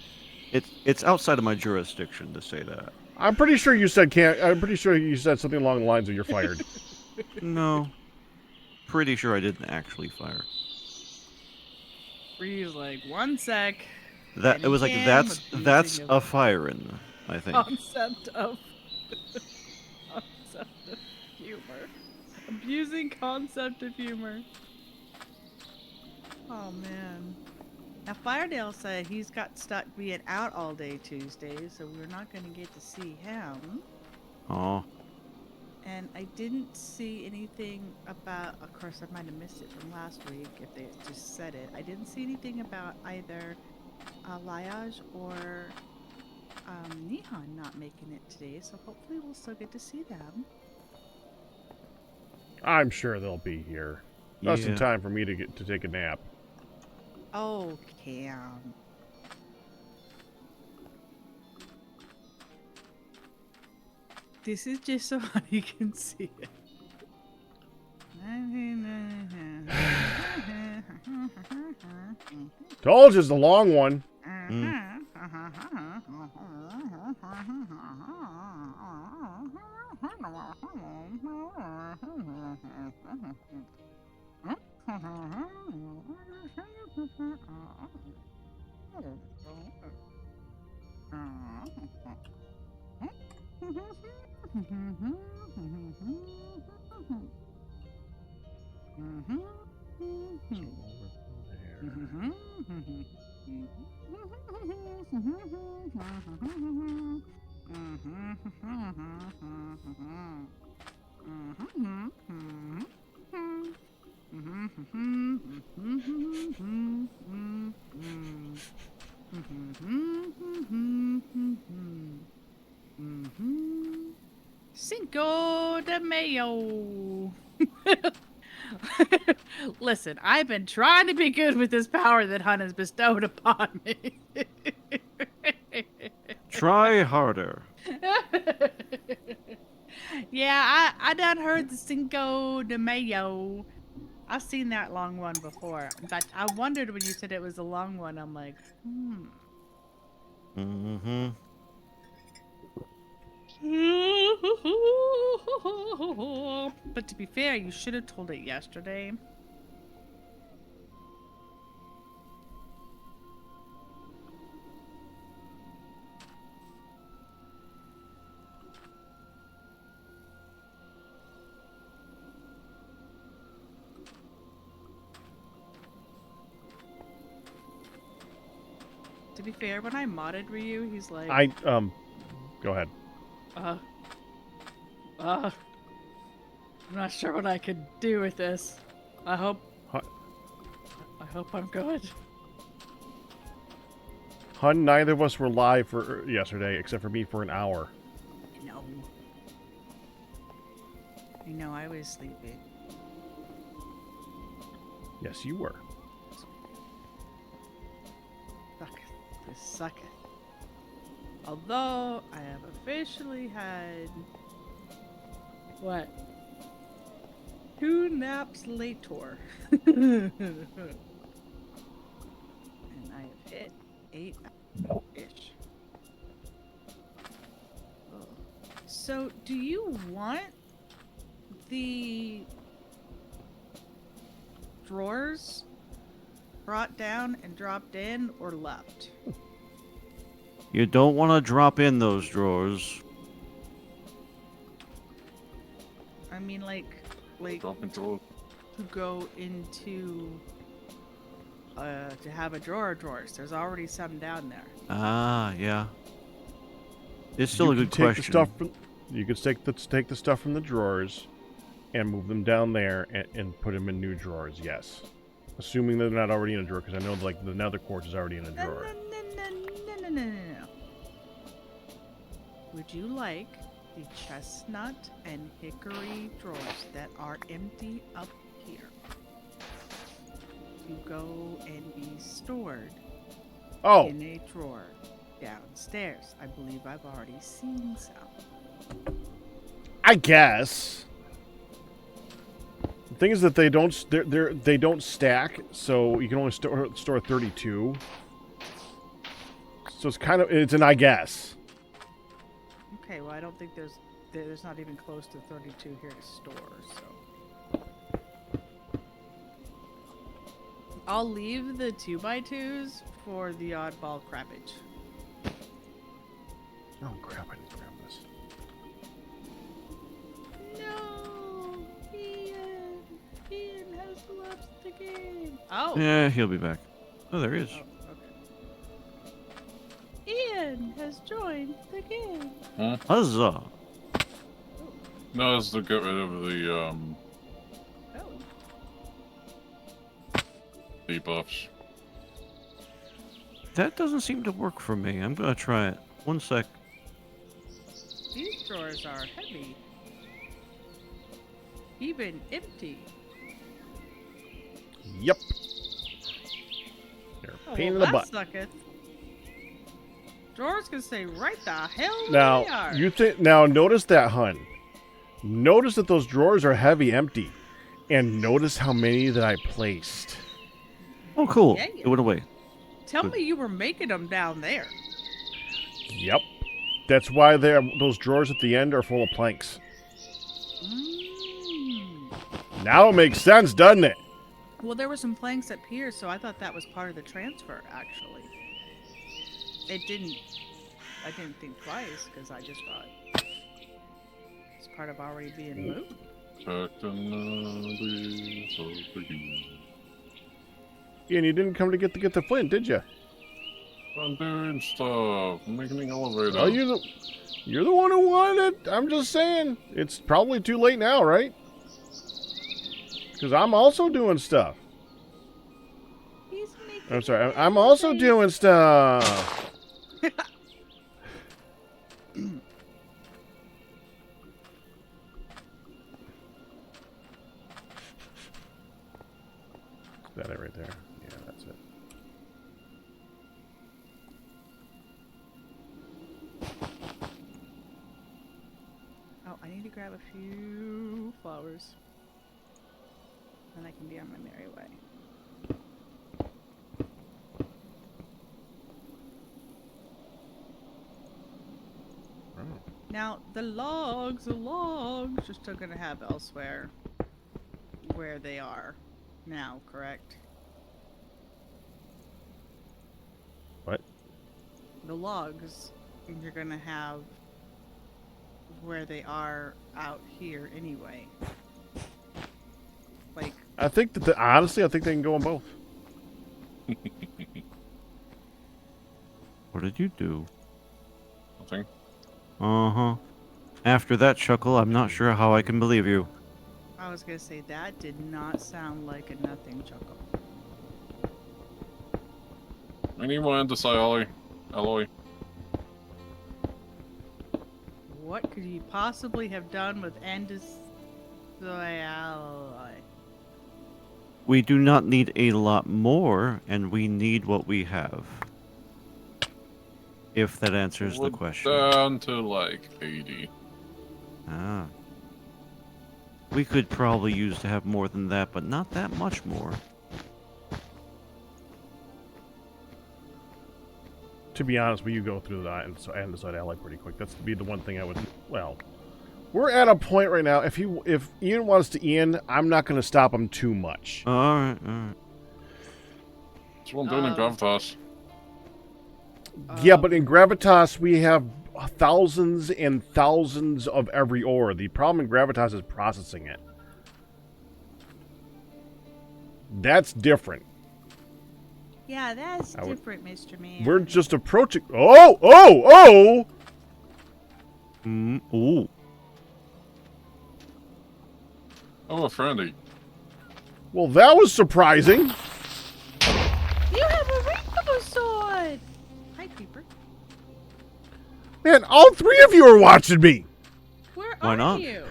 it's outside of my jurisdiction to say that. I'm pretty sure you said I'm pretty sure you said something along the lines of "you're fired." No, pretty sure I didn't actually fire. Bree's like, one sec. That And it was like Cam that's abusing a firing, I think. concept of humor. Abusing concept of humor. Oh man. Now, Firedale said he's got stuck being out all day Tuesday, so we're not going to get to see him. Oh. And I didn't see anything about, of course, I might have missed it from last week if they just said it. I didn't see anything about either Liage or Nihon not making it today, so hopefully we'll still get to see them. I'm sure they'll be here. Just in Yeah. time for me to get to take a nap. Oh, Cam. This is just so you can see it. Told you it's the long one. Cinco de Mayo. Listen, I've been trying to be good with this power that Hun has bestowed upon me. Try harder. Yeah, I done heard the Cinco de Mayo. I've seen that long one before. In fact, I wondered when you said it was a long one. I'm like, Mm-hmm. But to be fair, you should have told it yesterday. To be fair, when I modded Ryu, he's like, Go ahead. I'm not sure what I could do with this. I hope I'm good. Hun, neither of us were live for yesterday, except for me for an hour. No. I know I was sleeping. Yes, you were. This sucketh. Although I have officially had what? 2 naps later. And I have hit 8-ish. So, do you want the drawers brought down and dropped in or left? You don't want to drop in those drawers. I mean, like Drop into to go into to have a drawer of drawers. There's already some down there. Ah, yeah. It's still You a can good take question. The stuff from, you could take the stuff from the drawers and move them down there and put them in new drawers, yes. Assuming they're not already in a drawer, because I know like the nether quartz is already in a drawer. No. Would you like the chestnut and hickory drawers that are empty up here to go and be stored in a drawer downstairs? I believe I've already seen some. I guess. The thing is that they don't stack, so you can only store 32. So it's an I guess. Okay, well I don't think there's not even close to 32 here to store, so I'll leave the 2x2s for the oddball crabbage. Oh crap! I need to grab this. No, Ian has left the game. Oh, Yeah, he'll be back. Oh, there he is. Oh. Hun has joined the game. Huzzah! No, it's to get rid of the Oh. debuffs. That doesn't seem to work for me. I'm gonna try it. One sec. These drawers are heavy. Even empty. Yep. You're a Oh, pain well, in the that butt. sucketh. Drawers can say right the hell where they Now are. you think. Now notice that, hun. Notice that those drawers are heavy, empty, and notice how many that I placed. Oh, cool. Yeah, It went away. Tell Good. me you were making them down there. Yep. That's why those drawers at the end are full of planks. Mm. Now it makes sense, doesn't it? Well, there were some planks up here, so I thought that was part of the transfer, actually. It didn't. I didn't think twice, because I just thought it's part of already being moved. Technology for you. And you didn't come to get the flint, did you? I'm doing stuff. I'm making an elevator. Well, you're the one who wanted it. I'm just saying. It's probably too late now, right? Because I'm also doing stuff. He's making I'm sorry. I'm also doing stuff. Is that it right there? Yeah, that's it. Oh, I need to grab a few flowers. Then I can be on my merry way. Now, the logs are still going to have elsewhere where they are now, correct? What? The logs you're going to have where they are out here anyway. Like, I think that honestly, I think they can go on both. What did you do? Nothing. Uh-huh. After that chuckle, I'm not sure how I can believe you. I was going to say, that did not sound like a nothing chuckle. We need more andesite alloy. What could he possibly have done with andesite alloy? We do not need a lot more, and we need what we have. If that answers the We're question. down to like 80. Ah. We could probably use to have more than that, but not that much more. To be honest, you go through the andesite alloy pretty quick. That's to be the one thing I would. Well, we're at a point right now. If Ian wants to Ian, I'm not going to stop him too much. Alright. That's what I'm doing in Gravitas. Yeah, but in Gravitas we have thousands and thousands of every ore. The problem in Gravitas is processing it. That's different. Yeah, that's different, Mr. Man. We're just approaching. Oh! Ooh. Oh, a friendly. Well, that was surprising. You have a rainbow sword! Hi, Creeper. Man, all three of you are watching me. Where Why are not? you?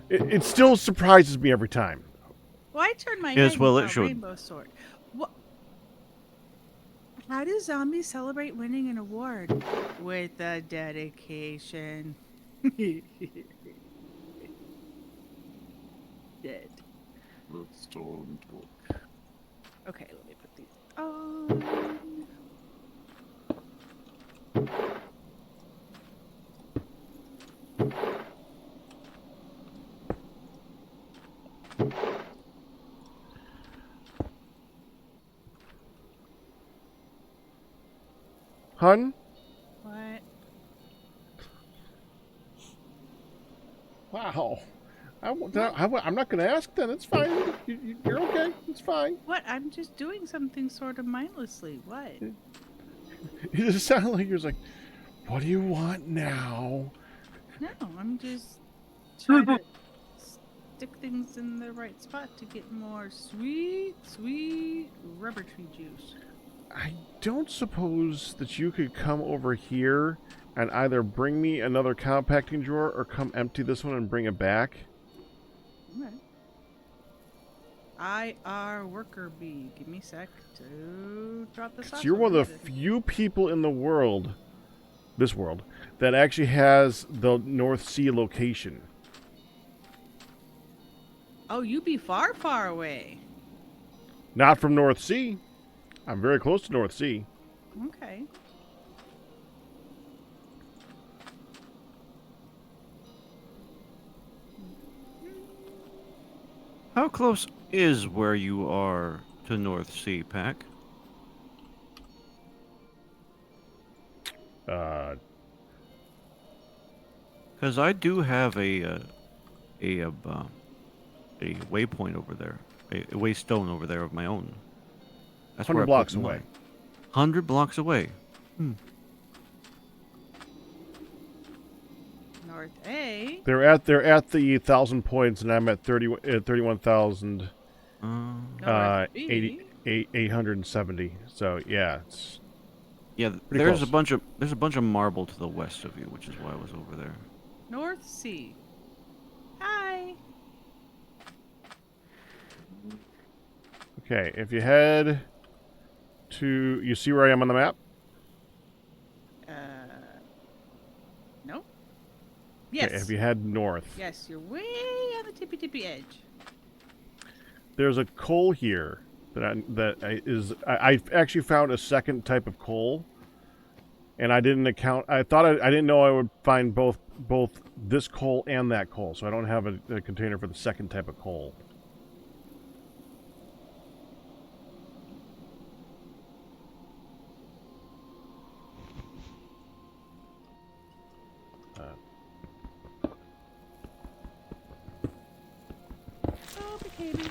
It still surprises me every time. Well, I turned my Yes, head well, and it saw should. rainbow sword. What? How do zombies celebrate winning an award? With a dedication. Dead. Let's don't talk. Okay, let me put these on. Hun? What? Wow. I'm not going to ask then. It's fine. You're okay. It's fine. What? I'm just doing something sort of mindlessly. What? You just sound like you're like, what do you want now? No, I'm just trying to stick things in the right spot to get more sweet, sweet rubber tree juice. I don't suppose that you could come over here and either bring me another compacting drawer or come empty this one and bring it back. Alright. IR worker bee. Give me a sec to drop this off. You're one of the few people in the world, this world, that actually has the North Sea location. Oh, you be far, far away. Not from North Sea. I'm very close to North Sea. Okay. How close is where you are to North Sea, Pack? Because I do have a waypoint over there, a waystone over there of my own. That's 100 blocks away. 100 blocks away. North A. They're at the 1,000 points, and I'm at 31,000. North B. 870. So yeah, it's Yeah, pretty there's close. a bunch of marble to the west of you, which is why I was over there. North C. Hi. Okay. If you head to, you see where I am on the map? No. Yes. Okay, if you head north, Yes, you're way on the tippy edge. there's a coal here I actually found a second type of coal, and I didn't account. I didn't know I would find both this coal and that coal, so I don't have a container for the second type of coal. Oh, baby.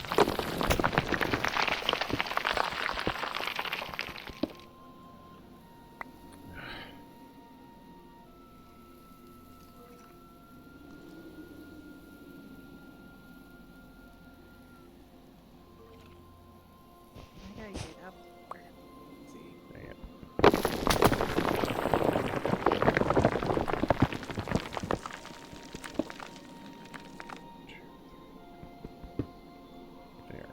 I gotta get up. Let's see. There.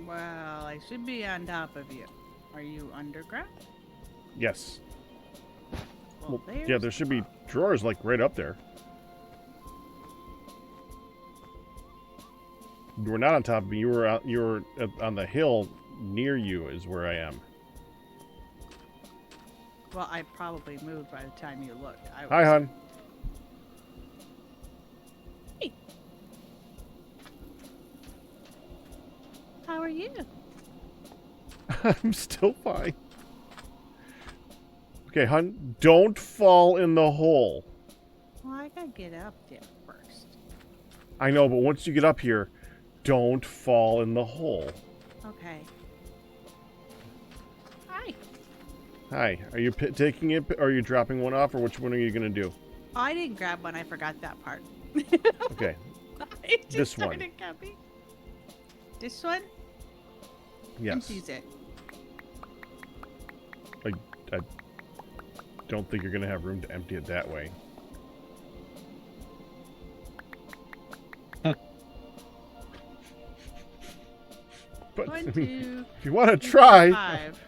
Well, I should be on top of you. Are you underground? Yes. Well, Yeah, there's there should be top. drawers like right up there. You were not on top of me. You were on the hill near you is where I am. Well, I probably moved by the time you looked. Hi, hon. Hey. How are you? I'm still fine. Okay, hon, don't fall in the hole. Well, I gotta get up there first. I know, but once you get up here, don't fall in the hole. Okay. Hi. Hi, are you taking it, or are you dropping one off, or which one are you going to do? I didn't grab one. I forgot that part. Okay, I just This one. started grabbing. This one? yes. Empties it. I don't think you're going to have room to empty it that way. But, I 1, mean, 2, if you want to 3, try... 5.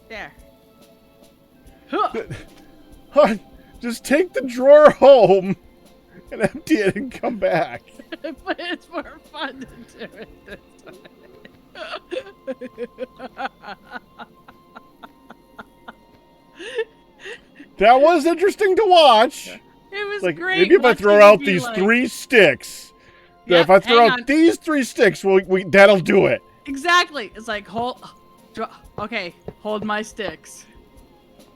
There. Hon, just take the drawer home and empty it and come back. But it's more fun to do it this way. That was interesting to watch. It was Like, great. maybe if I throw watching out you be these like- 3 sticks. Yep, If I throw hang out on. these 3 sticks, that'll do it. Exactly. It's like, hold Okay, hold my sticks.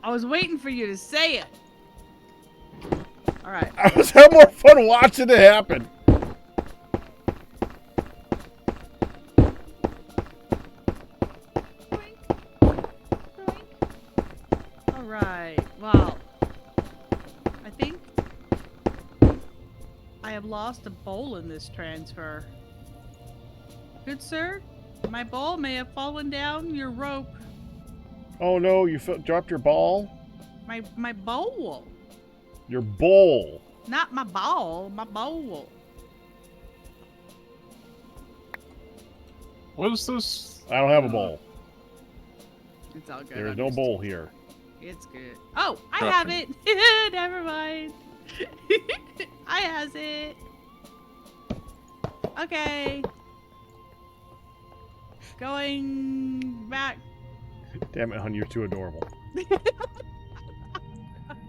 I was waiting for you to say it. All right. I was having more fun watching it happen. All right. Well, I think I have lost a bowl in this transfer. Good sir, my bowl may have fallen down your rope. Oh no, you dropped your ball? My bowl. Your bowl. Not my ball, my bowl. What is this? I don't have a bowl. It's all good. There is I'm no just- bowl here. It's good. Oh, I Crap. have it. Never mind. I has it. Okay. Going back. Damn it, hon, you're too adorable.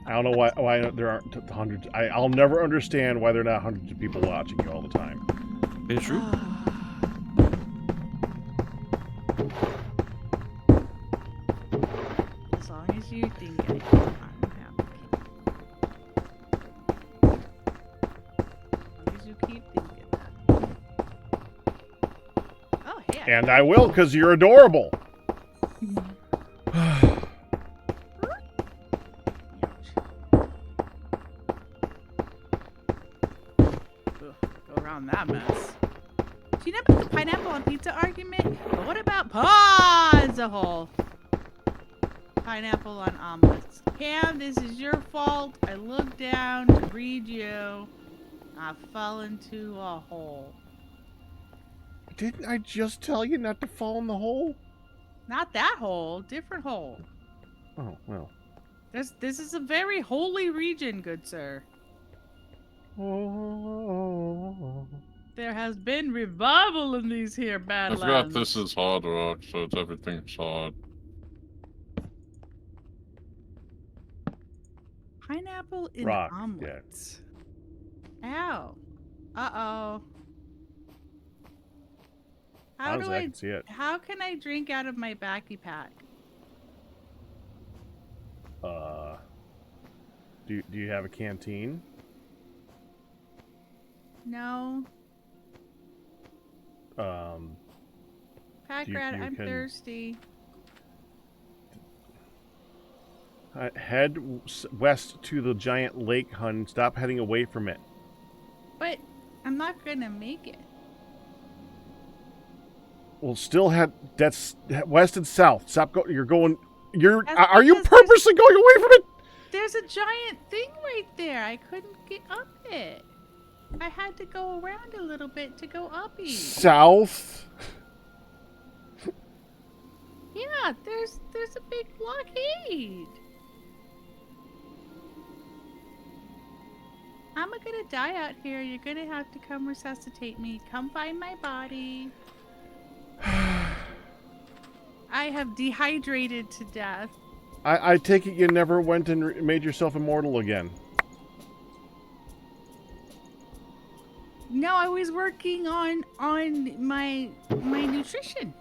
I don't know why there aren't hundreds. I'll never understand why there are not hundreds of people watching you all the time. It's true. As long as you think it, I'm happy. As long as you keep thinking that. Oh, hey. And I will, because you're adorable. Go around that mess. Do you know about the pineapple on pizza argument? But what about as a whole? Pineapple on omelets. Cam, this is your fault. I looked down to read you. I fell into a hole. Didn't I just tell you not to fall in the hole? Not that hole, different hole. Oh, well. This is a very holy region, good sir. Oh. There has been revival in these here I badlands. forgot this is HardRock, so it's everything's hard. Pineapple in Rock, omelets. Ow. Uh-oh. How do I I can see it. How can I drink out of my backy pack? Do you have a canteen? No. Pack you rat, I'm can- thirsty. Head west to the giant lake, hun. Stop heading away from it. But I'm not gonna make it. Well, still head. That's west and south. Stop going. You're going. That's Are you because there's- purposely going away from it? There's a giant thing right there. I couldn't get up it. I had to go around a little bit to go up it. South. Yeah, there's a big blockade. I'm gonna die out here. You're gonna have to come resuscitate me. Come find my body. I have dehydrated to death. I take it you never went and made yourself immortal again. No, I was working on my nutrition.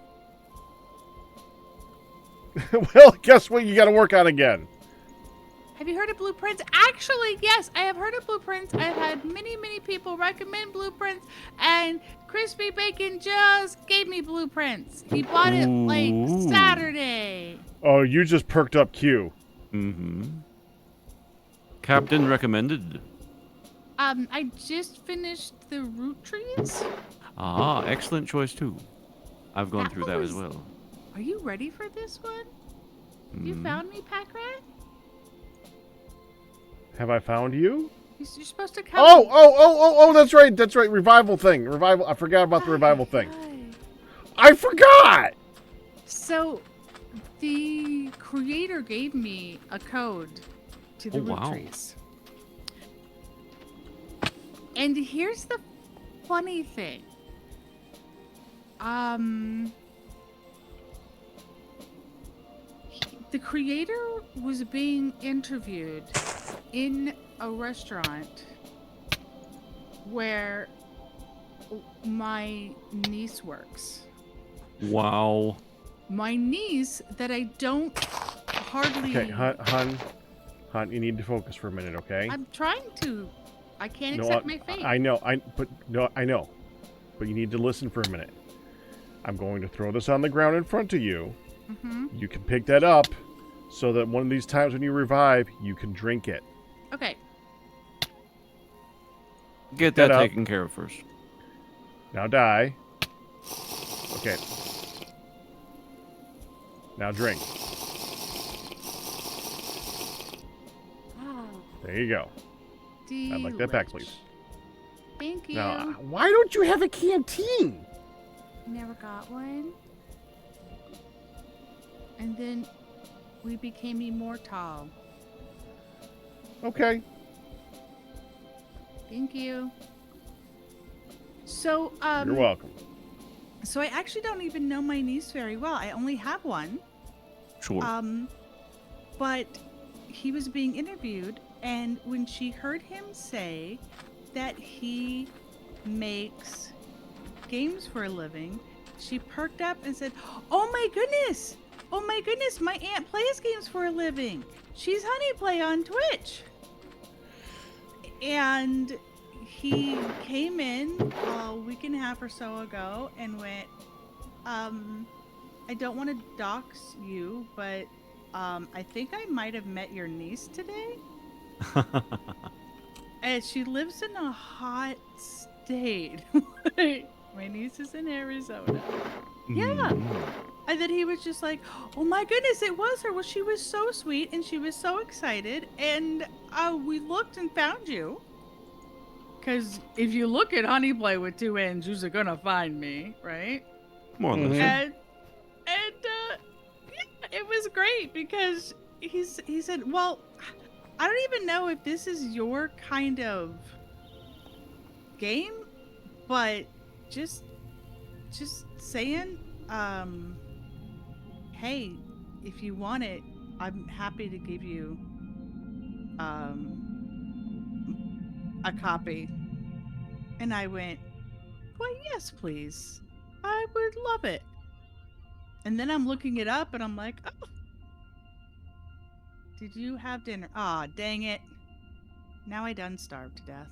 Well, guess what? You got to work on again. Have you heard of blueprints? Actually, yes, I have heard of blueprints. I've had many people recommend blueprints, and Crispy Bacon just gave me blueprints. He bought it like Ooh. Saturday. Oh, you just perked up Q. Mm-hmm. Captain recommended. I just finished the root trees. Ah, excellent choice too. I've gone That through that as was- well. Are you ready for this one? You Mhm. found me, Pack Rat? Have I found you? You're supposed to come. Oh, that's right. That's right. Revival thing. Revival. I forgot about the revival thing. Right. I forgot. So, the creator gave me a code to the Oh, root wow. trees. And here's the funny thing. The creator was being interviewed in a restaurant where my niece works. Wow. my niece that I don't hardly. Okay, Hun, you need to focus for a minute, okay? I'm trying to. I can't No, accept my fate. I know, I know. But you need to listen for a minute. I'm going to throw this on the ground in front of you. Mm-hmm. You can pick that up so that one of these times when you revive, you can drink it. Okay. Get Get that up. taken care of first. Now die. Okay. Now drink. There you go. I'd like that back, please. Thank you. Now, why don't you have a canteen? Never got one. And then we became immortal. Okay. Thank you. So, You're welcome. So I actually don't even know my niece very well. I only have one. Sure. But he was being interviewed, and when she heard him say that he makes games for a living, she perked up and said, "Oh my goodness! Oh my goodness! My aunt plays games for a living. She's Honeyplay on Twitch." And he came in a week and a half or so ago and went, I don't want to dox you, but I think I might have met your niece today. And she lives in a hot state. My niece is in Arizona. Yeah. And then he was just like, "Oh my goodness, it was her. Well, she was so sweet and she was so excited. And we looked and found you. Because if you look at Honeyplay with 2 N's, you're going to find me, right?" More or less. Mhm. And yeah, it was great because he said, "Well, I don't even know if this is your kind of game, but just saying, hey, if you want it, I'm happy to give you a copy." And I went, "Why, yes, please. I would love it." And then I'm looking it up and I'm like, "Oh, did you have dinner? Aw, dang it. Now I done starved to death."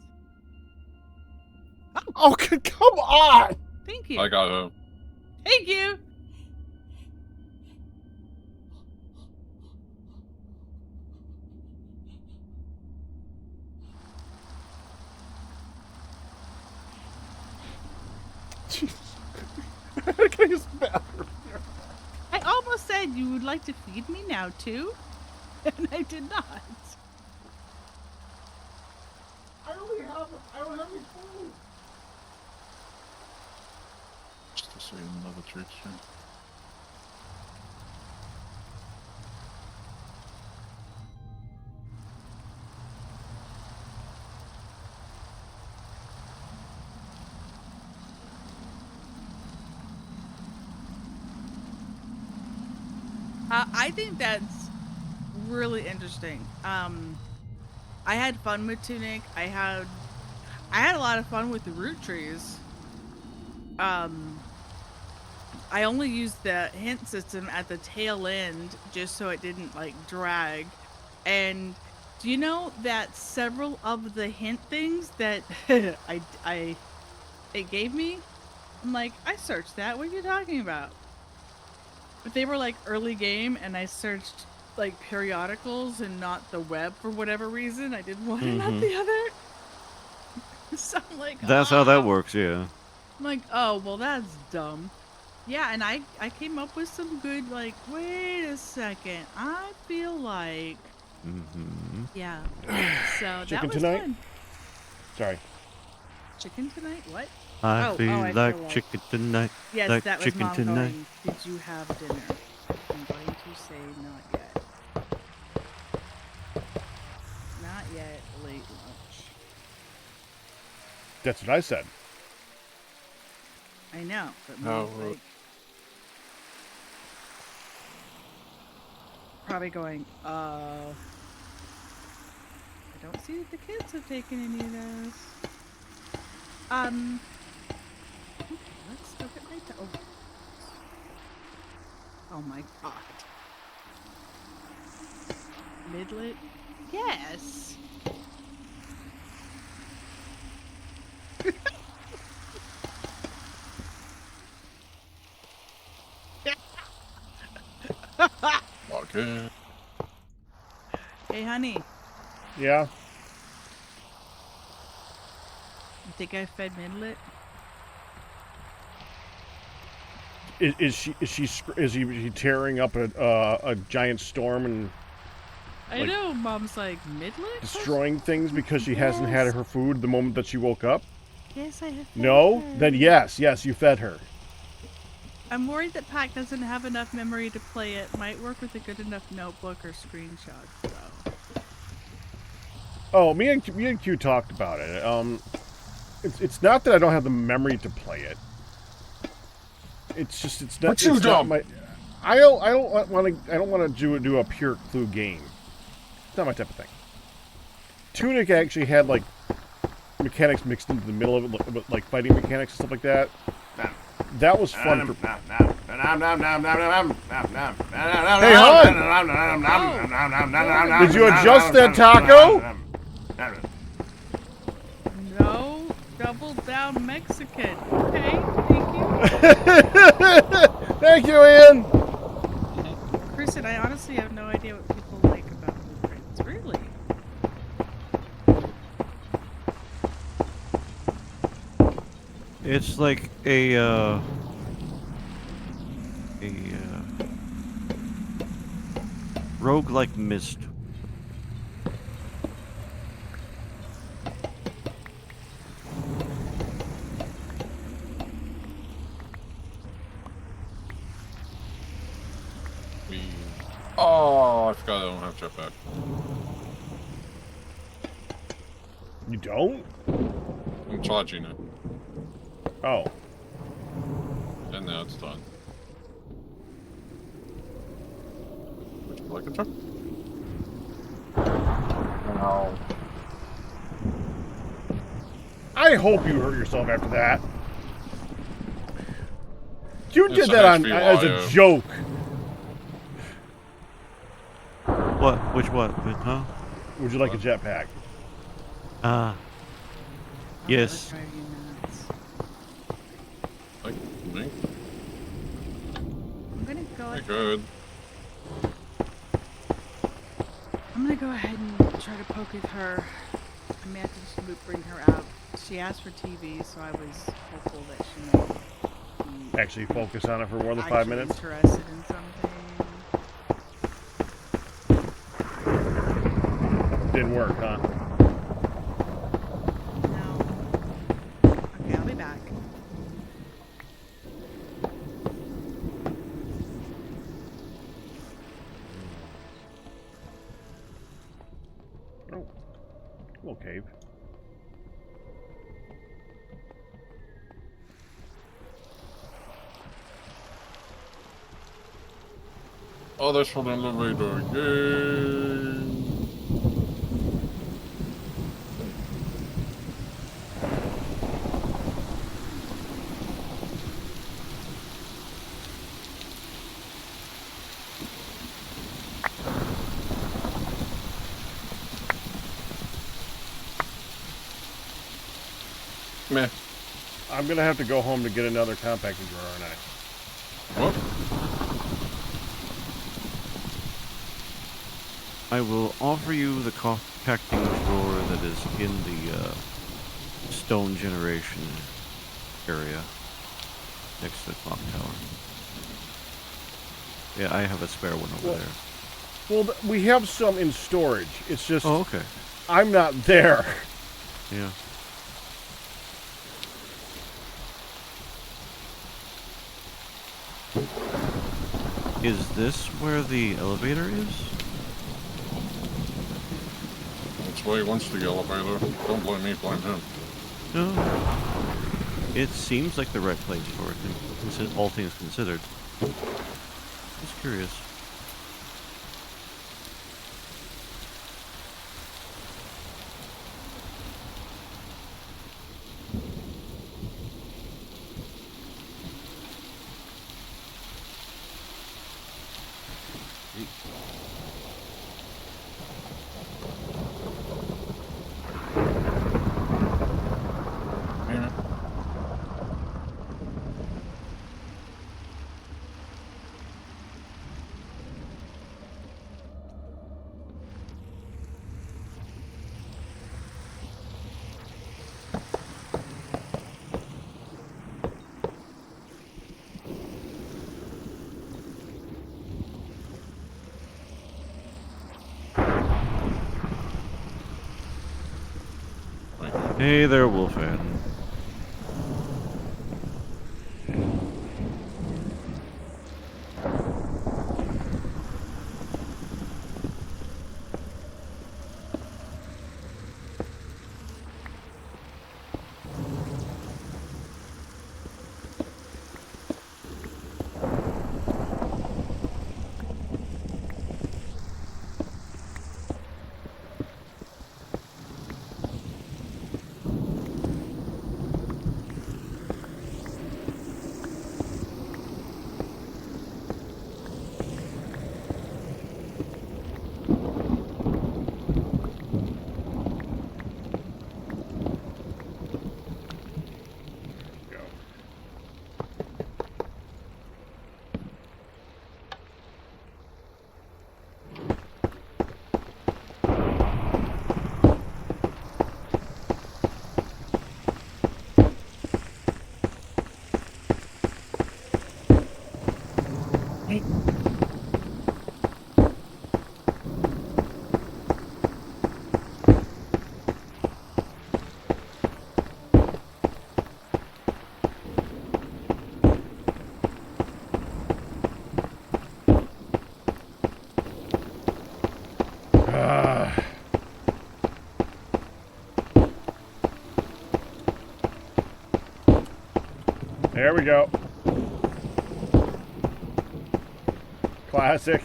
Oh, come on! Thank you. I got her. Thank you. Jesus. Can I use the bathroom? I almost said you would like to feed me now too, and I did not. I don't have any food. Just to say another church. I think that's really interesting. I had fun with Tunic. I had a lot of fun with the root trees. I only used the hint system at the tail end just so it didn't like drag. And do you know that several of the hint things that it gave me, I'm like, I searched that. What are you talking about? But they were like early game, and I searched like periodicals and not the web for whatever reason. I did one and not the other. So I'm like, That's how that "Oh." works, yeah. I'm like, oh, well, that's dumb. Yeah, and I came up with some good, like, wait a second. I feel like, yeah. So that Chicken was tonight? fun. Sorry. Chicken tonight? What? I Oh, feel I feel like like- chicken tonight. Yes, like that was chicken Mom tonight. going, "Did you have dinner?" I'm going to say not yet. Not yet, late lunch. That's what I said. I know, but No, Mom's like, probably going, I don't see that the kids have taken any of this. Okay, let's look at my Oh my god. Midlet? Yes. Okay. Hey, honey. Yeah. You think I fed Midlet? Is he tearing up a giant storm and I Like- know. Mom's like, Midlet? destroying things because she hasn't had Yes. her food the moment that she woke up? Yes, I have fed No? her. Then yes, you fed her. I'm worried that Pac doesn't have enough memory to play it. Might work with a good enough notebook or screenshots, though. Oh, me and Q talked about it. It's not that I don't have the memory to play it. It's just it's not. But you it's not don't. my. I don't want to do a pure Clue game. It's not my type of thing. Tunic actually had like mechanics mixed into the middle of it, like fighting mechanics and stuff like that. That was fun. For... Hey, hon! Did you adjust that taco? No, double down Mexican. Okay, thank you. Thank you, Ian. Kristen, I honestly have no idea what people like about blueprints. Really? It's like a roguelike Myst. Oh, I forgot I don't have jetpack. You don't? I'm charging it. Oh. And now it's done. Would you like a truck? No. I hope you hurt yourself after that. You It's did an that on HP as a wire. joke. What? Which what? Huh? Would you like a jetpack? Yes. That would drive you nuts. Like me? I'm gonna go. You're good. I'm gonna go ahead and try to poke with her. I may have to just bring her out. She asked for TV, so I was hopeful that she might be Actually, focus on it for more than 5 actually minutes. interested in something. Didn't work, huh? No. Okay, I'll be back. Oh, little cave. Oh, that's for the elevator. Yay! Meh. I'm gonna have to go home to get another compacting drawer, aren't I? What? I will offer you the compacting drawer that is in the stone generation area next to the clock tower. Yeah, I have a spare one over Well- there. Well, we have some in storage. It's just Oh, okay. I'm not there. Yeah. Is this where the elevator is? That's why he wants the elevator. Don't blame me, blame him. No. It seems like the right place for it, all things considered. Just curious. Yeah. Hey there, Wolfan. Go. Ah. There we go. Classic.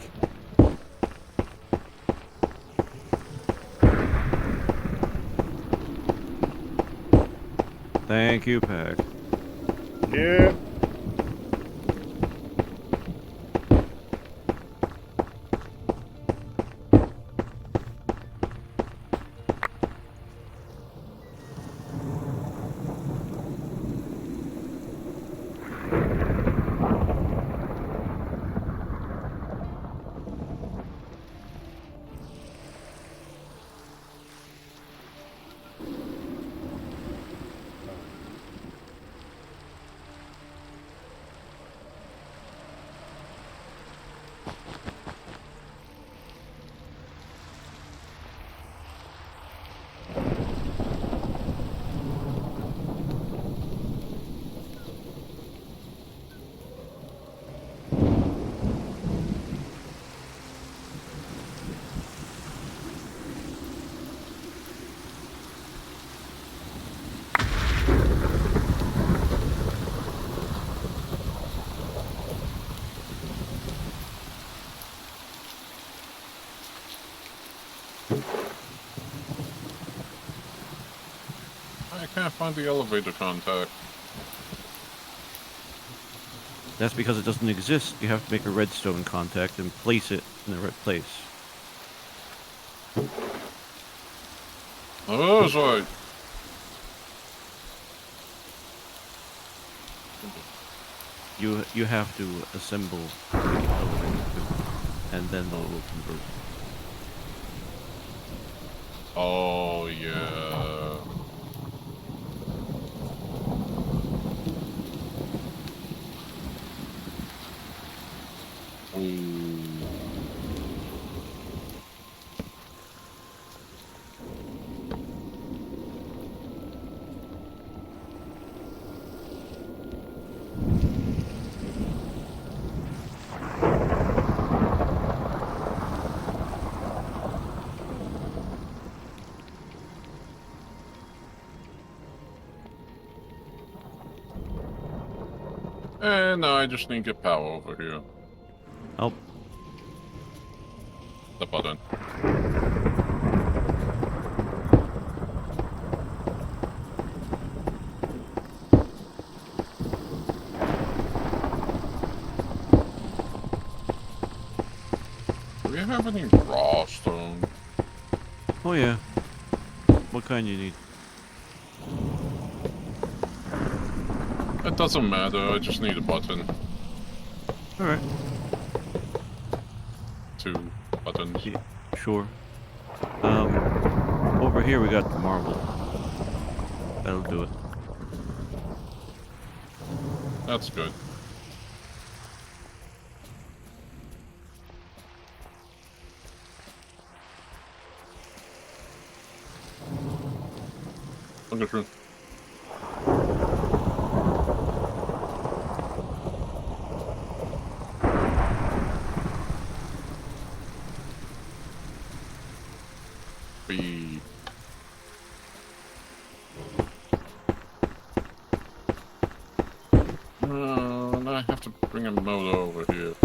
Thank you, Pack. Yeah. I can't find the elevator contact. That's because it doesn't exist. You have to make a redstone contact and place it in the right place. Oh, that's right. You have to assemble the elevator, and then it will convert. Oh, yeah. Ooh. And now I just need to get power over here. Oh, The button. we have any raw stone? Oh yeah. What kind you need? It doesn't matter, I just need a button. Alright. 2 buttons. Yeah, sure. Over here we got the marble. That'll do it. That's good. Look at you. Be. And I have to bring a motor over here.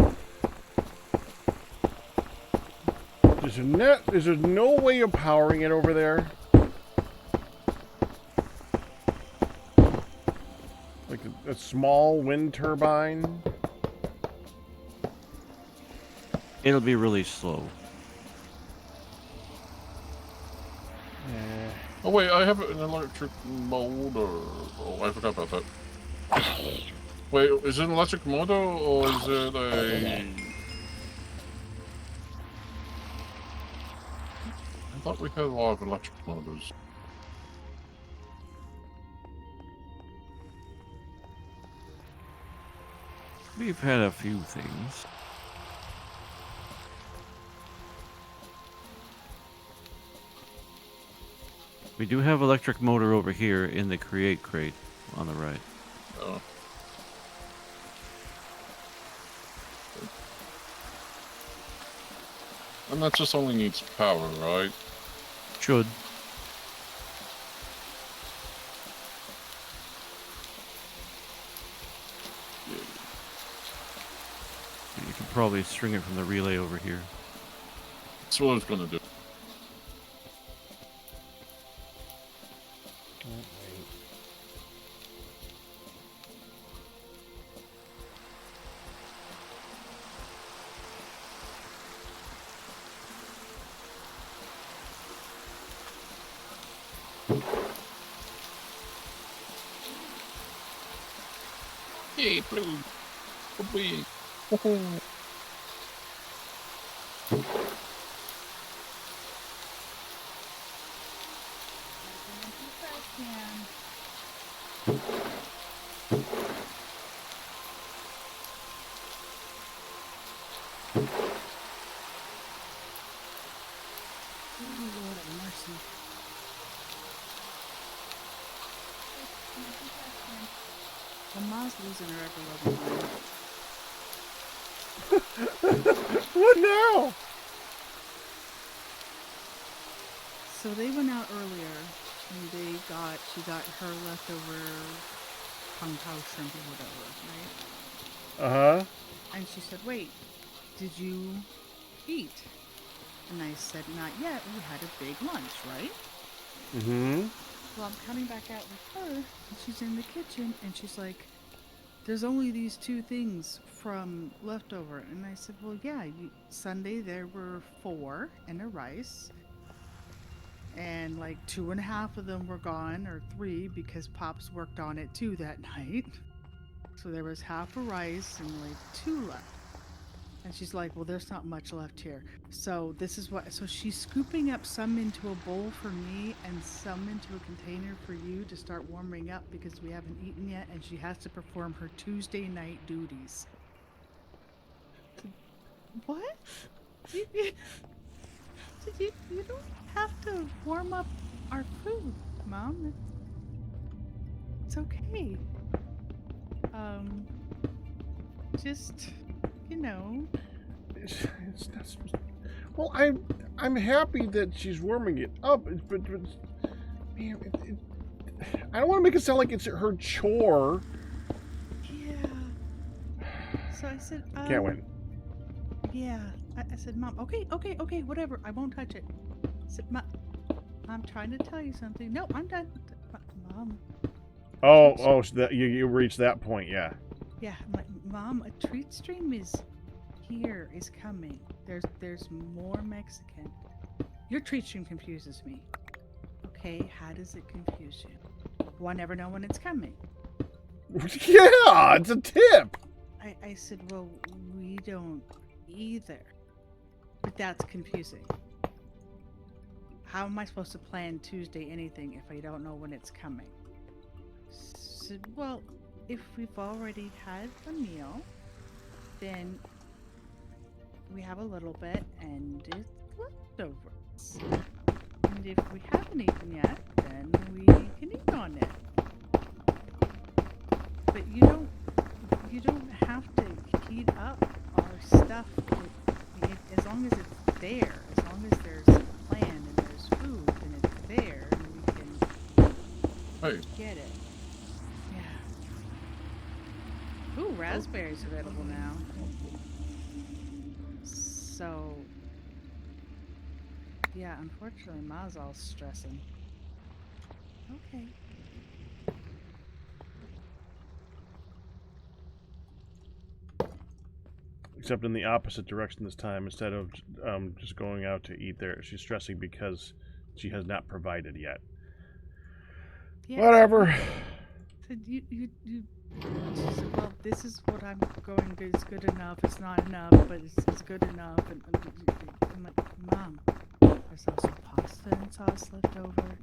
Is there no way of powering it over there? Like a small wind turbine? It'll be really slow. Oh wait, I have an electric motor. Oh, I forgot about that. Wait, is it an electric motor or is it a... I thought we had a lot of electric motors. We've had a few things. We do have electric motor over here in the create crate on the right. Oh. And that just only needs power, right? Should. You can probably string it from the relay over here. That's what I was gonna do. Yay, blue! Blue! Woohoo! Losing her ever loving mind. What now? So they went out earlier and she got her leftover kung pao shrimp or whatever, right? Uh-huh. And she said, wait, did you eat? And I said, not yet, we had a big lunch, right? Mm-hmm. Well, I'm coming back out with her and she's in the kitchen and she's like, there's only these 2 things from leftover. And I said, well, yeah, Sunday there were 4 and a rice. And like 2.5 of them were gone, or 3, because Pops worked on it too that night. So there was half a rice and like 2 left. And she's like, well, there's not much left here. So this is what, so she's scooping up some into a bowl for me and some into a container for you to start warming up because we haven't eaten yet and she has to perform her Tuesday night duties. What? You don't have to warm up our food, Mom. It's okay. Just, you know. It's not supposed to... Well, I'm happy that she's warming it up, but man, I don't want to make it sound like it's her chore. Yeah. So I said, Can't win. Yeah. I said, Mom, okay, whatever. I won't touch it. I said, Mom, I'm trying to tell you something. No, I'm done. Mom. So that you reached that point, yeah. Yeah, I'm like, Mom, a treat stream is here is coming. There's more Mexican. Your treat stream confuses me. Okay, how does it confuse you? Well, I never know when it's coming. Yeah, it's a tip. I said, well, we don't either. But that's confusing. How am I supposed to plan Tuesday anything if I don't know when it's coming? Said, well, if we've already had a meal, then we have a little bit and it's leftovers. And if we haven't eaten yet, then we can eat on it. But you don't have to heat up our stuff as long as it's there. As long as there's a plan and there's food and it's there and we can get it. Yeah. Ooh, raspberries available now. So yeah, unfortunately Ma's all stressing. Okay. Except in the opposite direction this time. Instead of just going out to eat there, she's stressing because she has not provided yet. Yeah, Whatever. So you she said, well, this is what I'm going to. It's good enough. It's not enough, but it's good enough. And I'm like, Mom, there's also pasta and sauce left over.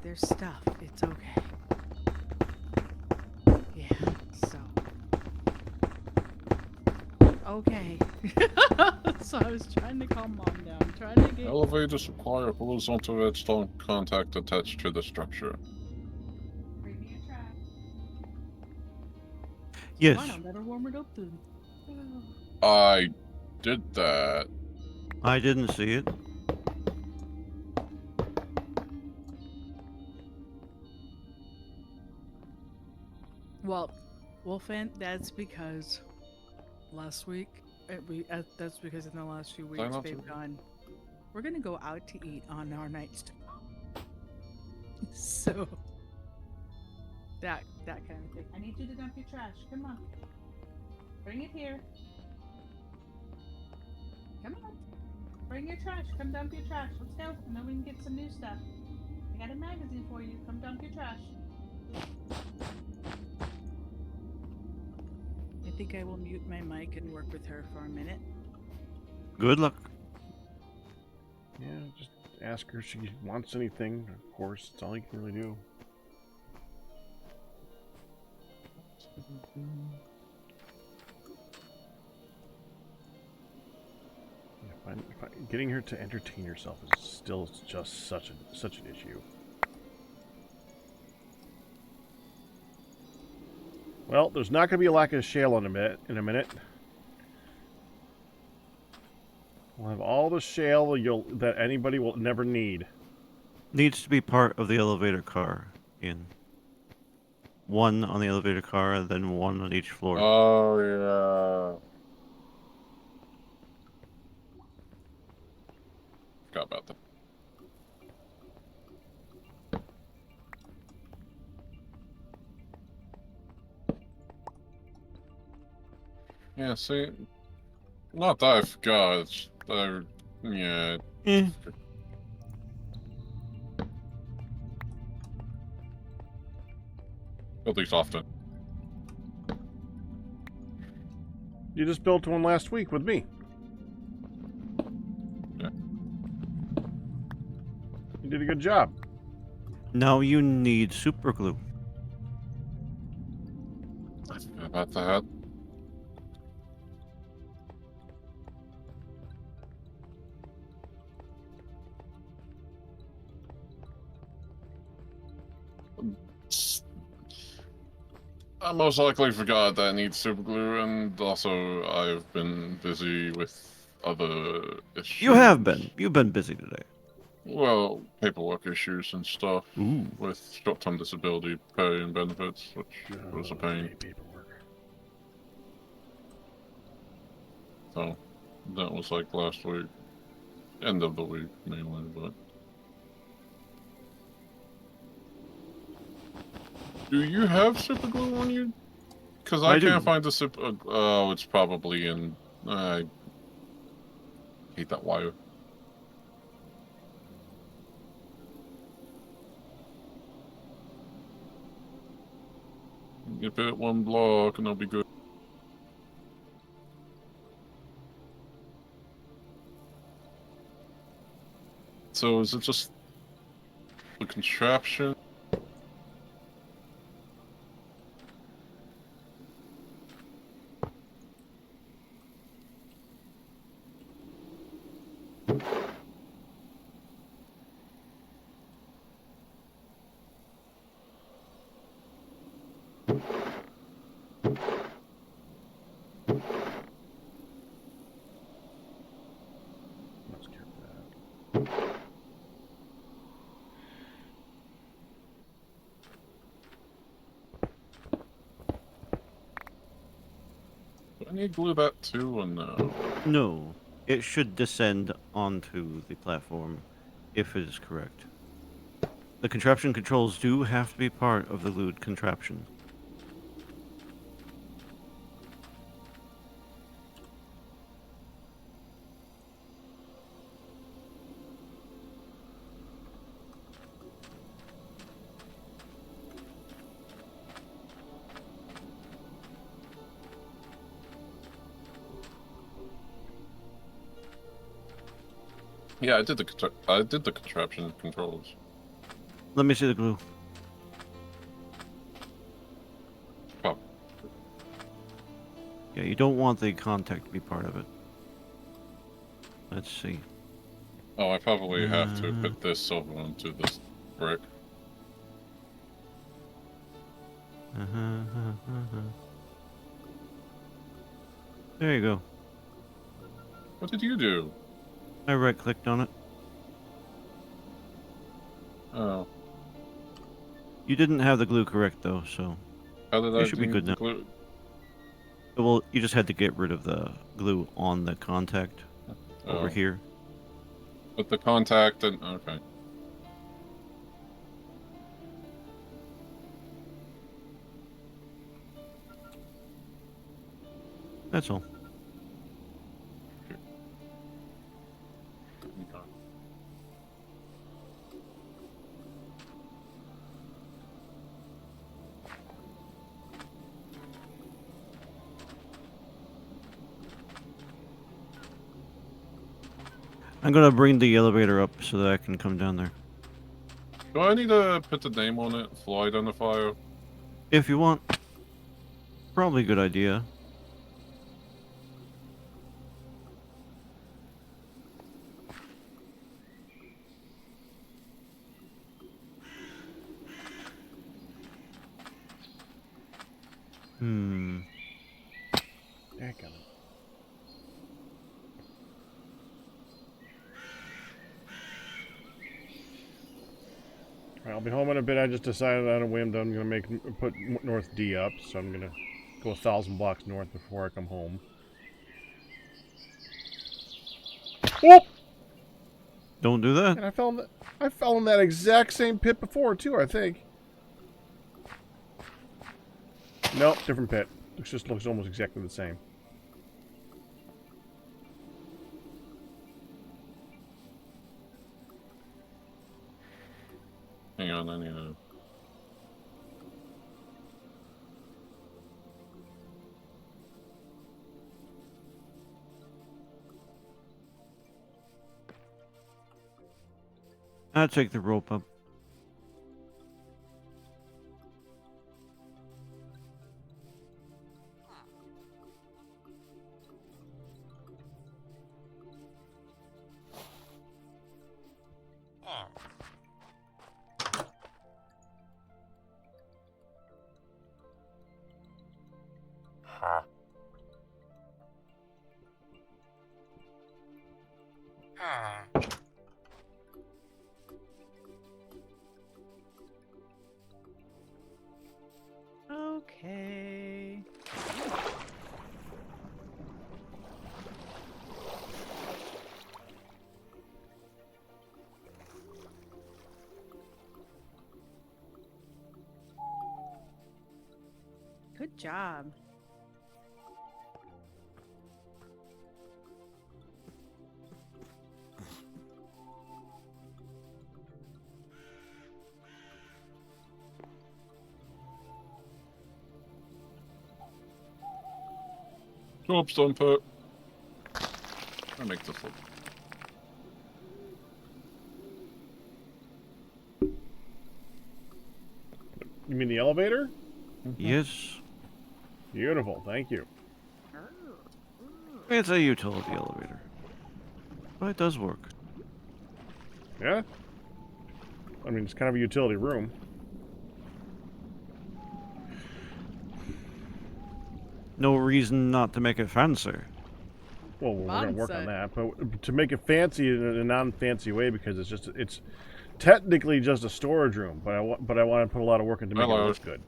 There's stuff. It's okay. Yeah. So. Okay. So I was trying to calm Mom down, trying to get. Elevators require horizontal redstone contact attached to the structure. Bring me a track. Yes. Why not? Better warm it up then. I did that. I didn't see it. Well, Wolfant, that's because last week, that's because in the last few weeks not they've to- gone, we're going to go out to eat on our nights. So, that kind of thing. I need you to dump your trash. Come on. Bring it here. Come on. Bring your trash. Come dump your trash. Let's go. And then we can get some new stuff. I got a magazine for you. Come dump your trash. I think I will mute my mic and work with her for a minute. Good luck. Yeah, just ask her if she wants anything. Of course, it's all you can really do. Getting her to entertain herself is still just such an issue. Well, there's not going to be a lack of shale in a minute. We'll have all the shale that anybody will never need. Needs to be part of the elevator car. In one on the elevator car, and then one on each floor. Oh, yeah. Forgot about that. Yeah, see, not that I forgot. It's, yeah. Eh. At least often. You just built one last week with me. Yeah. You did a good job. Now you need super glue. I forgot about that. I most likely forgot that I need super glue, and also I've been busy with other issues. You have been. You've been busy today. Well, paperwork issues and stuff Ooh. with short-term disability pay and benefits, which was a pain. Paperwork. So that was like last week, end of the week mainly, but. Do you have super glue on you Because I I do. can't find the zip. Oh, it's probably in. I hate that wire. Give it one block and I'll be good. So is it just the contraption? Let's get that. Do I need to glue that too or no? No, it should descend onto the platform if it is correct. The contraption controls do have to be part of the glued contraption. Yeah, I did the contraption controls. Let me see the glue. Oh, Yeah, you don't want the contact to be part of it. Let's see. oh, I probably have to put this silver onto this brick. There you go. What did you do? I right-clicked on it. Oh, You didn't have the glue correct though, so how did you I should be do good now. glue? Well, you just had to get rid of the glue on the contact over Oh, here. but the contact and okay. That's all. I'm gonna bring the elevator up so that I can come down there. Do I need to put the name on it? Fly identifier? If you want. Probably a good idea. Heck, I'll be home in a bit. I just decided on a whim that I'm gonna put North D up, so I'm gonna go 1,000 blocks north before I come home. Whoop! Don't do that. And I fell in that exact same pit before too. I think. Nope, different pit. Looks almost exactly the same. Hang on, I need to. I'll take the rope up. Okay. Good job. Job done, Pet. I make this look. You mean the elevator? Yes. Beautiful, thank you. It's a utility elevator. But it does work. Yeah? I mean, it's kind of a utility room. No reason not to make it fancy. Well, we're going to work on Fancy. that, but to make it fancy in a non-fancy way, because it's technically just a storage room, but I want to put a lot of work into making it look good.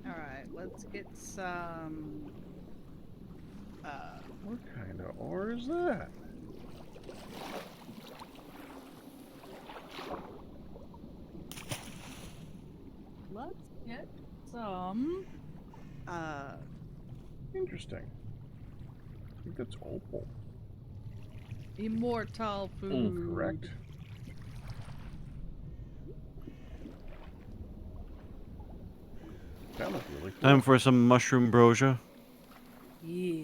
All right, let's get some. What kind of ore is that? Let's get some. Interesting. I think that's opal. Immortal food. Correct. That looks really cool. Time for some mushroom brosia. Yeah.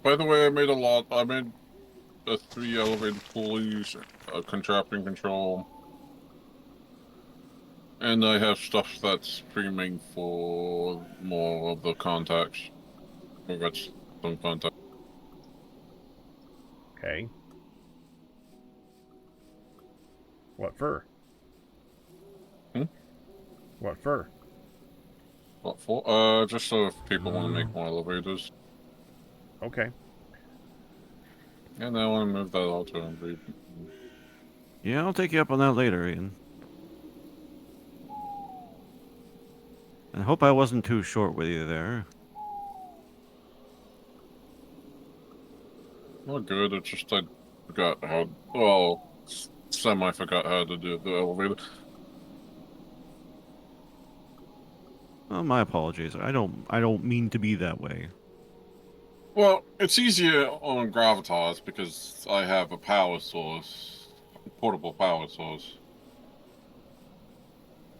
By the way, I made a 3 elevated pulleys, a contrapting control, and I have stuff that's streaming for more of the contacts. I've got some contacts. Okay. What for? Hmm? What for? What for? Just so if people want to make more elevators. Okay. And I want to move that all to Embreed. Yeah, I'll take you up on that later, Ian. I hope I wasn't too short with you there. Not good, it's just I forgot how, well, semi-forgot how to do the elevator. Oh, my apologies. I don't mean to be that way. Well, it's easier on Gravitas because I have a power source, a portable power source.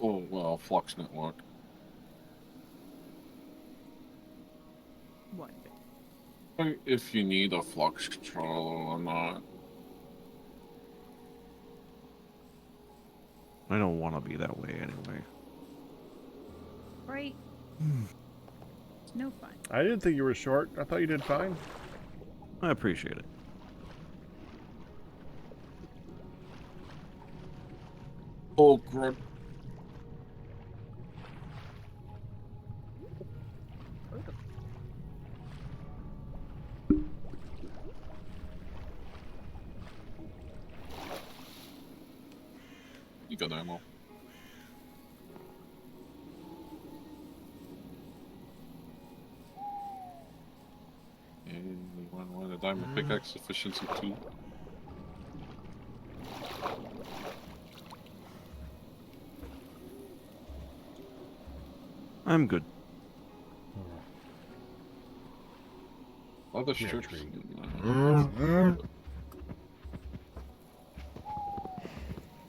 Oh, well, Flux Network. What? If you need a flux controller or not. I don't want to be that way anyway. Right. It's no fun. I didn't think you were short. I thought you did fine. I appreciate it. Oh, crud. You got ammo. And we want a diamond pickaxe efficiency 2. I'm good. Other Here, strips. tree.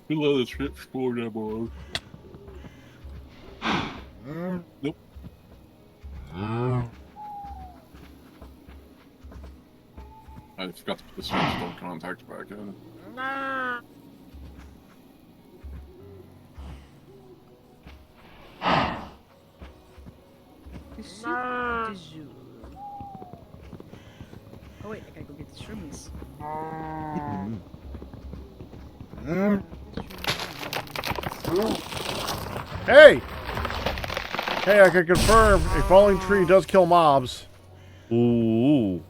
We let the strips for ammo. Nope. I forgot to put the stone contact back in. Oh wait, I gotta go get the shroomies. Hey! Hey, I can confirm a falling tree does kill mobs. Ooh.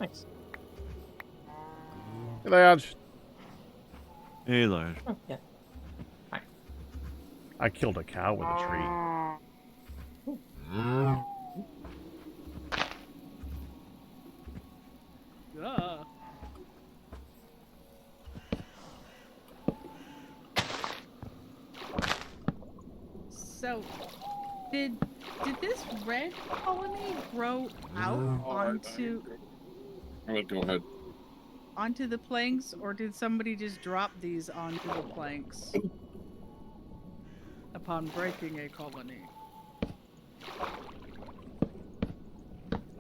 Nice. Hey, lads. Hey, lad. Oh, yeah. I killed a cow with a tree. Yeah. So, did this red colony grow out onto? Alright, go ahead. Onto the planks, or did somebody just drop these onto the planks upon breaking a colony?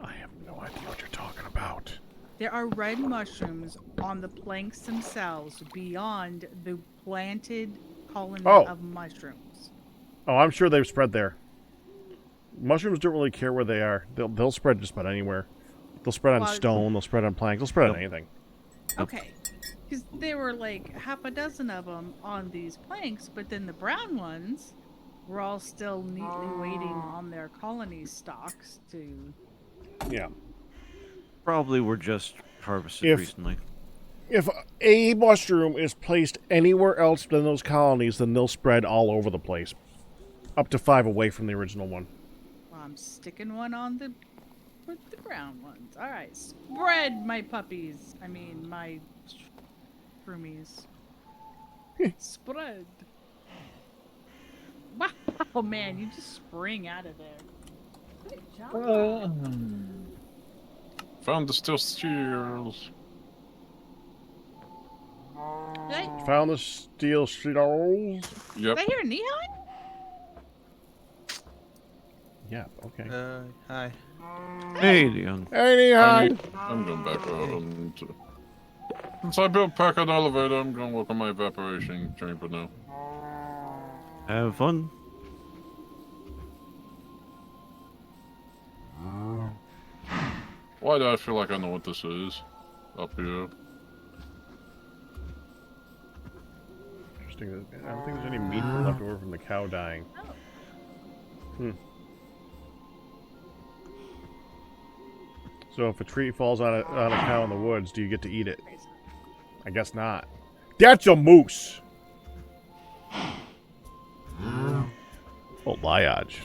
I have no idea what you're talking about. There are red mushrooms on the planks themselves beyond the planted colony of mushrooms. Oh, I'm sure they've spread there. Mushrooms don't really care where they are. They'll spread just about anywhere. They'll spread on stone. They'll spread on planks. They'll spread on anything. Okay. Because there were like half a dozen of them on these planks, but then the brown ones were all still neatly waiting on their colony stalks to... Yeah. Probably were just harvested recently. If a mushroom is placed anywhere else than those colonies, then they'll spread all over the place. Up to 5 away from the original one. Well, I'm sticking one on the brown ones. All right, spread, my puppies. I mean, my shroomies. Spread. Wow, man, you just spring out of there. Good job. Found the steel steels. Found the steel steels. Yep. Did I hear Nihon? Yeah, okay. Hi. Hey, Leon. Hey, Nihon! I'm going back since I built Packard elevator, I'm going to work on my evaporation chamber now. Have fun. Why do I feel like I know what this is? Up here. Interesting. I don't think there's any meat left over from the cow dying. Oh. So if a tree falls on a cow in the woods, do you get to eat it? I guess not. That's a moose! Oh, liage.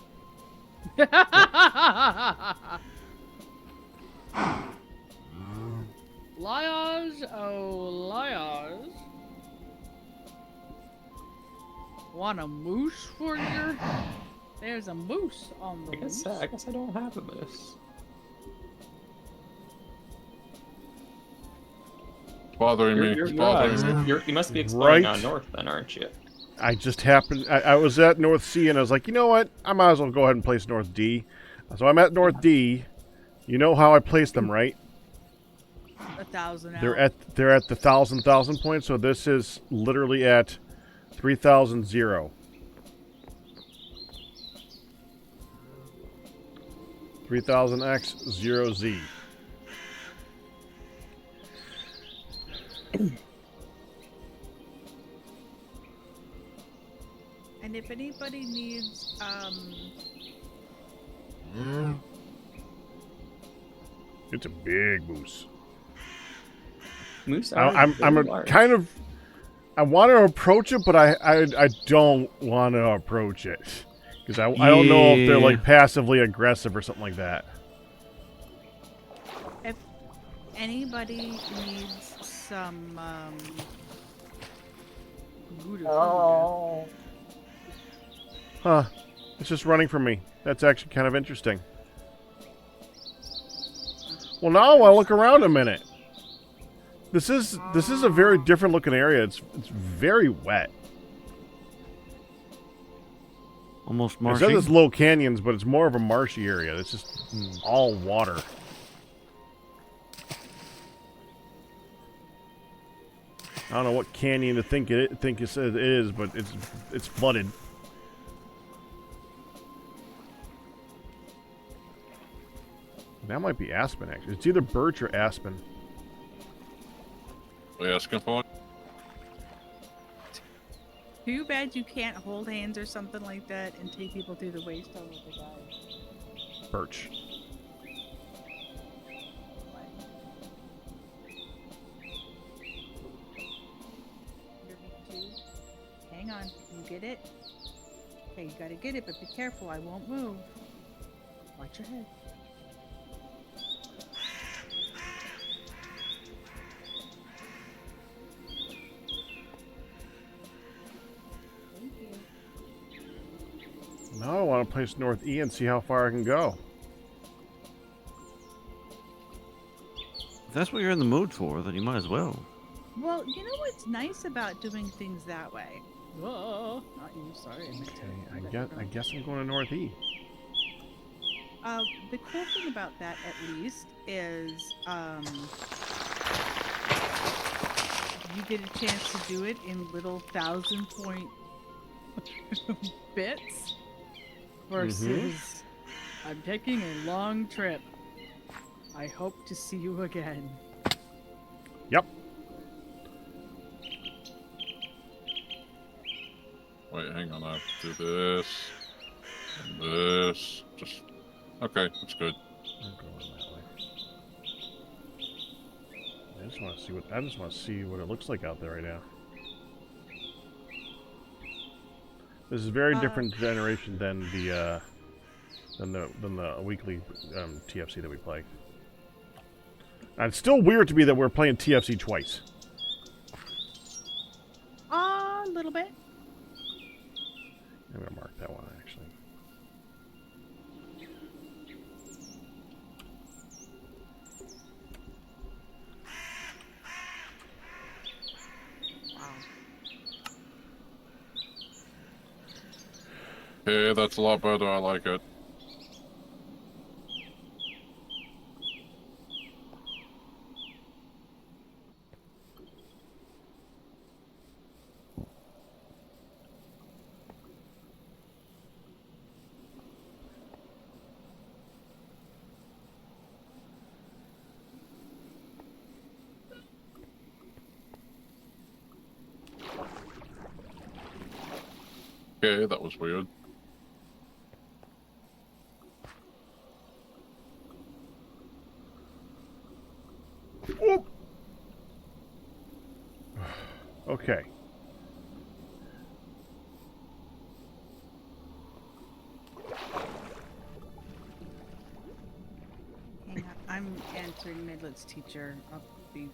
Liars, oh liars. Want a moose for your... There's a moose on the moose. I guess I don't have a moose. Bothering me. It's bothering me. You must be exploring north then, aren't you? I just happened... I was at North C and I was like, you know what? I might as well go ahead and place North D. So I'm at North D. You know how I place them, right? 1,000 out. They're at the 1,000 point, so this is literally at 3,000 0. 3000x 0z. And if anybody needs, It's a big moose. Moose I'm kind of... I want to approach it, but I don't want to approach it. Because I don't know if they're like passively aggressive or something like that. if anybody needs some, Gouda food, Huh. It's just running from me. That's actually kind of interesting. Well, now I'll look around a minute. This is a very different looking area. It's very wet. Almost It marshy. says it's low canyons, but it's more of a marshy area. It's just all water. I don't know what canyon to think it is, but it's flooded. That might be aspen, actually. It's either birch or aspen. Are you asking for it? Too bad you can't hold hands or something like that and take people through the waste of the guy. Birch. Hang on, you get it? Okay, you gotta get it, but be careful, I won't move. Watch your head. Now I want to place North E and see how far I can go. that's what you're in the mood for, then you might as well. Well, you know what's nice about doing things that way? Whoa, not you. Sorry. Okay, I guess I'm going to North-E. The cool thing about that, at least, is you get a chance to do it in little 1,000-point bits versus I'm taking a long trip. I hope to see you again. Yep. Wait, hang on. I have to do this and this. Just okay. That's good. I'm going that way. I just want to see what it looks like out there right now. This is very different generation than the weekly TFC that we play. And it's still weird to me that we're playing TFC twice. A little bit. I'm gonna mark that one actually. Wow. Okay, that's a lot better. I like it. Okay, that was weird. Whoop. Okay. Hang on. I'm answering Midlet's teacher. I'll be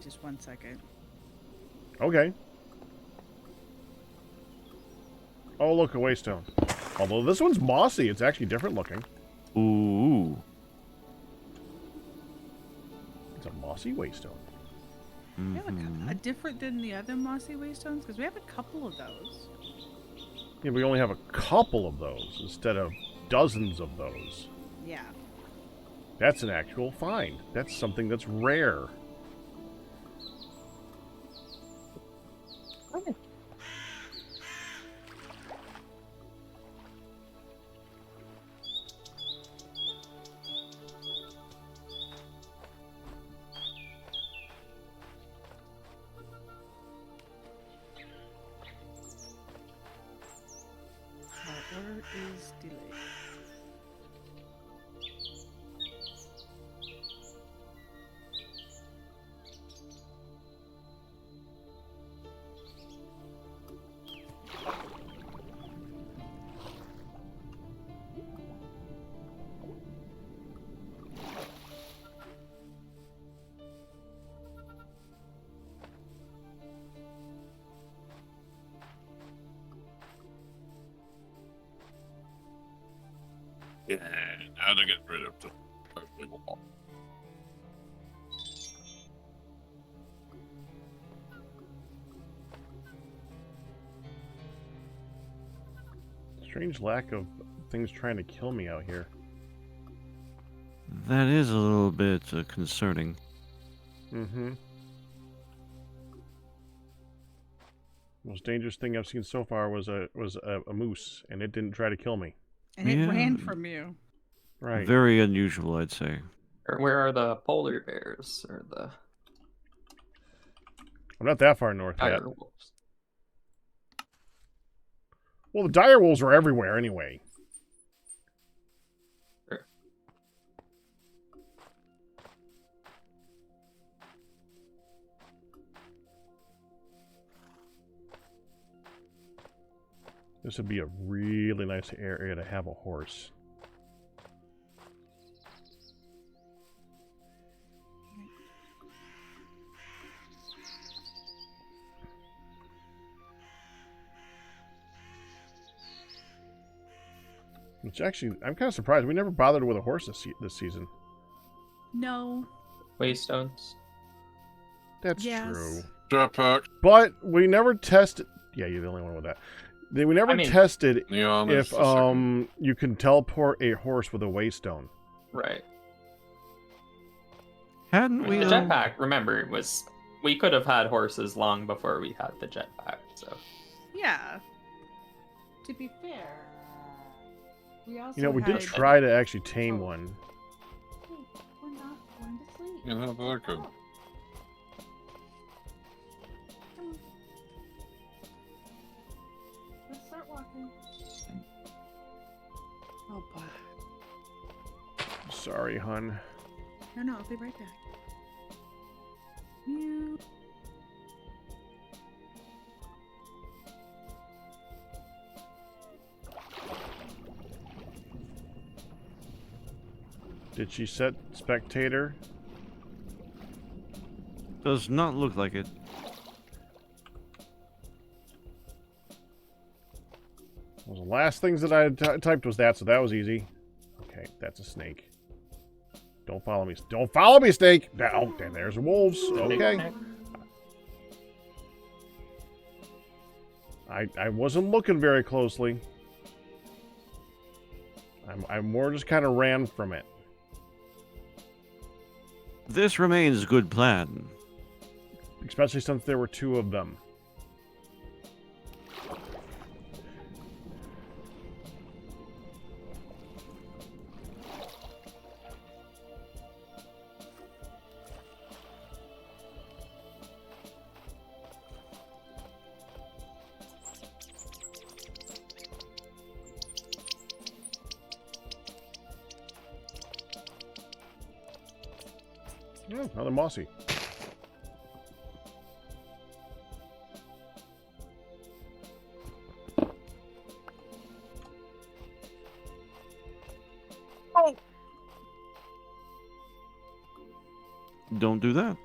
just 1 second. Okay. Oh, look, a waystone. Although this one's mossy, it's actually different looking. Ooh. It's a mossy waystone. We have a different than the other mossy waystones because we have a couple of those. Yeah, we only have a couple of those instead of dozens of those. Yeah. That's an actual find. That's something that's rare. Our order is delayed. Yeah, how to get rid of the wall. Strange lack of things trying to kill me out here. That is a little bit concerning. Mm-hmm. Most dangerous thing I've seen so far was a moose, and it didn't try to kill me. And it ran Yeah. from you. Right. Very unusual, I'd say. Or where are the polar bears or the I'm not that far north yet. dire wolves? Well, the dire wolves are everywhere anyway. Sure. This would be a really nice area to have a horse. Which actually, I'm kind of surprised. We never bothered with a horse this season. No. Waystones. That's Yes. true. Jetpack, But we never tested. Yeah, you're the only one with that. We never I mean, tested neon if is the second. you can teleport a horse with a waystone. Right. Hadn't we? The jetpack, remember, we could have had horses long before we had the jetpack. So Yeah. To be fair, we also You know, we did had- try to actually tame Oh. one. Hey, we're not going to sleep. Yeah, that could. Come on. Let's start walking. Oh, boy. Sorry, hun. No, I'll be right back. Mew. Did she set spectator? Does not look like it. Well, the last things that I typed was that, so that was easy. Okay, that's a snake. Don't follow me. Don't follow me, snake! Oh, damn, there's wolves. Okay. I wasn't looking very closely. I more just kind of ran from it. This remains a good plan. Especially since there were two of them. Oh, another mossy. Don't do that.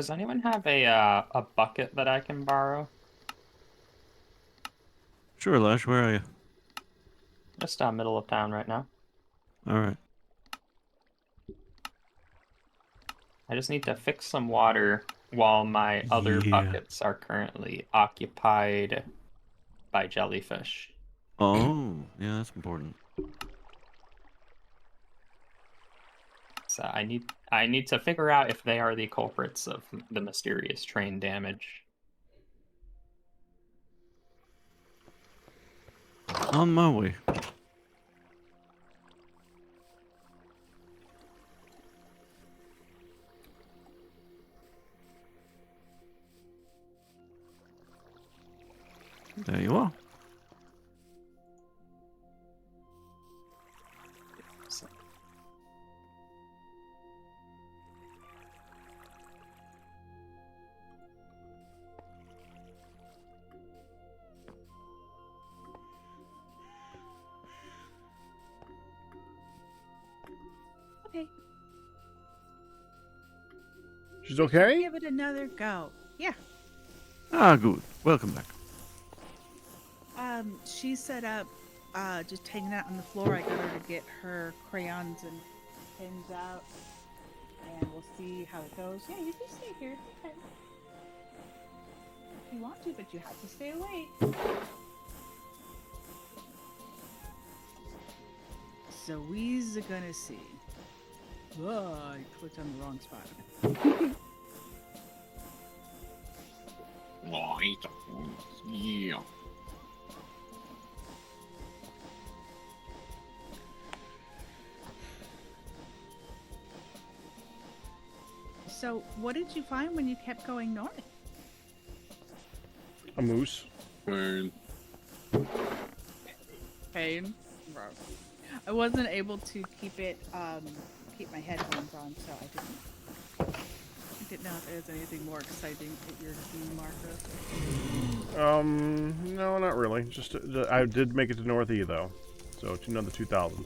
Does anyone have a bucket that I can borrow? Sure, Lash. Where are you? Just middle of town right now. All right. I just need to fix some water while my other Yeah. buckets are currently occupied by jellyfish. Oh, yeah, that's important. So I need to figure out if they are the culprits of the mysterious train damage. On my way. There you are. So, Okay. She's okay? Give it another go. Yeah. Ah, good. Welcome back. She set up, just hanging out on the floor. I got her to get her crayons and pens out, and we'll see how it goes. Yeah, you can stay here. Okay. If you want to, but you have to stay awake. So we's gonna see. Oh, I clicked on the wrong spot. Right. Yeah. So, what did you find when you kept going north? A moose. Pain. Pain. Bro. I wasn't able to keep my headphones on, so I didn't know if there was anything more exciting at your team, Marco. No, not really. Just I did make it to North E though, so to another 2,000.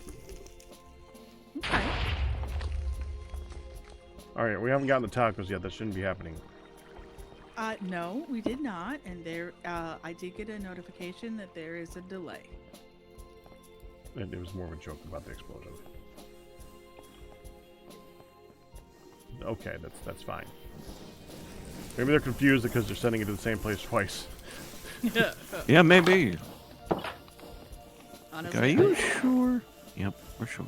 Okay. All right, we haven't gotten the tacos yet. That shouldn't be happening. No, we did not, and I did get a notification that there is a delay. It was more of a joke about the explosion. Okay, that's fine. Maybe they're confused because they're sending it to the same place twice. Yeah, maybe. Honestly, Are you sure? Yep, we're sure.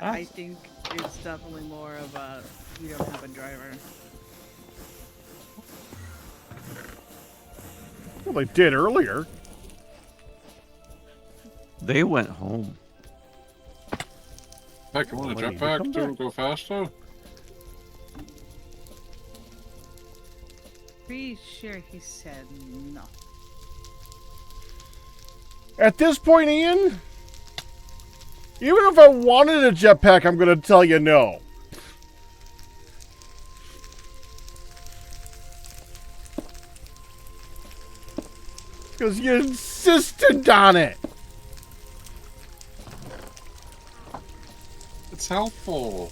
I think it's definitely more of a we don't have a driver. Well, they did earlier. They went home. Heck, you want a Well, I need to come jetpack to back. go faster? Pretty sure he said no. At this point, Ian, even if I wanted a jetpack, I'm going to tell you no. Because you insisted on it. It's helpful.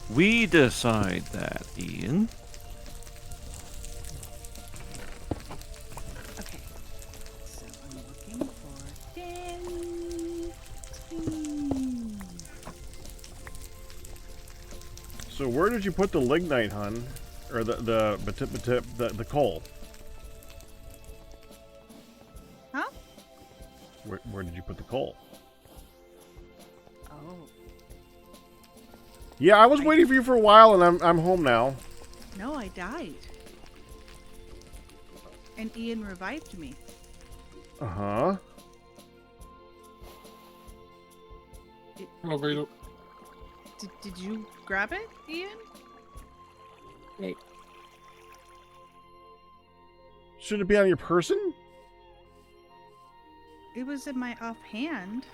We decide that, Ian. Okay. So I'm looking for 10. So where did you put the lignite, hun? Or the coal? Huh? Where did you put the coal? Oh. Yeah, I was waiting for you for a while, and I'm home now. No, I died. And Ian revived me. Uh-huh. Elevator. Did you grab it, Ian? Wait. Should it be on your person? It was in my offhand.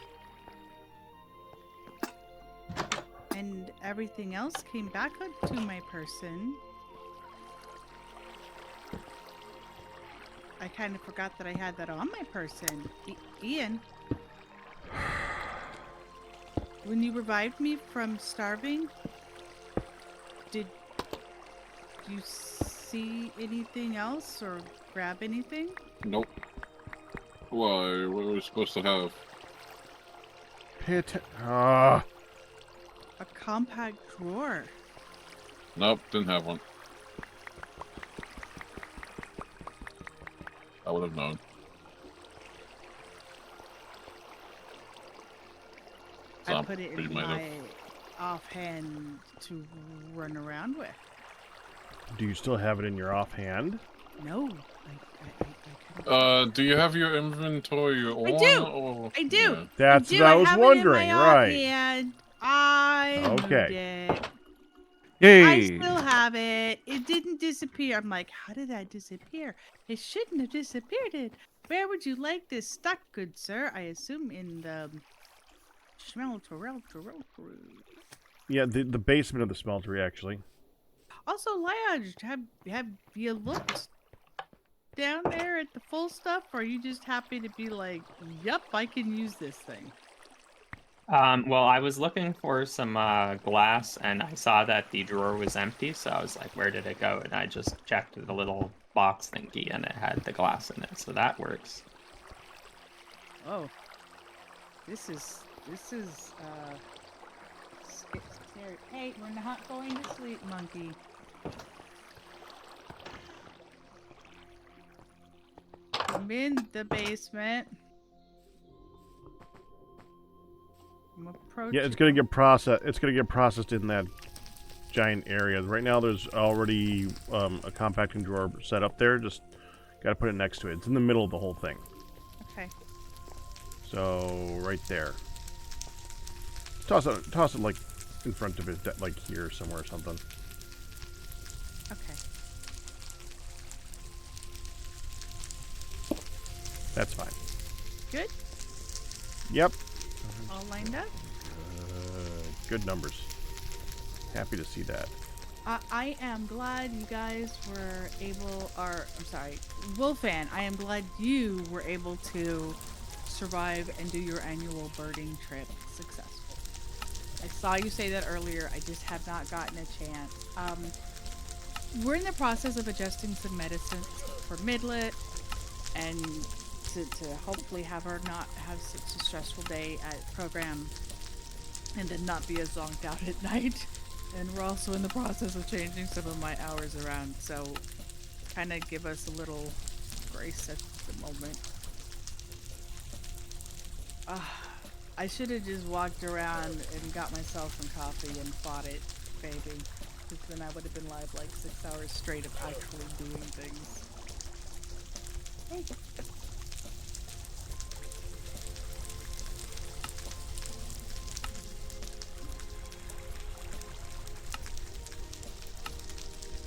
And everything else came back to my person. I kind of forgot that I had that on my person. Ian, when you revived me from starving, you see anything else or grab anything? Nope. Why? What are we supposed to have? Pay attention. Ah. A compact drawer. Nope, didn't have one. I would have known. I put it Somebody in might my have. offhand to run around with. Do you still have it in your offhand? No, I couldn't. Do you have your inventory on? do. Or... I do. Yeah. That's I do. what I was have wondering, it in my right. offhand. I moved Okay. it. I Yay! still have it. It didn't disappear. I'm like, how did that disappear? It shouldn't have disappeared. Where would you like this stuck, good sir? I assume in the smeltery. Yeah, the basement of the smeltery, actually. Also, Lodge, have you looked down there at the full stuff, or are you just happy to be like, yep, I can use this thing? Well, I was looking for some glass, and I saw that the drawer was empty, so I was like, where did it go? And I just checked the little box thingy, and it had the glass in it, so that works. Oh, this is scary. Hey, we're not going to sleep, monkey. I'm in the basement. I'm approaching. Yeah, it's gonna get processed. It's gonna get processed in that giant area. Right now, there's already a compacting drawer set up there. Just gotta put it next to it. It's in the middle of the whole thing. Okay. So right there. Toss it like in front of it, like here somewhere or something. Okay. That's fine. Good. Yep. All lined up. Good numbers. Happy to see that. I am glad you guys were able, I'm sorry, Wolfan, I am glad you were able to survive and do your annual birding trip successful. I saw you say that earlier. I just have not gotten a chance. We're in the process of adjusting some medicines for Midlet and to hopefully have her not have such a stressful day at program and then not be as zonked out at night. And we're also in the process of changing some of my hours around, so kind of give us a little grace at the moment. I should have just walked around and got myself some coffee and fought it, baby. Because then I would have been live like 6 hours straight of actually doing things. Hey.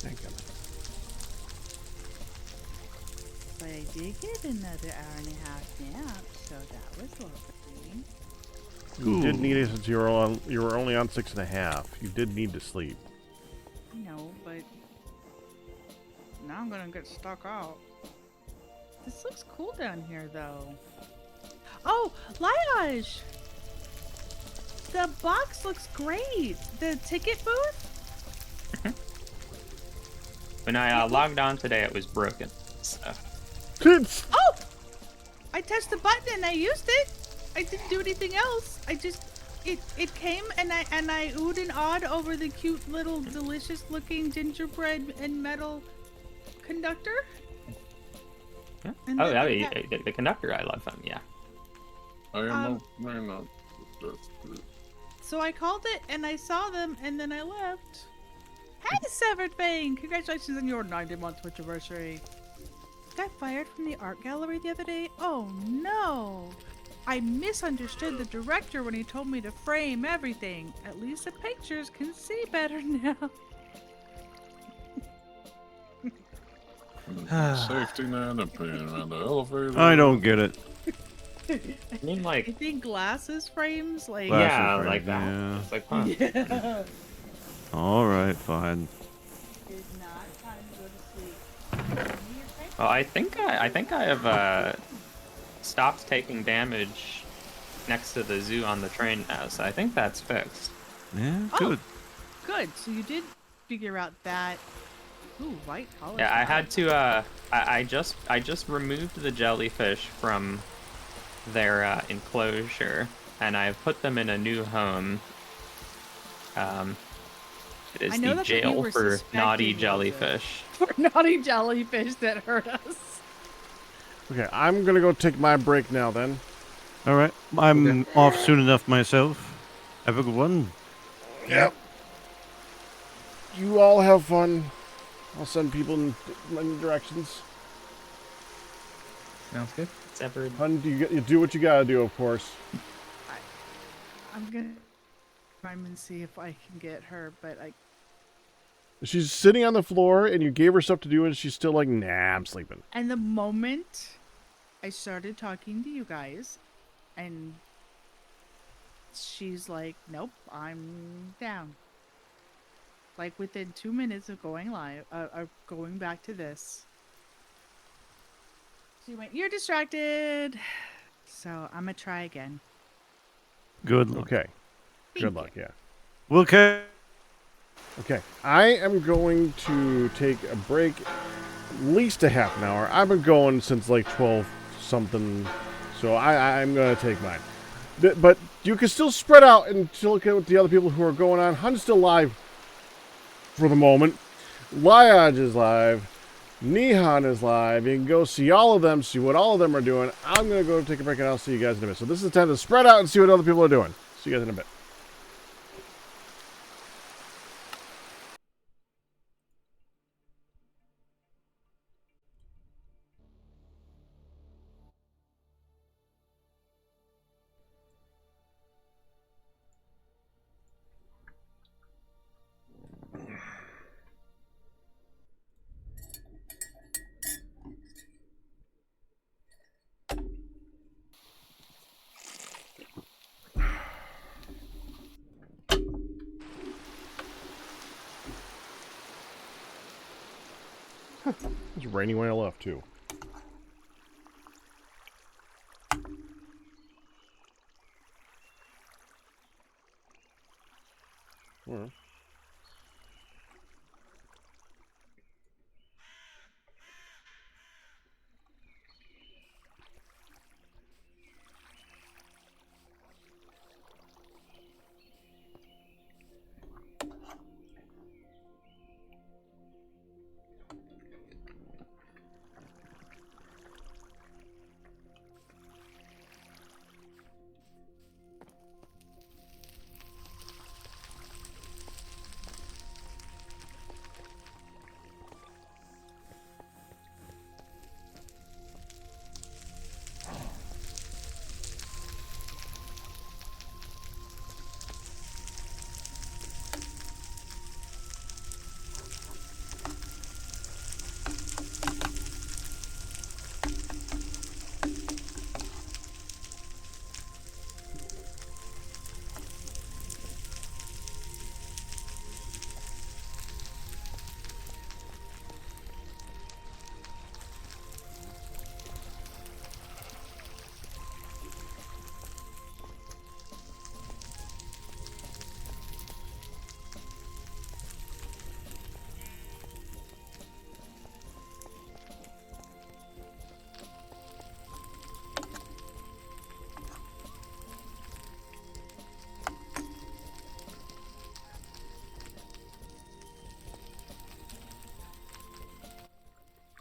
Thank you. But I did get another hour and a half nap, so that was lovely. You did need it since you were only on 6.5. You did need to sleep. No, but now I'm gonna get stuck out. This looks cool down here, though. Oh, Liage! The box looks great. The ticket booth. When I logged on today, it was broken. So. Oh! I touched the button and I used it. I didn't do anything else. I just it came and I oohed and awed over the cute little delicious looking gingerbread and metal conductor. Yeah. And Oh, then yeah, the conductor, I love him. Yeah. I am not. So I called it and I saw them and then I left. Hey, Severed Fang! Congratulations on your 90-month anniversary. Got fired from the art gallery the other day? Oh no! I misunderstood the director when he told me to frame everything. At least the pictures can see better now. Safety net and putting around the elevator. I don't get it. I mean, I like, think glasses frames, like... Glasses yeah, frames, like that. yeah. It's like, huh. Yeah. All right, fine. It's not time to go to sleep. Well, I think I have stopped taking damage next to the zoo on the train now, so I think that's fixed. Yeah, Oh. good. Good. So you did figure out that Ooh, white cauliflower. Yeah, I had to. I just removed the jellyfish from their enclosure, and I put them in a new home. It is I know the that's what you jail were for naughty suspecting, was it? jellyfish. For naughty jellyfish that hurt us. Okay, I'm gonna go take my break now then. All right. I'm off soon enough myself. Have a good one. Yep. You all have fun. I'll send people in many directions. Sounds good. Hun, you do what you gotta do, of course. I'm gonna try and see if I can get her, but She's sitting on the floor, and you gave her stuff to do, and she's still like, nah, I'm sleeping. And the moment I started talking to you guys, and she's like, nope, I'm down. Like within 2 minutes of going live, going back to this, she went, you're distracted. So I'm gonna try again. Good luck. Okay. Thank Good luck, you. yeah. We'll catch. Okay, I am going to take a break, at least a half an hour. I've been going since like 12 something, so I'm going to take mine. But you can still spread out and look at the other people who are going on. Hun's still live for the moment. Liage is live. Nihan is live. You can go see all of them, see what all of them are doing. I'm going to go take a break, and I'll see you guys in a bit. So this is the time to spread out and see what other people are doing. See you guys in a bit. It's raining when I left, too. Well.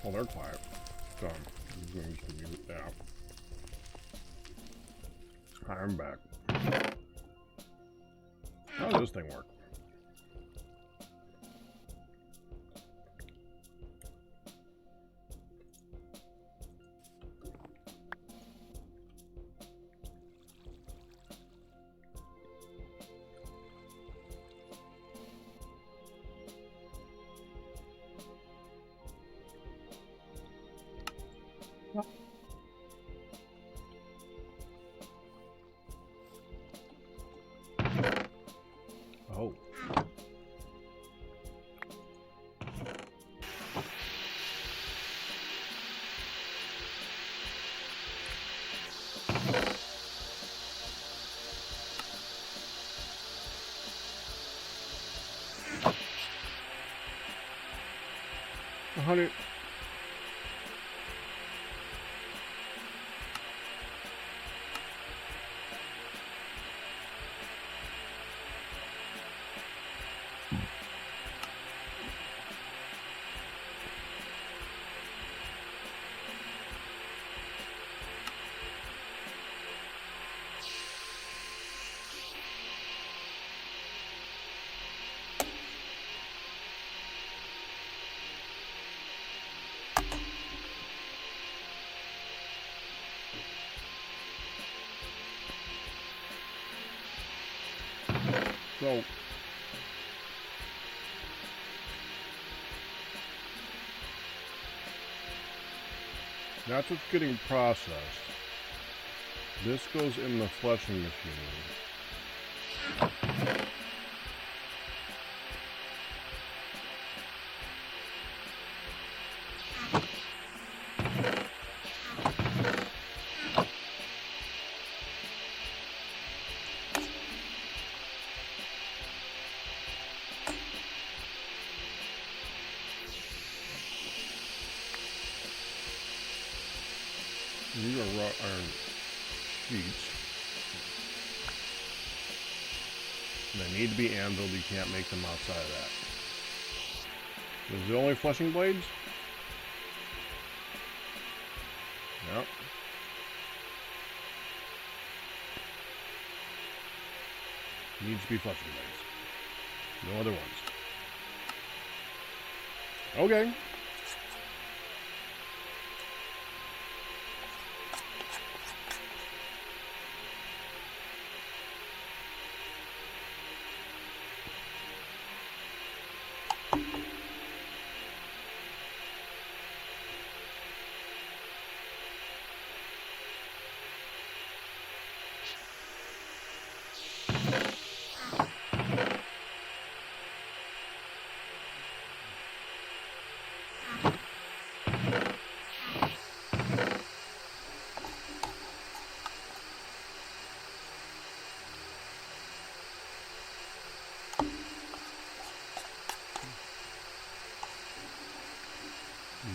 Oh, they're quiet. So I'm going to mute that. I'm back. How does this thing work? Oh. 100. So that's what's getting processed. This goes in the fletching machine. These are wrought iron sheets. They need to be anviled. You can't make them outside of that. Is it only flushing blades? Yep. Needs to be flushing blades. No other ones. Okay.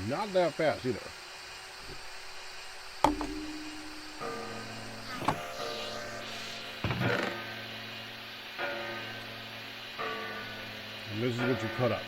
Not that fast either. And this is what you cut up.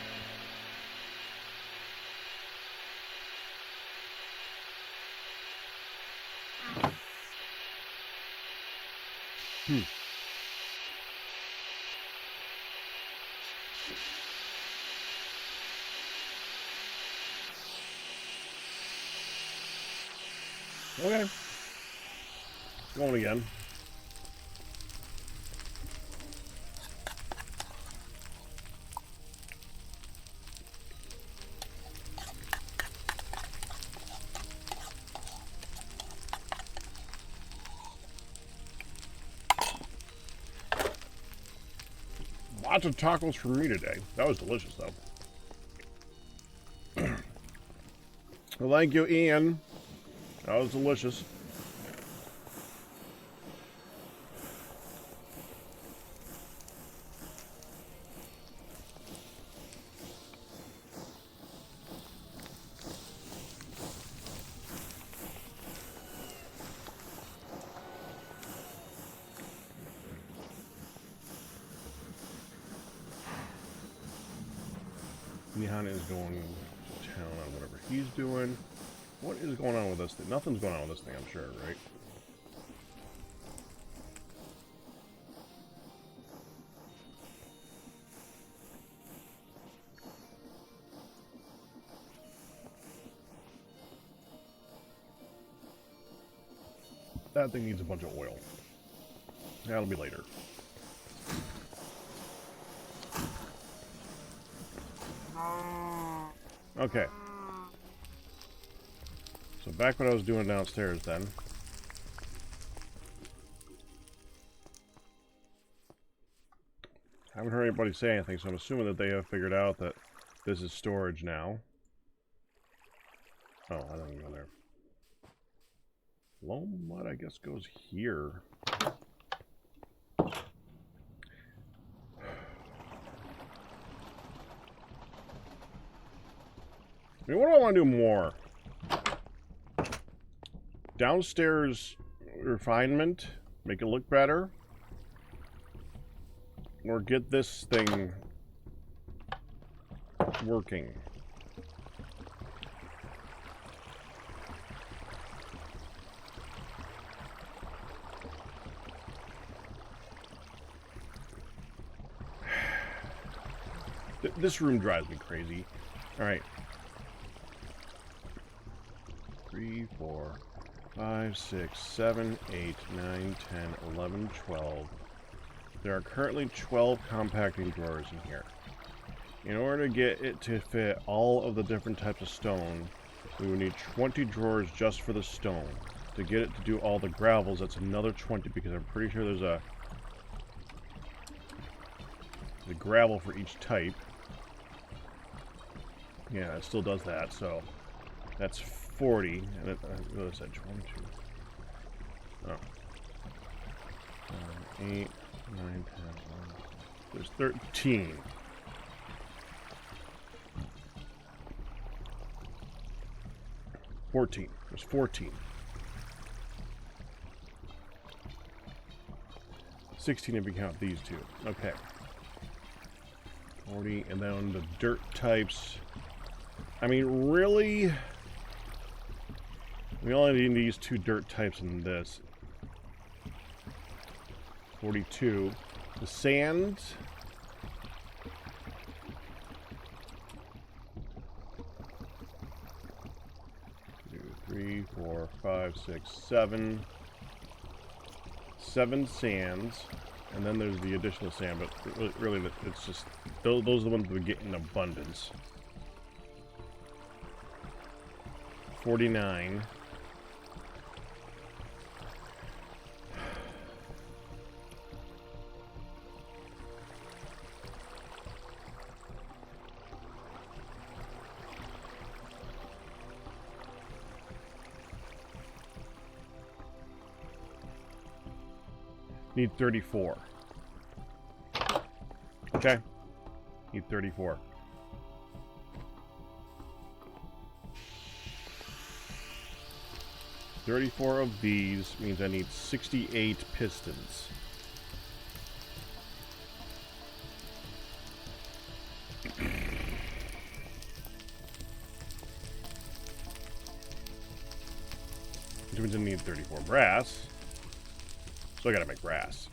Okay. Going again. Lots of tacos for me today. That was delicious, though. Well, thank you, Ian. That was delicious. Nihan is going to town on whatever he's doing. What is going on with this thing? Nothing's going on with this thing, I'm sure, right? That thing needs a bunch of oil. That'll be later. Okay. So back what I was doing downstairs then. Haven't heard anybody say anything, so I'm assuming that they have figured out that this is storage now. Oh, I don't go there. Loam mud, I guess, goes here. I mean, what do I want to do more? Downstairs refinement, make it look better, or get this thing working. This room drives me crazy. All right. 3, 4, 5, 6, 7, 8, 9, 10, 11, 12. There are currently 12 compacting drawers in here. In order to get it to fit all of the different types of stone, we would need 20 drawers just for the stone. To get it to do all the gravels, that's another 20, because I'm pretty sure there's a gravel for each type. Yeah, it still does that, so that's 40. And what is that? 22. Oh. 8, 9, 10, 11. There's 13. There's 14. 16 if you count these two. Okay. 40, and then the dirt types. I mean, really? We only need these 2 dirt types in this. 42. The sand. Two, 3, 4, 5, 6, 7. 7 sands. And then there's the additional sand, but really, it's just... Those are the ones we get in abundance. 49. Need 34. Okay. Need 34. $34 of these means I need 68 pistons. Which means I need 34 brass. So I gotta make brass.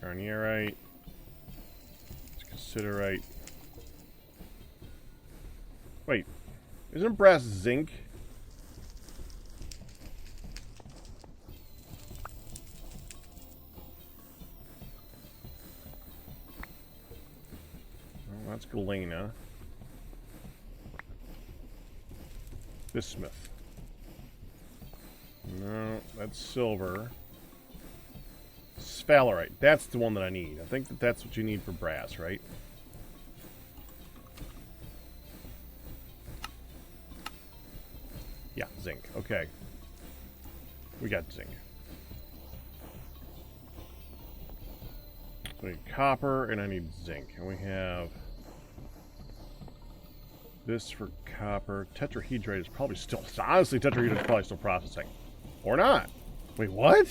Carnierite. Considerite. Wait, isn't brass zinc? Well, that's galena. Bismuth. No, that's silver. Sphalerite. That's the one that I need. I think that's what you need for brass, right? Yeah, zinc. Okay. We got zinc. So I need copper, and I need zinc. And we have this for copper. Tetrahedrite is probably still... Honestly, tetrahedrite is probably still processing. Or not. Wait, what?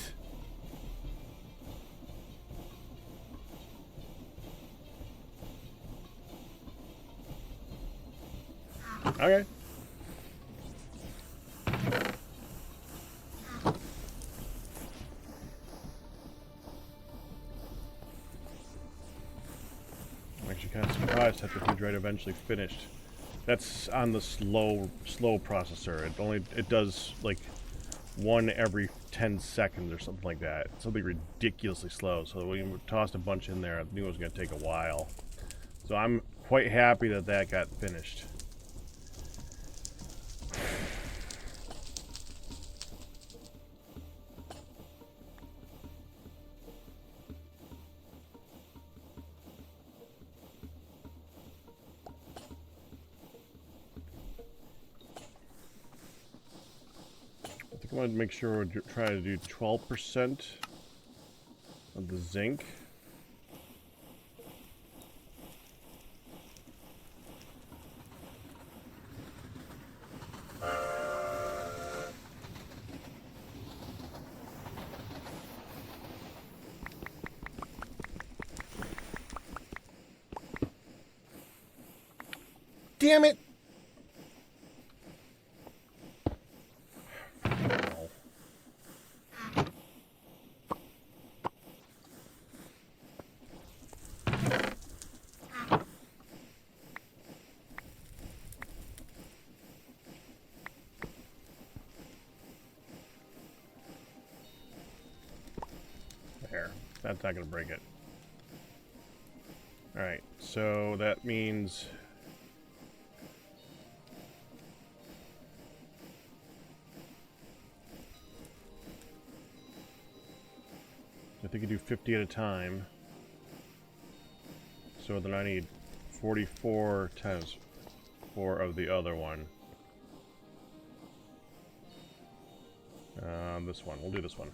Okay. I'm actually kind of surprised tetrahedrite eventually finished. That's on the slow processor. It does like 1 every 10 seconds or something like that. It's something ridiculously slow. So when we tossed a bunch in there, I knew it was going to take a while. So I'm quite happy that that got finished. want to make sure we're trying to do 12% of the zinc. Damn it! There. That's not going to break it. Alright, so that means... I think you do 50 at a time. So then I need 44 times 4 of the other one. This one. We'll do this one.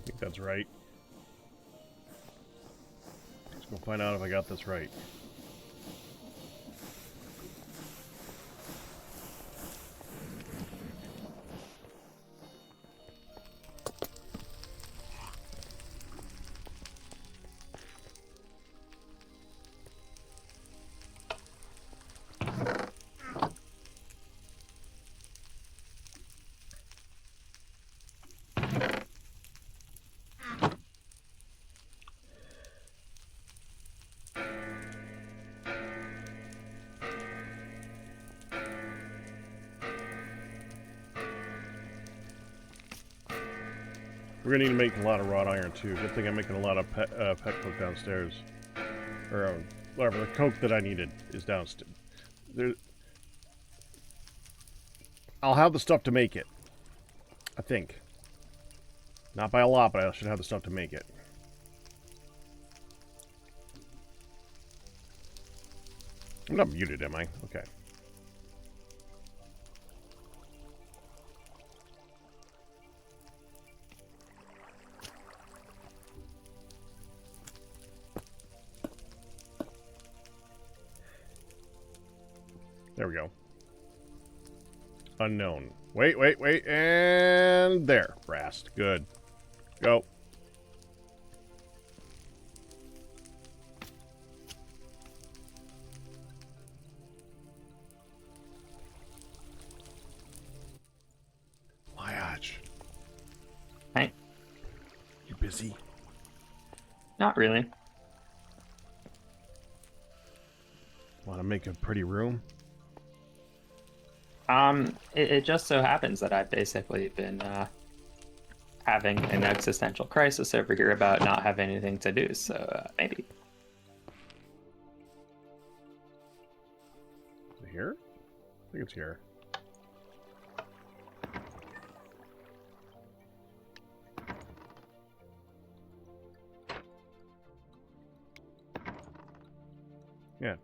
I think that's right. Let's go find out if I got this right. We're gonna need to make a lot of wrought iron too. Good thing I'm making a lot of pet coke downstairs. Or whatever, the coke that I needed is downstairs. I'll have the stuff to make it. I think. Not by a lot, but I should have the stuff to make it. I'm not muted, am I? Okay. There we go. Unknown. Wait, and there. Rast. Good. Go. Lyach. Hey. You busy? Not really. Want to make a pretty room? It just so happens that I've basically been having an existential crisis over here about not having anything to do, so maybe. Is it here? I think it's here. Yeah.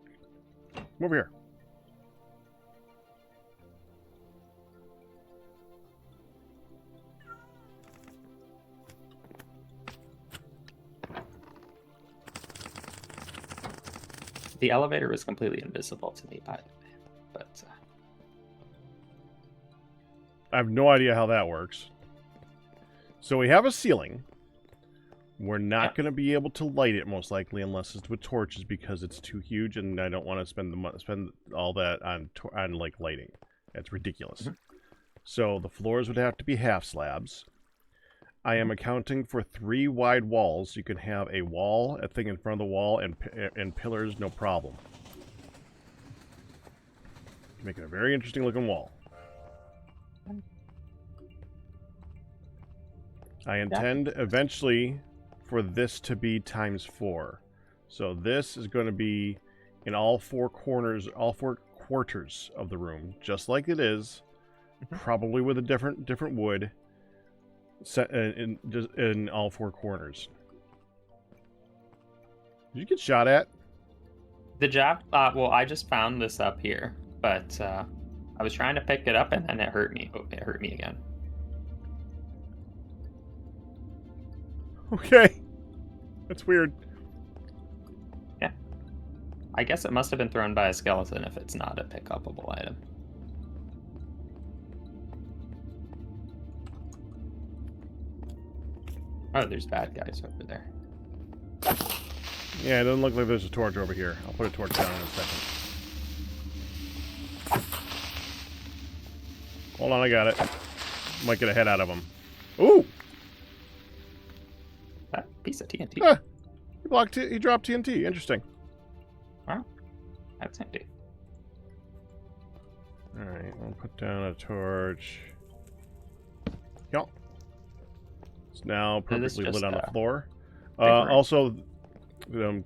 Come over here. The elevator was completely invisible to me, by the way, but I have no idea how that works. So we have a ceiling. We're not going to be able to light it most likely unless it's with torches because it's too huge, and I don't want to spend all that on like lighting. That's ridiculous. So the floors would have to be half slabs. I am accounting for 3 wide walls. You can have a wall, a thing in front of the wall, and pillars, no problem. Make it a very interesting looking wall. I intend eventually for this to be ×4. So this is going to be in all 4 corners, all 4 quarters of the room, just like it is, probably with a different wood set in all 4 corners. Did you get shot at? The job, well, I just found this up here, but I was trying to pick it up and then it hurt me. Oh, it hurt me again. Okay. That's weird. Yeah. I guess it must have been thrown by a skeleton if it's not a pick-upable item. Oh, there's bad guys over there. Yeah, it doesn't look like there's a torch over here. I'll put a torch down in a second. Hold on, I got it. Might get a head out of him. Ooh! That piece of TNT. Ah, he dropped TNT. Interesting. Wow. That's handy. Alright, I'll put down a torch. Yup. It's now perfectly lit on the floor. Also,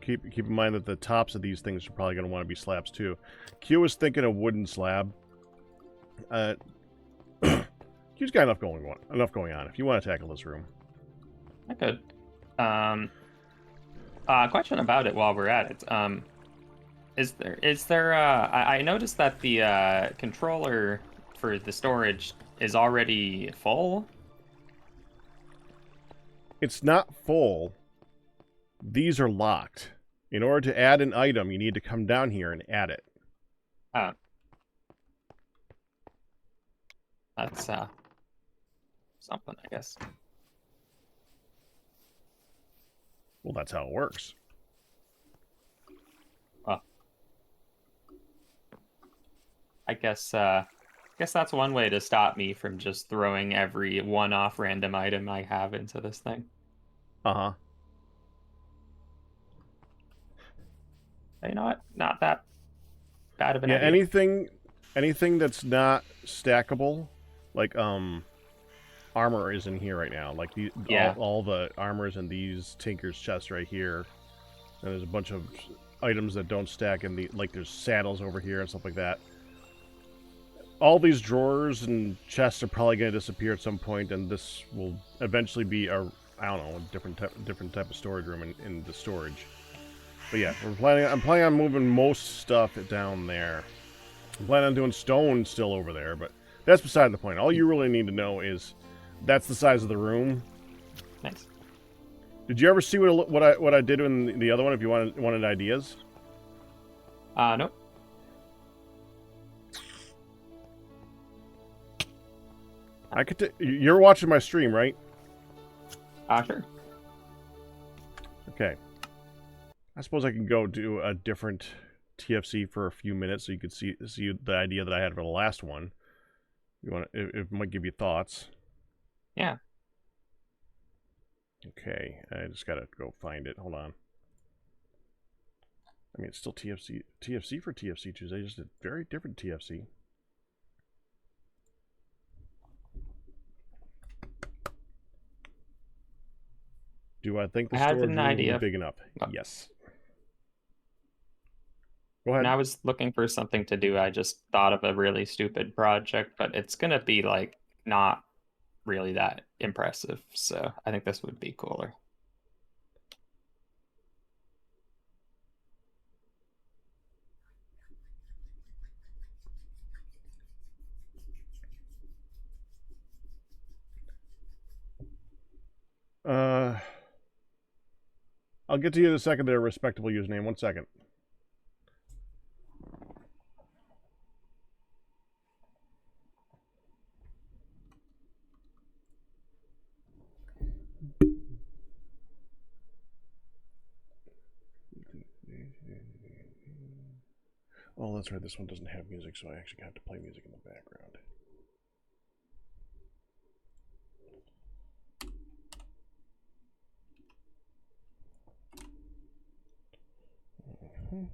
keep in mind that the tops of these things are probably going to want to be slabs too. Q was thinking a wooden slab. Q's got enough going on. If you want to tackle this room, I could. Question about it while we're at it. Is there I noticed that the controller for the storage is already full. It's not full. These are locked. In order to add an item, you need to come down here and add it. Oh. That's something, I guess. Well, that's how it works. Well, I guess that's one way to stop me from just throwing every one-off random item I have into this thing. Uh-huh. You know what? Not that bad of an idea. Anything that's not stackable, like armor is in here right now. Like all the armors in these Tinker's chests right here. And there's a bunch of items that don't stack in the there's saddles over here and stuff like that. All these drawers and chests are probably going to disappear at some point, and this will eventually be a different type of storage room in the storage. But yeah, I'm planning on moving most stuff down there. I'm planning on doing stone still over there, but that's beside the point. All you really need to know is that's the size of the room. Nice. Did you ever see what I did in the other one? If you wanted ideas. Nope. I could. You're watching my stream, right? Sure. Okay. I suppose I can go do a different TFC for a few minutes so you could see the idea that I had for the last one. You want it might give you thoughts. Yeah. Okay, I just gotta go find it. Hold on. I mean, it's still TFC for TFC Tuesday, just a very different TFC. Do I think the storage room will be big enough? Yes. Go ahead. When I was looking for something to do, I just thought of a really stupid project, but it's gonna be not really that impressive. So I think this would be cooler. I'll get to you in a second there, respectable username. 1 second. Oh, that's right. This one doesn't have music, so I actually have to play music in the background. Okay,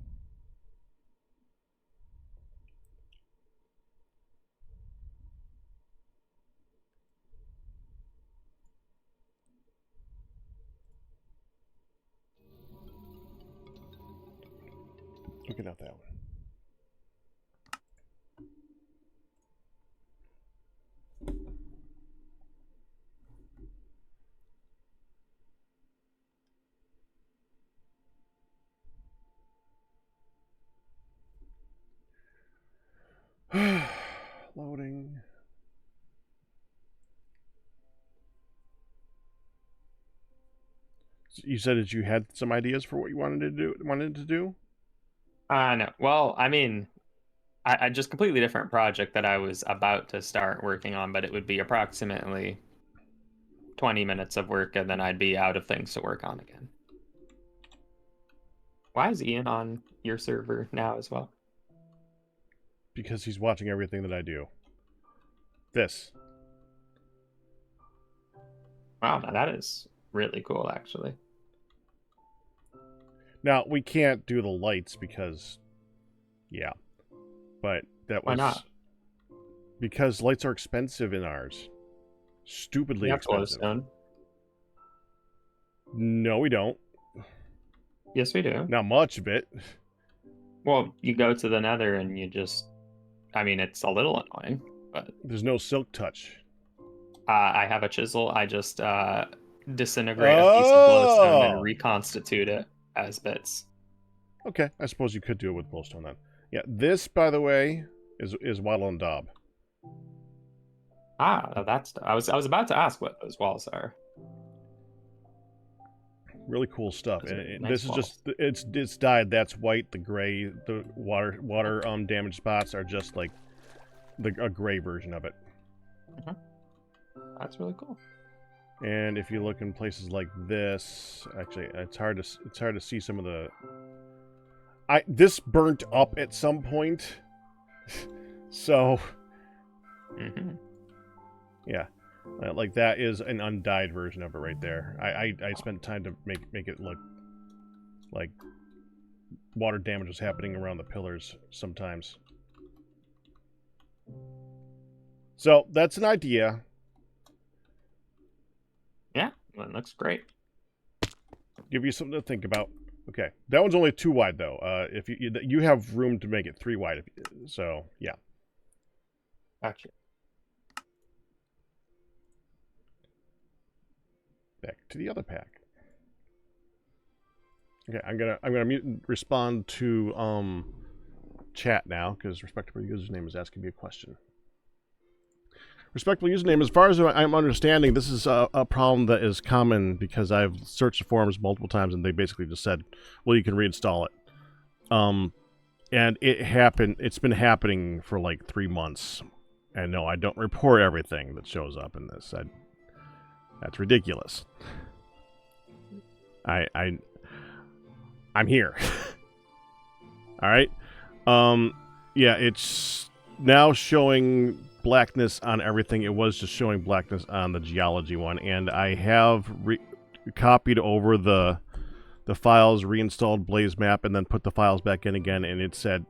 not that one. Loading. You said that you had some ideas for what you wanted to do. No. Well, I mean, I just completely different project that I was about to start working on, but it would be approximately 20 minutes of work, and then I'd be out of things to work on again. Why is Ian on your server now as well? Because he's watching everything that I do. This. Wow, now that is really cool, actually. Now, we can't do the lights because, yeah. But that was... Why not? Because lights are expensive in ours. Stupidly You have expensive. glowstone. No, we don't. Yes, we do. Not much of it. Well, you go to the nether and you just... I mean, it's a little annoying, but... There's no silk touch. I have a chisel. I just disintegrate a piece of glowstone and reconstitute it as bits. Okay, I suppose you could do it with glowstone then. Yeah, this, by the way, is Waddle and Daub. That's... I was about to ask what those walls are. Really cool stuff. Those are And nice this is walls. just it's dyed. That's white. The gray, the water damaged spots are just like a gray version of it. That's really cool. And if you look in places like this, actually, it's hard to see some of the. This burnt up at some point, so. Yeah, like that is an undyed version of it right there. I spent time to make it look like water damage was happening around the pillars sometimes. So that's an idea. Yeah, that looks great. Give you something to think about. Okay, that one's only 2 wide though. If you have room to make it 3 wide, so yeah. Gotcha. Back to the other pack. Okay, I'm gonna mute and respond to chat now because respectable username is asking me a question. Respectable username, as far as I'm understanding, this is a problem that is common because I've searched the forums multiple times and they basically just said, well, you can reinstall it. And it's been happening for like 3 months. And no, I don't report everything that shows up in this. That's ridiculous. I'm here. All right. Yeah, it's now showing blackness on everything. It was just showing blackness on the geology one, and I have copied over the files, reinstalled Blaze Map, and then put the files back in again, and it said,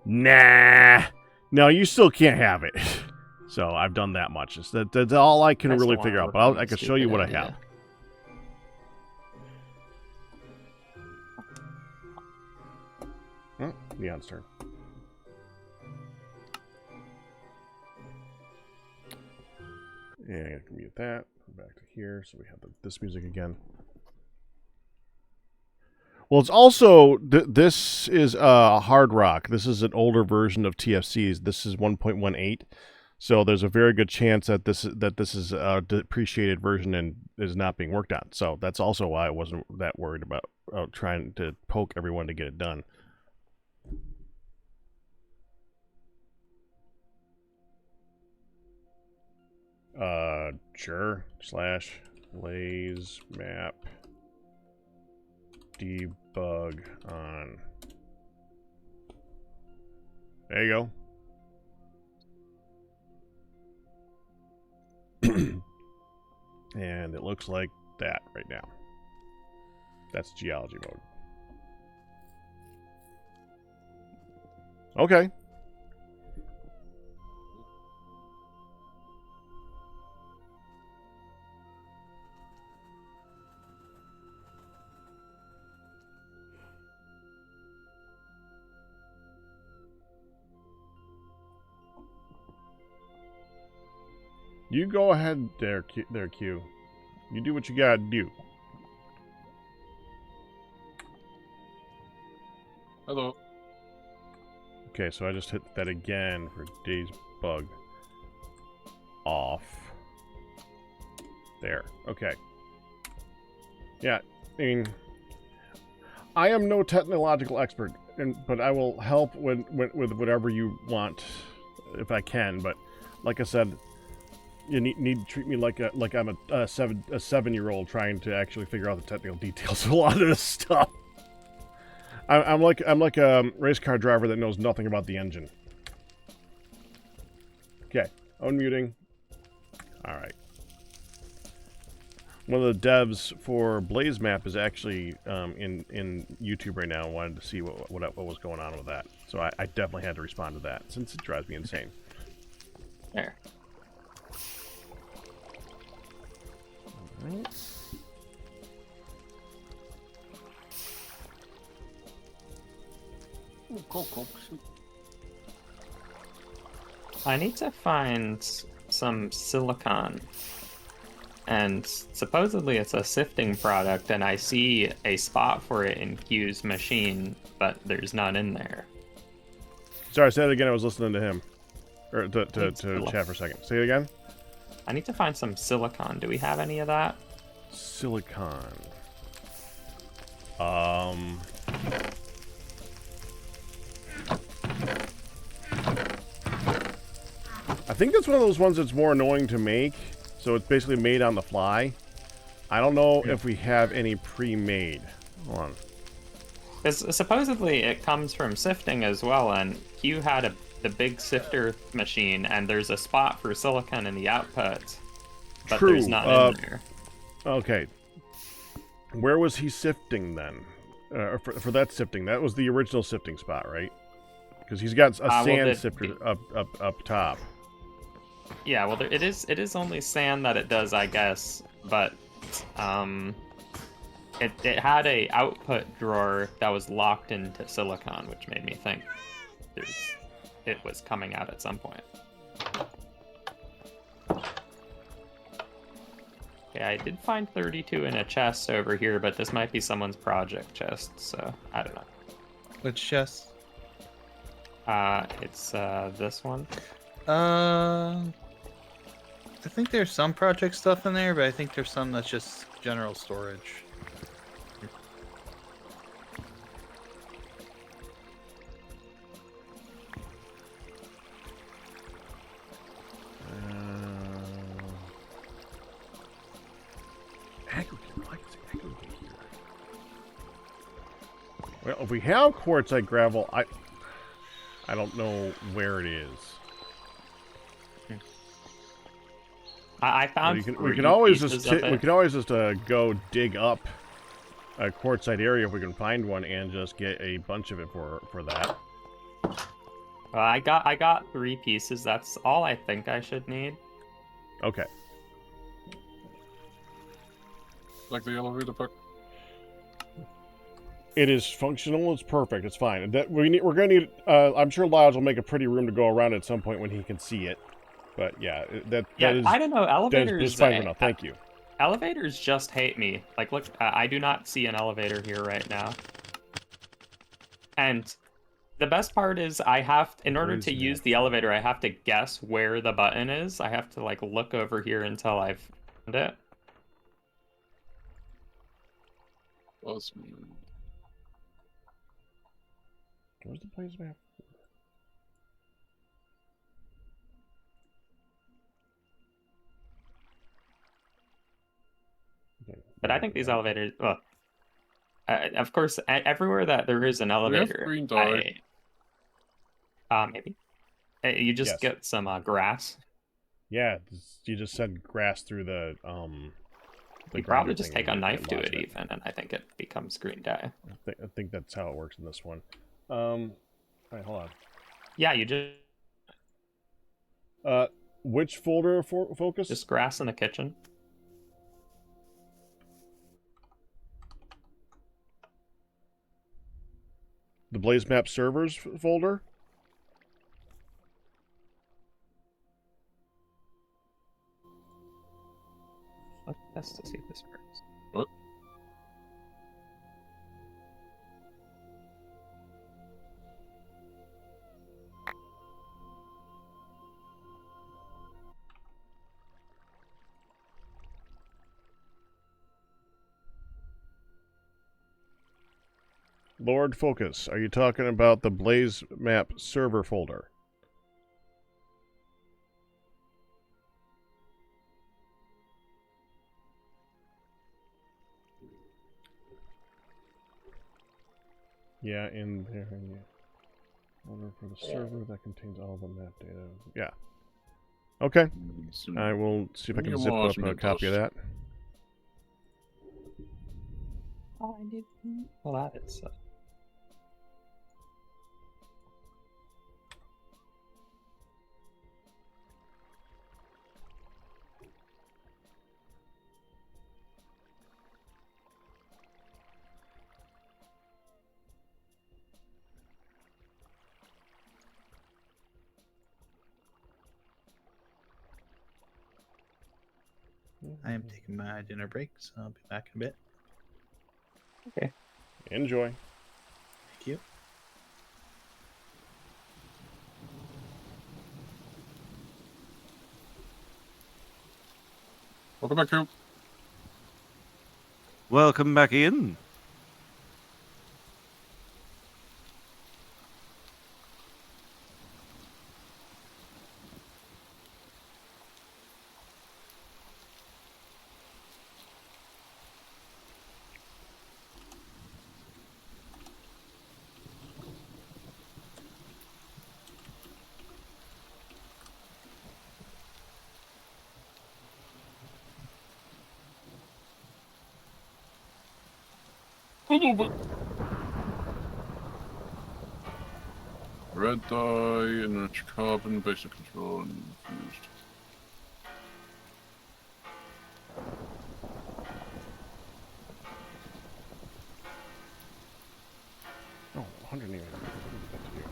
nah, no, you still can't have it. So I've done that much. That's all I can really figure out, but I can show you what I have. Oh, Neon's turn. And I can mute that. Go back to here, so we have this music again. Well, it's also this is HardRock. This is an older version of TFC's. This is 1.18, so there's a very good chance that this is a depreciated version and is not being worked on. So that's also why I wasn't that worried about trying to poke everyone to get it done. Sure. / Blaze Map debug on. There you go. And it looks like that right now. That's geology mode. Okay. You go ahead there, Q. You do what you gotta do. Hello. Okay, so I just hit that again for Day's Bug. Off. There. Okay. Yeah, I mean, I am no technological expert, but I will help with whatever you want, if I can. But like I said, you need to treat me like I'm a 7-year-old trying to actually figure out the technical details of a lot of this stuff. I'm like a race car driver that knows nothing about the engine. Okay, unmuting. All right. One of the devs for Blaze Map is actually in YouTube right now. I wanted to see what was going on with that, so I definitely had to respond to that since it drives me insane. There. All right. Cool. I need to find some silicon. And supposedly it's a sifting product, and I see a spot for it in Q's machine, but there's none in there. Sorry, say it again. I was listening to him. Or to chat for a second. Say it again. I need to find some silicon. Do we have any of that? Silicon. I think that's one of those ones that's more annoying to make. So it's basically made on the fly. I don't know if we have any pre-made. Hold on. Because supposedly it comes from sifting as well, and Q had the big sifter machine, and there's a spot for silicon in the output, but True. there's none in there. Okay. Where was he sifting then? For that sifting, that was the original sifting spot, right? Because he's got a sand sifter up top. Yeah, well, it is only sand that it does, I guess, but it had a output drawer that was locked into silicon, which made me think it was coming out at some point. Okay, I did find 32 in a chest over here, but this might be someone's project chest, so I don't know. Which chest? It's this one. I think there's some project stuff in there, but I think there's some that's just general storage. Aggregate. Why is it aggregate here? Well, if we have quartzite gravel, I don't know where it is. I found We can always pieces just go dig up a quartzite area if we can find one and just get a bunch of it for that. I got 3 pieces. That's all I think I should need. Okay. Like the elevator pick. It is functional. It's perfect. It's fine. We're gonna need. I'm sure Lyles will make a pretty room to go around at some point when he can see it. But yeah, that is. I don't know. Elevators. That's fine enough. Thank you. Elevators just hate me. Like, look, I do not see an elevator here right now. And the best part is in order to use the elevator, I have to guess where the button is. I have to, like, look over here until I've found it. Where's the place map? But I think these elevators, well, of course, everywhere that there is an elevator, green dye? Maybe. You just get some grass. Yeah, you just said grass through the You probably just take a knife to it even, and I think it becomes green dye. I think that's how it works in this one. Alright, hold on. Yeah, you just Which folder for focus? just grass in the kitchen. The Blaze Map servers folder? Let's test to see if this works. What? Lord Focus, are you talking about the Blaze Map server folder? Yeah, in there. Yeah. Folder for the server that contains all the map data. Yeah. Okay. I will see if I can zip up a copy of that. Oh, I did. Well, that is. I am taking my dinner break, so I'll be back in a bit. Okay. Enjoy. Thank you. Welcome back, Coop. Welcome back in. A little bit. Red dye, enriched carbon, basic control, and infused. Oh, 180. What to do?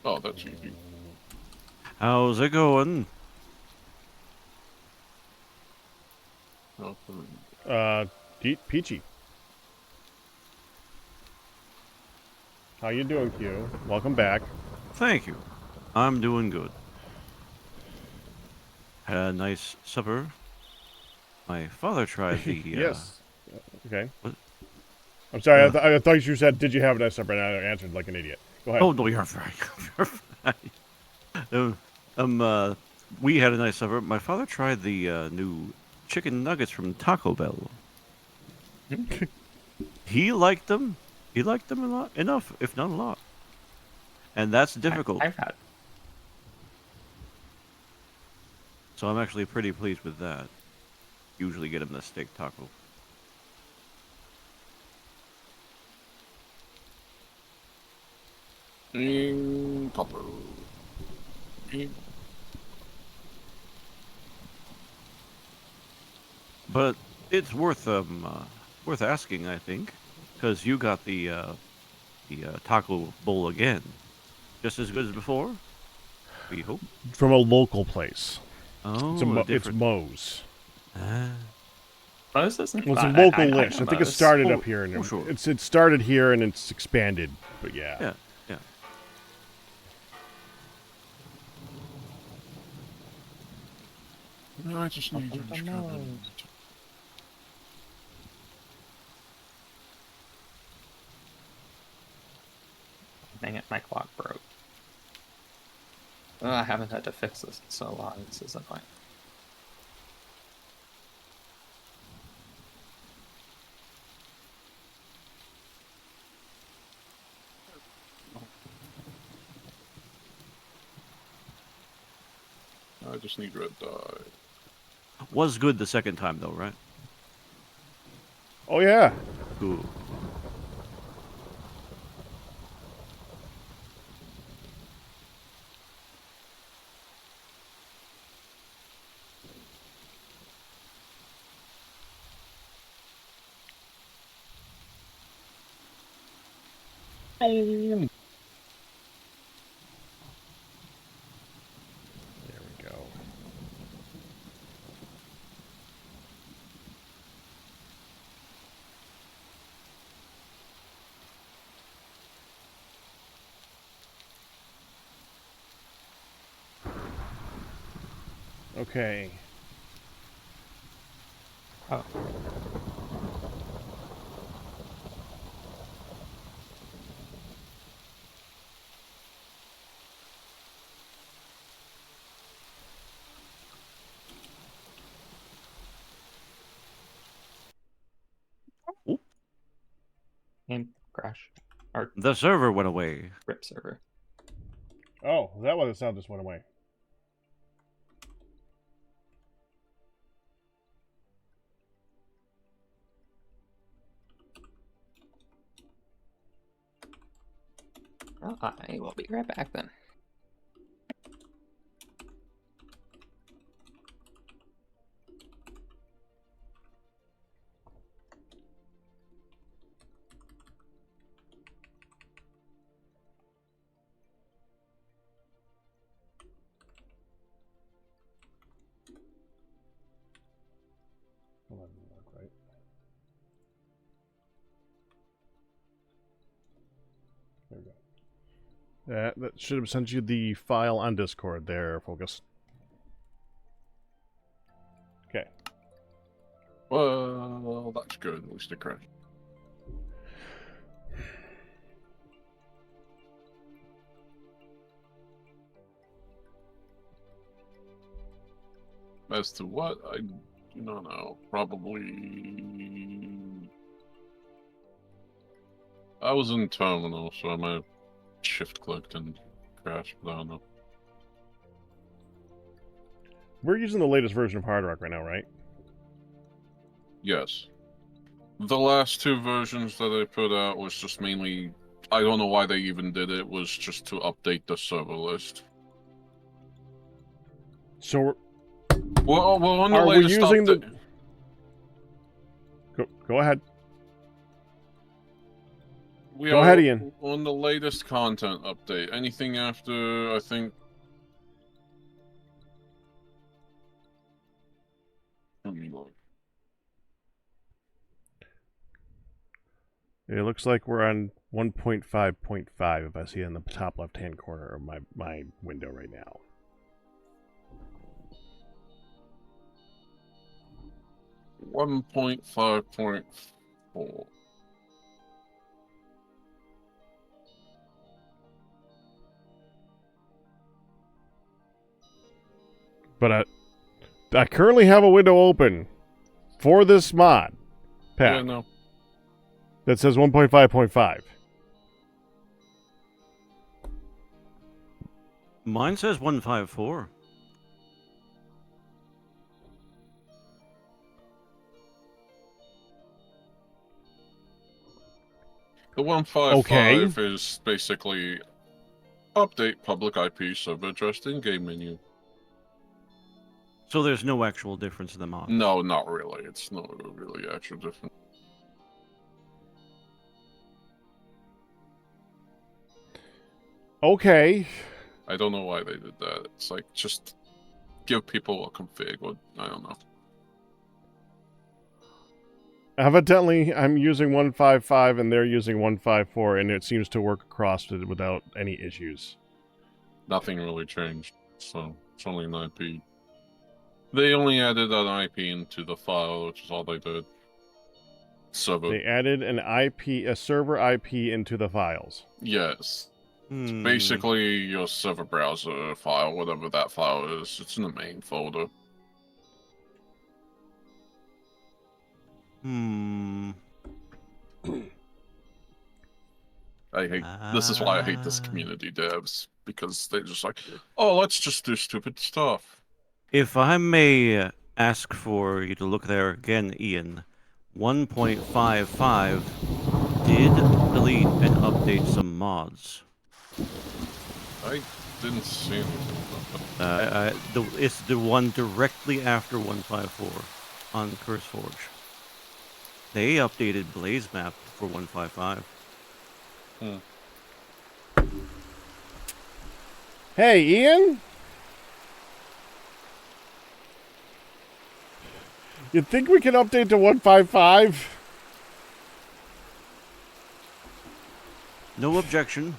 Oh, that's easy. How's it going? Oh, Peachy. How you doing, Q? Welcome back. Thank you. I'm doing good. Had a nice supper. My father tried the... Yes. Okay. What? I'm sorry. I thought you said, "Did you have a nice supper?" And I answered like an idiot. Go ahead. Oh, no, you're fine. You're fine. We had a nice supper. My father tried the new chicken nuggets from Taco Bell. He liked them. He liked them a lot, enough, if not a lot. And that's difficult. I've had. So I'm actually pretty pleased with that. Usually get him the steak taco. Copper. But it's worth asking, I think, because you got the taco bowl again, just as good as before. We hope. From a local place. Oh, It's Moe's. Moe's isn't Well, it's a bad. local know list. I think it Moe's. started Oh, up here, and sure. it started here and it's expanded. But yeah. Yeah. No, I just need enriched carbon. Dang it, my clock broke. Oh, I haven't had to fix this in so long. This is annoying. I just need red dye. Was good the second time though, right? Oh yeah. Cool. There we go. Okay. Oh. Oop. Game crash. Or The server went away. rip server. Oh, is that why the sound just went away? Well, I will be right back then. Well, that didn't work right. There we go. That should have sent you the file on Discord there, Focus. Okay. Well, that's good. At least it crashed. As to what, I do not know. Probably... I was in terminal, so I might have shift-clicked and crashed, but I don't know. We're using the latest version of HardRock right now, right? Yes. The last two versions that I put out was just mainly... I don't know why they even did it, was just to update the server list. So Well, on the are we latest using update... Go ahead. We Go are ahead, Ian. on the latest content update. Anything after, I think... Let me look. It looks like we're on 1.5.5 if I see it in the top left-hand corner of my window right now. One 1.5.4. But I currently have a window open for this mod pack Yeah, no. that says 1.5.5. Mine says 154. The 155 Okay. is basically update public IP server address in game menu. So there's no actual difference in the mods. No, not really. It's not really actual different. Okay. I don't know why they did that. It's like, just give people a config, or I don't know. Evidently, I'm using 155 and they're using 154, and it seems to work across it without any issues. Nothing really changed, so it's only an IP. They only added an IP into the file, which is all they did. Server. They added a server IP into the files. Yes. It's basically your server browser file, whatever that file is. It's in the main folder. I hate. This is why I hate this community devs, because they're just like, oh, let's just do stupid stuff. If I may ask for you to look there again, Ian, 1.55 did delete and update some mods. I didn't see anything about that. It's the one directly after 154 on CurseForge. They updated Blaze Map for 155. Hey, Ian? You think we can update to 155? No objection.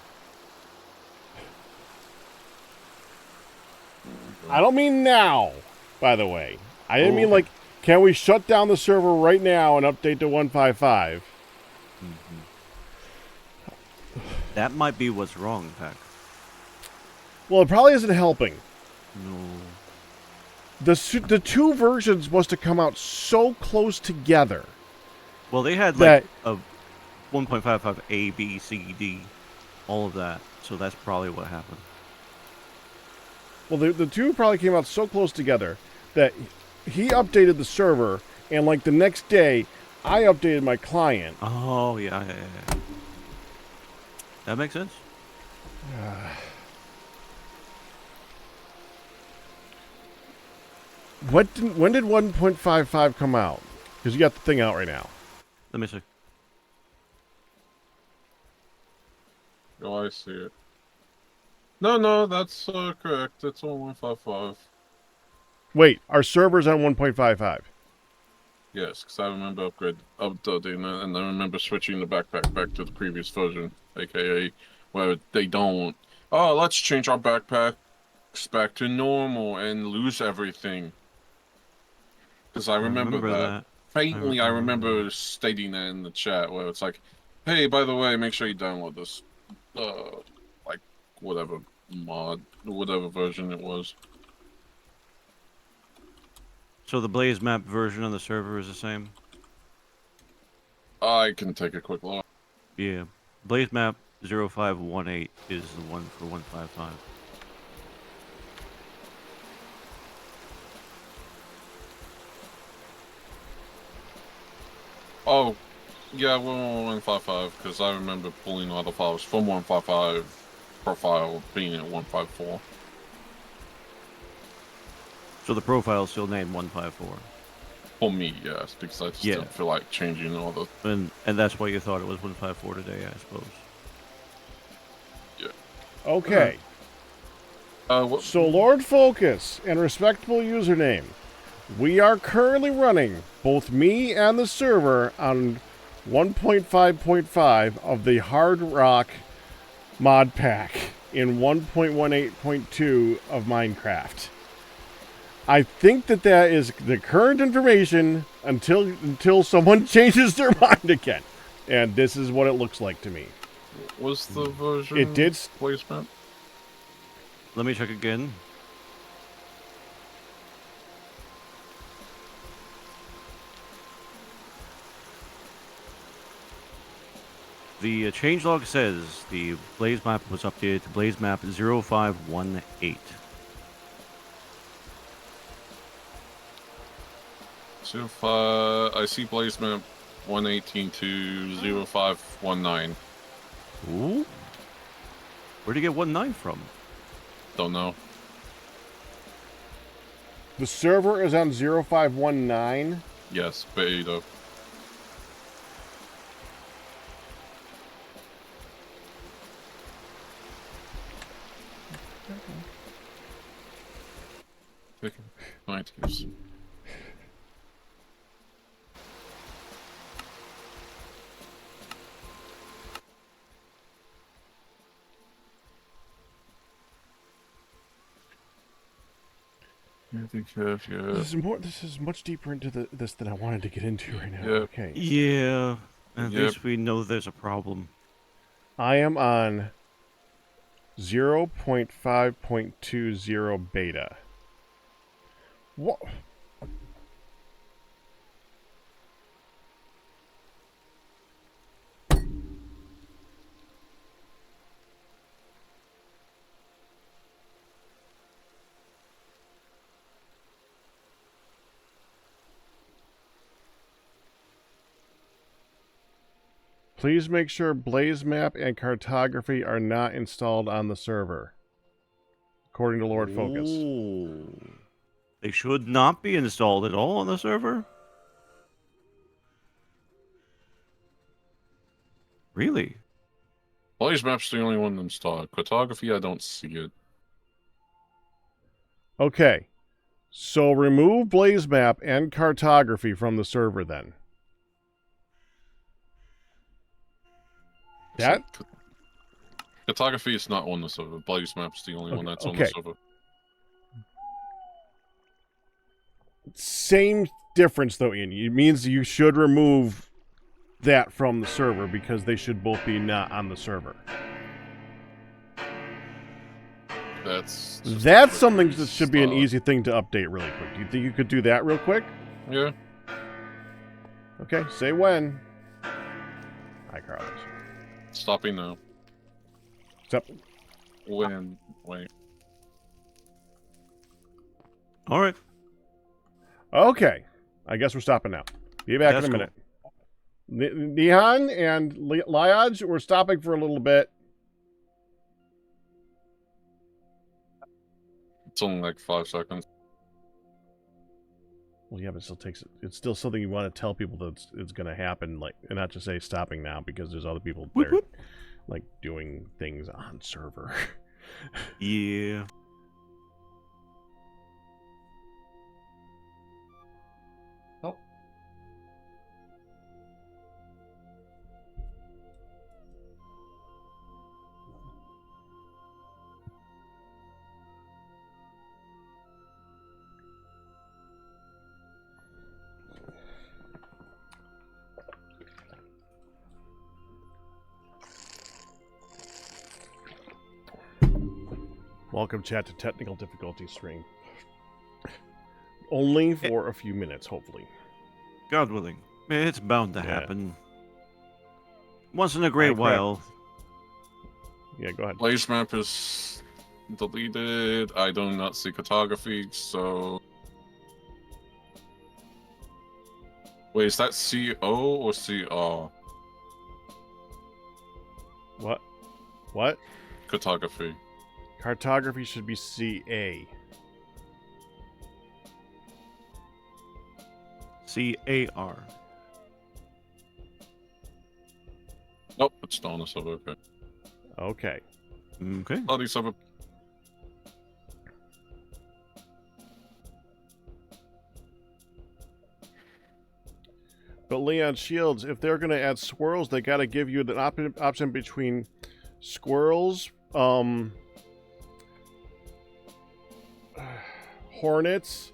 I don't mean now, by the way. I didn't mean Okay. like, can we shut down the server right now and update to 155? That might be what's wrong, Pac. Well, it probably isn't helping. No. The two versions must have come out so close together. Well, they had That- like a 1.55 A, B, C, D, all of that. So that's probably what happened. Well, the two probably came out so close together that he updated the server, and like the next day, I updated my client. Oh, yeah. That makes sense. When did 1.55 come out? Because you got the thing out right now. Let me see. Oh, I see it. No, that's correct. It's on 155. Wait, our server's on 1.55. Yes, because I remember updating it, and I remember switching the backpack back to the previous version, aka where they don't. Oh, let's change our backpacks back to normal and lose everything. Because I remember that. Faintly, I remember stating that in the chat where it's like, "Hey, by the way, make sure you download this, like whatever mod, whatever version it was." So the Blaze Map version on the server is the same? I can take a quick look. Yeah. Blaze Map 0518 is the one for 155. Oh, yeah, we're on 155 because I remember pulling all the files from 155 profile being at 154. So the profile is still named 154. For me, yes, because I just Yeah. didn't feel like changing all the. And that's why you thought it was 154 today, I suppose. Okay. What? So, Lord Focus and respectable username, we are currently running both me and the server on 1.5.5 of the HardRock mod pack in 1.18.2 of Minecraft. I think that is the current information until someone changes their mind again. And this is what it looks like to me. Was the version It did placement? Let me check again. The changelog says the Blaze Map was updated to Blaze Map 0518. So if I see placement 118 to 0519. Ooh. Where'd you get 19 from? Don't know. The server is on 0519. Yes, beta. Nice. This is much deeper into this than I wanted to get into right now. Yeah. Okay. Yeah. At Yep. least we know there's a problem. I am on 0.5.20 beta. What? Please make sure blaze map and cartography are not installed on the server. According to Lord Focus. Ooh. They should not be installed at all on the server? Really? Blaze map's the only one installed. Cartography, I don't see it. Okay. So remove blaze map and cartography from the server then. That? Cartography is not on the server. Blaze map's the only one that's on the okay. server. Same difference though, Ian. It means you should remove that from the server because they should both be not on the server. That's something that should be an easy thing to update really quick. Do you think you could do that real quick? Yeah. Okay, say when. Hi, Carlos. Stopping now. Stop. When? Wait. All right. Okay. I guess we're stopping now. Be back in a minute. Nihan and Liaj, we're stopping for a little bit. It's only like 5 seconds. Well, yeah, but it still takes. It's still something you want to tell people that it's going to happen, like, and not just say stopping now because there's other people there, like doing things on server. Yeah. Oh. Welcome, chat, to technical difficulty stream. Only for a few minutes, hopefully. God willing. It's bound to happen. Once in a great while. Yeah, go ahead. Blaze map is deleted. I do not see cartography, so... Wait, is that CO or CR? What? What? Cartography. Cartography should be CA. CAR. Nope, it's not on the server. Okay. Okay. Okay. Bloody server. But Leon Shields, if they're going to add squirrels, they got to give you the option between squirrels, hornets,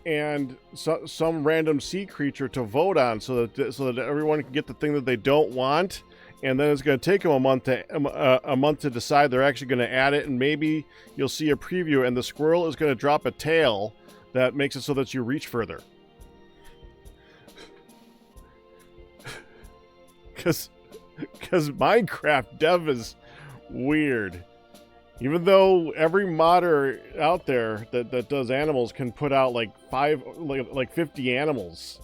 and some random sea creature to vote on, so that everyone can get the thing that they don't want, and then it's going to take them a month to decide they're actually going to add it, and maybe you'll see a preview, and the squirrel is going to drop a tail that makes it so that you reach further. Because Minecraft dev is weird. Even though every modder out there that does animals can put out like 50 animals.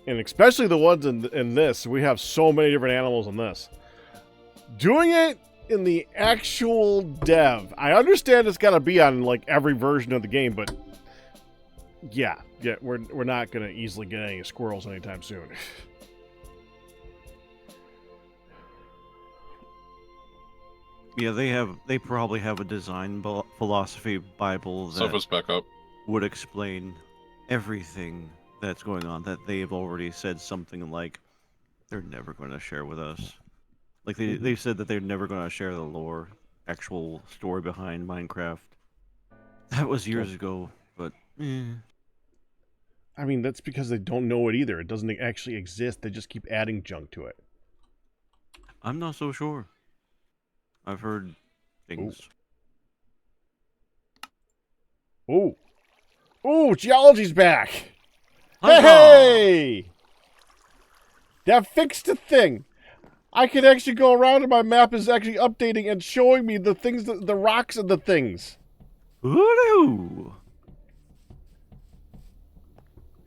And especially the ones in this. We have so many different animals in this. Doing it in the actual dev. I understand it's got to be on like every version of the game, but yeah, we're not going to easily get any squirrels anytime soon. Yeah, they probably have a design philosophy Bible that Server's back up. would explain everything that's going on, that they've already said something like they're never going to share with us. Like they said that they're never going to share the lore, actual story behind Minecraft. That was years ago, but I mean, that's because they don't know it either. It doesn't actually exist. They just keep adding junk to it. I'm not so sure. I've heard things. Ooh. Ooh, geology's back. Huzzah! Hey! That fixed the thing. I can actually go around and my map is actually updating and showing me the things, the rocks and the things. Ooh!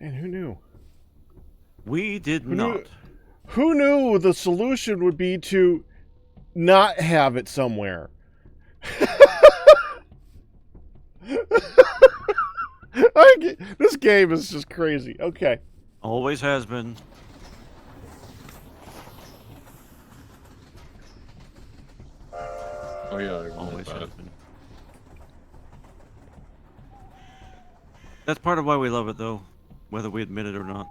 And who knew? We did Who not. knew? Who knew the solution would be to not have it somewhere? This game is just crazy. Okay. Always has been. Oh yeah, I remember Always that. has been. That's part of why we love it, though, whether we admit it or not.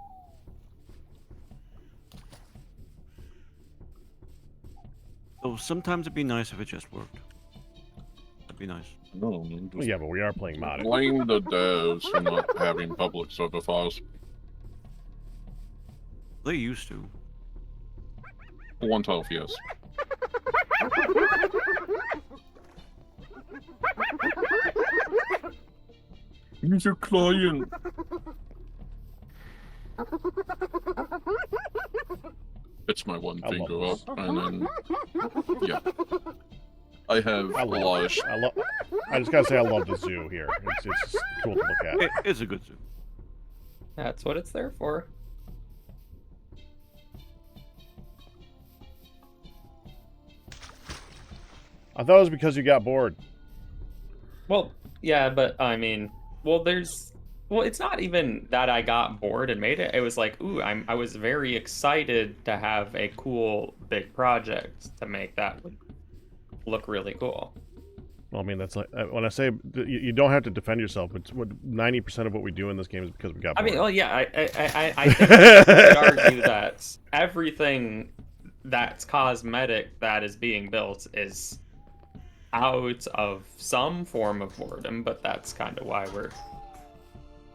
So sometimes it'd be nice if it just worked. That'd be nice. No, just Yeah, but we are playing modded. blame the devs for not having public server files. They used to. For 112, yes. He's your client. It's my one I love finger this. up, and then yeah. I have a lot of I just gotta say I love the zoo here. It's just cool to look at. It's a good zoo. That's what it's there for. I thought it was because you got bored. Well, yeah, but I mean, it's not even that I got bored and made it. It was like, ooh, I was very excited to have a cool big project to make that would look really cool. Well, I mean, that's like when I say you don't have to defend yourself. It's what 90% of what we do in this game is because we got bored. I mean, well, yeah, I think you could argue that everything that's cosmetic that is being built is out of some form of boredom, but that's kind of why we're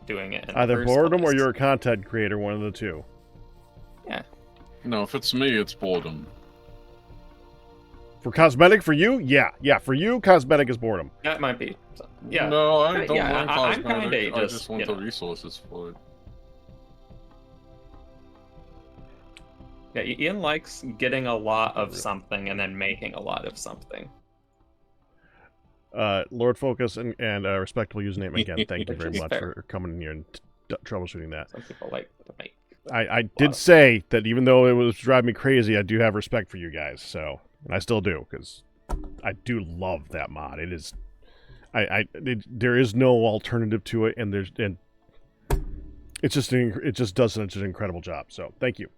doing it in the Either first boredom or place. you're a content creator, one of the two. Yeah. No, if it's me, it's boredom. For cosmetic, for you, yeah. For you, cosmetic is boredom. That might be. Yeah. No, I don't Yeah, want I'm cosmetic. kinda I just, just want you the know. resources for it. Yeah, Ian likes getting a lot of something and then making a lot of something. Lord Focus and respectable username again. Thank you Which very is much fair. for coming in here and troubleshooting that. Some people like to make. I did say that even though it was driving me crazy, I do have respect for you guys. So, and I still do because I do love that mod. It is, there is no alternative to it, and it just does such an incredible job. So, thank you.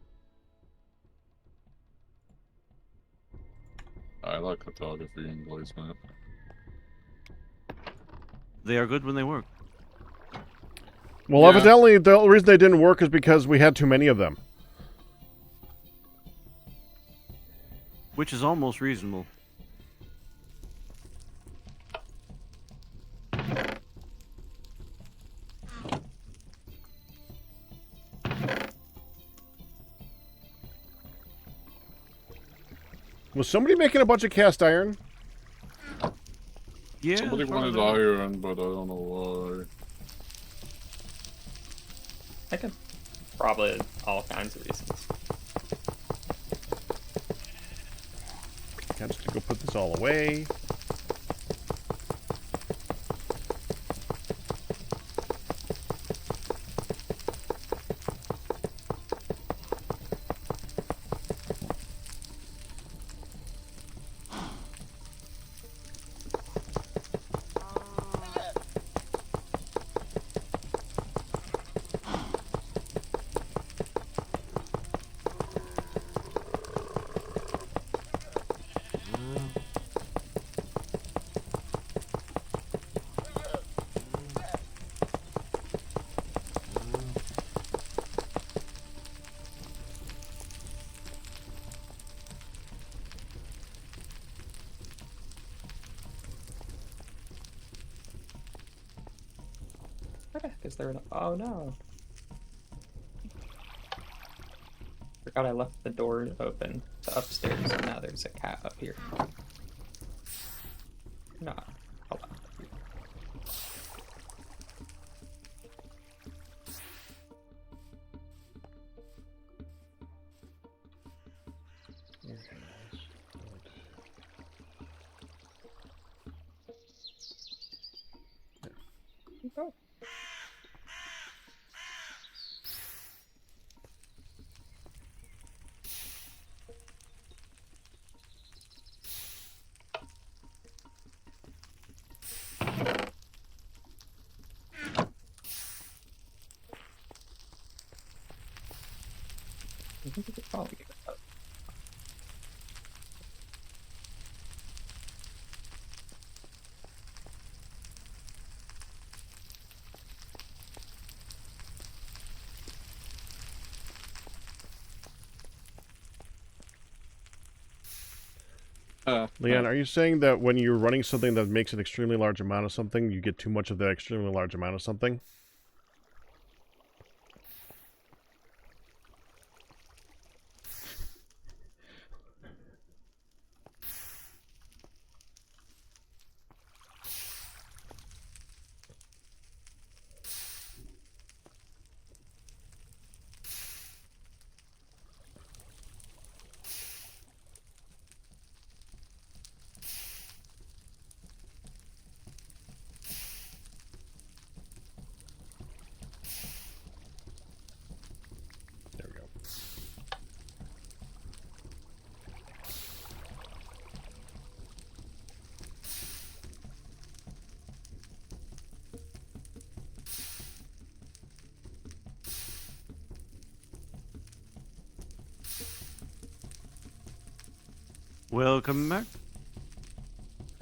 I like photography and placement. They are good when they work. Well, Yeah. evidently, the only reason they didn't work is because we had too many of them. Which is almost reasonable. Was somebody making a bunch of cast iron? Yeah. Somebody that's part wanted of it. iron, but I don't know why. I can probably all kinds of reasons. I'm just gonna go put this all away. Where the heck is there? Oh no! Forgot I left the door open to upstairs, and now there's a cat up here. No, hold on. Oh. I think we could probably get that. Leon, are you saying that when you're running something that makes an extremely large amount of something, you get too much of that extremely large amount of something? There we go. Welcome back.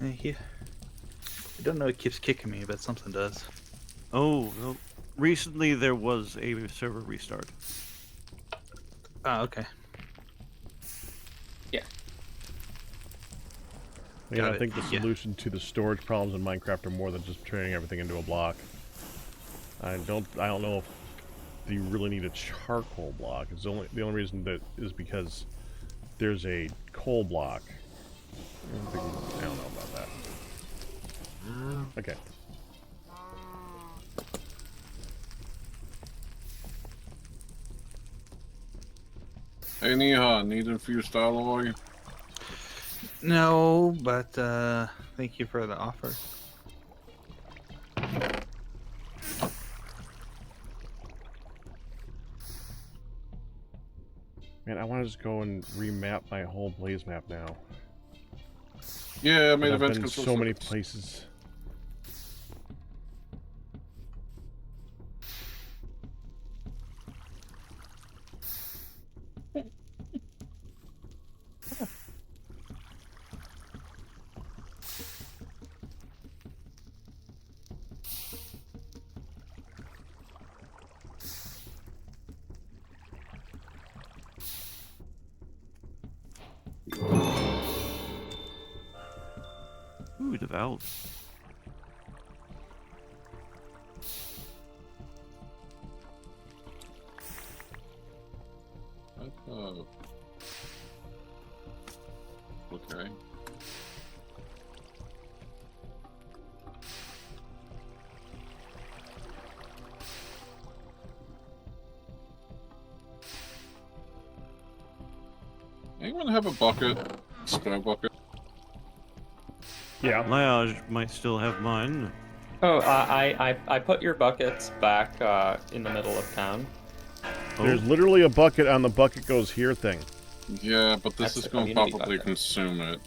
Yeah. I don't know it keeps kicking me, but something does. Oh, well, recently there was a server restart. Oh, okay. Yeah. Yeah, Got I it. think the Yeah. solution to the storage problems in Minecraft are more than just turning everything into a block. I don't know if you really need a charcoal block. It's the only reason that is because there's a coal block. I don't know about that. Okay. Any need infused alloy? No, but thank you for the offer. Man, I want to just go and remap my whole blaze map now. Yeah, I But made I've events been consistent. so many places. Ooh, devout. Okay. Anyone have a bucket? Spare bucket? Yeah. Liage might still have mine. Oh, I put your buckets back in the middle of town. There's Oh, literally a bucket on the bucket goes here thing. Yeah, but this That's is the going to community probably bucket. consume it.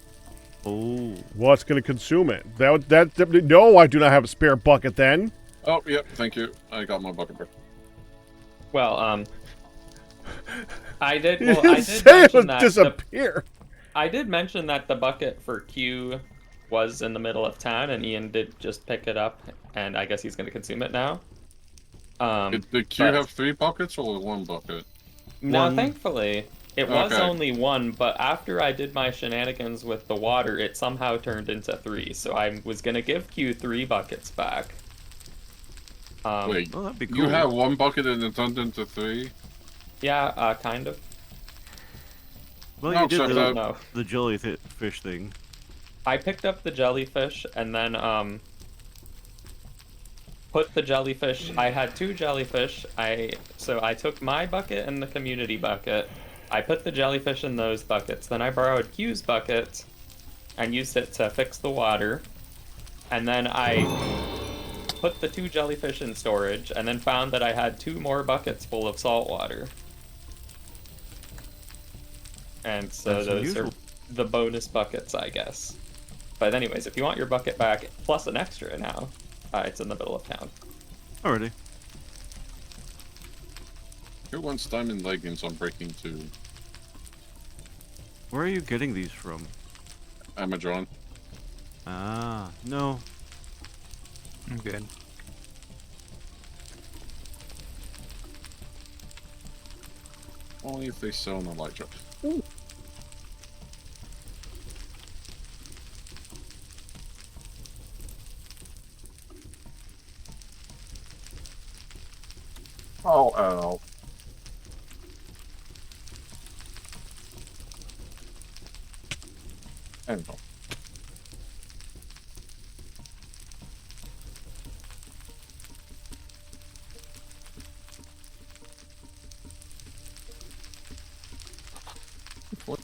oh. What's going to consume it? No, I do not have a spare bucket then. Oh, yep, thank you. I got my bucket back. Well, I did. You Well, I didn't did say it mention would that disappear. I did mention that the bucket for Q was in the middle of town, and Ian did just pick it up, and I guess he's going to consume it now. Did Q but- have 3 buckets or 1 bucket? No, One. thankfully, it was Okay. only 1, but after I did my shenanigans with the water, it somehow turned into 3, so I was going to give Q 3 buckets back. Wait, Oh, that'd be cool. you have 1 bucket and it turned into 3? Yeah, kind of. Well, No, you did except that- the, No. the jellyfish thing. I picked up the jellyfish and then put the jellyfish. I had 2 jellyfish. So I took my bucket and the community bucket. I put the jellyfish in those buckets. Then I borrowed Q's bucket and used it to fix the water. And then I put the 2 jellyfish in storage and then found that I had 2 more buckets full of salt water. And so That's those unusual. are the bonus buckets, I guess. But anyways, if you want your bucket back, plus an extra now, it's in the middle of town. Alrighty. Who wants diamond leggings on breaking 2? Where are you getting these from? Amazon. Ah, no. I'm good. Only if they sell in the light shop. Oh, ow. Anyhow. What?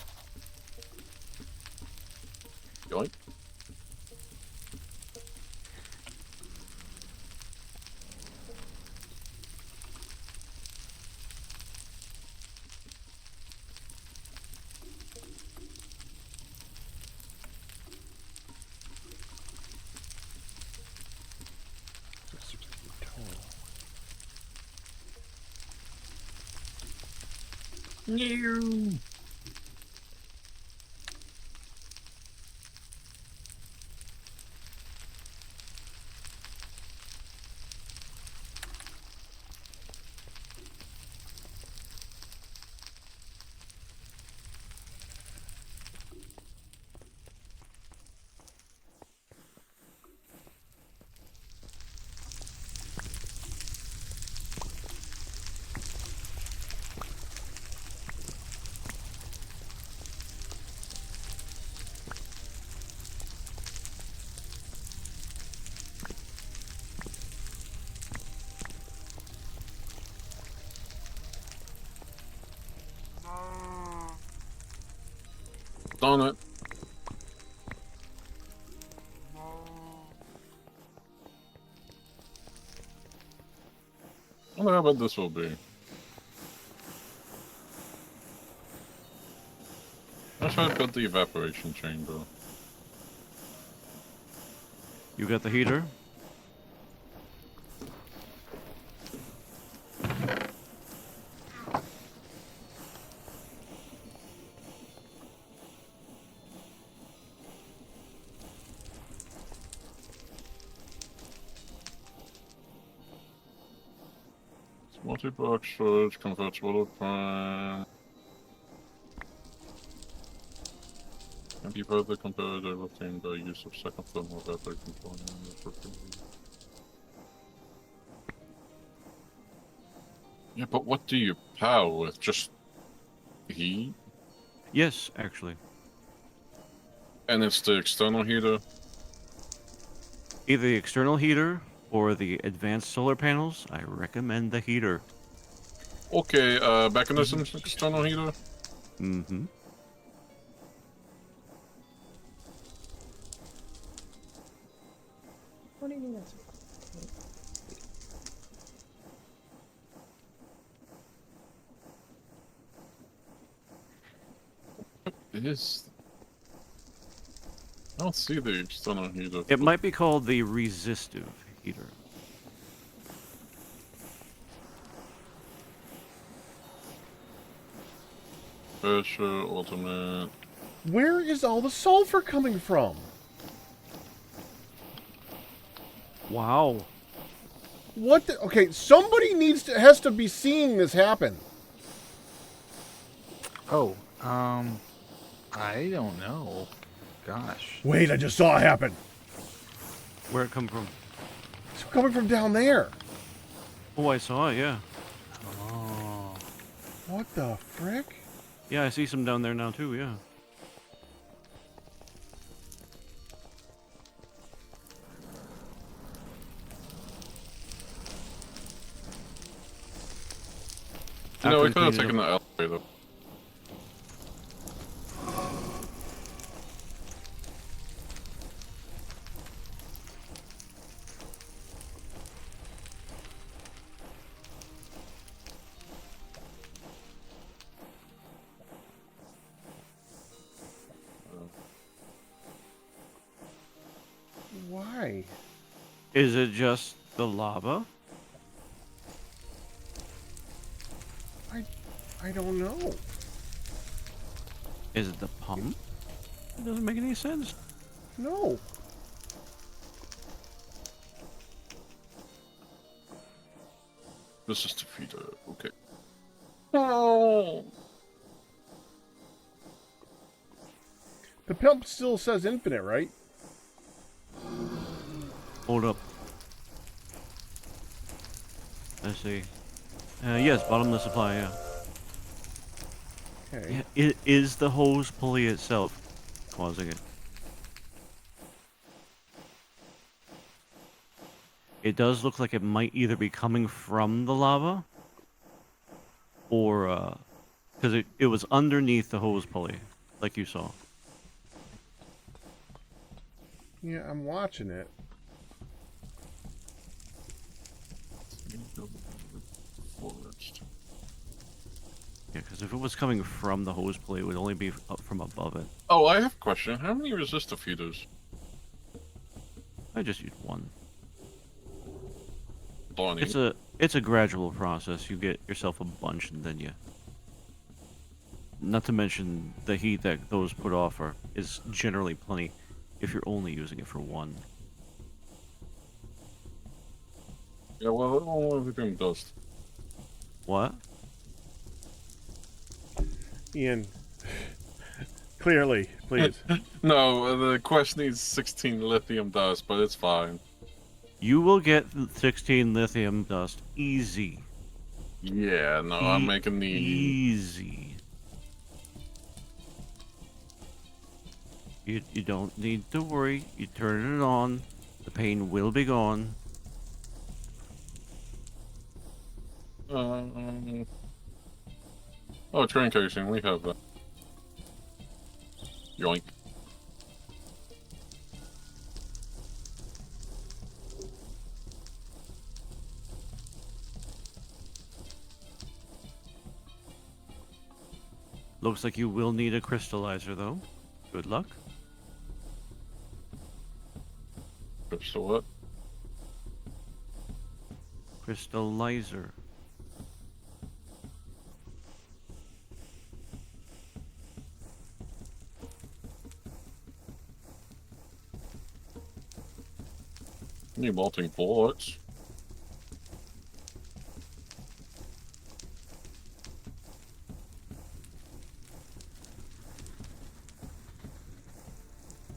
Yoink. No. Darn it. I wonder how bad this will be. I should have got the evaporation chamber. You got the heater? Multi-box storage converts water prime. Can be further compared to everything by use of second thermal vapor component. Yeah, but what do you power with? Just heat? Yes, actually. And it's the external heater? Either the external heater or the advanced solar panels. I recommend the heater. Okay, mechanism external heater? Mm-hmm. What do you mean that's It is. I don't see the external heater. It might be called the resistive heater. Pressure, ultimate. Where is all the sulfur coming from? Wow. What the, okay, somebody has to be seeing this happen. Oh, I don't know. Gosh. Wait, I just saw it happen. Where it come from? It's coming from down there. Oh, I saw it, yeah. Oh. What the frick? Yeah, I see some down there now too, yeah. You know, we After could have cleaning taken up- the elevator. Why? Is it just the lava? I don't know. Is it the pump? It doesn't make any sense. No. This is the feeder. Okay. Oh. The pump still says infinite, right? Hold up. Let's see. Yes, bottomless supply, yeah. Okay. Yeah, it is the hose pulley itself causing it. It does look like it might either be coming from the lava or, because it was underneath the hose pulley, like you saw. Yeah, I'm watching it. Forest. Yeah, because if it was coming from the hose pulley, it would only be up from above it. Oh, I have a question. How many resistor feeders? I just used one. Donnie. It's a gradual process. You get yourself a bunch, and then you. Not to mention the heat that those put off is generally plenty if you're only using it for one. Yeah, well, everything does. What? Ian, clearly, please. No, the quest needs 16 lithium dust, but it's fine. You will get 16 lithium dust easy. Yeah, no, I'm making the... Easy. You don't need to worry. You turn it on. The pain will be gone. Oh, train casing, we have that. Yoink. Looks like you will need a crystallizer, though. Good luck. So what? Crystallizer. Need melting bullets.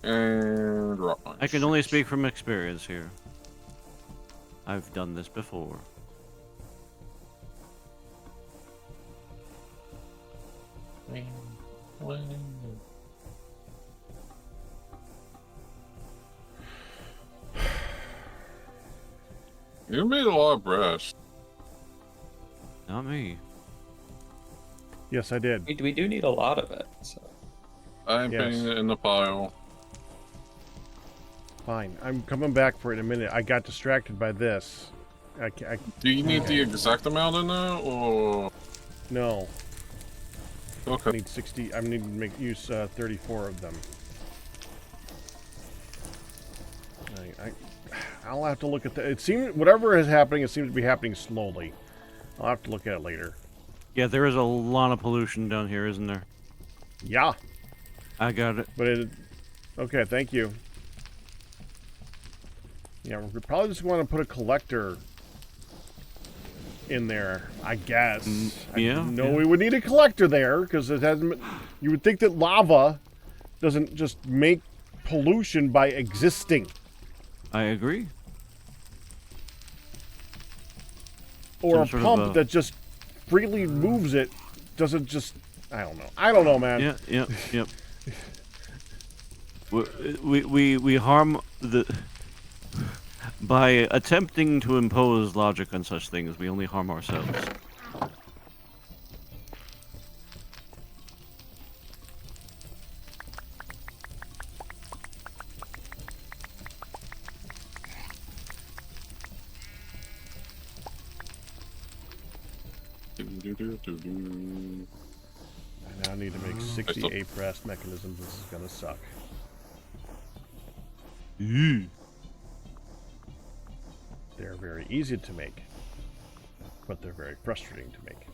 And rock mine. I can only speak from experience here. I've done this before. You made a lot of brass. Not me. Yes, I did. We do need a lot of it. So. I'm Yes. putting it in the pile. Fine. I'm coming back for it in a minute. I got distracted by this. Do you need the exact amount in there, or...? No. I Okay. need 60. I need to use 34 of them. I'll have to look at that. It seems whatever is happening, it seems to be happening slowly. I'll have to look at it later. Yeah, there is a lot of pollution down here, isn't there? Yeah, I got it. but it. Okay, thank you. Yeah, we probably just want to put a collector in there, I guess. Yeah, I didn't know yeah. we would need a collector there because it hasn't. You would think that lava doesn't just make pollution by existing, I agree. or Some a sort of pump that just freely moves it. Doesn't just. I don't know. I don't know, man. Yeah, yep. We harm the... By attempting to impose logic on such things, we only harm ourselves. I now need to make 68 brass mechanisms. This is gonna suck. They're very easy to make, but they're very frustrating to make.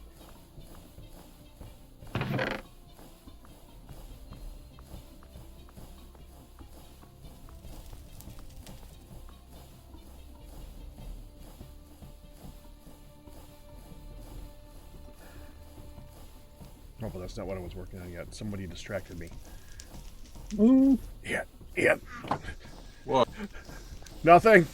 Oh, but that's not what I was working on yet. Somebody distracted me. Mm. Ian. What? Nothing.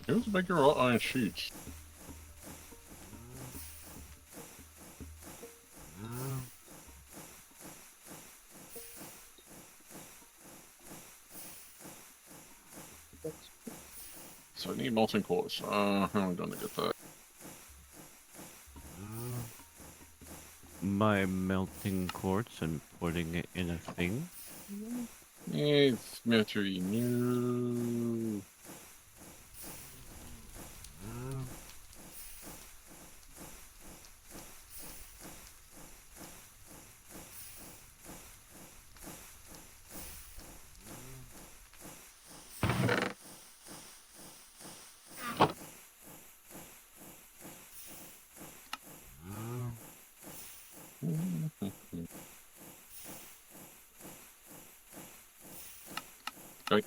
Who's making wrought iron sheets? So I need molten quartz. How am I gonna get that? My melting quartz and putting it in a thing. It's military new. Okay.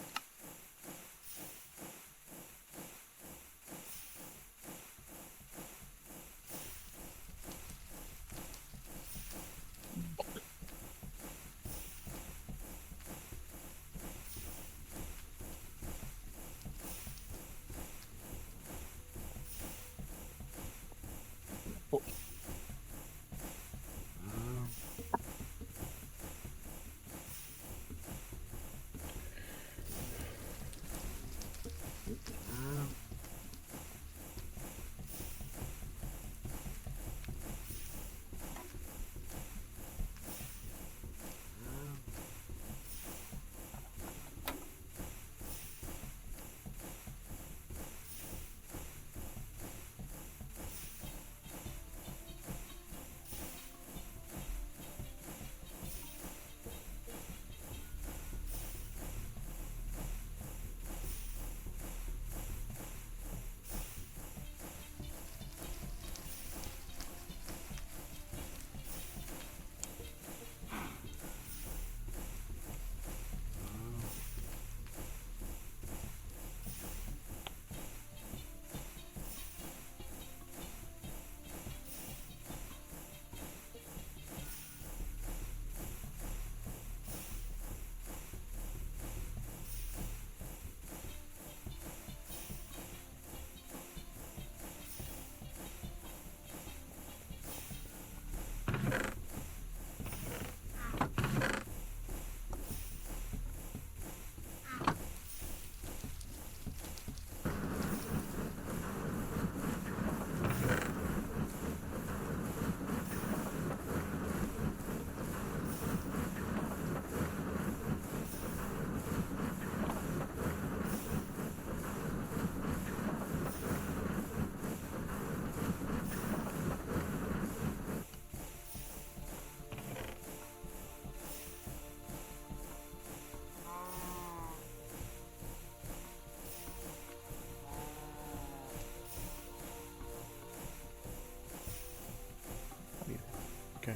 Okay.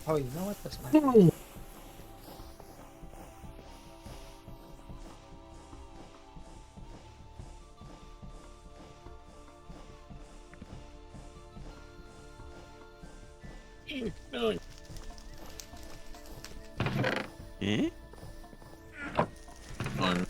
Oh, you know what this might be? No. Eh? I'm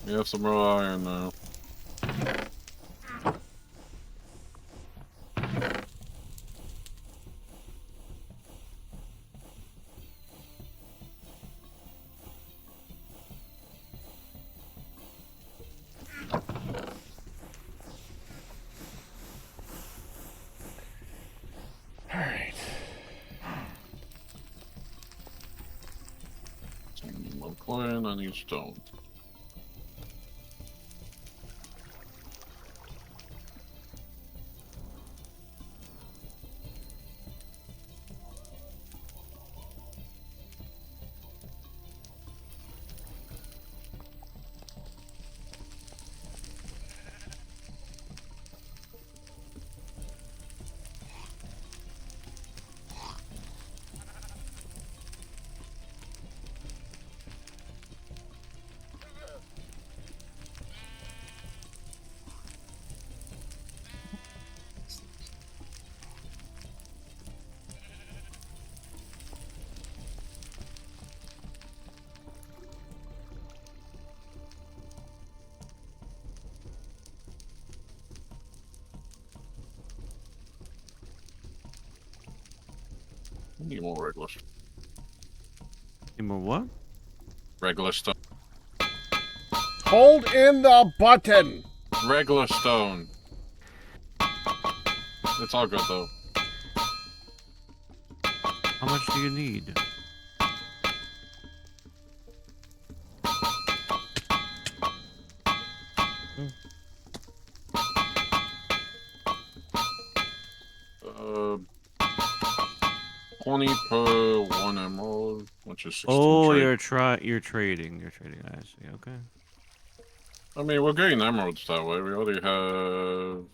We have some raw iron now. And I need stone. I need more Any more what? regular stone. Hold in the button. Regular stone. It's all good though. How much do you need? Uh, 20 per 1 emerald, which is 16 Oh, trade. you're trading. You're trading. I see. Okay. I mean, we're getting emeralds that way. We already have...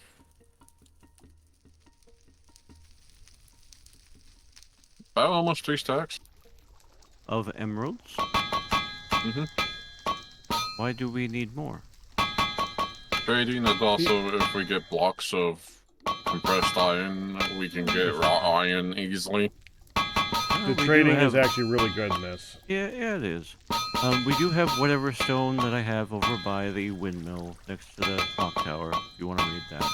about almost 3 stacks. Of emeralds? Mm-hmm. Why do we need more? Trading is also if we get blocks of compressed iron, we can get raw iron easily. Oh, The we do trading is have- actually really good in this. Yeah, it is. We do have whatever stone that I have over by the windmill next to the clock tower. If you want to read that.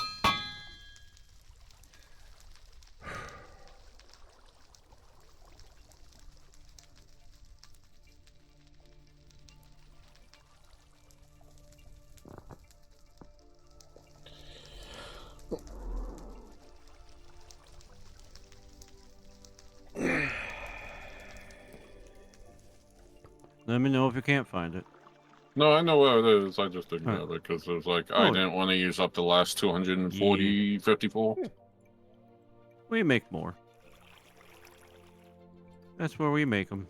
Let me know if you can't find it. No, I know what it is. I just didn't Huh. have it because it was like I Oh. didn't want to use up the last 240, 54. We make more. That's where we make them.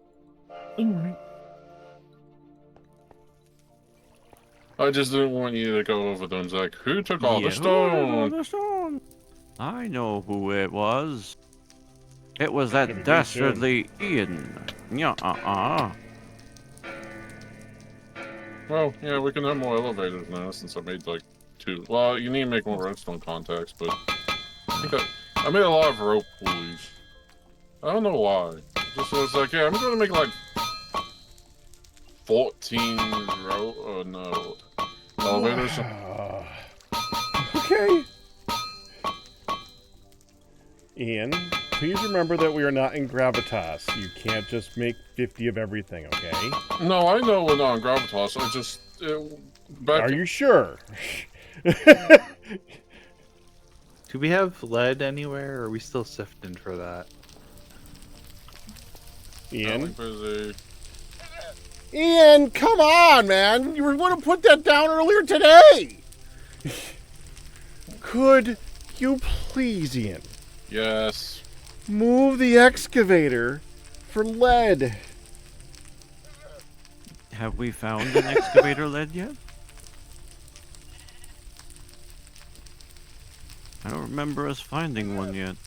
I just didn't want you to go over them. It's like, who took all the stone? I know who it was. It was that Could be dastardly Ian. Yeah, Well, yeah, we can have more elevators now since I made like 2. Well, you need to make more redstone contacts, but I made a lot of rope pulleys. I don't know why. Just was like, yeah, I'm gonna make like 14 elevators. Okay. Ian, please remember that we are not in gravitas. You can't just make 50 of everything, okay? No, I know we're not on gravitas. I just back. Are you sure? Do we have lead anywhere, or are we still sifting for that? Ian? Busy. Ian, come on, man! You were going to put that down earlier today! Could you please, Ian, Yes. move the excavator for lead? Have we found an excavator lead yet? I don't remember us finding one yet.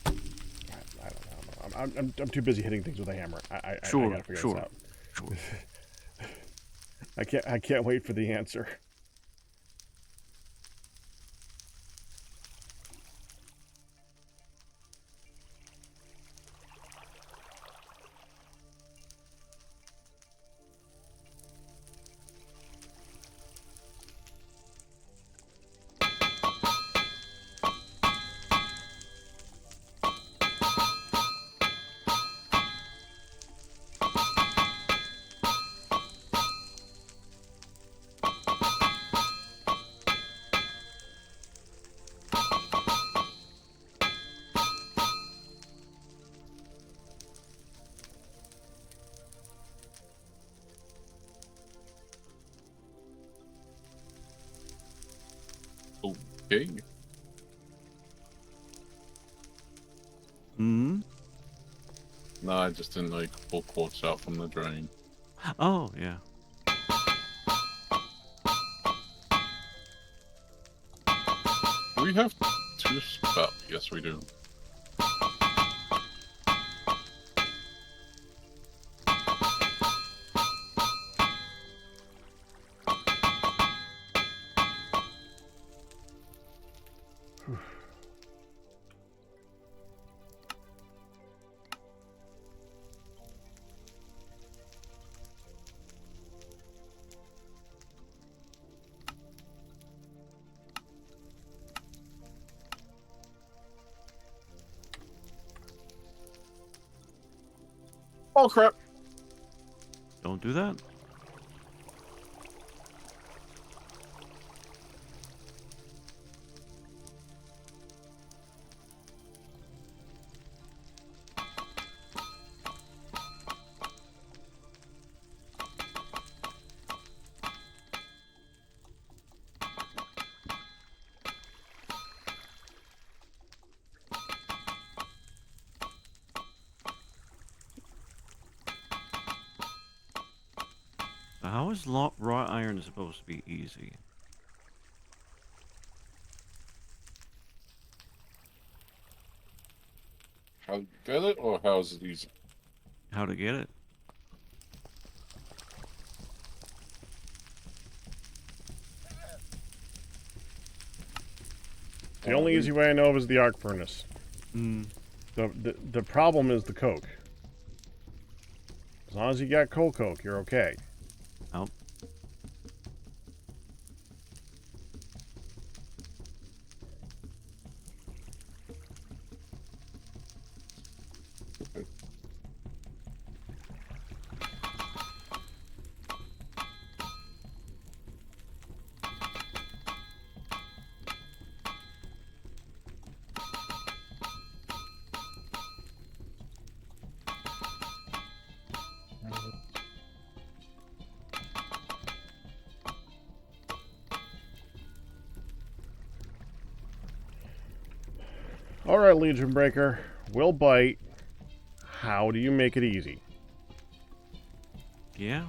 I don't know. I'm too busy hitting things with a hammer. I Sure, gotta figure sure. this out. Sure. I can't wait for the answer. Okay. Hmm. No, I just didn't like pull quartz out from the drain. Oh yeah. Do we have 2 spout? Yes, we do. Oh crap! Don't do that. How is raw iron supposed to be easy? How to get it, or how is it easy? How to get it? The only easy way I know of is the arc furnace. Hmm. The problem is the coke. As long as you got coke, you're okay. Oh. Alright, Legion Breaker. We'll bite. How do you make it easy? Yeah.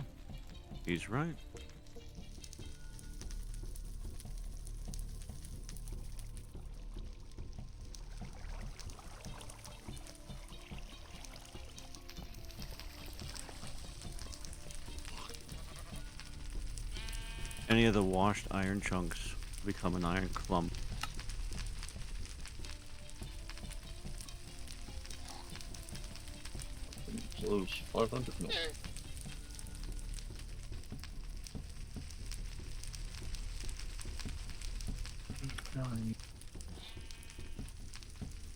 He's right. Any of the washed iron chunks become an iron clump. So it was 500? No.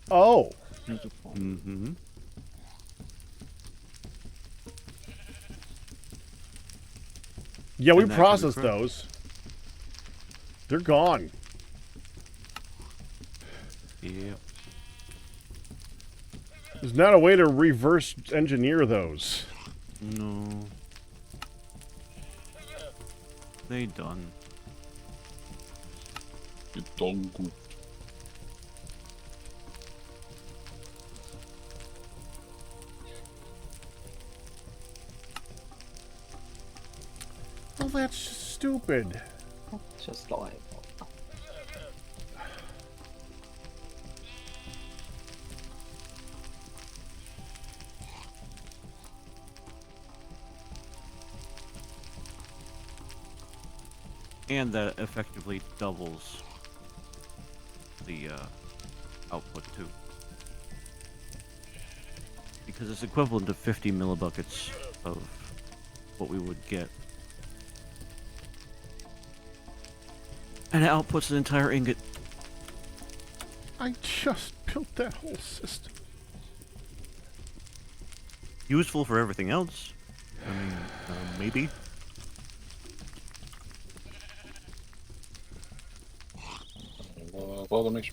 Oh! Mm-hmm. Yeah, we And that can be processed correct. those. They're gone. Yeah. There's not a way to reverse engineer those. No. They done. You done good. Oh, that's stupid. It's just delightful. And that effectively doubles the output too. Because it's equivalent to 50 millibuckets of what we would get. And it outputs an entire ingot. I just built that whole system. Useful for everything else. I mean, maybe. Well, let me.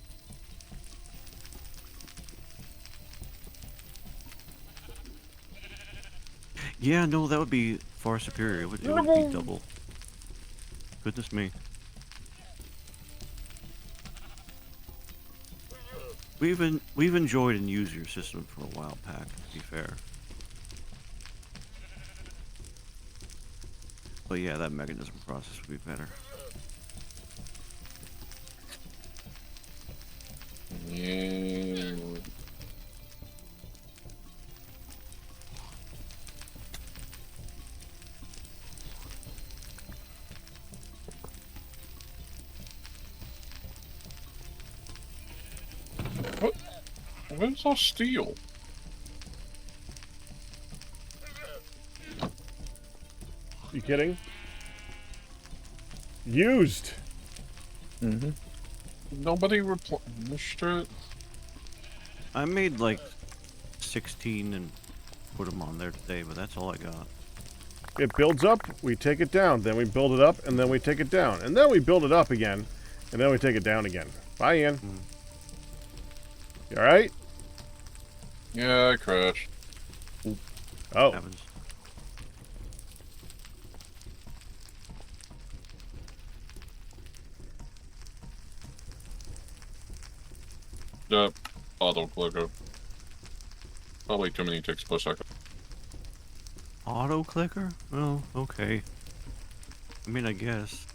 Yeah, no, that would be far superior. It would be double. Goodness me. we've enjoyed and used your system for a while, Pack. To be fair. But yeah, that mechanism process would be better. Yeah. What? Where's our steel? You kidding? Used. Mm-hmm. Nobody replenished it. I made like 16 and put them on there today, but that's all I got. It builds up, we take it down, then we build it up, and then we take it down. And then we build it up again, and then we take it down again. Bye, Ian. You alright? Yeah, I crashed. Oh. Happens. Yep. Auto clicker. Probably too many ticks per second. Auto clicker? Oh, okay. I mean, I guess.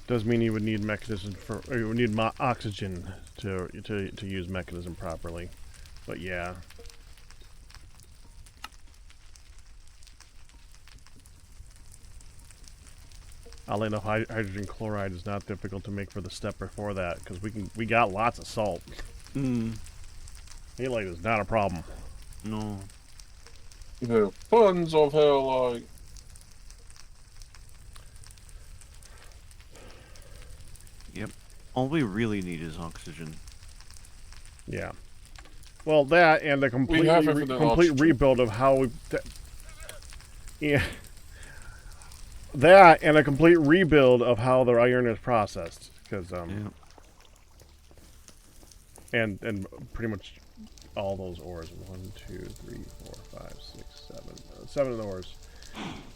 Does mean you would need mechanism for, or you would need oxygen to use mechanism properly. But yeah. Oddly enough, hydrogen chloride is not difficult to make for the step before that, because we got lots of salt. Halite is not a problem. No. The funds of halite. Yep. All we really need is oxygen. Yeah. Well, that and a complete rebuild of how we. Yeah. That and a complete rebuild of how the iron is processed, because Yeah. and pretty much all those ores. 1, 2, 3, 4, 5, 6, 7. 7 ores.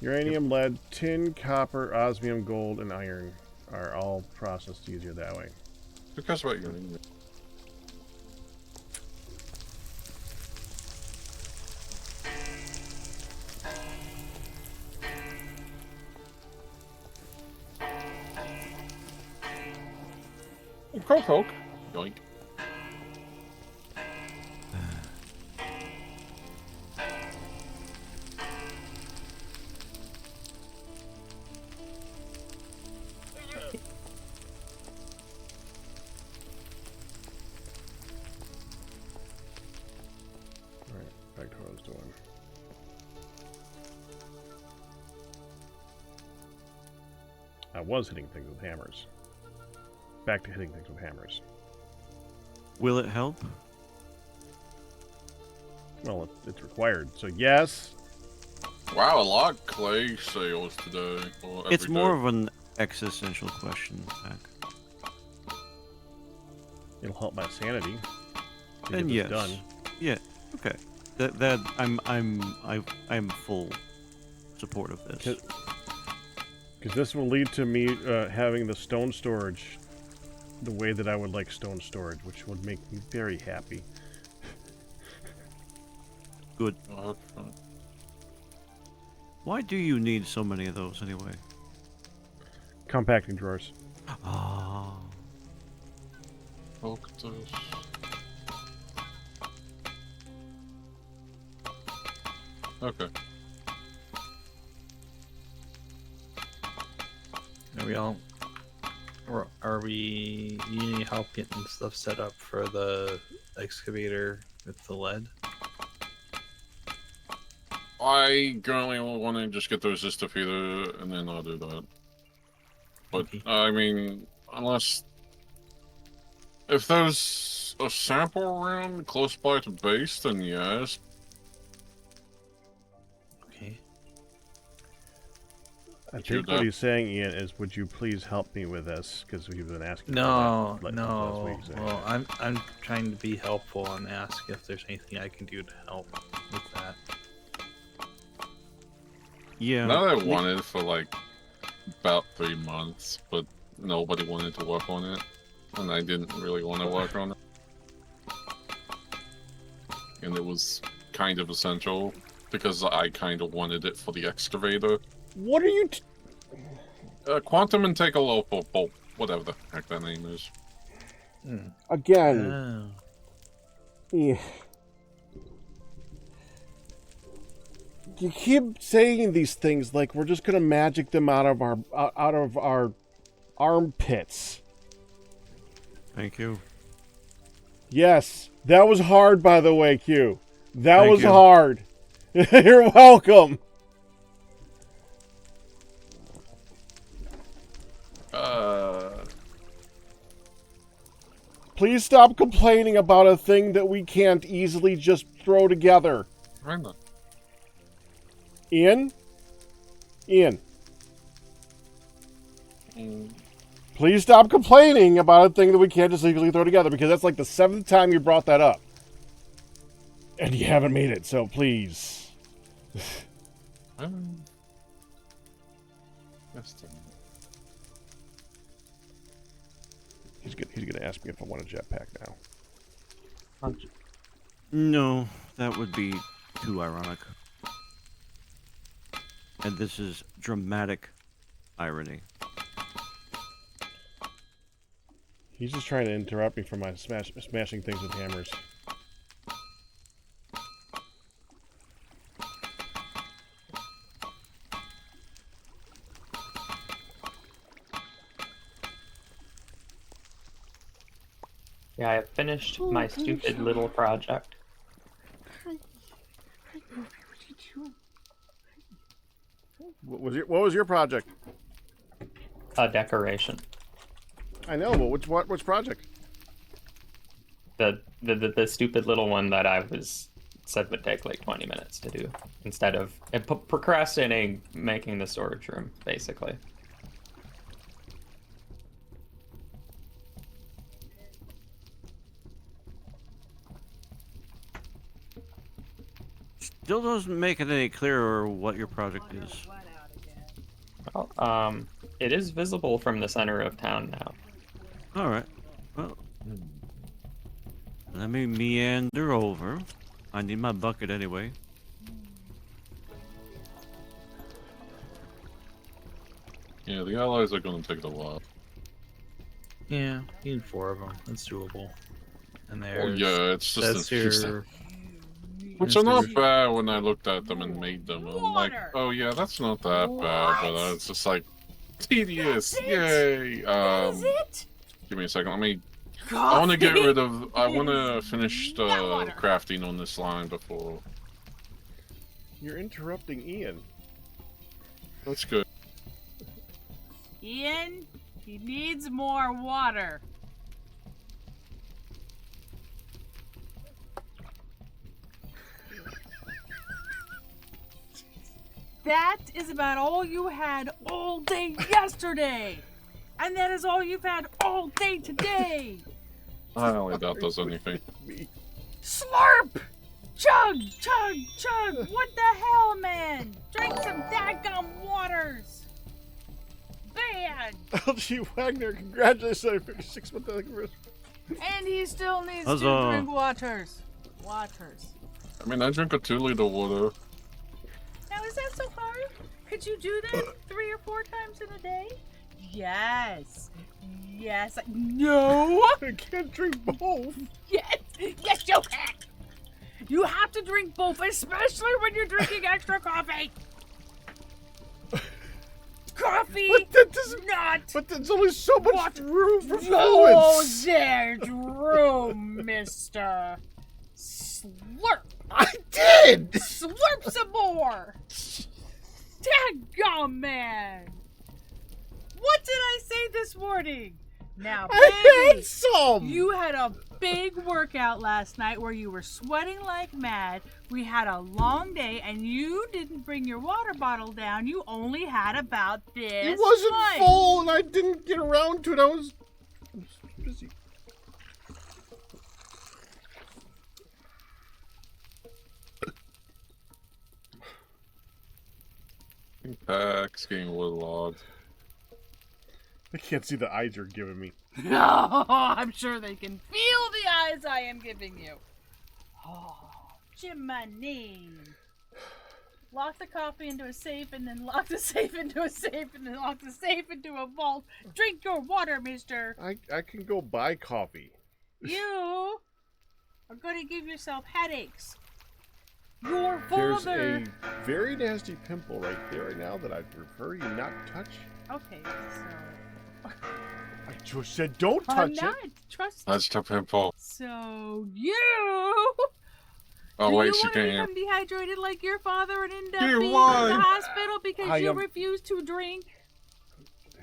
Uranium, lead, tin, copper, osmium, gold, and iron are all processed easier that way. Because what you're doing. Coke. Yoink. Alright, back to what I was doing. I was hitting things with hammers. Back to hitting things with hammers. Will it help? Well, it's required, so yes. Wow, a lot of clay sales today. Or It's every more day. of an existential question, Pack. It'll help my sanity. to And get yes. this done. Yeah. Okay. That I'm full support of this. Because this will lead to me having the stone storage the way that I would like stone storage, which would make me very happy. Good. Oh, okay. Why do you need so many of those anyway? Compacting drawers. Ah. Focus. Okay. Are we all? Or are we? You need help getting stuff set up for the excavator with the lead? I currently want to just get the resistor feeder, and then I'll do that. But, Okay. I mean, unless... If there's a sample around close by to base, then yes. Okay. I Would you think what adapt? he's saying, Ian, is would you please help me with this? Because we've been asking No, for that no. last week. So. Well, I'm trying to be helpful and ask if there's anything I can do to help with that. Yeah. Now I wanted for like about 3 months, but nobody wanted to work on it, and I didn't really want to work on it. And it was kind of essential because I kind of wanted it for the excavator. What are you? Quantum and take a local bolt, whatever the heck that name is. Again. Oh. Yeah. You keep saying these things like we're just gonna magic them out of our armpits. Thank you. Yes, that was hard, by the way, Q. That Thank was you. hard. You're welcome. Please stop complaining about a thing that we can't easily just throw together. Right now. Ian? Ian. Please stop complaining about a thing that we can't just easily throw together, because that's like the 7th time you brought that up. And you haven't made it, so please. He's gonna ask me if I want a jetpack now. No, that would be too ironic. And this is dramatic irony. He's just trying to interrupt me from my smashing things with hammers. Yeah, I finished my stupid little project. What was your project? A decoration. I know, but which project? The stupid little one that I said would take like 20 minutes to do instead of procrastinating making the storage room, basically. Still doesn't make it any clearer what your project is. Well, it is visible from the center of town now. Alright. Well, let me meander over. I need my bucket anyway. Yeah, the allies are going to take a while. Yeah, you need 4 of them. That's doable. And Oh there's yeah, it's just that's interesting. your Which are not bad when I looked at them and made them. I'm like, oh yeah, that's not that bad, but it's just like tedious. Yay! Is it? Give me a second. I want to get rid of. I want to finish the crafting on this line before. You're interrupting Ian. That's good. Ian, he needs more water. That is about all you had all day yesterday. And that is all you've had all day today. I only doubt does anything. Slurp! Chug, chug, chug! What the hell, man? Drink some daggum waters! Bad! LG Wagner, congratulations on your 56-month anniversary. And he still needs Huzzah. to drink waters. Waters. I mean, I drink a 2-liter water. Now, is that so hard? Could you do that 3 or 4 times in a day? Yes. Yes. No! I can't drink both. Yes! Yes, you can! You have to drink both, especially when you're drinking extra coffee! Coffee! But that doesn't. Not! But there's only so much room for Oh, fluids. there's room, mister. Slurp! I did. Slurp some more! Daggum, man! What did I say this morning? Now, I baby, had some. you had a big workout last night where you were sweating like mad. We had a long day, and you didn't bring your water bottle down. You only had about this It wasn't much. full, and I didn't get around to it. I was busy. Pack's getting waterlogged. I can't see the eyes you're giving me. No, I'm sure they can feel the eyes I am giving you. Oh, Jiminy. Lock the coffee into a safe, and then lock the safe into a safe, and then lock the safe into a vault. Drink your water, mister. I can go buy coffee. You are going to give yourself headaches. Your There's father... a very nasty pimple right there right now that I'd prefer you not touch. Okay, so... I just said don't I'm touch not it. trusting. That's the pimple. So you... Oh, Do wait, you she want to can't hear. become dehydrated like your father and end up Dear, being why? in the hospital because I you am- refuse to drink?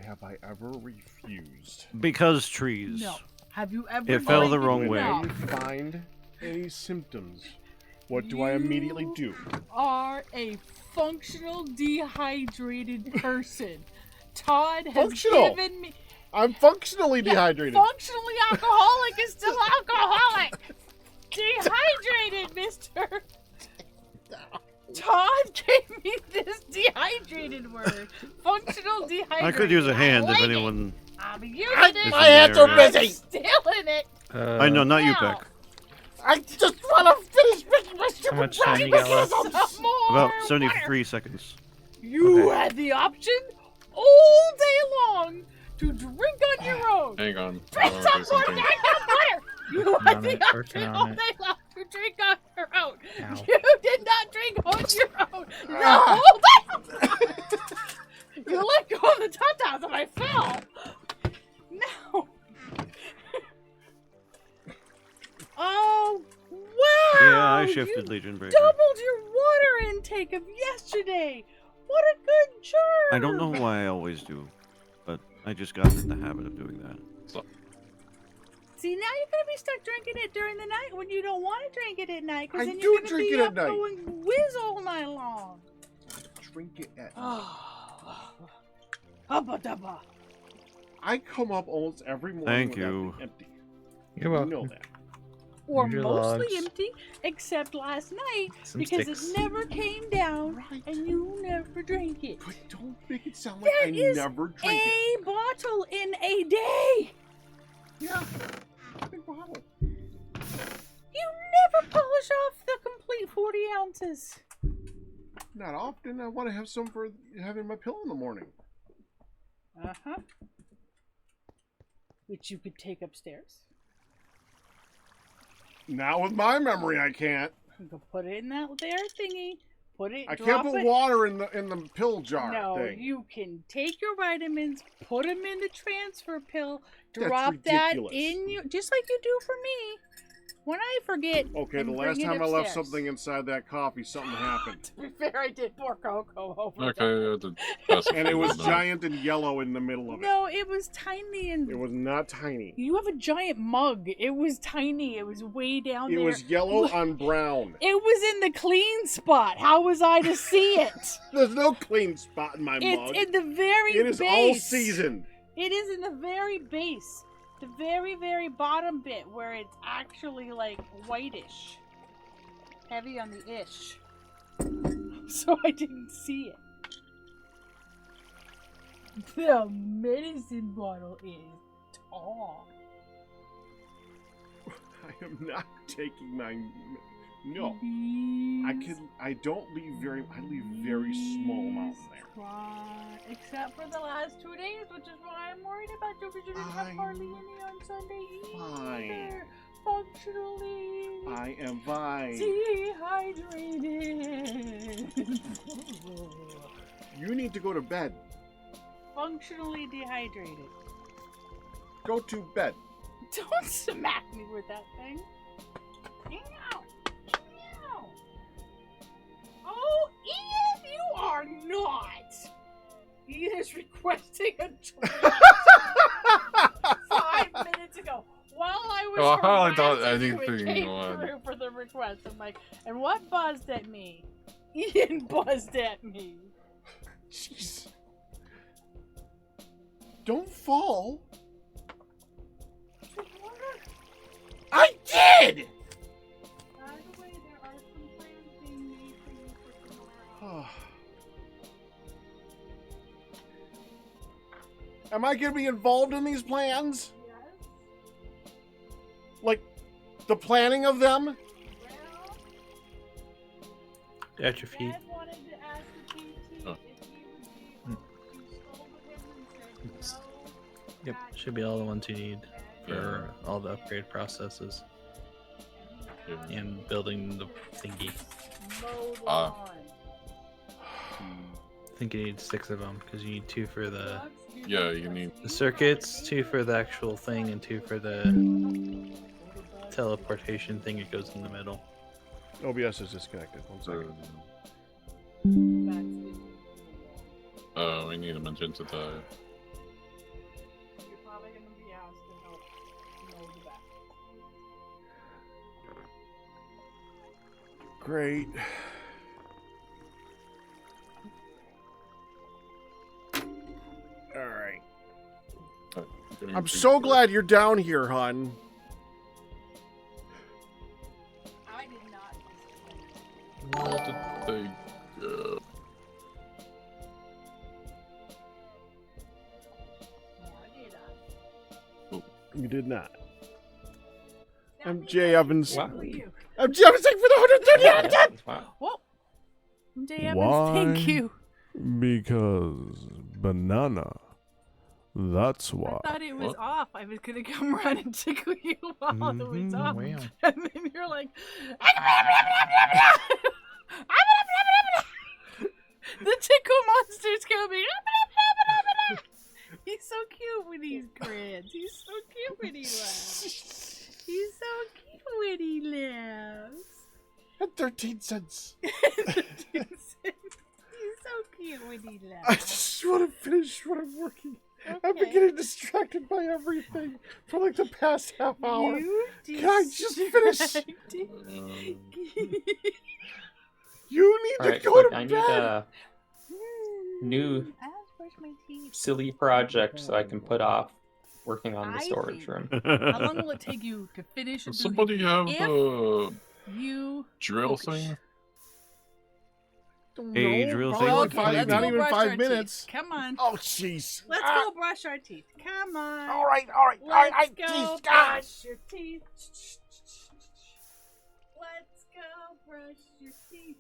Have I ever refused? Because trees. No. Have you ever It fell the drank wrong enough? way. When you find any symptoms, what do I immediately do? Are a functional dehydrated person. Todd has Functional. given me... I'm functionally dehydrated. Functionally alcoholic is still alcoholic. Dehydrated, mister. Todd gave me this dehydrated word. Functional dehydrated. I could use a hand I if like it. anyone. I'm using I- it. my hands are I'm busy. stealing it. I know, not you, Now. Peck. I just want to finish making my How stupid much time you got left? Some more About water. 73 seconds. You Okay. had the option all day long to drink on your own. Hang on. Drink I some wanna say more something. goddamn water. You Working had on the it, option working on all it. day long to drink on your own. Ow. You did not drink on your own. The Ah. whole time. You let go of the tatas and I fell. No. Oh, wow. Yeah, I You shifted Legion Breaker. doubled your water intake of yesterday. What a good job. I don't know why I always do, but I just got in the habit of doing that. See, now you're gonna be stuck drinking it during the night when you don't want to drink it at night, because I then do you're gonna drink be it at up night. going whiz all night long. Drink it at Hubba dubba. I come up almost every morning Thank with that you. thing empty. You're You welcome. know that. Or Your mostly logs. empty, except last night, Some because sticks. it never came down Right. and you never drank it. But don't make it sound like That I is never drink it. A bottle in a day. Yeah. Big bottle. You never polish off the complete 40 ounces. Not often. I want to have some for having my pill in the morning. Uh-huh. Which you could take upstairs. Now with my memory, I can't. You can put it in that there thingy. Put it. I drop can't put it. water in the pill jar No, thing. you can take your vitamins, put them in the transfer pill, That's drop that ridiculous. in your, just like you do for me. When I forget. Okay, and the bring last it time I left upstairs. something inside that coffee, something happened. To be fair, I did pour cocoa over Okay, there. I did best And it was no. giant and yellow in the middle of it. No, it was tiny and. It was not tiny. You have a giant mug. It was tiny. It was way down It there. was yellow on brown. It was in the clean spot. How was I to see it? There's no clean spot in my mug. It's in the very It is base. all seasoned. It is in the very base. The very, very bottom bit where it's actually like whitish. Heavy on the ish. So I didn't see it. The medicine bottle is tall. I am not taking my. No, I don't leave very. I leave very small amounts there. Except for the last 2 days, which is why I'm worried about you because you didn't have hardly any on Sunday Fine. either. Functionally I am fine. dehydrated. You need to go to bed. Functionally dehydrated. Go to bed. Don't smack me with that thing. Ow. Ow. Oh, Ian, you are not. Ian is requesting a drink 5 minutes ago. While I was Oh, I thought harassing you, anything it came on. through for the request. I'm like, and what buzzed at me? Ian buzzed at me. Jeez. Don't fall. I did! By the way, there are some plans being made for you for tomorrow. Am I gonna be involved in these plans? Like, the planning of them? At your feet. Oh. Yep, should be all the ones you need for all the upgrade processes and building the thingy. I think you need 6 of them because you need 2 for the Yeah, you need. circuits, 2 for the actual thing, and 2 for the teleportation thing. It goes in the middle. OBS is disconnected. 1 second. Oh, we need a magenta die. You're probably going to be asked to help mold the back. Great. Alright. I'm so glad you're down here, hon. I did not. What did they go? You did not. I'm Jay Evans. Wow. I'm Jay Evans. Thank you for the 130. Wow. Whoa. Jay Evans, Why? thank you. Because banana. That's why. I thought it was What? off. I was going to come run and tickle you while it was off. Wow. And then you're like, the tickle monster's coming. He's so cute when he's grins. He's so cute when he laughs. He's so cute when he laughs. At 13 cents. He's so cute when he I laughs. just want to finish what I'm working. I've been Okay. getting distracted by everything for like the past half hour. You Can I just finish? distracted. You need Alright, to go look, to I need bed. a new I have to brush my teeth. silly project so I can put off working on the I storage think- room. How long will it take you to finish? Does the- somebody have If the You drill focus. thing? Don't Hey, know, drill probably thing. like Okay, five- let's not go even brush 5 our minutes. teeth. Come on. Oh, jeez. Let's go brush our teeth. Come on. All right. Let's go Jeez, brush your teeth. Let's go brush your teeth.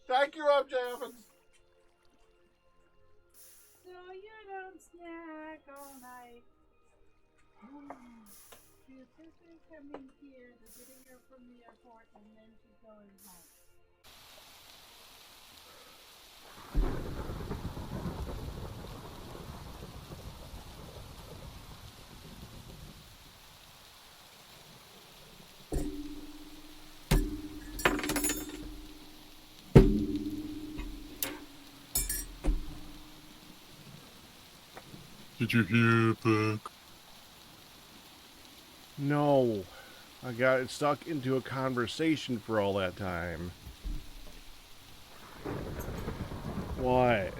Thank you, Rob J. Evans. So you don't snack all night. Your sister's coming here. They're getting her from the airport and then she's going home. Did you hear back? No. I got it stuck into a conversation for all that time. What?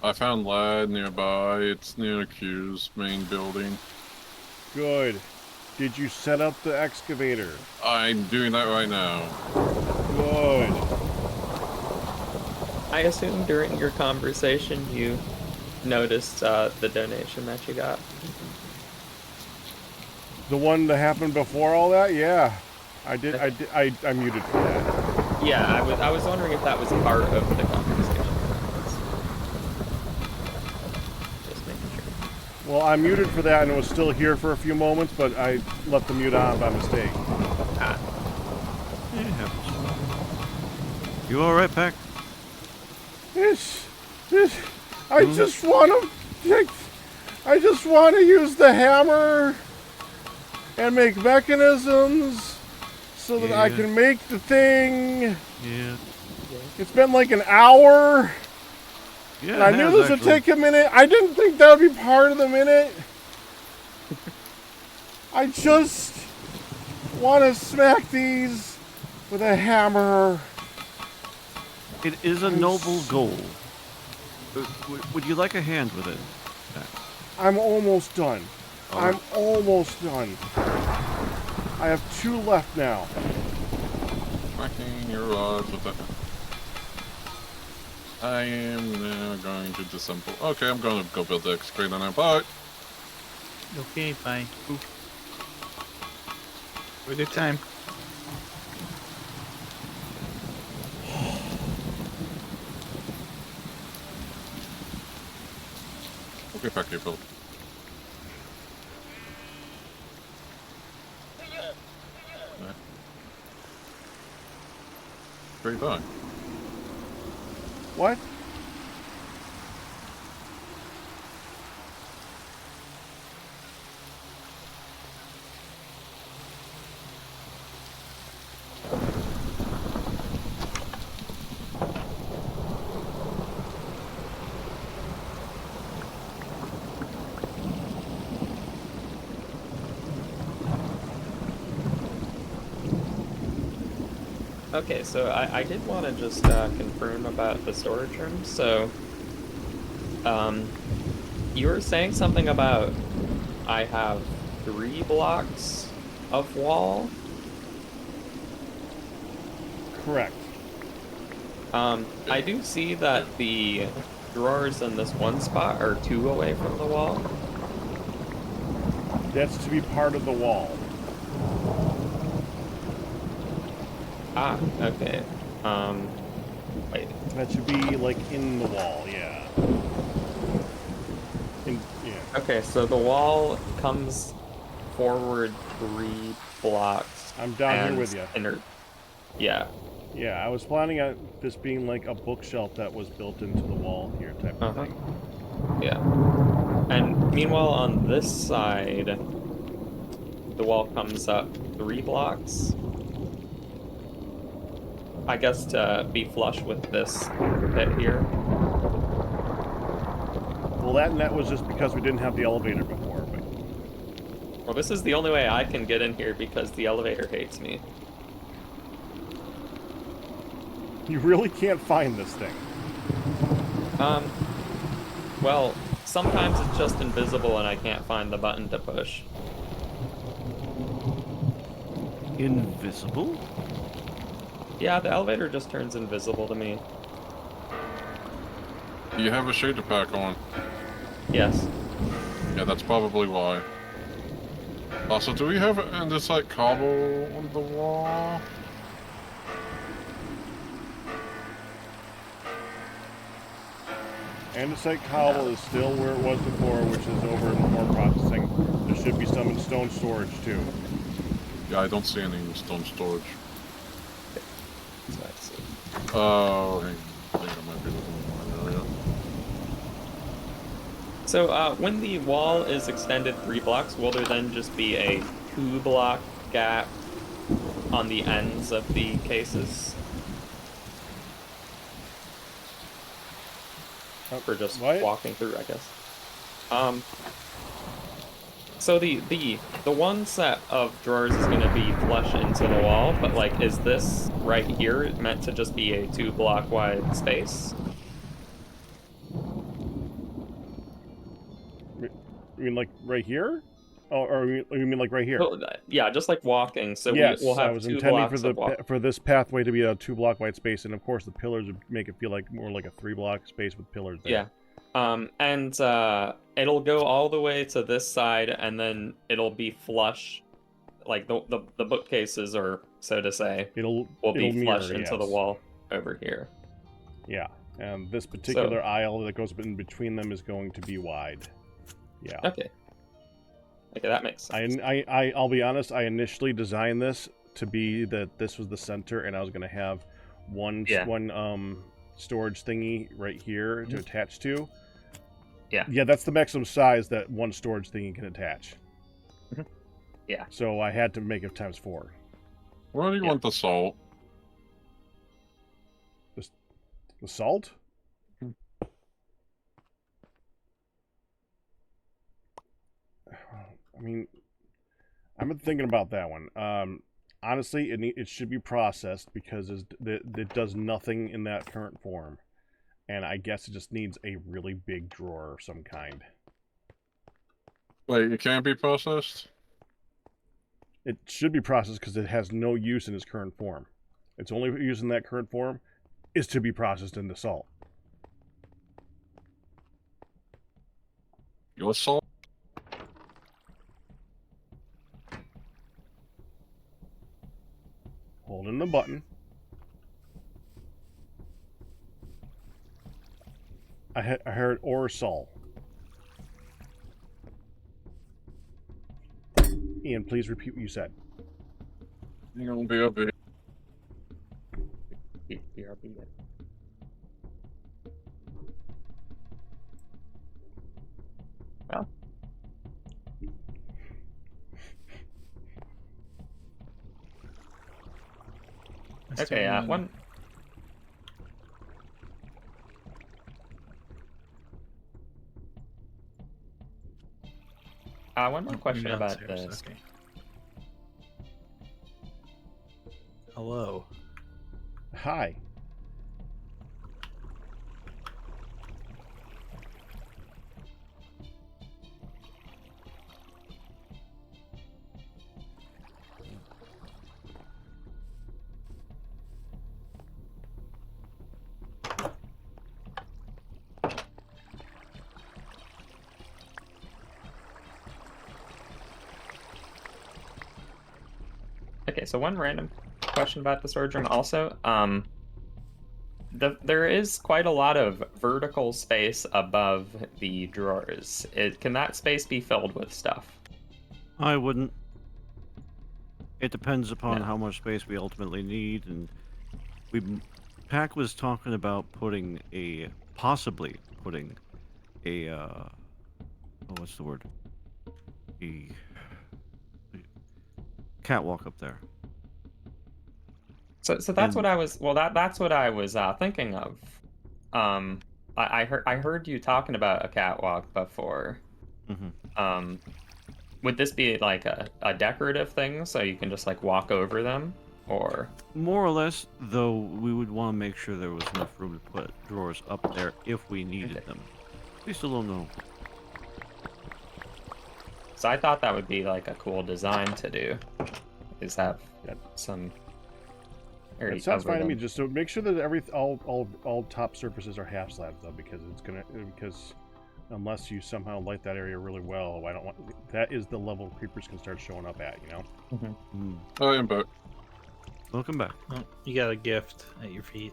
I found lad nearby. It's near Q's main building. Good. Did you set up the excavator? I'm doing that right now. Good. I assume during your conversation you noticed the donation that you got. The one that happened before all that? Yeah. I muted for that. Yeah, I was wondering if that was part of the conversation. Just making sure. Well, I muted for that and it was still here for a few moments, but I left the mute on by mistake. Ah, It happens. You all right, Pac? I just want to use the hammer and make mechanisms so that I Yeah. can make the thing. Yeah. It's been like an hour. Yeah. And I it knew has, this would actually. take a minute. I didn't think that would be part of the minute. I just want to smack these with a hammer. It is a noble goal. Would you like a hand with it? I'm almost done. All I'm right. almost done. I have 2 left now. Smacking your rods with that. I am now going to disassemble. Okay, I'm going to go build the excavator now. Bye. Okay, bye. Ooh. Have a good time. We'll get back here, Phil. Great die. What? Okay, so I did want to just confirm about the storage room. So, you were saying something about I have 3 blocks of wall. Correct. I do see that the drawers in this one spot are 2 away from the wall. That's to be part of the wall. Ah, okay. Wait. That should be like in the wall, yeah. Yeah. Okay, so the wall comes forward 3 blocks. I'm down here with you. Yeah. Yeah, I was planning on this being like a bookshelf that was built into the wall here type of thing. Yeah. And meanwhile, on this side, the wall comes up 3 blocks. I guess to be flush with this pit here. Well, that was just because we didn't have the elevator before, but... Well, this is the only way I can get in here because the elevator hates me. You really can't find this thing. Well, sometimes it's just invisible and I can't find the button to push. Invisible? Yeah, the elevator just turns invisible to me. Do you have a shader pack on? Yes. Yeah, that's probably why. Also, do we have andesite cobble on the wall? Andesite cobble is still where it was before, which is over in the ore processing. There should be some in stone storage, too. Yeah, I don't see any stone storage. Let's see. Oh, hang on. I think I might be looking in the wrong area. So, when the wall is extended 3 blocks, will there then just be a 2-block gap on the ends of the cases? For just walking through, I guess. So the one set of drawers is going to be flush into the wall, but like, is this right here meant to just be a 2-block wide space? You mean like right here? Oh, or you mean like right here? Well, yeah, just like walking. So yes, we'll have I was 2 intending blocks for this pathway to be a 2-block wide space, and of course the pillars would make it feel like more like a 3-block space with pillars there. Yeah. And it'll go all the way to this side, and then it'll be flush, like the bookcases, or so to say, will be flush into the wall over here. Yeah, and this particular aisle that goes in between them is going to be wide. Yeah. Okay. Okay, that makes sense. I'll be honest. I initially designed this to be that this was the center, and I was going to have one storage thingy right here to attach to. Yeah. Yeah, that's the maximum size that one storage thingy can attach. Yeah. So I had to make it times 4. Where do you want the salt? The salt? I mean, I've been thinking about that one. Honestly, it should be processed because it does nothing in that current form. And I guess it just needs a really big drawer of some kind. Wait, it can't be processed? It should be processed because it has no use in its current form. Its only use in that current form is to be processed into salt. Your soul? Holding the button. I heard or Sol. Ian, please repeat what you said. You know, BRB. BRB. Well. Okay, one more question about this. Okay. Hello. Hi. Okay, so one random question about the storage room also. There is quite a lot of vertical space above the drawers. Can that space be filled with stuff? I wouldn't. It depends upon No. how much space we ultimately need, and Pac was talking about possibly putting a what's the word? A catwalk up there. So that's And- what I was. Well, that's what I was thinking of. I heard you talking about a catwalk before. Mhm. Would this be like a decorative thing, so you can just like walk over them, or? More or less, though, we would want to make sure there was enough room to put drawers up there if we needed Okay. them. We still don't know. So I thought that would be like a cool design to do, is have That- some. That sounds fine to me. Just to make sure that all top surfaces are half slabs though, because unless you somehow light that area really well, I don't want that is the level creepers can start showing up at, you know. Mm-hmm. I am back. Welcome back. Oh, you got a gift at your feet.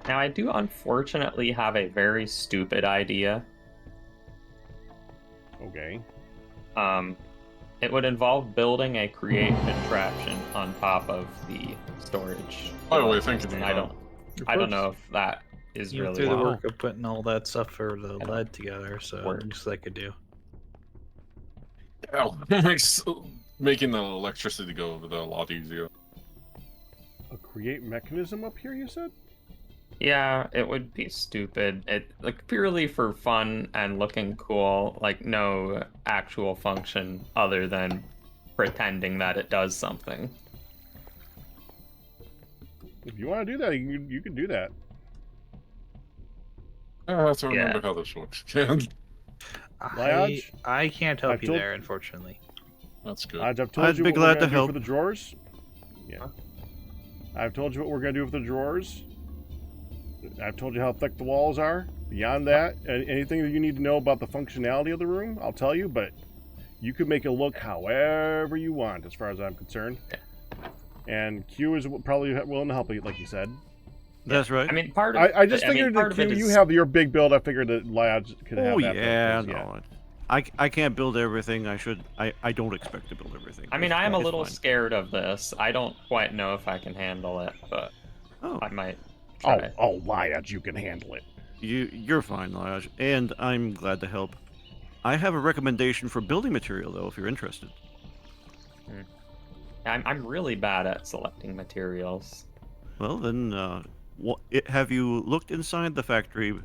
Now I do unfortunately have a very stupid idea. Okay. It would involve building a create contraption on top of the storage. By the way, devices, thank you. and Of I don't course. know if that is You went really through the Wow. work of putting all that stuff for the I don't lead together, so work. just like I do. Ow. Making the electricity go over there a lot easier. A create mechanism up here, you said? Yeah, it would be stupid. It like purely for fun and looking cool, like no actual function other than pretending that it does something. If you want to do that, you can do that. I have to remember Yeah. how this works. Lodge? I can't help I've you told- there, unfortunately. That's good. I've told I'd you be what we're glad gonna to do help. for the drawers. Yeah. I've told you what we're gonna do with the drawers. I've told you how thick the walls are. Beyond that, anything that you need to know about the functionality of the room, I'll tell you, but you can make it look however you want, as far as I'm concerned. And Q is probably willing to help you, like you said. That's right. I mean, part of I just I mean, figured part that of it Q, you is- have your big build. I figured that Lads could have Oh that. yeah, built, 'cause, no. I can't build everything. I don't expect to build everything. I mean, I am a It's little fine. scared of this. I don't quite know if I can handle it, but Oh, I might Oh, try. Lads, you can handle it. you're fine, Lodge, and I'm glad to help. I have a recommendation for building material, though, if you're interested. I'm really bad at selecting materials. Well, then, have you looked inside the factory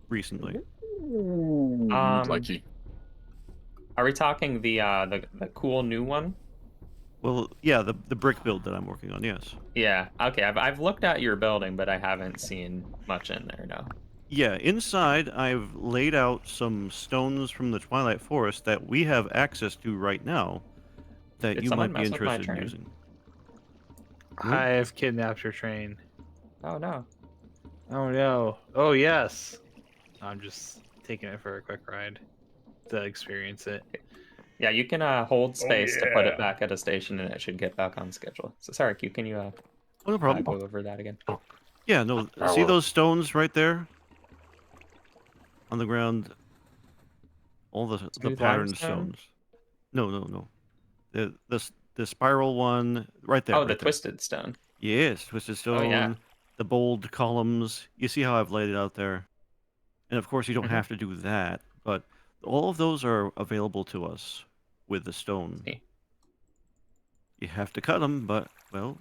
recently? Likey. Are we talking the cool new one? Well, yeah, the brick build that I'm working on, yes. Yeah. Okay. I've looked at your building, but I haven't seen much in there. No. Yeah, inside I've laid out some stones from the Twilight Forest that we have access to right now that Did you someone might be mess with my interested in train? using. I've kidnapped your train. Oh no. Oh no. Oh yes. I'm just taking it for a quick ride to experience it. Yeah, you can hold space to put it yeah. back at a station, and it should get back on schedule. So sorry, Q, can you Oh, no problem. go over that again? Yeah, no. See those stones right there on the ground? All the Smooth pattern limestone? stones. No. The spiral one right there. Oh, the Right there. twisted stone. Yes, twisted Oh yeah. stone. The bold columns. You see how I've laid it out there. And of course, you don't Mhm. have to do that, but all of those are available to us with the stone. See. You have to cut them, but well,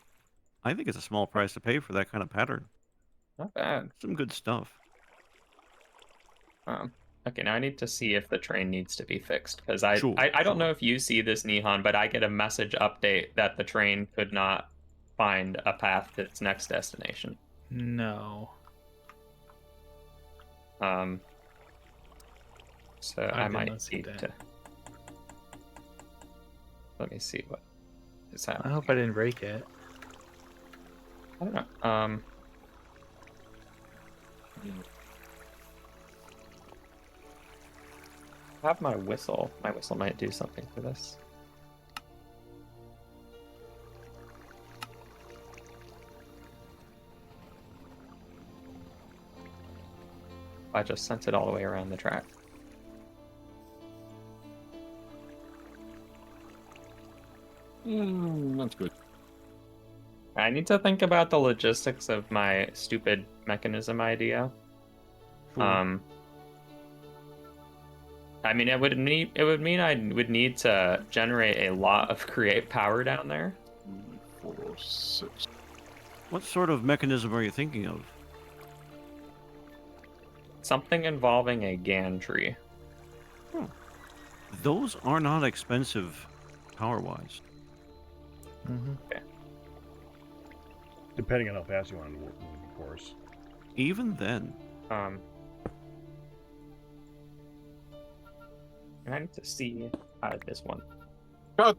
I think it's a small price to pay for that kind of pattern. Not bad. Some good stuff. Okay, now I need to see if the train needs to be fixed because Sure, I don't sure. know if you see this, Nihon, but I get a message update that the train could not find a path to its next destination. No. So I I did might not see need that. to. Let me see what is I happening. hope I didn't break it. I don't know. I have my whistle. My whistle might do something for this. I just sent it all the way around the track. That's good. I need to think about the logistics of my stupid mechanism idea. Sure. I mean, it would mean I would need to generate a lot of create power down there. 4, 6. What sort of mechanism are you thinking of? Something involving a gantry. Those are not expensive power-wise. Mm-hmm. Okay. Depending on how fast you want to move, of course. Even then. And I need to see this one. God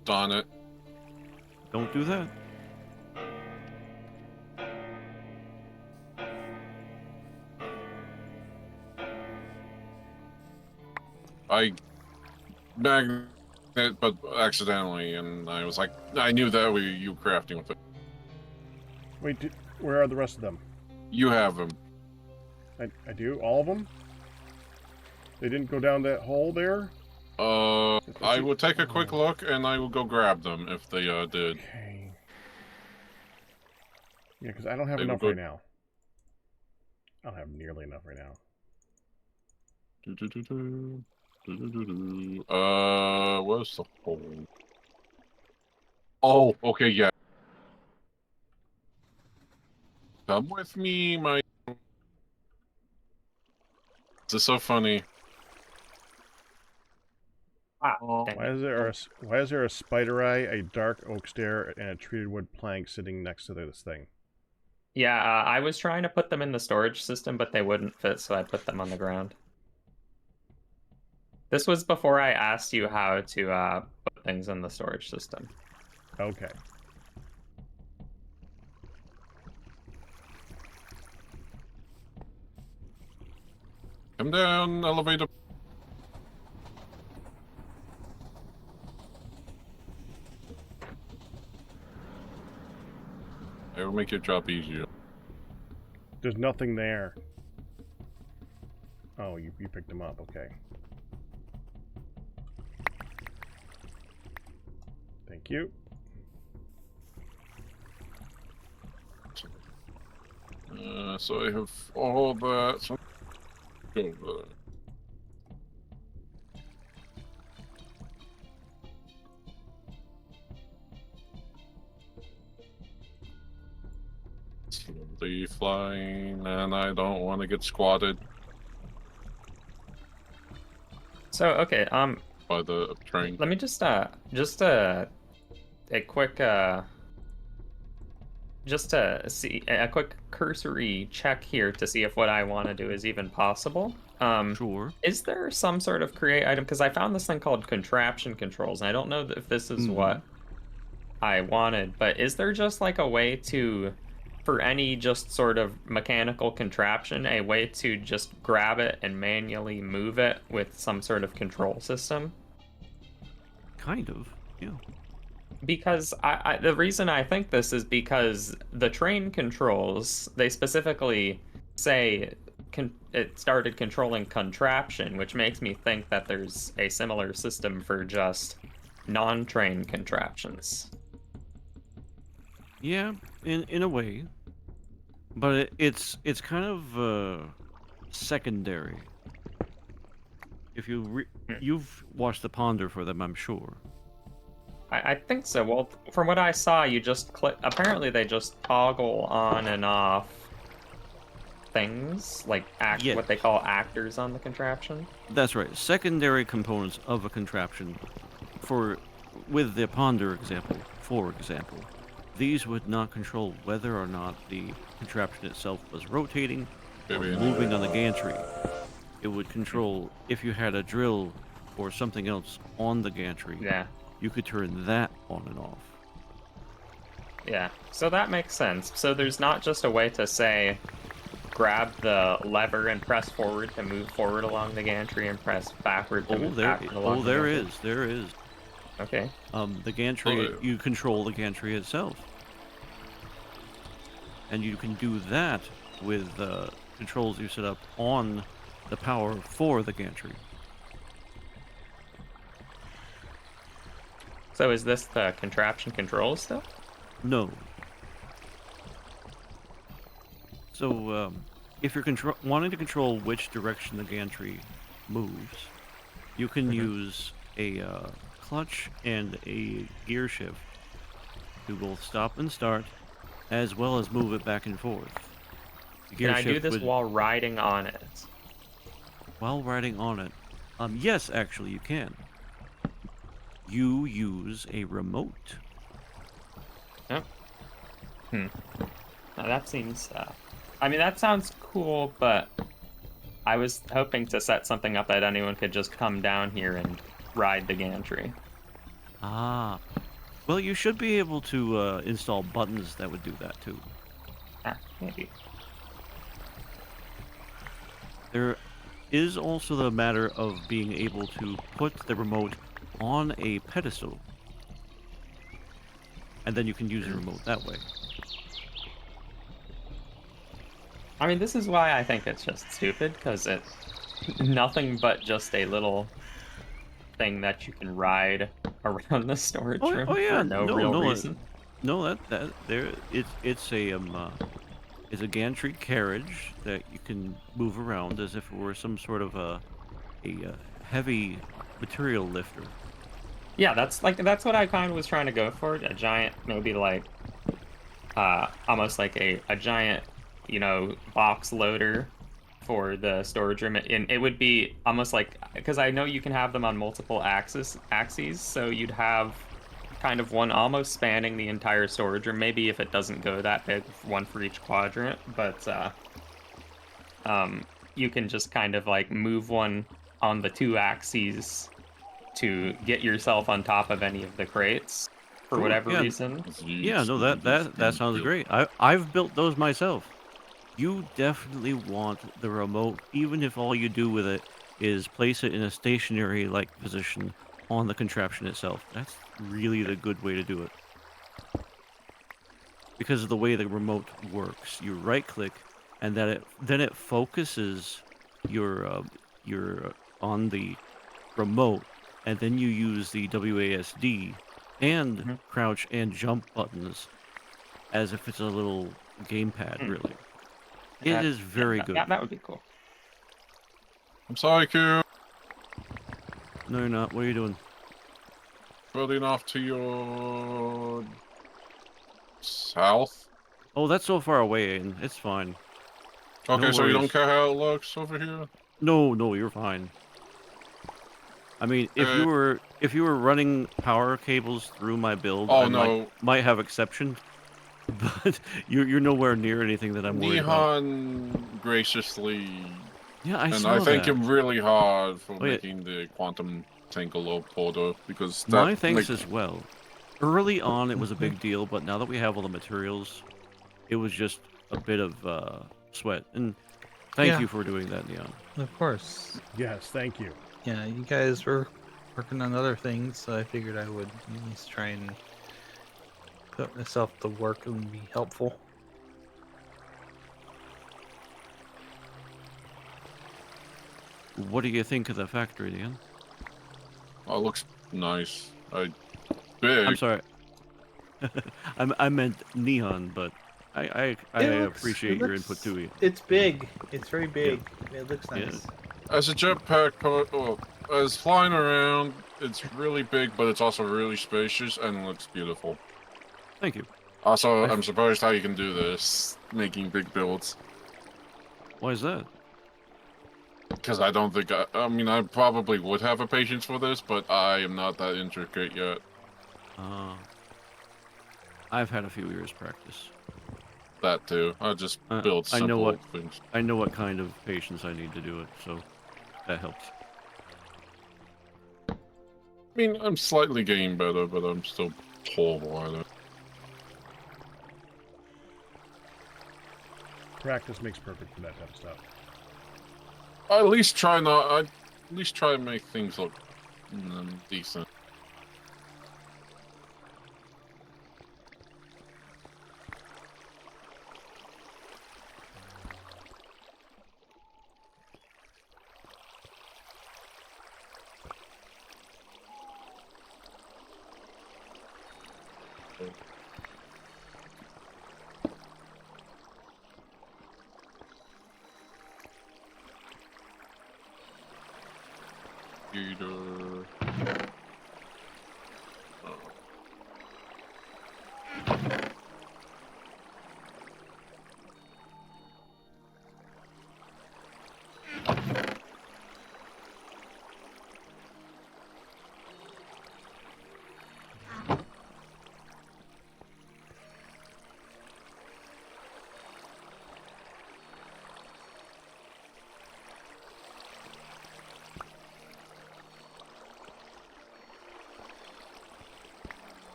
darn it. Don't do that. I magnet it, but accidentally, and I was like, I knew that you were crafting with it. Wait, where are the rest of them? You have them. I do? All of them? They didn't go down that hole there? I will take a quick look, and I will go grab them if they did. Okay. Yeah, because I don't have They enough will right go- now. I don't have nearly enough right now. Where's the hole? Oh, okay, yeah. Come with me, my. This is so funny. Dang Why it. is there a spider eye, a dark oak stair, and a treated wood plank sitting next to this thing? Yeah, I was trying to put them in the storage system, but they wouldn't fit, so I put them on the ground. This was before I asked you how to put things in the storage system. Okay. Come down, elevator. It will make your job easier. There's nothing there. Oh, you picked them up. Okay. Thank you. So I have all that. So over. Slowly flying, and I don't want to get squatted So okay, by the train. let me just a quick just to see a quick cursory check here to see if what I want to do is even possible. Sure. Is there some sort of create item? Because I found this thing called contraption controls, and I don't know if this is what I wanted, but is there just like a way to for any just sort of mechanical contraption, a way to just grab it and manually move it with some sort of control system? Kind of, yeah. Because the reason I think this is because the train controls, they specifically say it started controlling contraption, which makes me think that there's a similar system for just non-train contraptions. Yeah, in a way, but it's kind of secondary. If you've watched the Ponder for them, I'm sure. I think so. Well, from what I saw, you just click. Apparently, they just toggle on and off things, like Yes. what they call actors on the contraption. That's right. Secondary components of a contraption. With the Ponder example, for example, these would not control whether or not the contraption itself was rotating or moving on the gantry. It would control if you had a drill or something else on the gantry. Yeah. You could turn that on and off. Yeah. So that makes sense. So there's not just a way to say, grab the lever and press forward to move forward along the gantry and press backward to move backward along the gantry. There is. Okay. The gantry, you control the gantry itself. And you can do that with controls you set up on the power for the gantry. So is this the contraption controls still? No. So, if you're wanting to control which direction the gantry moves, you can use a clutch and a gear shift to both stop and start, as well as move it back and forth. Can I do this while riding on it? While riding on it? Yes, actually, you can. You use a remote. Oh. Now that seems... I mean, that sounds cool, but I was hoping to set something up that anyone could just come down here and ride the gantry. Ah. Well, you should be able to install buttons that would do that, too. Ah, maybe. There is also the matter of being able to put the remote on a pedestal. And then you can use the remote that way. I mean, this is why I think it's just stupid, because it's nothing but just a little thing that you can ride around the storage room yeah, for no real reason. No, it's a gantry carriage that you can move around as if it were some sort of a heavy material lifter. Yeah, that's what I kind of was trying to go for. A giant, maybe like, almost like a giant, box loader for the storage room. And it would be almost like, because I know you can have them on multiple axes, so you'd have kind of one almost spanning the entire storage room. Maybe if it doesn't go that big, one for each quadrant, but you can just kind of like move one on the two axes to get yourself on top of any of the crates for whatever reason. Yeah, no, that sounds great. I've built those myself. You definitely want the remote, even if all you do with it is place it in a stationary-like position on the contraption itself. That's really the good way to do it. Because of the way the remote works. You right-click, and then it focuses your on the remote, and then you use the WASD and crouch and jump buttons as if it's a little gamepad, really. It is very good. That would be cool. I'm sorry, Q. No, you're not. What are you doing? Building off to your south. Oh, that's so far away, and it's fine. Okay, No so you don't worries. care how it looks over here? No, you're fine. I mean, if you were running power cables through my build, I might have exception, but you're nowhere near anything that I'm worried about. Nihon graciously, Yeah, I and saw I thank that. him really hard for yeah. making the quantum Tangelo porter, because that, My thanks as well. Early on, it was a big deal, but now that we have all the materials, It was just a bit of sweat. And thank Yeah. you for doing that, Neon. Of course. Yes, thank you. Yeah, you guys were working on other things, so I figured I would at least try and put myself to work and be helpful. What do you think of the factory, Neon? Oh, it looks nice. I'm Big. sorry. I meant Neon, but I appreciate your input too. It's big. It's very big. It looks Yeah. nice. As a jetpack, as flying around, it's really big, but it's also really spacious and looks beautiful. Thank you. Also, I'm surprised how you can do this, making big builds. Why is that? Because I don't think I mean, I probably would have a patience for this, but I am not that intricate yet. I've had a few years practice. That too. I just build I know simple things. I know what kind of patience I need to do it, so that helps. I mean, I'm slightly getting better, but I'm still horrible at it. Practice makes perfect for that type of stuff. I at least try not. I at least try and make things look decent.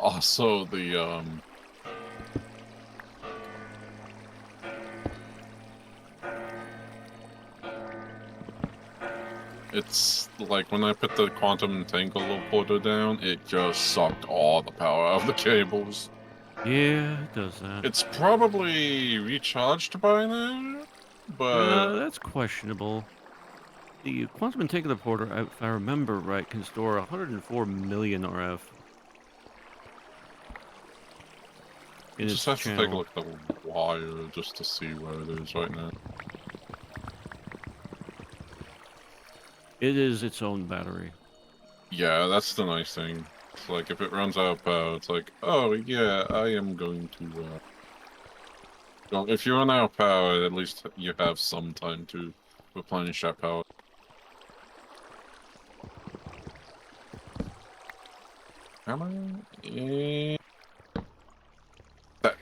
Also, it's like when I put the quantum entangle porter down, it just sucked all the power out of the cables. Yeah, it does that. It's probably recharged by now, but That's questionable. The quantum entangler porter, if I remember right, can store 104 million RF in just its have to take a channel. look at the wire just to see where it is right now. It is its own battery. Yeah, that's the nice thing. It's like if it runs out of power, it's like, oh yeah, I am going to. Well, if you run out of power, at least you have some time to replenish that power. Am I? That.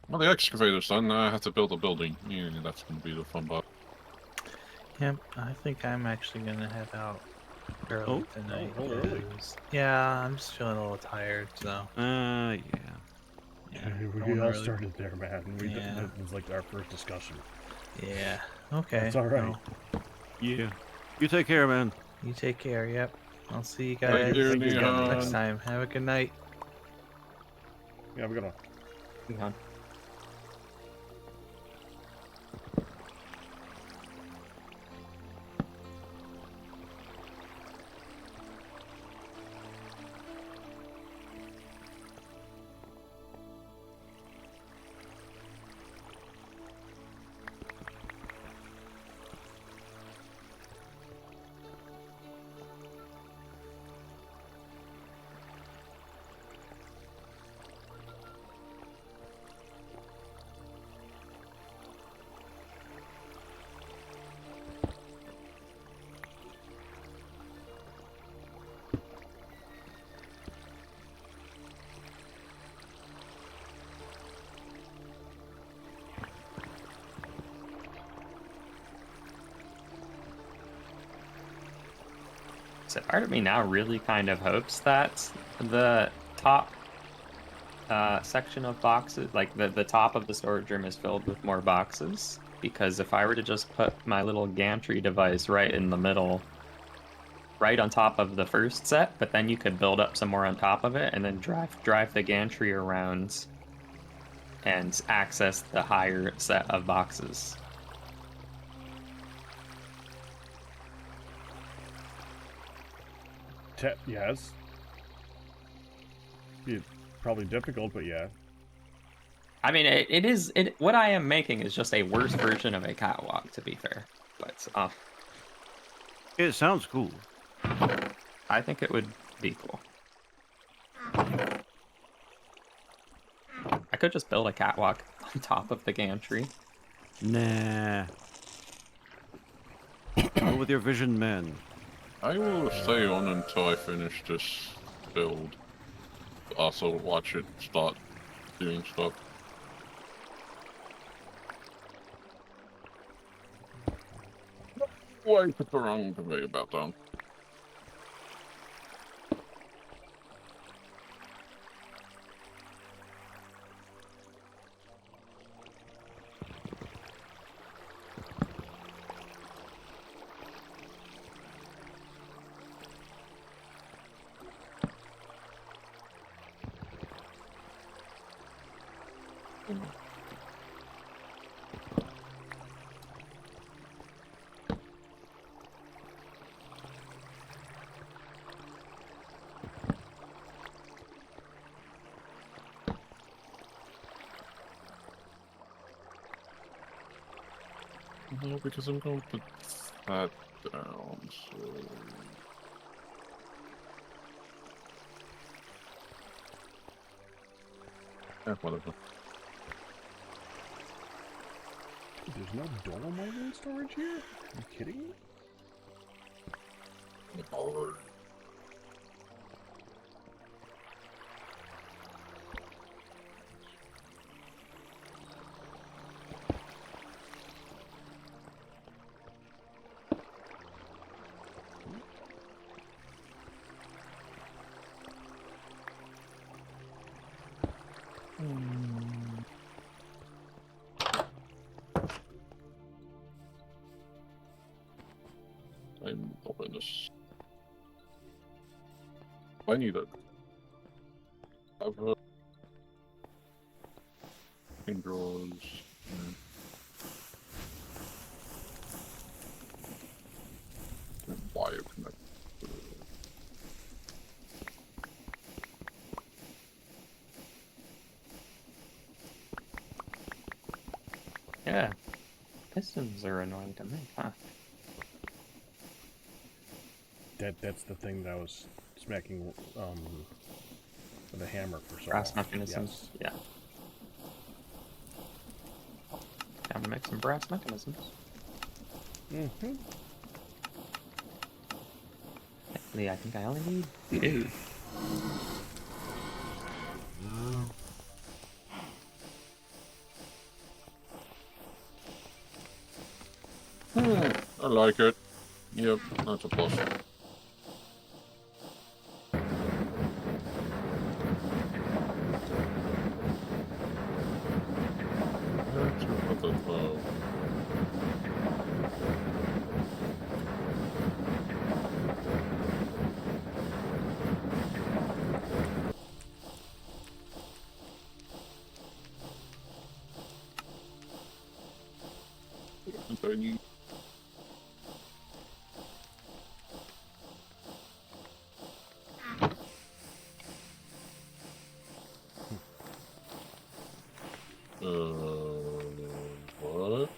Well, the excavator's done. Now I have to build a building. Yeah, that's gonna be the fun part. Yep, I think I'm actually gonna head out early tonight. oh, really? 'Cause- yeah, I'm just feeling a little tired, so Yeah. yeah. We all started there, man. Yeah. That was like our first discussion. Yeah. Okay. That's all right. well, Yeah. You take care, man. you take care. Yep. I'll see you Thank guys you, Thank you again, Neon. next time. Have a good night. Yeah, we're gonna. Hang on. So part of me now really kind of hopes that the top section of boxes, like the top of the storage room, is filled with more boxes. Because if I were to just put my little gantry device right in the middle, right on top of the first set, but then you could build up some more on top of it, and then drive the gantry around and access the higher set of boxes. Yes. Be probably difficult, but yeah. I mean, it is. What I am making is just a worse version of a catwalk, to be fair. But It sounds cool. I think it would be cool. I could just build a catwalk on top of the gantry. Nah. Go with your vision, man. I will stay on until I finish this build. Also watch it start doing stuff. Why put the wrong conveyor belt down? No, because I'm going to put that down, so... Yeah, whatever. There's no dolomite in storage here? Are you kidding me? Oh. I'm open this. I need it. I've heard drawers. Wire connect. Yeah, pistons are annoying to make, huh? That's the thing that I was smacking with a hammer for so Brass long. mechanisms. Yes. Yeah. Time to make some brass mechanisms. Mm-hmm. Actually, I think I only need 2. I like it. Yep, that's a plus. That's a bow. Tiny. What?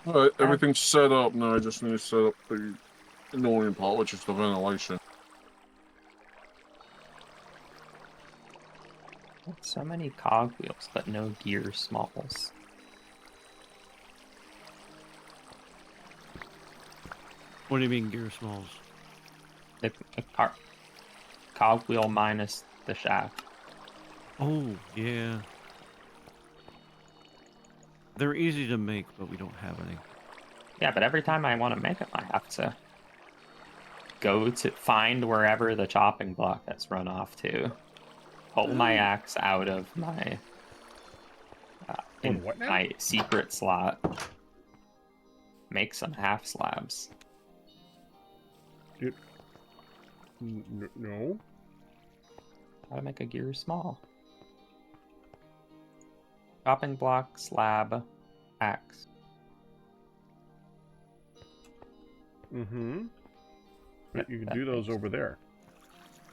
Alright, everything's set up now. I just need to set up the annoying part, which is the ventilation. So many cogwheels, but no gear smalls. What do you mean gear smalls? The cogwheel minus the shaft. Oh, yeah. They're easy to make, but we don't have any. Yeah, but every time I want to make them, I have to go to find wherever the chopping block that's run off to. Pull my axe out of my what now? my secret slot. Make some half slabs. No. How to make a gear small? Chopping block, slab, axe. Mm-hmm. But Yep, you can that do those makes- over there.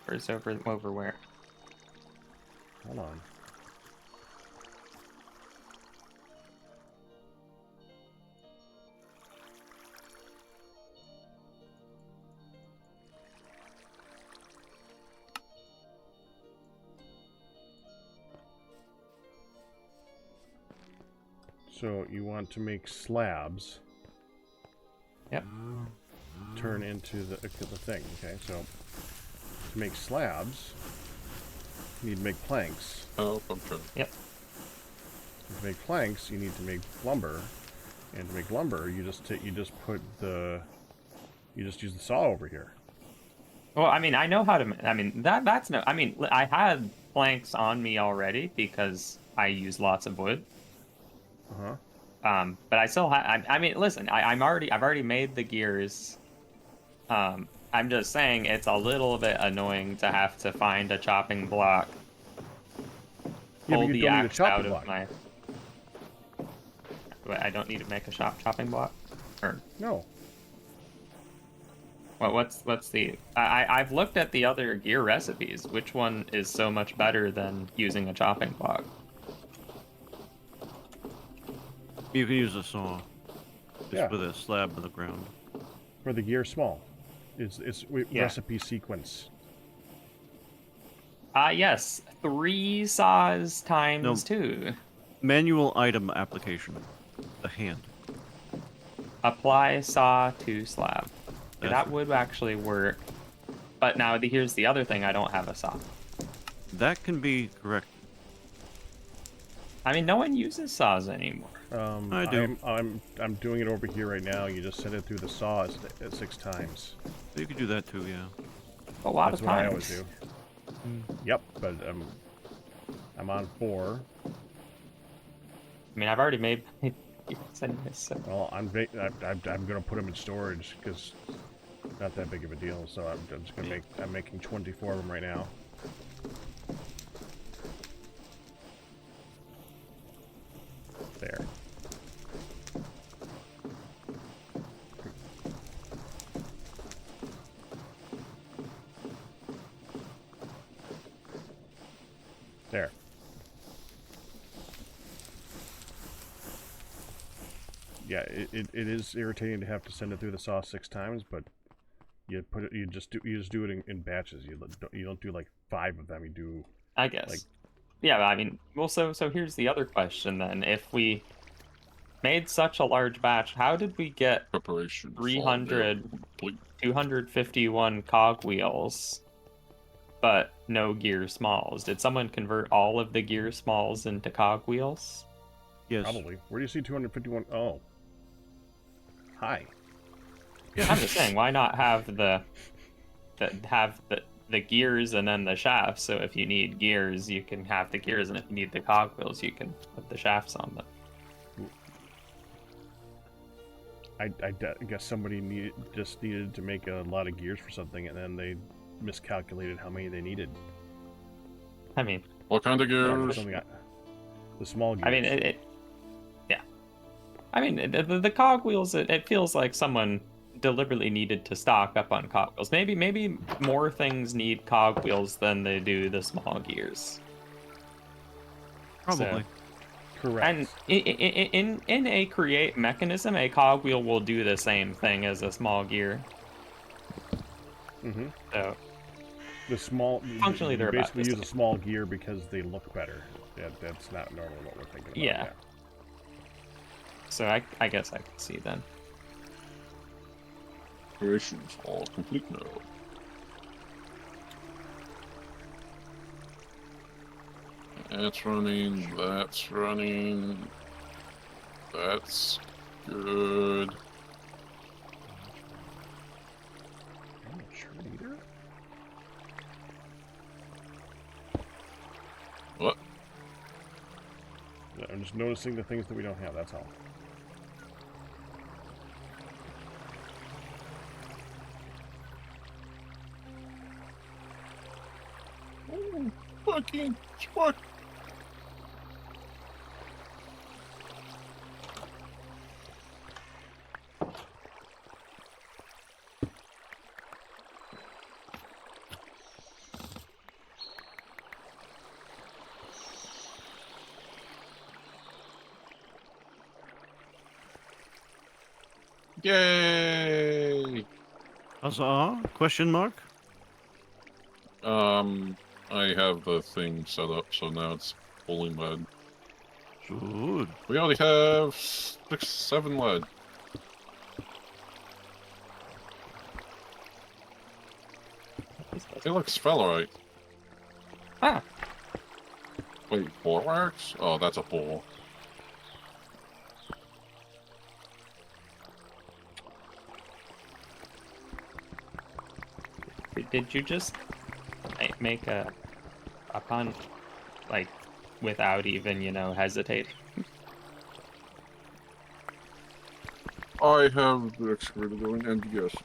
Where's over where? Hold on. So you want to make slabs. Yep. Turn into the thing. Okay, so to make slabs, you need to make planks. Oh, I'm trying. Yep. To make planks, you need to make lumber, and to make lumber, you just use the saw over here. Well, I mean, I know how to. I mean, that's no. I mean, I had planks on me already because I use lots of wood. But I still have. I mean, listen, I've already made the gears. I'm just saying it's a little bit annoying to have to find a chopping block. Yeah, Pull but you the don't need a axe chopping out block. of my. Wait, I don't need to make a chopping block, or No. what's the? I've looked at the other gear recipes. Which one is so much better than using a chopping block? You can use a saw. Just Yeah. with a slab in the ground. For the gear small. It's Yeah. recipe sequence. Yes, 3 saws times 2. Manual item application. The hand. Apply saw to slab. That's That it. would actually work. But now here's the other thing: I don't have a saw. That can be corrected. I mean, no one uses saws anymore. I do. I'm doing it over here right now. You just send it through the saw at 6 times. You could do that too, yeah. A lot That's of what times. I always do. Yep, but I'm on 4. I mean, I've already made. Well, I'm gonna put them in storage because not that big of a deal. So I'm just gonna I'm making 24 of them right now. There. There. Yeah, it is irritating to have to send it through the saw 6 times, but you just do it in batches. You don't do like 5 of them. You do. I guess. Like- Yeah, but I mean, well, so here's the other question then: if we made such a large batch, how did we get Preparation. 300, Complete. 251 cogwheels, but no gear smalls? Did someone convert all of the gear smalls into cogwheels? Yes. Probably. Where do you see 251? Oh. Hi. I'm just saying, why not have the gears and then the shafts? So if you need gears, you can have the gears, and if you need the cogwheels, you can put the shafts on them. I guess somebody just needed to make a lot of gears for something, and then they miscalculated how many they needed. I mean, What kind of Yeah, gears? the small gears. I mean, yeah. I mean, the cogwheels. It feels like someone deliberately needed to stock up on cogwheels. Maybe more things need cogwheels than they do the small gears. Probably. Correct. And in a create mechanism, a cogwheel will do the same thing as a small gear. Mm-hmm. So The small, functionally, you they're about basically the use a same. small gear because they look better. That's not normally what we're thinking about. Yeah. So I guess I can see then. Operations are complete now. That's running, that's running. That's good. I'm not sure either. What? Yeah, I'm just noticing the things that we don't have, that's all. Oh, fucking fuck. Yay! Huzzah? Question mark? I have the thing set up, so now it's fully lead. Good. We already have 6, 7 lead. It looks spellrite. Ah, Wait, 4 wax? Oh, that's a 4. did you just make a pun, like, without even, hesitating? I have the excavator going, and yes.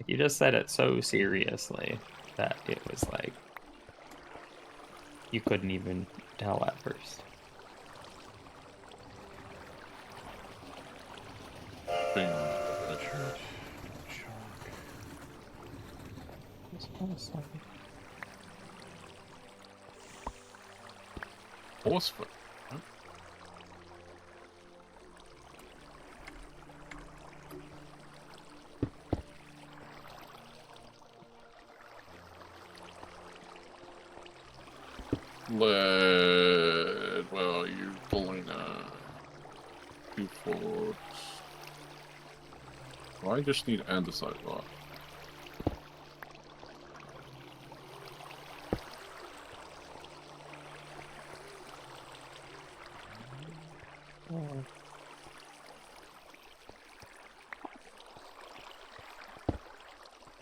You just said it so seriously that it was like you couldn't even tell at first. Thing. Horse foot. Huh? Lead. Well, you're pulling 2 forks. Well, I just need andesite rock.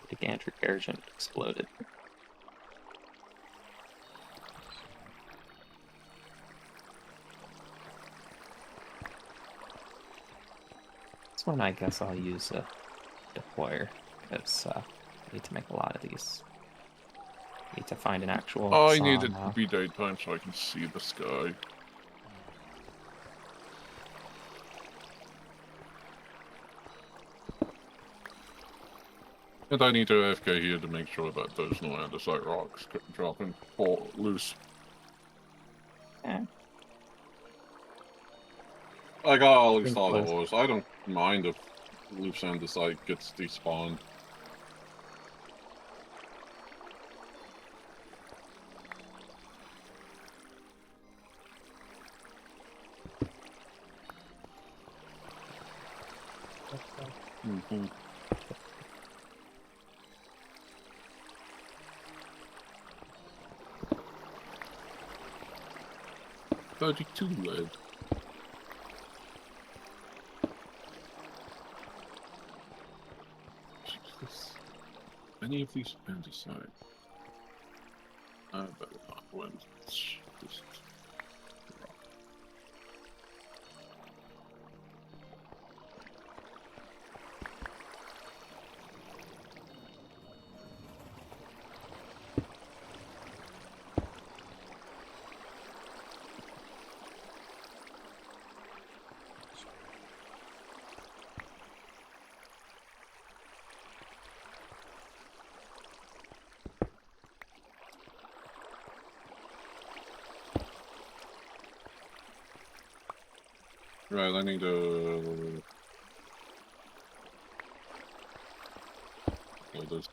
The gantry agent exploded. This one, I guess I'll use a deployer because I need to make a lot of these. Need to find an actual. I saw need it now. to be daytime so I can see the sky. And I need to AFK here to make sure that there's no andesite rocks dropping fall loose. Yeah. Like I always Think thought it was- was. I don't mind if loose andesite gets despawned. Mm-hmm. $32 lead. Jesus. Any of these andesite? I better not win. Just... Right, I need to... Load this.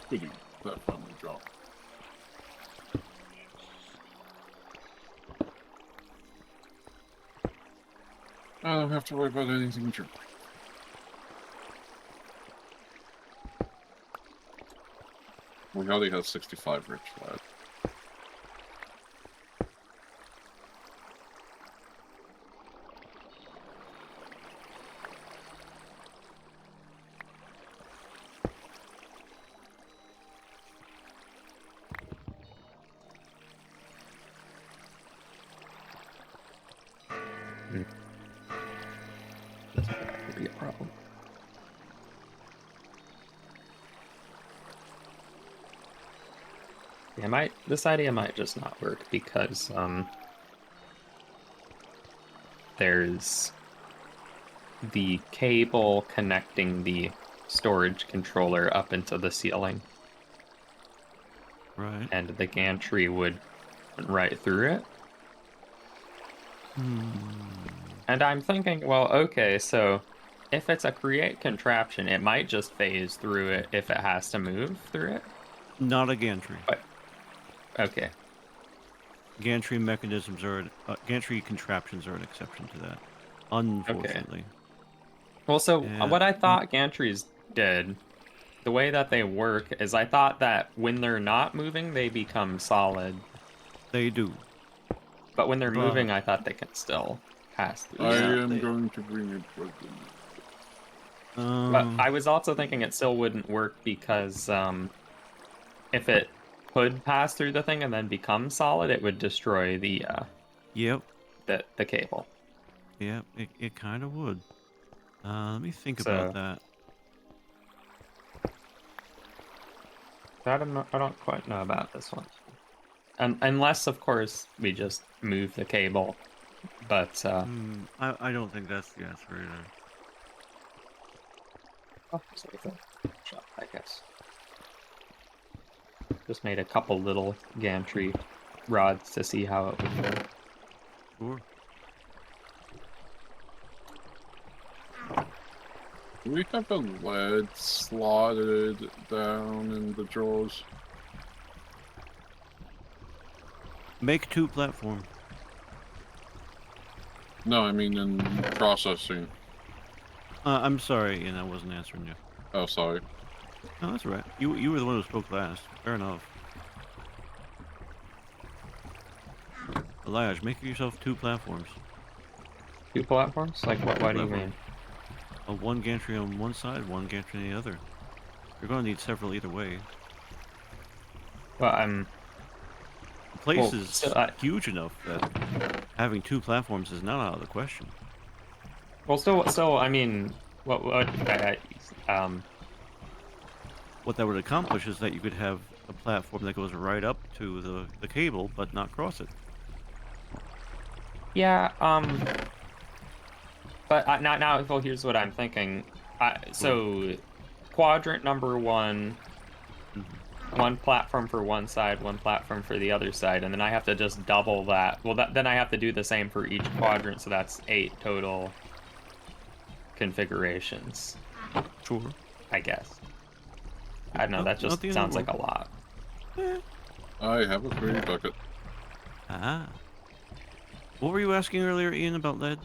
Goody, that finally dropped. I don't have to worry about anything true. We already have 65 rich left. This could be a problem. Yeah, this idea might just not work because there's the cable connecting the storage controller up into the ceiling. Right. And the gantry would run right through it. And I'm thinking, well, okay, so if it's a create contraption, it might just phase through it if it has to move through it. Not a gantry. But, okay. Gantry mechanisms are gantry contraptions are an exception to that, unfortunately. Okay. Well, so Yeah. what I thought gantries did, the way that they work, is I thought that when they're not moving, they become solid. They do. But when they're But- moving, I thought they can still pass through. I Yeah, am going to bring it back in. But I was also thinking it still wouldn't work because if it could pass through the thing and then become solid, it would destroy the Yep. the cable. Yep. It kind of would. Let me think So- about that. I don't quite know about this one. Unless, of course, we just move the cable. But I don't think that's the answer either. oh, save the shot, I guess. Just made a couple little gantry rods to see how it would work. Sure. We have a lead slotted down in the drawers. Make 2 platform. No, I mean in processing. I'm sorry, Ian, I wasn't answering you. Oh, sorry. No, that's all right. You were the one who spoke last. Fair enough. Elijah, make yourself 2 platforms. 2 platforms? Like what? What do you Platform. mean? One gantry on one side, one gantry on the other. You're going to need several either way. Well, I'm. The place Well, is so huge enough that having 2 platforms is not out of the question. Well, still, I mean, what? What that would accomplish is that you could have a platform that goes right up to the cable, but not cross it. Yeah. But now, well, here's what I'm thinking. So, quadrant number one, one platform for one side, one platform for the other side, and then I have to just double that. Well, then I have to do the same for each quadrant, so that's 8 total configurations. Sure. I guess. I don't know. No, That just nothing in the sounds like a world. lot. I have a free bucket. Ah. What were you asking earlier, Ian, about lead?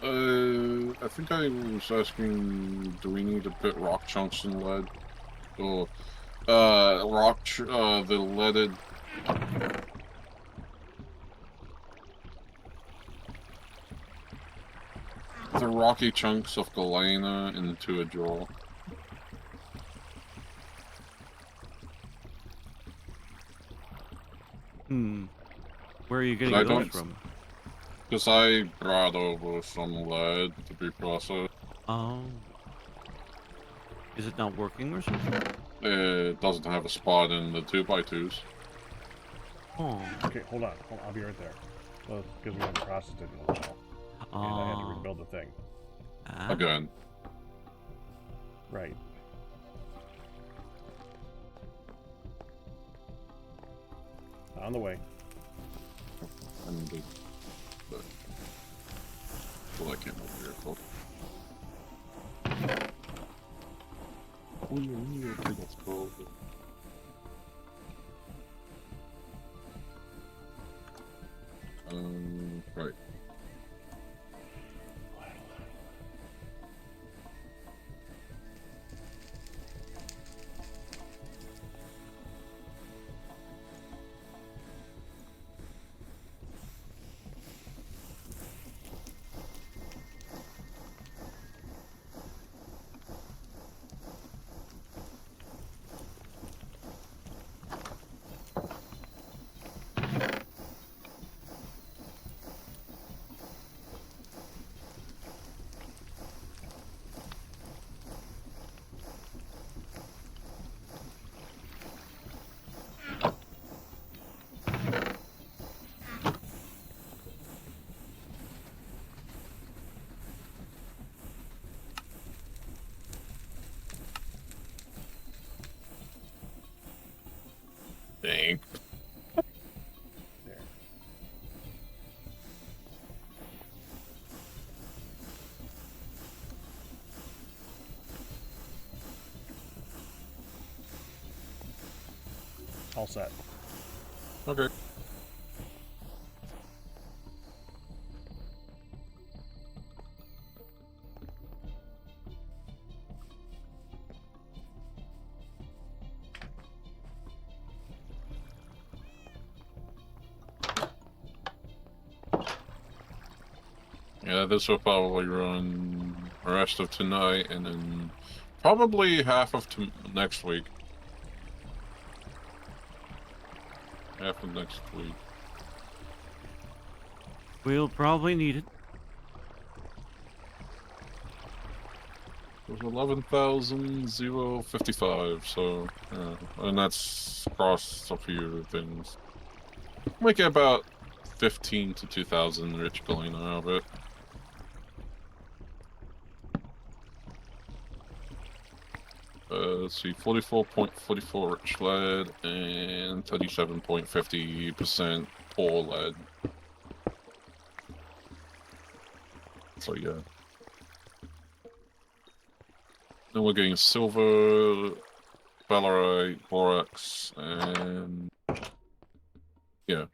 I think I was asking, do we need to put rock chunks in lead? Or, the leaded... The rocky chunks of galena into a drawer. Where are you getting I those don't- from? Because I brought over some lead to be processed. Oh. Is it not working or something? It doesn't have a spot in the 2x2s. Oh. Okay, hold on. I'll be right there. Well, because we haven't processed it in a while. And I had to rebuild the thing. Ah. Again. Right. On the way. And the... Well, I can't over here, folks. Oh, yeah, okay, let's go. Right. Dang. There. All set. Okay. Yeah, this will probably run the rest of tonight and then probably half of next week. Half of next week. We'll probably need it. It was 11,055, so yeah, and that's across a few things. Might get about 15 to 2,000 rich galena out of it. Let's see, 44.44 rich lead and 37.50% poor lead. So yeah. Then we're getting silver, valerite, borax, and yeah.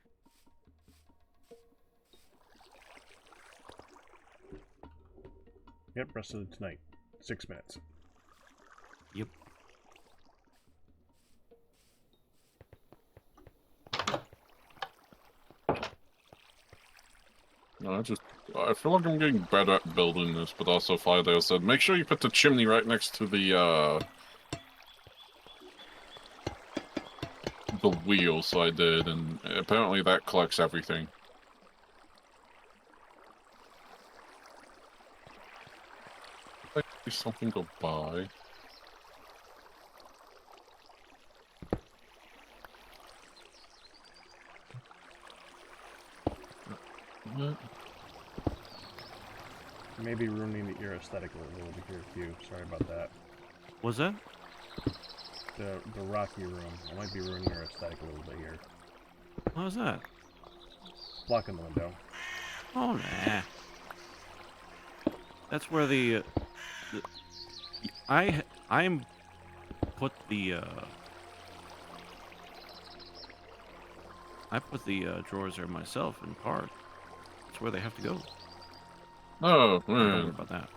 Yep, rest of tonight. 6 minutes. Yep. No, I feel like I'm getting better at building this, but also Flydale said, make sure you put the chimney right next to the wheel, so I did, and apparently that collects everything. I see something go by. Maybe ruining your aesthetic a little bit here too. Sorry about that. Was that? The rocky room. I might be ruining your aesthetic a little bit here. How's that? Blocking the window. Oh, nah. That's where I'm put the I put the drawers there myself in part. That's where they have to go. Oh, Don't worry man. about that.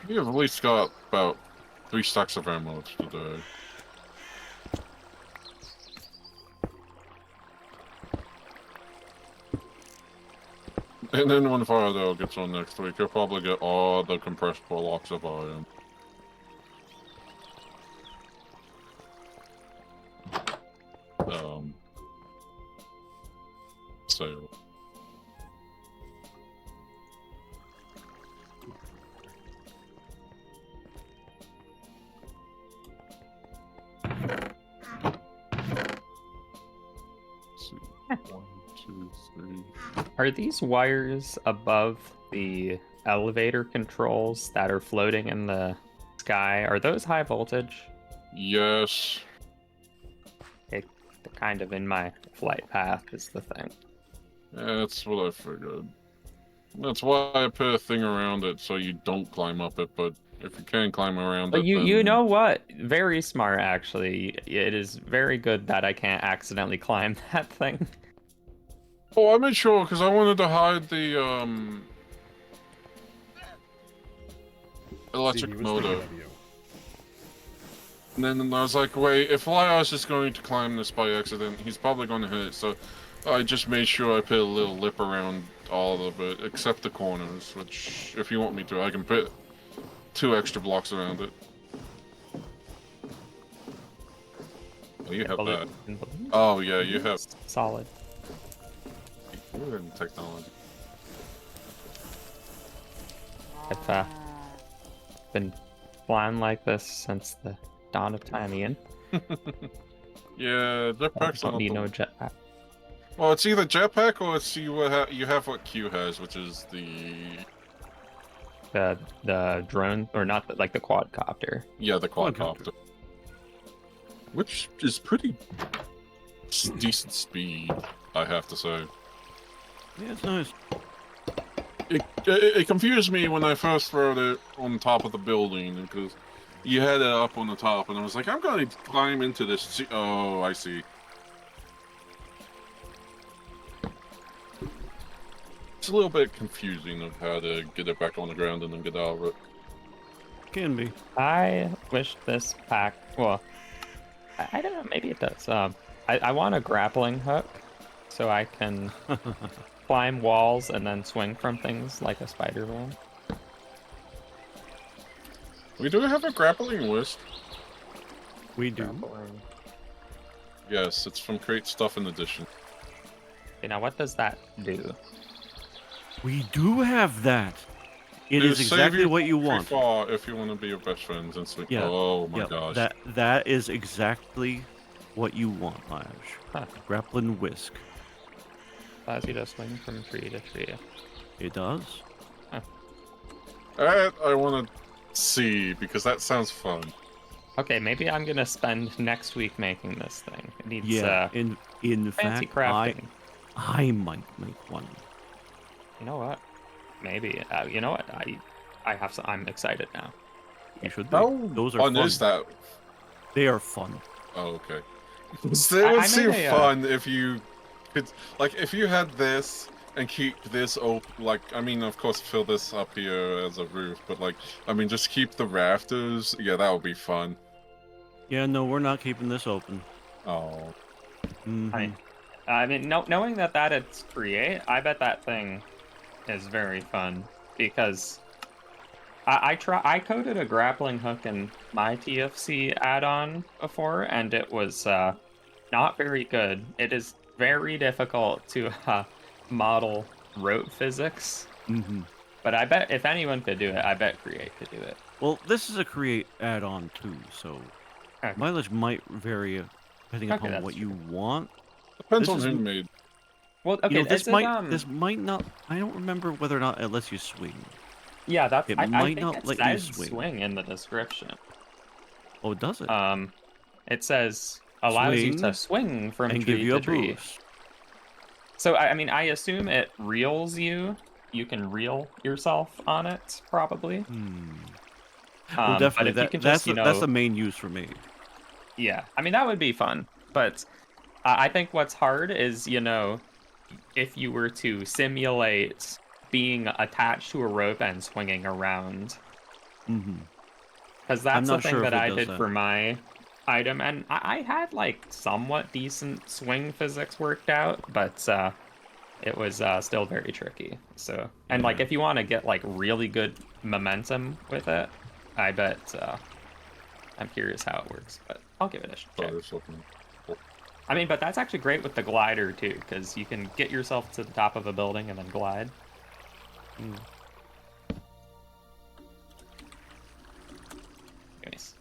We have at least got about 3 stacks of ammo today. And then when Fire gets on next week, he'll probably get all the compressed blocks of iron. So... One, two, three. Are these wires above the elevator controls that are floating in the sky? Are those high voltage? Yes. They're kind of in my flight path is the thing. Yeah, that's what I figured. That's why I put a thing around it so you don't climb up it, but if you can climb around But it, you then... know what? Very smart, actually. It is very good that I can't accidentally climb that thing. Oh, I made sure, because I wanted to hide the, electric See, he was motor. thinking of you. And then I was like, wait, if Laios is going to climb this by accident, he's probably going to hit it, so I just made sure I put a little lip around all of it, except the corners, which, if you want me to, I can put 2 extra blocks around it. Oh, you have that. Oh, yeah, you have... Solid. You're in technology. I've been flying like this since the dawn of time, Ian. Yeah, jetpack's Don't not need the... no jetpack. Well, it's either jetpack or it's you have what Q has, which is The drone, or not the, like the quadcopter. the quadcopter, which is pretty decent speed, I have to say. Yeah, it's nice. It confused me when I first rode it on top of the building because you had it up on the top, and I was like, I'm going to climb into this. Oh, I see. It's a little bit confusing of how to get it back on the ground and then get out of it. Can be. I wish this pack. Well, I don't know. Maybe it does. I want a grappling hook so I can climb walls and then swing from things like a Spider-Man. We do have a grappling list. We do. Grappling. Yes, it's from Create Stuff in Edition. Okay, now what does that do? We do have that. It It'll is save exactly what you pretty want. far if you want to be your best friends and sleep. Yeah. Oh my Yep, gosh. That is exactly what you want, Lash. Huh. Grappling whisk. Allows you to swing from tree to tree. It does. That I want to see because that sounds fun. Okay, maybe I'm gonna spend next week making this thing. It needs Yeah. In fancy fact, crafting. I might make one. You know what? Maybe. You know what? I have some. I'm excited now. You should be. How Those are fun fun. is that? They are fun. Oh, okay. It I would made seem a, fun if you could, like, if you had this and keep this open. Like, I mean, of course, fill this up here as a roof, but like, I mean, just keep the rafters. Yeah, that would be fun. Yeah, no, we're not keeping this open. Oh. Mhm. I mean, knowing that it's create, I bet that thing is very fun because I coded a grappling hook in my TFC add-on before, and it was not very good. It is very difficult to model rope physics. Mm-hmm. But I bet if anyone could do it, I bet Create could do it. Well, this is a create add-on too, so Okay. mileage might vary depending Okay, upon that's what true. you want. Depends This on is who m- made. Well, okay, You know, is it, this might not. I don't remember whether or not it lets you swing. yeah, that's It I might think not it let you says swing. swing in the description. Oh, does it? It says allows you to Swing swing from and give tree you to a tree. boost. So I mean, I assume it reels you. You can reel yourself on it, probably. Well, But definitely. if you That can that's just, the, that's the main use for me. yeah, I mean, that would be fun. But I think what's hard is, if you were to simulate being attached to a rope and swinging around. Mm-hmm. Because I'm that's the not thing sure if that it I does did that. for my item, and I had like somewhat decent swing physics worked out, but it was still very tricky. So, and like Yeah. if you want to get like really good momentum with it, I bet I'm curious how it works, but I'll give it a So check. it's looking cool. I mean, but that's actually great with the glider too, because you can get yourself to the top of a building and then glide. Nice.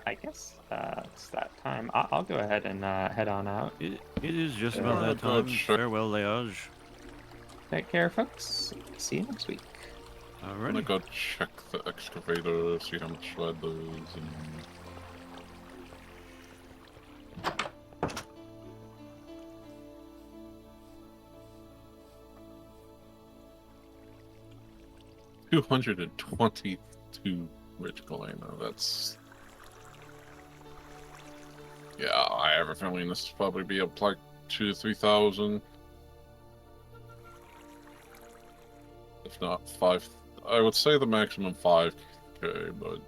I guess it's that time. I'll go ahead and head on out. It is just about that time. Farewell, Leage. Take care, folks. See you next week. I'm gonna Alrighty. go check the excavator, see how much lead there is, and... $222 rich Galena, that's... Yeah, I have a feeling this will probably be up like 2,000 to 3,000. If not 5, I would say the maximum 5k, but...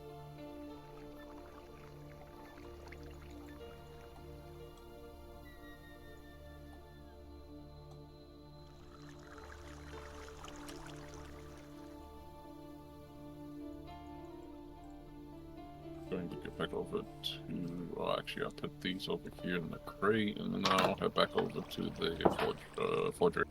Going to get back over to... Well, actually, I'll put these over here in the crate, and then I'll head back over to the forgery.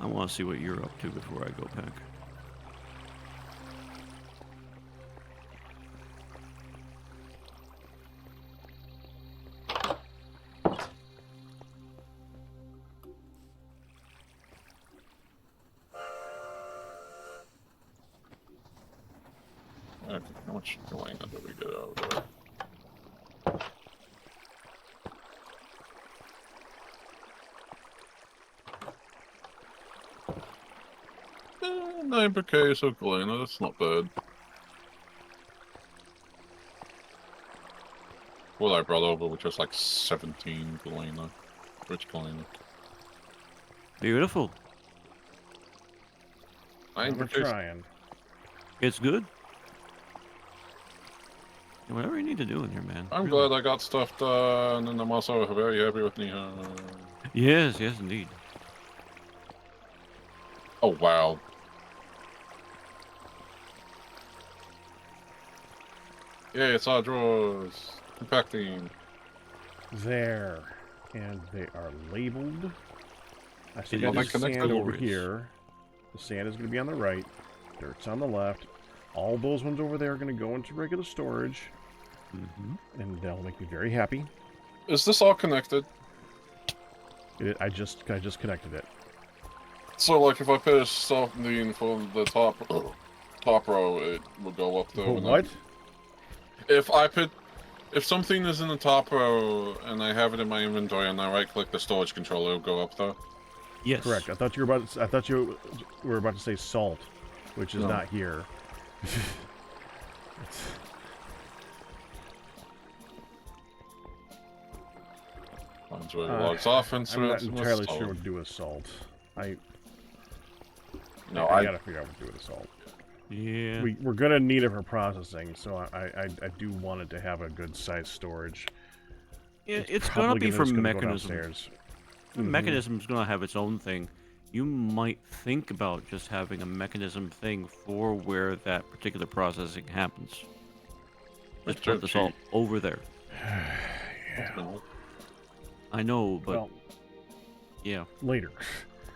I want to see what you're up to before I go pack. Okay, how much Galena do we get out of there? Eh, 9 per case of Galena, that's not bad. What I brought over was just like 17 Galena. Rich Galena. Beautiful. 9 per I'm case. trying. It's good. Whatever you need to do in here, man. I'm Really. glad I got stuff done, and I'm also very happy with Neha. Yes, yes, indeed. Oh, wow. Yeah, it's our drawers. Compacting. There. And they are labeled. I It still got is the sand over glorious. here. The sand is going to be on the right. Dirt's on the left. All those ones over there are going to go into regular storage. And that'll make me very happy. Is this all connected? I just connected it. So, like, if I put something for the top row, it will go up there. But what? If something is in the top row and I have it in my inventory and I right-click the storage controller, it'll go up there. Yes. Correct. I thought you were about to say salt, which is No. not here. Finds where it logs off and I'm not starts with entirely salt. sure what to do with salt. I No, I I gotta figure out what to do with the salt. Yeah. We're gonna need it for processing, so I do want it to have a good size storage. Yeah, it's gonna probably be for just gonna go mechanism. downstairs. The mechanism's gonna have its own thing. You might think about just having a mechanism thing for where that particular processing happens. Just put the salt over there. Yeah. I know, but Well, yeah. later.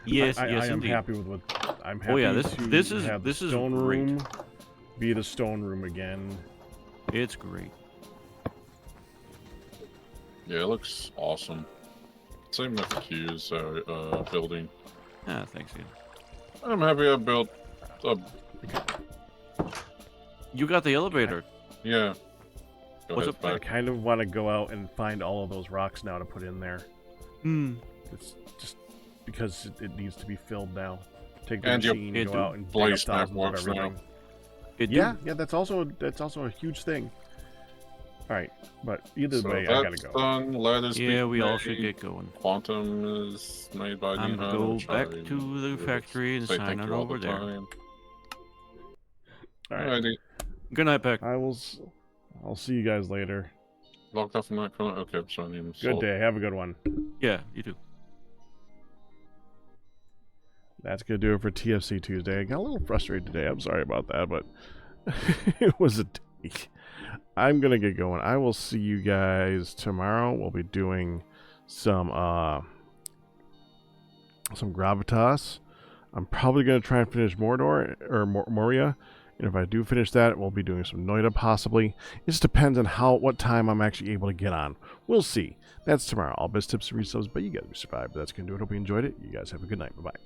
Yes, I yes, am indeed. happy with what I'm happy Oh yeah, to this have the is stone great. room be the stone room again. It's great. Yeah, it looks awesome. Same with Q's building. Ah, thanks, Ian. I'm happy I built a... You got the elevator. Yeah. Go What's ahead, up there? I back. kind of want to go out and find all of those rocks now to put in there. Hmm. It's just because it needs to be filled now. Take the And your machine, it go do. out and dig up place map thousands of works now. everything. It Yeah, do. yeah, that's also a huge thing. All right, but either So way, I gotta that's go. done. Ladders Yeah, being we all made. should get going. Quantum is made by I'm the gonna go back to the factory and say sign thank on you all over the there. time. All right, Alrighty. Good night, Peck. I'll see you guys later. Locked off from that corner? Okay, so I need Good salt. day. Have a good one. Yeah, you too. That's gonna do it for TFC Tuesday. I got a little frustrated today. I'm sorry about that, but it was a day. I'm gonna get going. I will see you guys tomorrow. We'll be doing some gravitas. I'm probably gonna try and finish Mordor or Moria, and if I do finish that, we'll be doing some Noida possibly. It just depends on what time I'm actually able to get on. We'll see. That's tomorrow. All best tips and resubs, but you guys survived. That's gonna do it. Hope you enjoyed it. You guys have a good night. Bye bye.